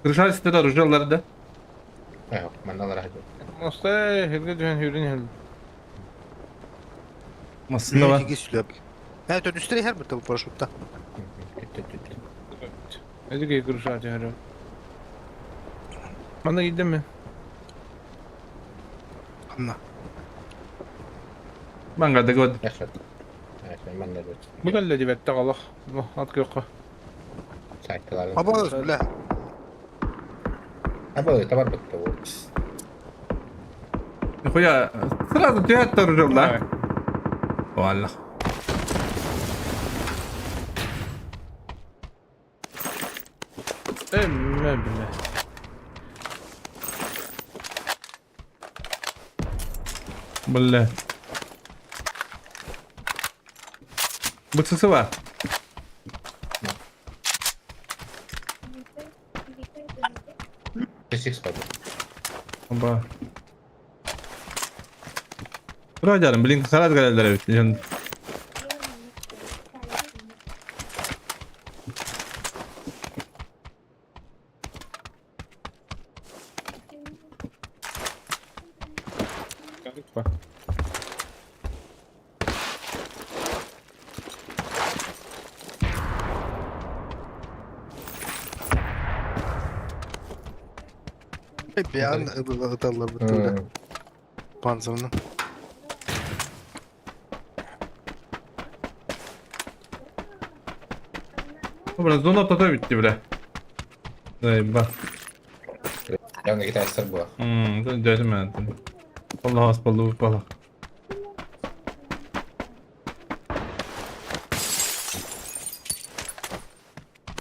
Kırışar istedi rüzgarları da. Evet, ben de alırım. Mosta helge dühen hürün hel. Aslında var. Mühendisi sülüp. Evet üstüne her bir tabi paraşütte. Hadi ki kuruş ağacı her. Bana gidin mi? Anla. Ben kadar gördüm. Evet. Evet, ben de böyle. Bu galle dibette kalak. Bu at yok. Saytılar. Ama bile. Ha böyle tabar bitti bu. Koya sırada tüyatta rüzgarlar. Valla. Emme bile. Böyle. Bıçısı var. Six koydu. Ama Rajarım bilin karar gelirler evet. Yani Garip bak. Bir an ıdallar Hmm. bütün panzerını. Biraz zona tata bitti bile. Bak. Yanına git açtır bu. Dedim ben. Allah hasbalı bala.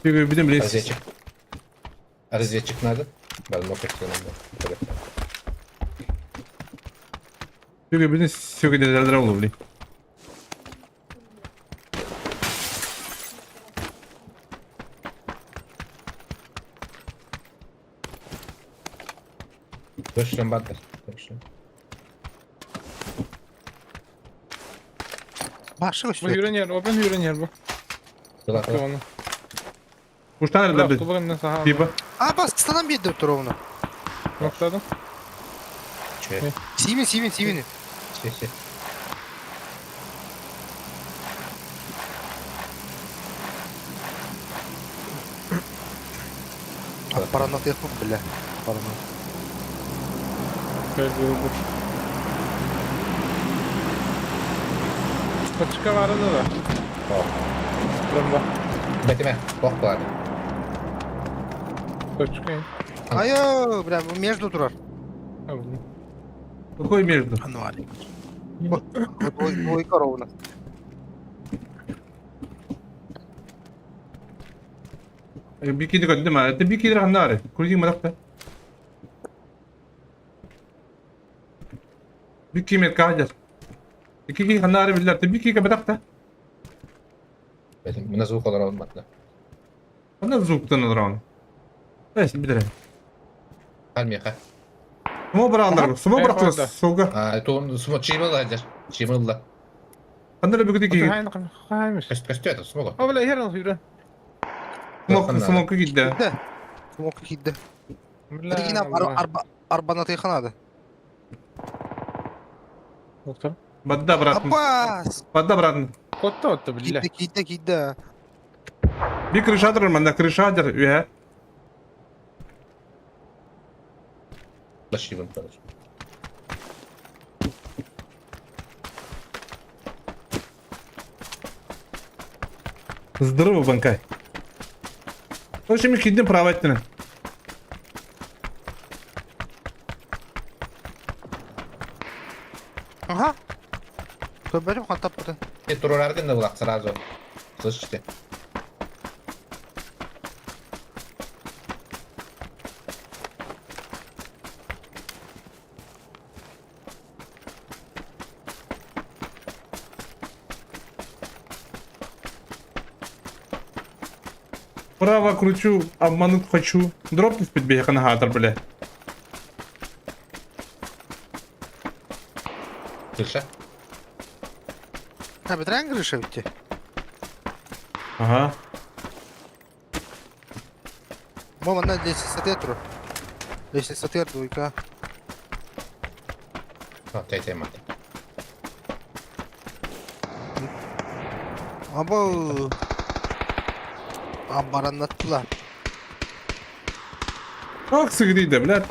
Bir de Arızaya bilin. çık. Arızaya çık nerede? Ben nok ekranımda. Böyle. Çünkü bilin sökü dediler olur bilin. Döşürüm badır. Döşürüm. Başka Bu üstü. yürün yer, o ben yürün yer bu. Kıla Şu onu. Kuştan nerede Bırak, bilin? kulağımdan sağa. Tipa. Aa bas stanam bir de onu. Nokladım. Şey. Sivin. Şey. Paranat yapıp bile. Paranat. Böyle bu. Kaçıka vardı da. Tamam. Buram bak. Betime. Bok var. Kaçıka in. Ayo, bля, bu между durar. Ha bunu. Koy mevzu. Ну, Али. Ой, коровна. Bir kedi koydum değil mi? Bir kedi randı ağrı. Kuruyayım mı da? Bir kıymet kaçar. İki kedi randı ağrı bilirler. Bir kedi kapatak da. Betim. Buna soğuk olur olmadı. Ondan zuktan olur onu. Neyse bir de. Kalmıyor ha. Sumo bırakırlar. Sumo Evet, bırakırlar. orada. Soğuğa. Aa, tuğum sumo çiğmel hacer. Çiğmel la. Ondan bir kedi Otur ki. hayın haymış. Kaçtı sumo go. Ha böyle yer al yürü. Sumo gitti. Де? Смог кидde. Ригина арбанат яханады. Doktor. Badda bıraktım. Апас! Badda bıraktım. Kotta otta billah. Кидde. Bir kırışadır bende. Kırışadır. Üye. La şivim kalır. Здорово, банкай. Ну, şimdi gittim prava ettin. Ага. Көбелем хатап бутын. Турur ardın da bulak sразу. Слышите? Право кручу, обмануть хочу. Дропнуть підбіг на гатор, бля. Слыша? Ha bitiren kırışa bitti. Ага. Мама на 10 сатетру. 10 сатетру двойка. Ha, teyze madde. Abo. Ambar anlattılar. Çok sıkıntıydı, bля.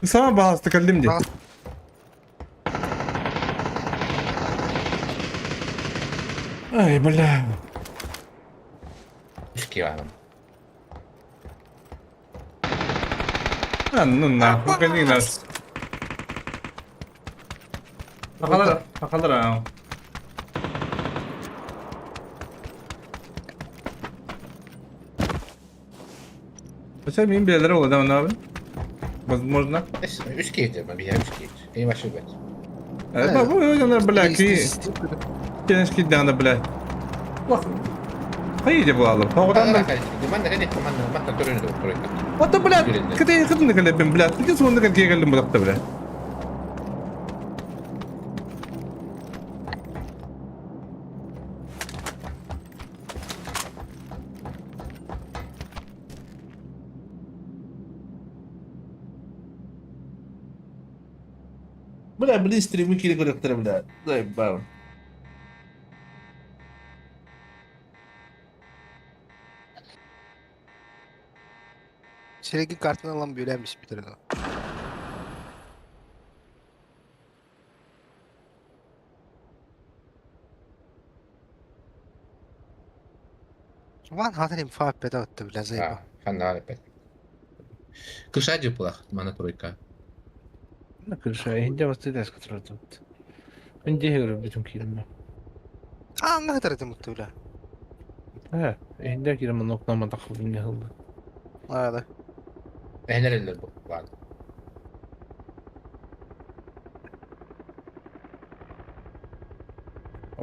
Sana bahastık kaldım diye. Al. Ay bля. Üski var. Ну нахуй, гони нас. Takılır ha. Mesela benim birileri oldu ama ne abi? Возможно. Üski yeter mi? Bir yer üski yeter. İyi başı bet. Evet, bu oyunlar bля, ki. Kendisi ki dağında bля. Bak. Haydi bu alıp. Oğdan da. Manna ne manna törünü de oturuyor. Hatta blad. Kıtı kıtı ben blad. Bir sonunda kan geldim bu dakika blad. Blad bir stream'i kiri koyuyor blad. Zayıf bağım. Çileki kartını alan böylemiş bir tane. Van hatanım faap beda attı bile zayıf. Ha, kan harap et. Kış acı bulak mana troika. Ne kadar şey. Hindi bastı ders katılırdı. Hindi göre bütün kilimle. Aa ne kadar edim mutlu bile. He. Hindi kilimle noklama takıldı ne oldu. Hadi. Ehner eller bu var.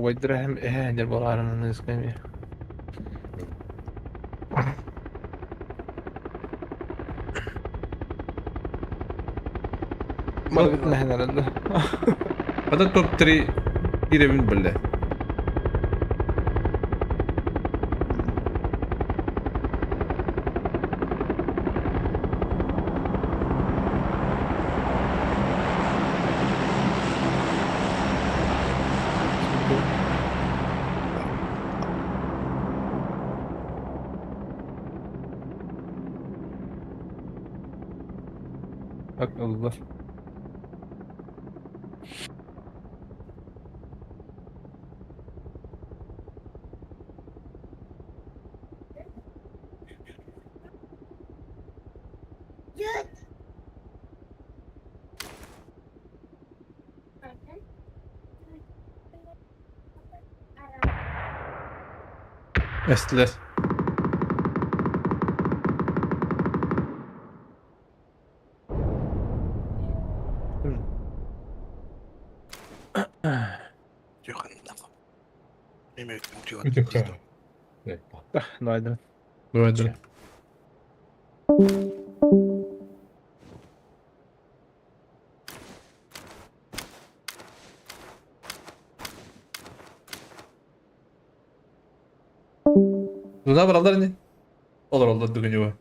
ويدري هم إيه هندر بغارنا نسقيمي ما قلنا هنا لله هذا توب 3 كده من بالله. حق الله Estiler. Yok anladım. Yemek diyor. Evet. نايدر Böyle. Nuna buralar ne? Olur olur düğünü var.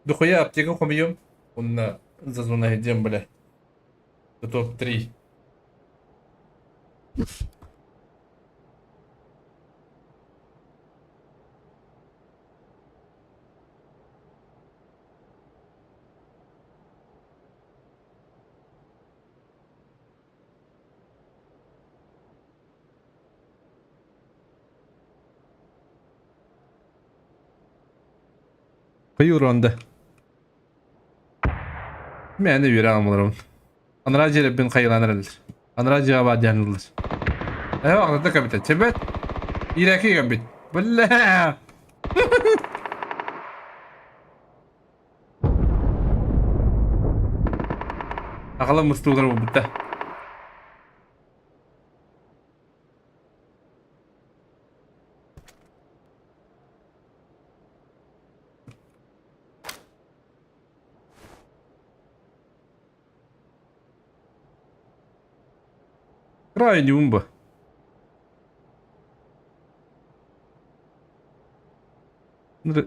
Dukuya apteka koyuyorum. Onunla zazona hediyem böyle. The top 3. Kıyırandı. Ben de yürü almalım. Anracı bin kayılanırlar. Anracı abadiyanırlar. Evet anladık kapitan. Çebet. İraki kapit. Billah. Akıllı mıstıklar bu bitti. Крайне умба.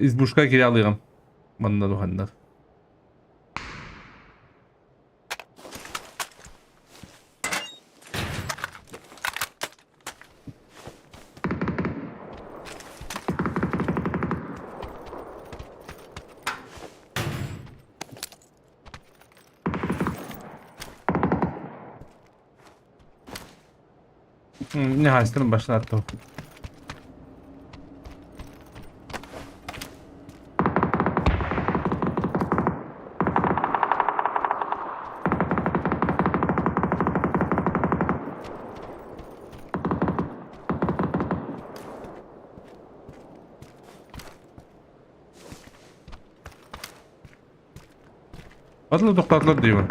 İzbuşka kiralayalım. Bana da hanlar. Nihayetinin başına attı o. Adını topladılar diyor.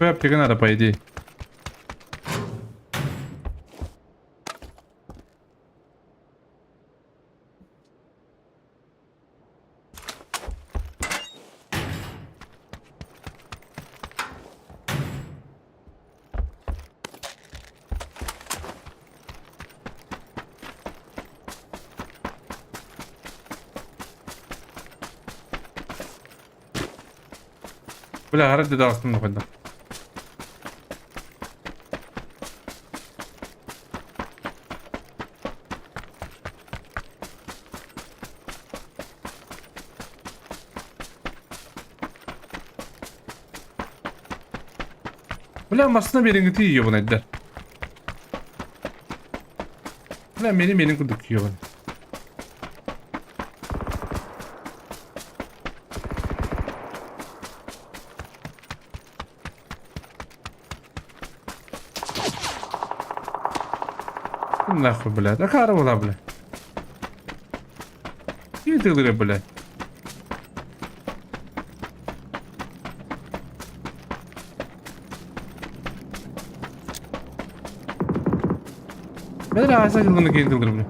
Köp tegen arabaydı. Bula harada da aslında koydu. Bula aslında benim gıtı yiyor bunu ediler. Bula benim kuduk yiyor bunu. Нахуй, блядь. А кара була, блядь. І ти, блядь. Ben rahatsız yıldığını giydirdim, blядь.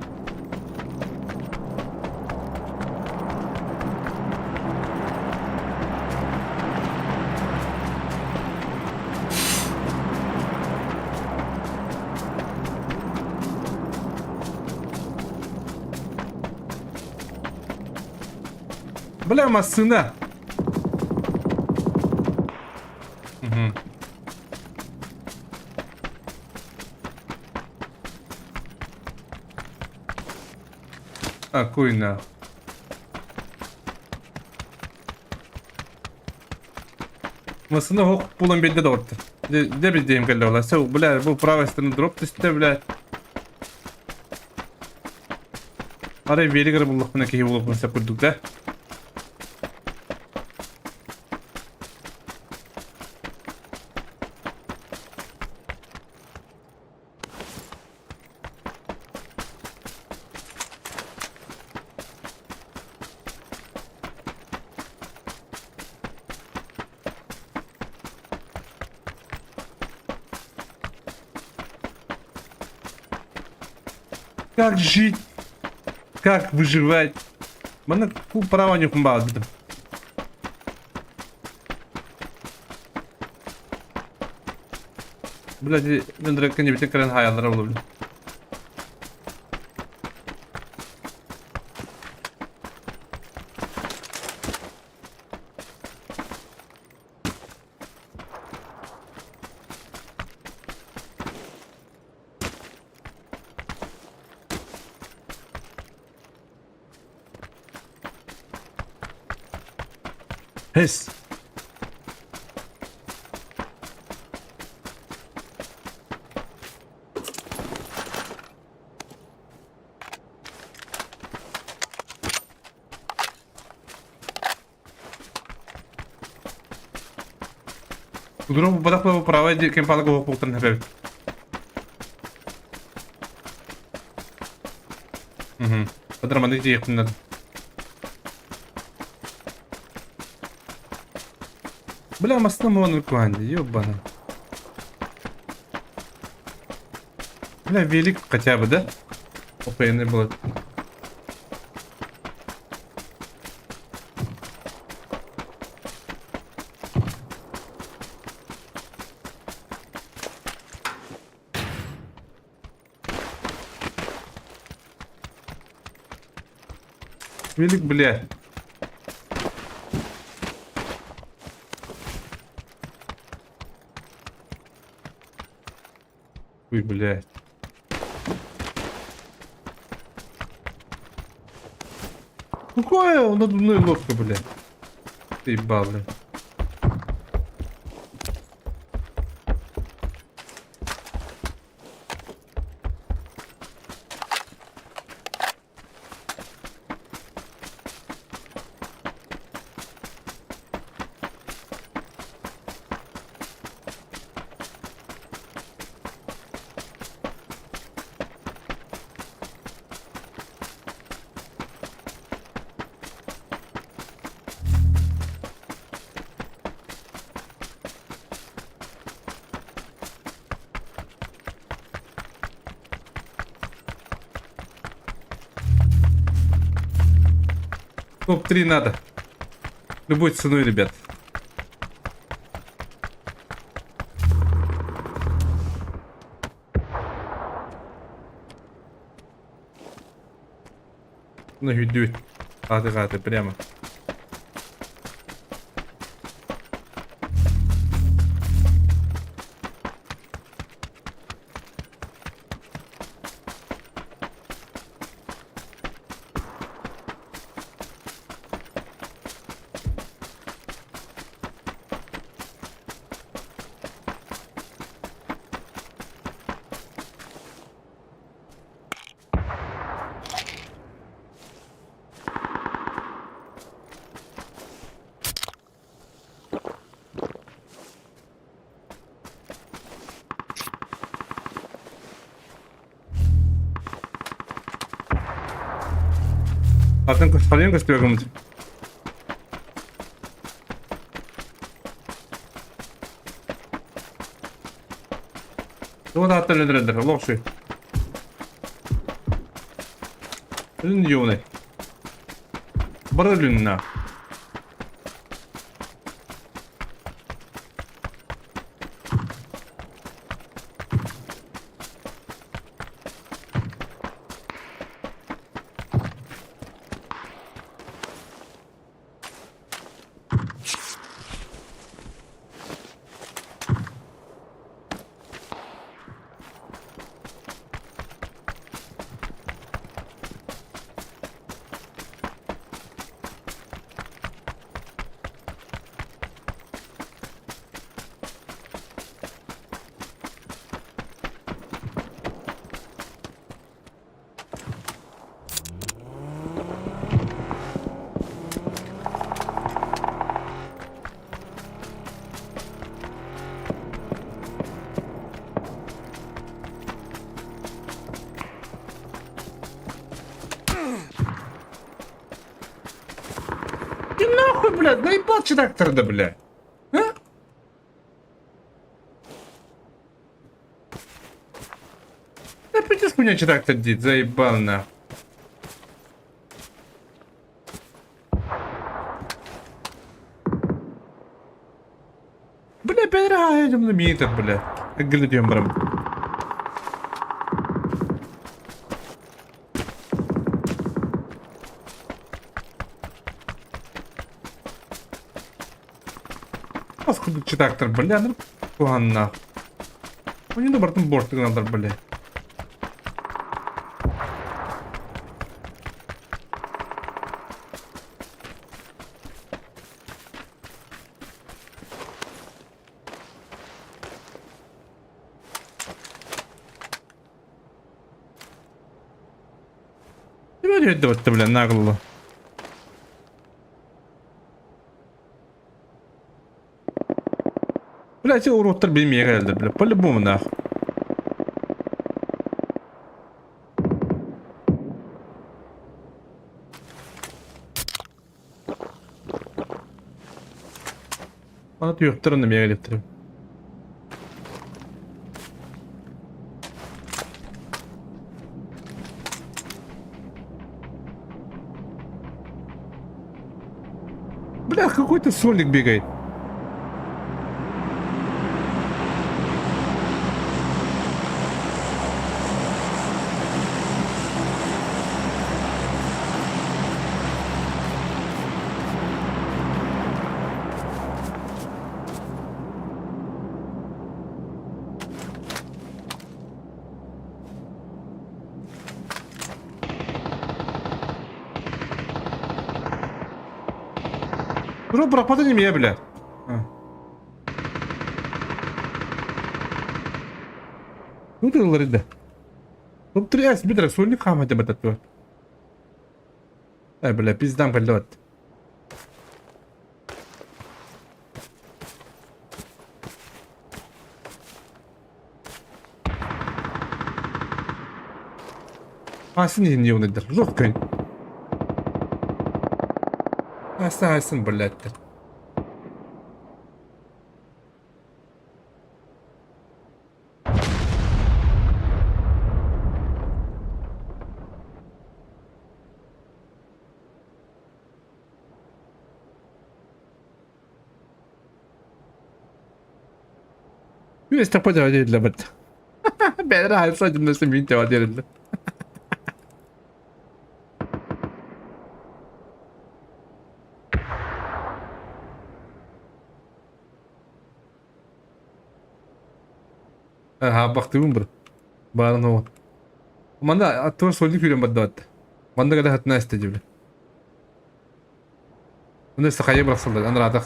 Бля, aslında. Hı. Akuyna. Masında hok bulan belli de orta. De bildiğim kadarıyla ola. Sev, bля, bu prava stını drop testi, bля. Araya veri gara bulduk buna ki bulduk mesela kurduk da. Как жить? Как выживать? Бana bu prava yok mu bağladım? Блядь, ben direkt ne bütün karen hayallara olabilir. Pes. Durum badakla prava di kempala go poktan hebe. Padra mandi di yakınlar. Бля, масло можно руками, ёбана. Бля, велик хотя бы, да? Опа, не было. Велик, бля. Ой, блядь. Какое надувная лодка, блядь. Ты ебал, блядь. Топ-3 надо. Любой ценой, ребят. Ну, идёт. Гады, прямо. Атын көстебегіміз. Оны аттан өндірендір, лоқшы. Үлін еуіне. Бір үлінна. Ты нахуй, блядь, наебал трактор-да, блядь. А? Опять из хуйня трактор дит, заебал нахуй. Бля, пидора, идем на метр, бля. Как глядим, брам. Паскуду трактор, бля, ну пуганна. Они на бортом борт надо, бля. Теперь это вот, бля, нагло. Блять, уроттар bilmeye geldi bile. По-любому нахуй. Bana diyor yokturun demeye geliptirim. Бля, какой-то сольник бегает. Bro bırakmadın yemeğe bile. Ha. Ne diyorlar indi? Top 3S bir direkt soyunu kahmede batat bu. Ay bile bizden belli ot. Aslında yeni nedir? Yok köyün. Aslında bellettir. Estapa cevap verirler bana. Ben de hayır sadece nasıl bir cevap verirler. Ha baktım bro. Barın o. Manda atıyor soldik yürüyorum badda batta. Manda kadar hatına istedi. Bunu sakaya bıraksınlar. Anır atak.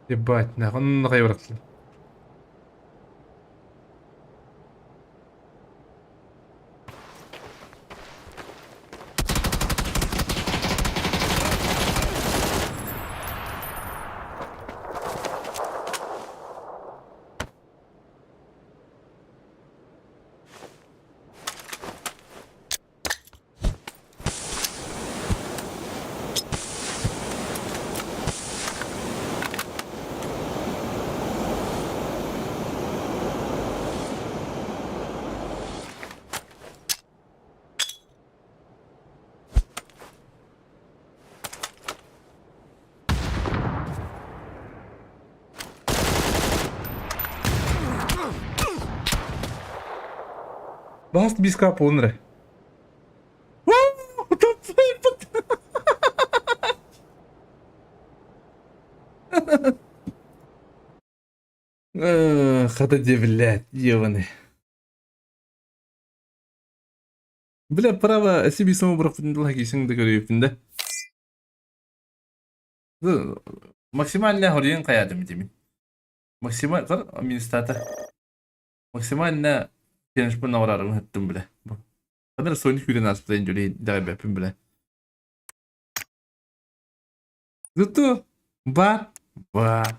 Ебать, нахуй, он нахуй бıraksın. Bast biz kapı onları. Хата блядь, ебаный. Бля, право, себе самобрак логичный görüyorsun. Максимально хорьен каяdım demin. Maksimal kar administrata. Maksimal Genç bu navararım hıttım bile. Kadar soyunluk yürüyen asplayın jöleyi daha yapayım bile. Zıttı. Var. Var.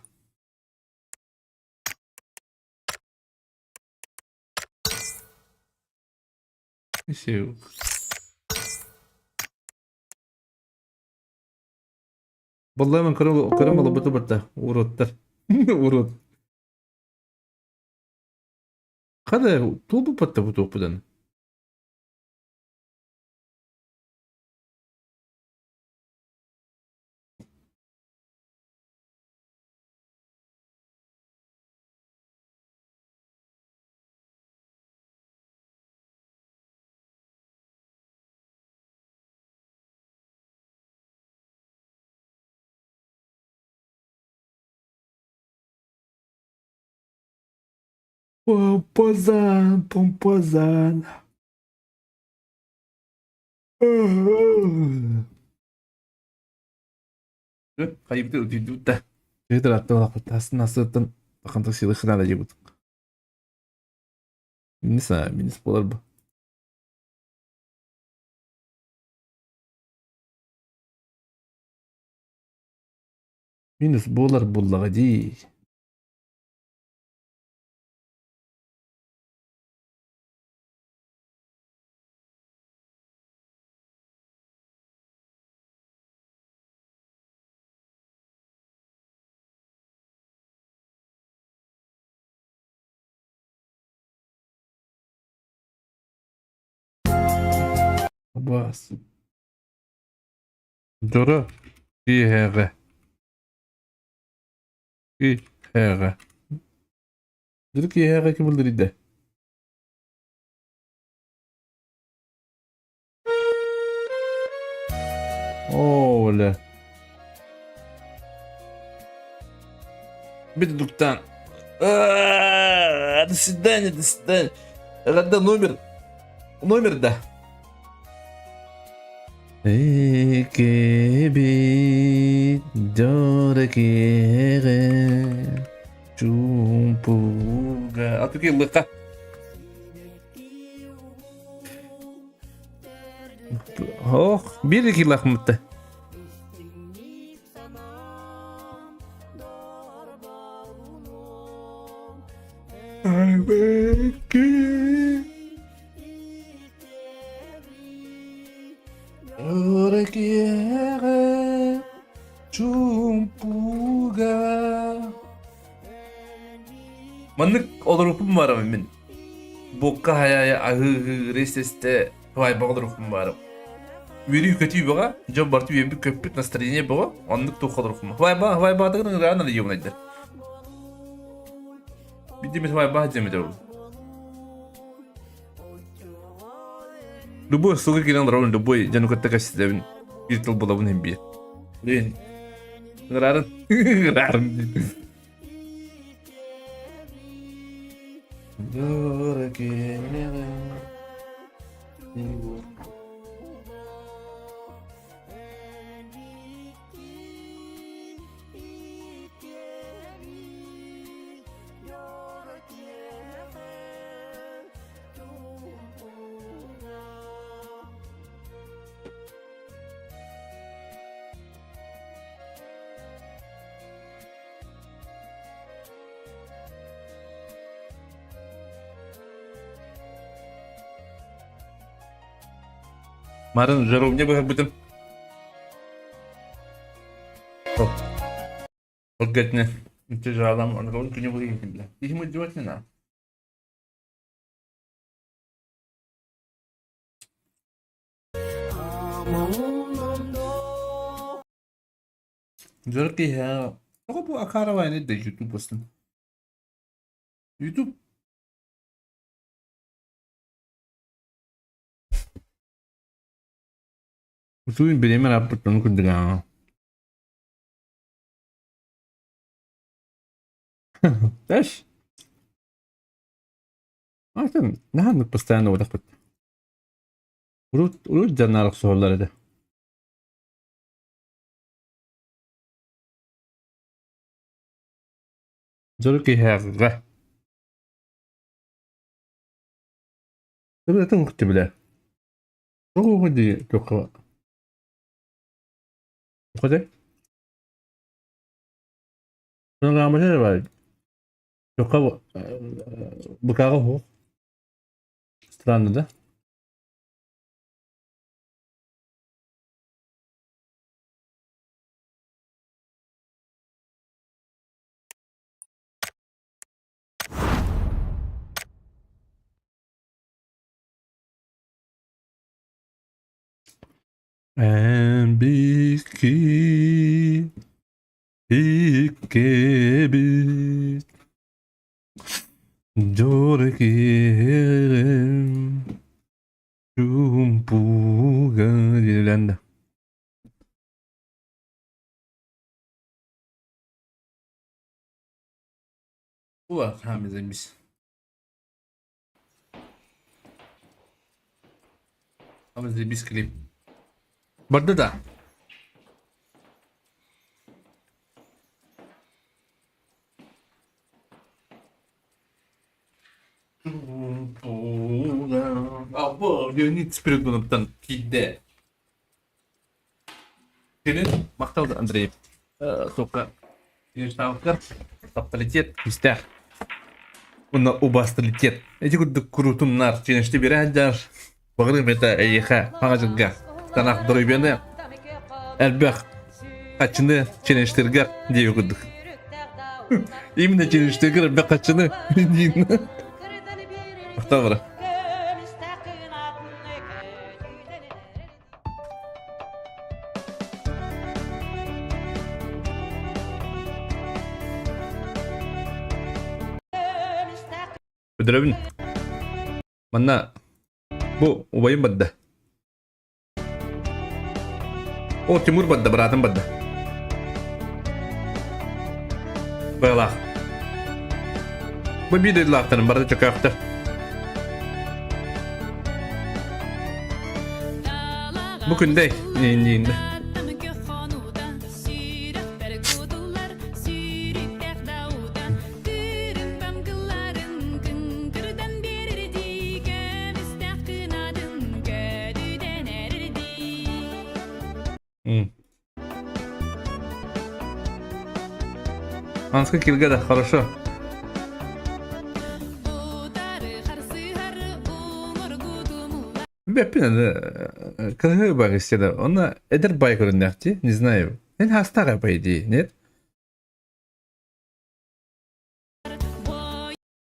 Bir şey yok. Vallahi ben karamalı bıtı bıtı. Urutlar. Urut. Kadar topu pıttı bu topudan. Pompozan, pompozan. Kayıptı ödüydü de. Şeydir hatta olarak aslında nasıldan bakın taksiyle kırana cebut. Minis bolar bu. Minus bolar bullağı değil. Bas. Dora. İHG. İHG. Dedik İHG kim buldu de. Öyle. Bir duduktan. До свидания, до свидания. Когда номер да. Ekebi dorakere Çumpuga Atık yıllıka Oh bir iki yıllık mıttı Orekiere Çumpuga. Manlık olur okum var ama ben. Bokka hayaya ahı reseste vay bağlar okum var. Veri kötü baga, jam bartı bir köpük настроение baga, anlık da olur okum. Vay bağ da rana diyor nedir? Bildiğimiz vay bağ demedir oğlum. Любой сука кинул ровно любой жану катта кашсызабын виртуал болабын hem bir. Блин. Рарын. Рарын. Марин, жаровня бы как будто... Погодне. Тяжело, он говорит, не выйдет, бля. Их ему делать не надо. Жарки я... Только bu akara ne de YouTube aslında. YouTube Usuin bileme rapportunu kundiga. Знаешь? Zaten ne hangi постоянно вот так вот. Urut canlarlık soruları da. Zor ki herre. Tabii da muhtemelen. O hadi çok o kadar. Sonra ama şey var. Çok bu kadar o. Странно, да? En biski ikebit Jorkim Jumpuga denilendi. Bu var hamizemiz. Hamizemiz klip. Burada da. Або Леонид Спиридоновтан кейде. Senin мақталды Андрей. Только Ешталкар, тапталитет, мистер. Уна убасталитет. Эти курдук курутуннар, ченеште берәдәр. Багырым это эйха, паңажылга. Танақ дұройбені әлбәқ қачыны ченештерге дей өкілдік. Именно ченештерге әлбәқ қачыны дейін. Мақта бара. Өдірәбін. Манна bu obayım badda. O Timur badda, beratım badda. Böyle. Bu bir dediler aktarım, barada çok aktar. Bugün de yayınlayında. Анска килгада, хорошо. Беппин кыргы баг истеди. Она эдер бай көрүнөкти, не знаю. Мен хастага пойди, нет?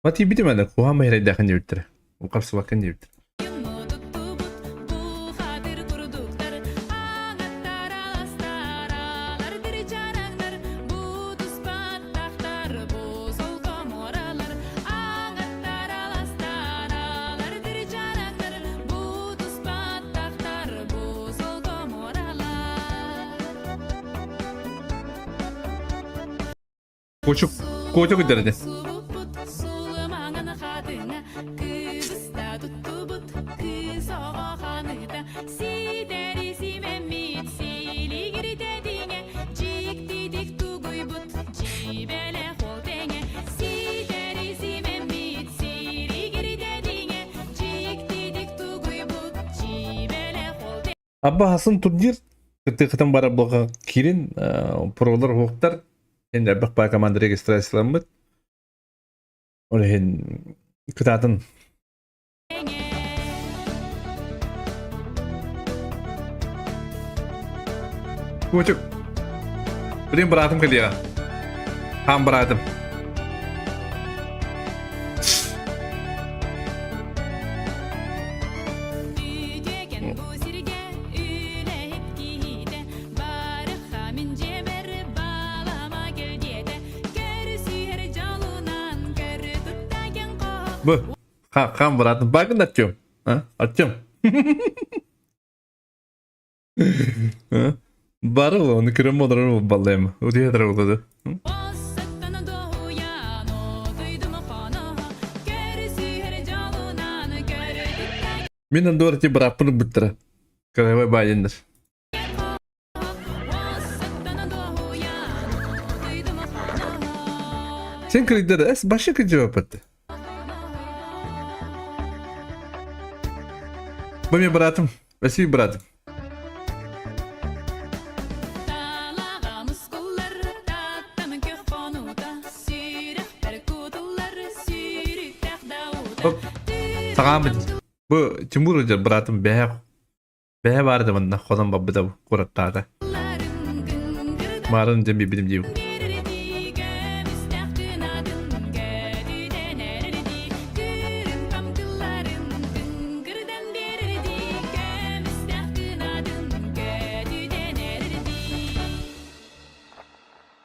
Вот и видимо, на куга майрай дахын дебиттер. Укарсы бакын дебиттер. Koçuk, koçuk derdi. Абба хасын турнир кытын бара блога кирин пролар хоктар енді бақ бай команда регистрацияланбыт. Олеген кытатын Көчік Бірен бұратым кілеға Хан бұратым Bu, kan beratın. Bakın atıyorum. Ha, atıyorum. Barı onu kırım olur mu ballayayım? O diye de oldu. Benim doğru ki bırakını bitir. Kırıma bayındır. Sen kırıkları başka bir cevap etti. Bu benim bıratım. Vesile bıratım. Hop. Sağam mı? Bu Timur Hoca bıratım behe. Behe vardı bana. Kodan babı da kuraklarda. Marın cembi bilim diyor.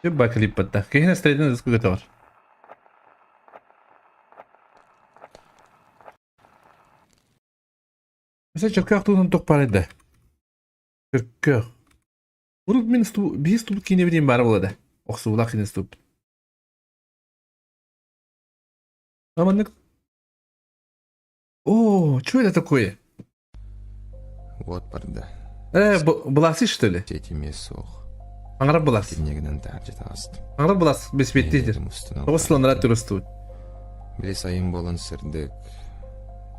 Coba kelipat dah. Kayaknya straightnya harus gue ketor. Mesela çırkak tuğdan tok para da. Çırkak. Bunu bir stup kine bileyim bari ola da. Oksa ulak yine stup. Amanlık. Ooo, şöyle такое. Вот парда. Буласы что ли? Сетиме сох. Аңырап булас. Тимнегінен тәржет астым. Аңырап булас. Беспеттейдер. Осланырат түрістуд. Біле сайын болын сірдік.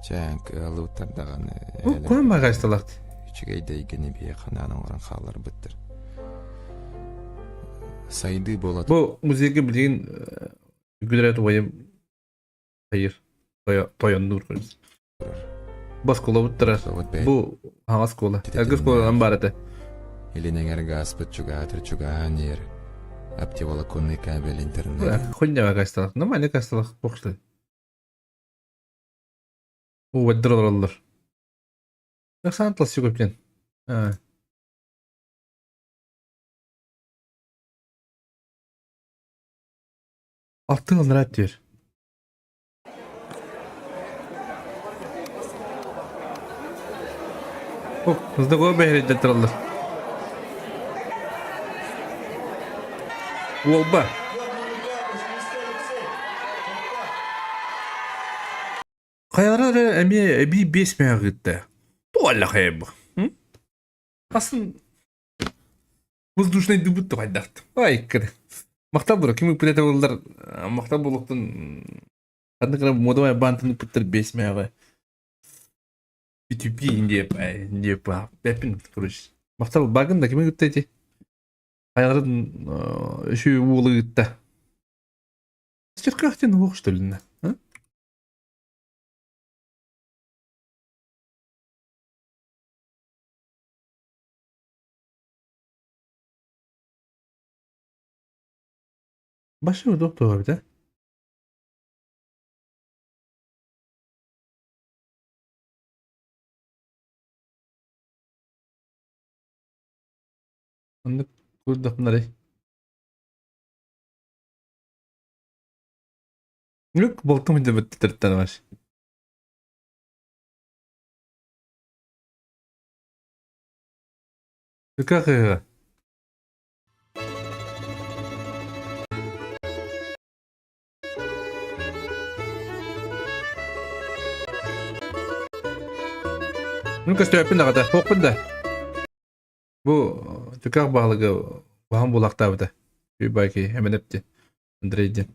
Чәңкі алуыттардағаны. Көм бағайсталақты. Үчігейді егені бейе қананың орын қалар біттір. Сайды болады. Бұл музейге білген күдірет ойым хайыр. Тоянды ұрғыз. Бас кола бұттыра. Бұл аңас кола. Әгіз коладан бар әті. Елінен әргі аспыт чуға атыр чуға анер. Аптевала конный кабель интернет. Хоння бағайсталақ. Нормальный касталақ боқшылы. О, өттір олар. Жақсан атласы көптен. Алтын алыр әттер. О, мұзды көй бәйір әттір алыр. Олба. Қайылары әбей 5 мәңі ғытты. Туалла қайыбы. Асын воздушный дыбытты қайдақты. Ай, кірі. Мақтал бұры, кемі пілеті олдар мақтал болуқтың қадны қыры модавай бантыны піттір 5 мәңі. P2P индеп, бәпін құрыш. Мақтал бағында кемі ғытты әте? Қайыларын үші уылы ғытты. Стеркақтен оқ что ли на? Başı mı doktor bir de? Anlık burada bunları. Yok baktım bir de bitirtten var. Какая? Ну-ка, стой, пинда, фок пинда. Bu tükak bağlığı bağım bulakta bir de. Bir belki hemen hepti. Andreydi.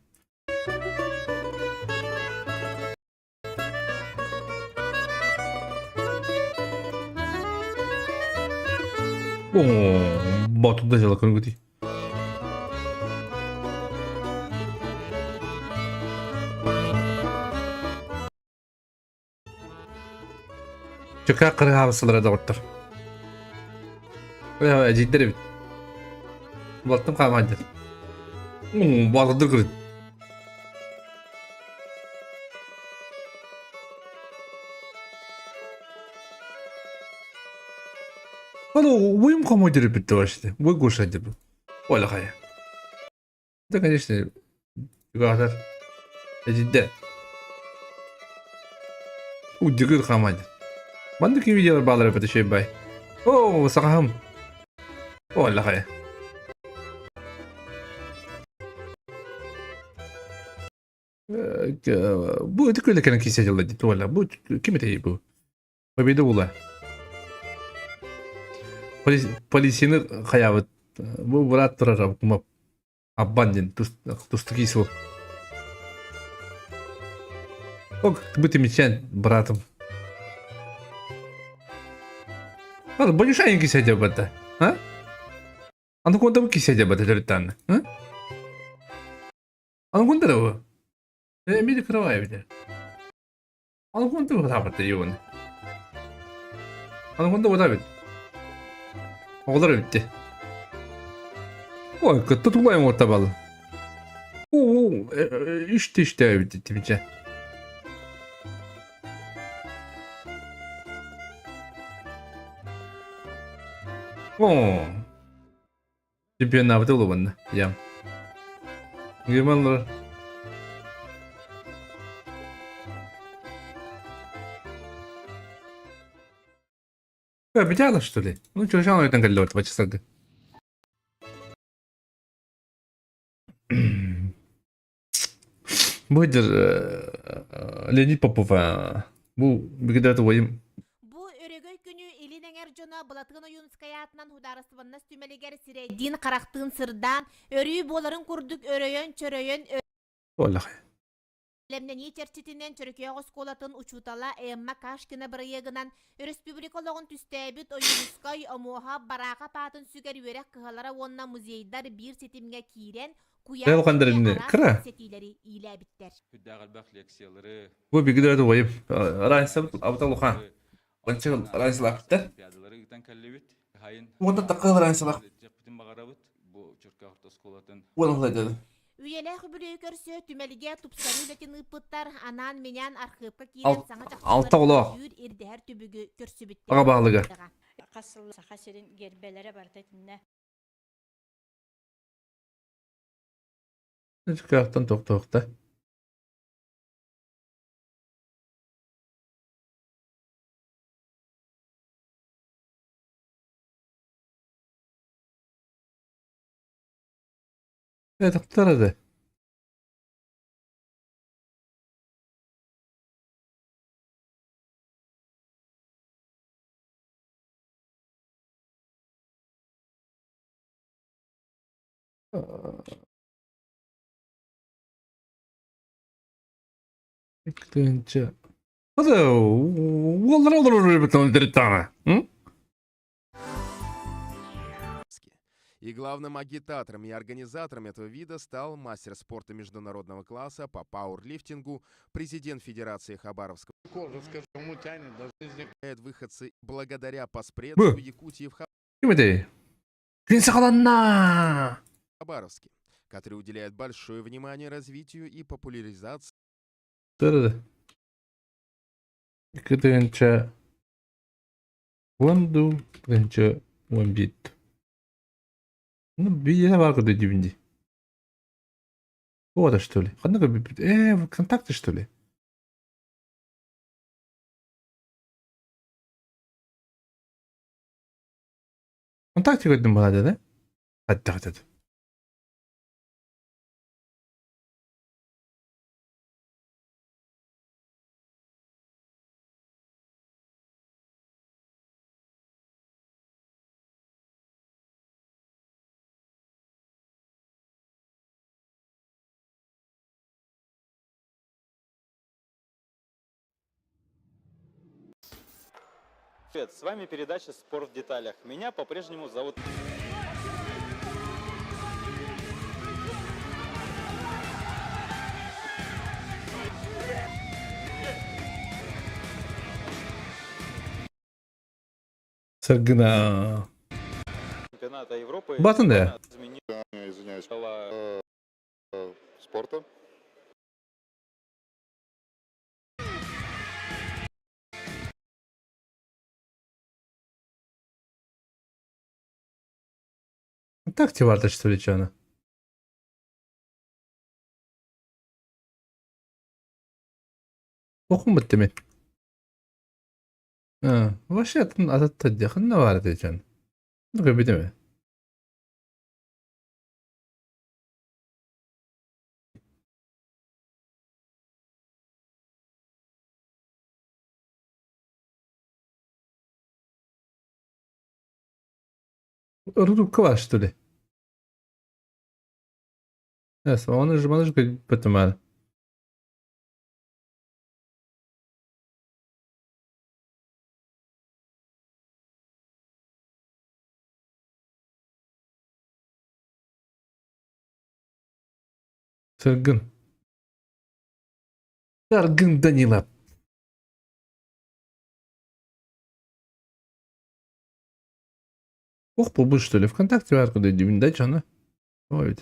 Batu da jalakını gudi. Tükak kırı havasılara da ortar. Ya ciddi bir. Baktım kalmadı. Bağlıdır kırın. Alo, uyum командир bitti var işte. Bu кушать bu. Оля хая. Да, конечно. Югатар. Ciddi. Удигir командир. Бандыки видеолар bağlar yapıdı şey bay. Oo, sakahım. Ola хая. Bu öteki öyle kenan kişi acıladı. Valla bu kim eteği bu? Babede ola. Полисini kayabıt. Bu Murat durar kuma abandın tustu kişi ol. Ok bu timiçen bratım. Hadi bu yüzden kişi acaba ha? Anu konta bu kişi acaba cerita'n, ha? Anu konta da bu. Emili kıravaya bir de. Anu konta bu tabatta yoğun. Anu konta bu tabi. Olur bitti. Oy kıttı tulayım orta balı. Oo işte bitti timiçen. Oo. Чемпионат улыбанды. Ям. Германлар. Победила, что ли? Ну, что, сейчас он там 2 часа. Будет Леонид Попов. Bu bir de oyun. Bu örөгөй күнү илин эңер жона Булатыгын Юнускаятынан хударыстыбанна стүмелигер сирейдин карактыын сырдан өрүү боларын курдук өрөйөн чөрөйөн Vallahi. Лемнени черчитинен чөрөкөй осколатын учутала эмма кашкина бырыйыгынан республикологун түстәбит Юнускай омоха барака патын сүгер үрек кыһалара онна музейдар бир сетимге кирен Реал кандырыны кыра. сетилери иләбиттер. Bu bir de oyun. Raysa abdalluha. Bançı Raysa laktı. Onda takıl Raysa laktı. Vallahi dedi. Üyele hübülüyü körsü tümelige tupsarı letin ıpıttar anan menyan arxıpka kiren sana Alta ola. yür irdi her tübügü körsü bitti. Ağa bağlığı. Qasıl saxasirin gerbelere bartatınne. Çıkarttın tokta. Evet, aktardı. Ekleyince. Hadi, olur bir tane dritana. Hı? И главным агитатором и организатором этого вида стал мастер спорта международного класса по пауэрлифтингу, президент Федерации Хабаровского. Выходцы благодаря поспредству Якутии в Kim edeği? Kinsi kalanna. Хабаровске. который уделяет большое внимание развитию и популяризации Sırada. Birinci Wandu, birinci Wambit. Ну, я вагу до дивинди. Вот, что ли? В ВКонтакте, что ли? ВКонтакте gördüm bu arada da. Hadi. Привет, с вами передача «Спорт в деталях». Меня по-прежнему зовут... Саргына. Чемпионата Европы. Батон да? Извиняюсь. спорта. ВКонтакте vardı, что ли, что она? Okumadı demek. Ha, вообще atattı diye. Ne vardı can? Ne gibi değil mi? Рудка var, что ли? Evet, onu же потом. Саргын. Саргын Данила. Ох, побыл, что ли? ВКонтакте var куда дивин, да, что она? Ой,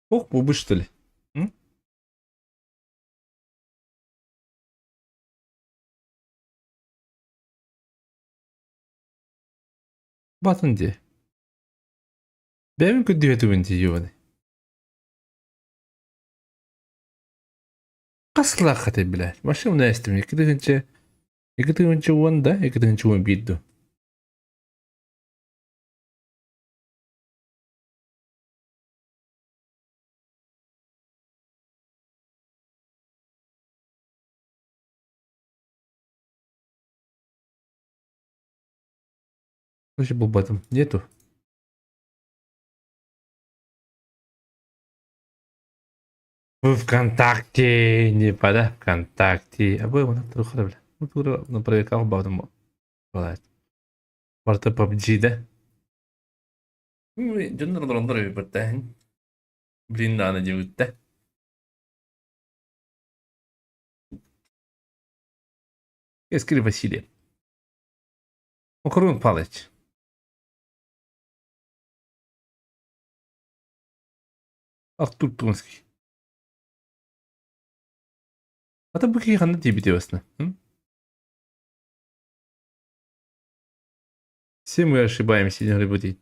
ох, побыл, что ли? М? Батон diye. Benim kötü yönetimini diyor. Kasla hakikaten bile. Başka ne istemiyor? İki tığınca Wanda, iki tığınca Wambit'du. Слушай, был батом. Нету. В ВКонтакте, не пода, ВКонтакте. А вы на вторую ходу, бля. Ну, тура, на проверках бавдом. Бывает. Варта PUBG, да? Джондар дрондар бертахин. Блин, надо делать, да? Ескри Василий. Окрун Палыч. Артур Тунский. А то бы какие ханны тебе интересно? Все мы ошибаемся, не работает.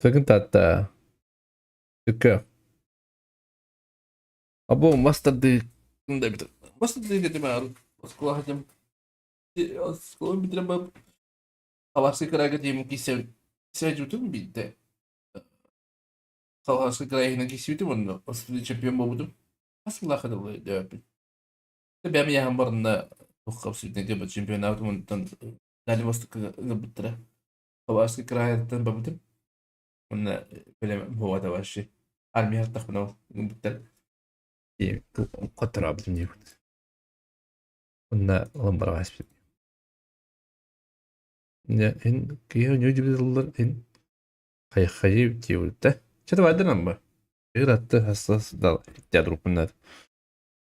Sakın tatta. Şaka. Abo master de. بس دي دماغ اسكولا هجم اسكولا بتربى خلاص كده قديم كيسة سجوتم بيد خلاص كده هنا كيسيوتم ولا أصل شامبيون بودم بس الله خد الله جاب تبي أمي هم برنا وخمس سنين قبل شامبيونات من تن دالي وسط قبل ترى خلاص كده هاي تن بودم ولا فيلم هو ده واشي عالمي هتخبنا قبل ترى قطر عبد النيوت ولا غمبر عايز إن كيو نيوجي بيدلر إن خيب تيولته شتى بعدنا ما غير حساس ده جادرو كنا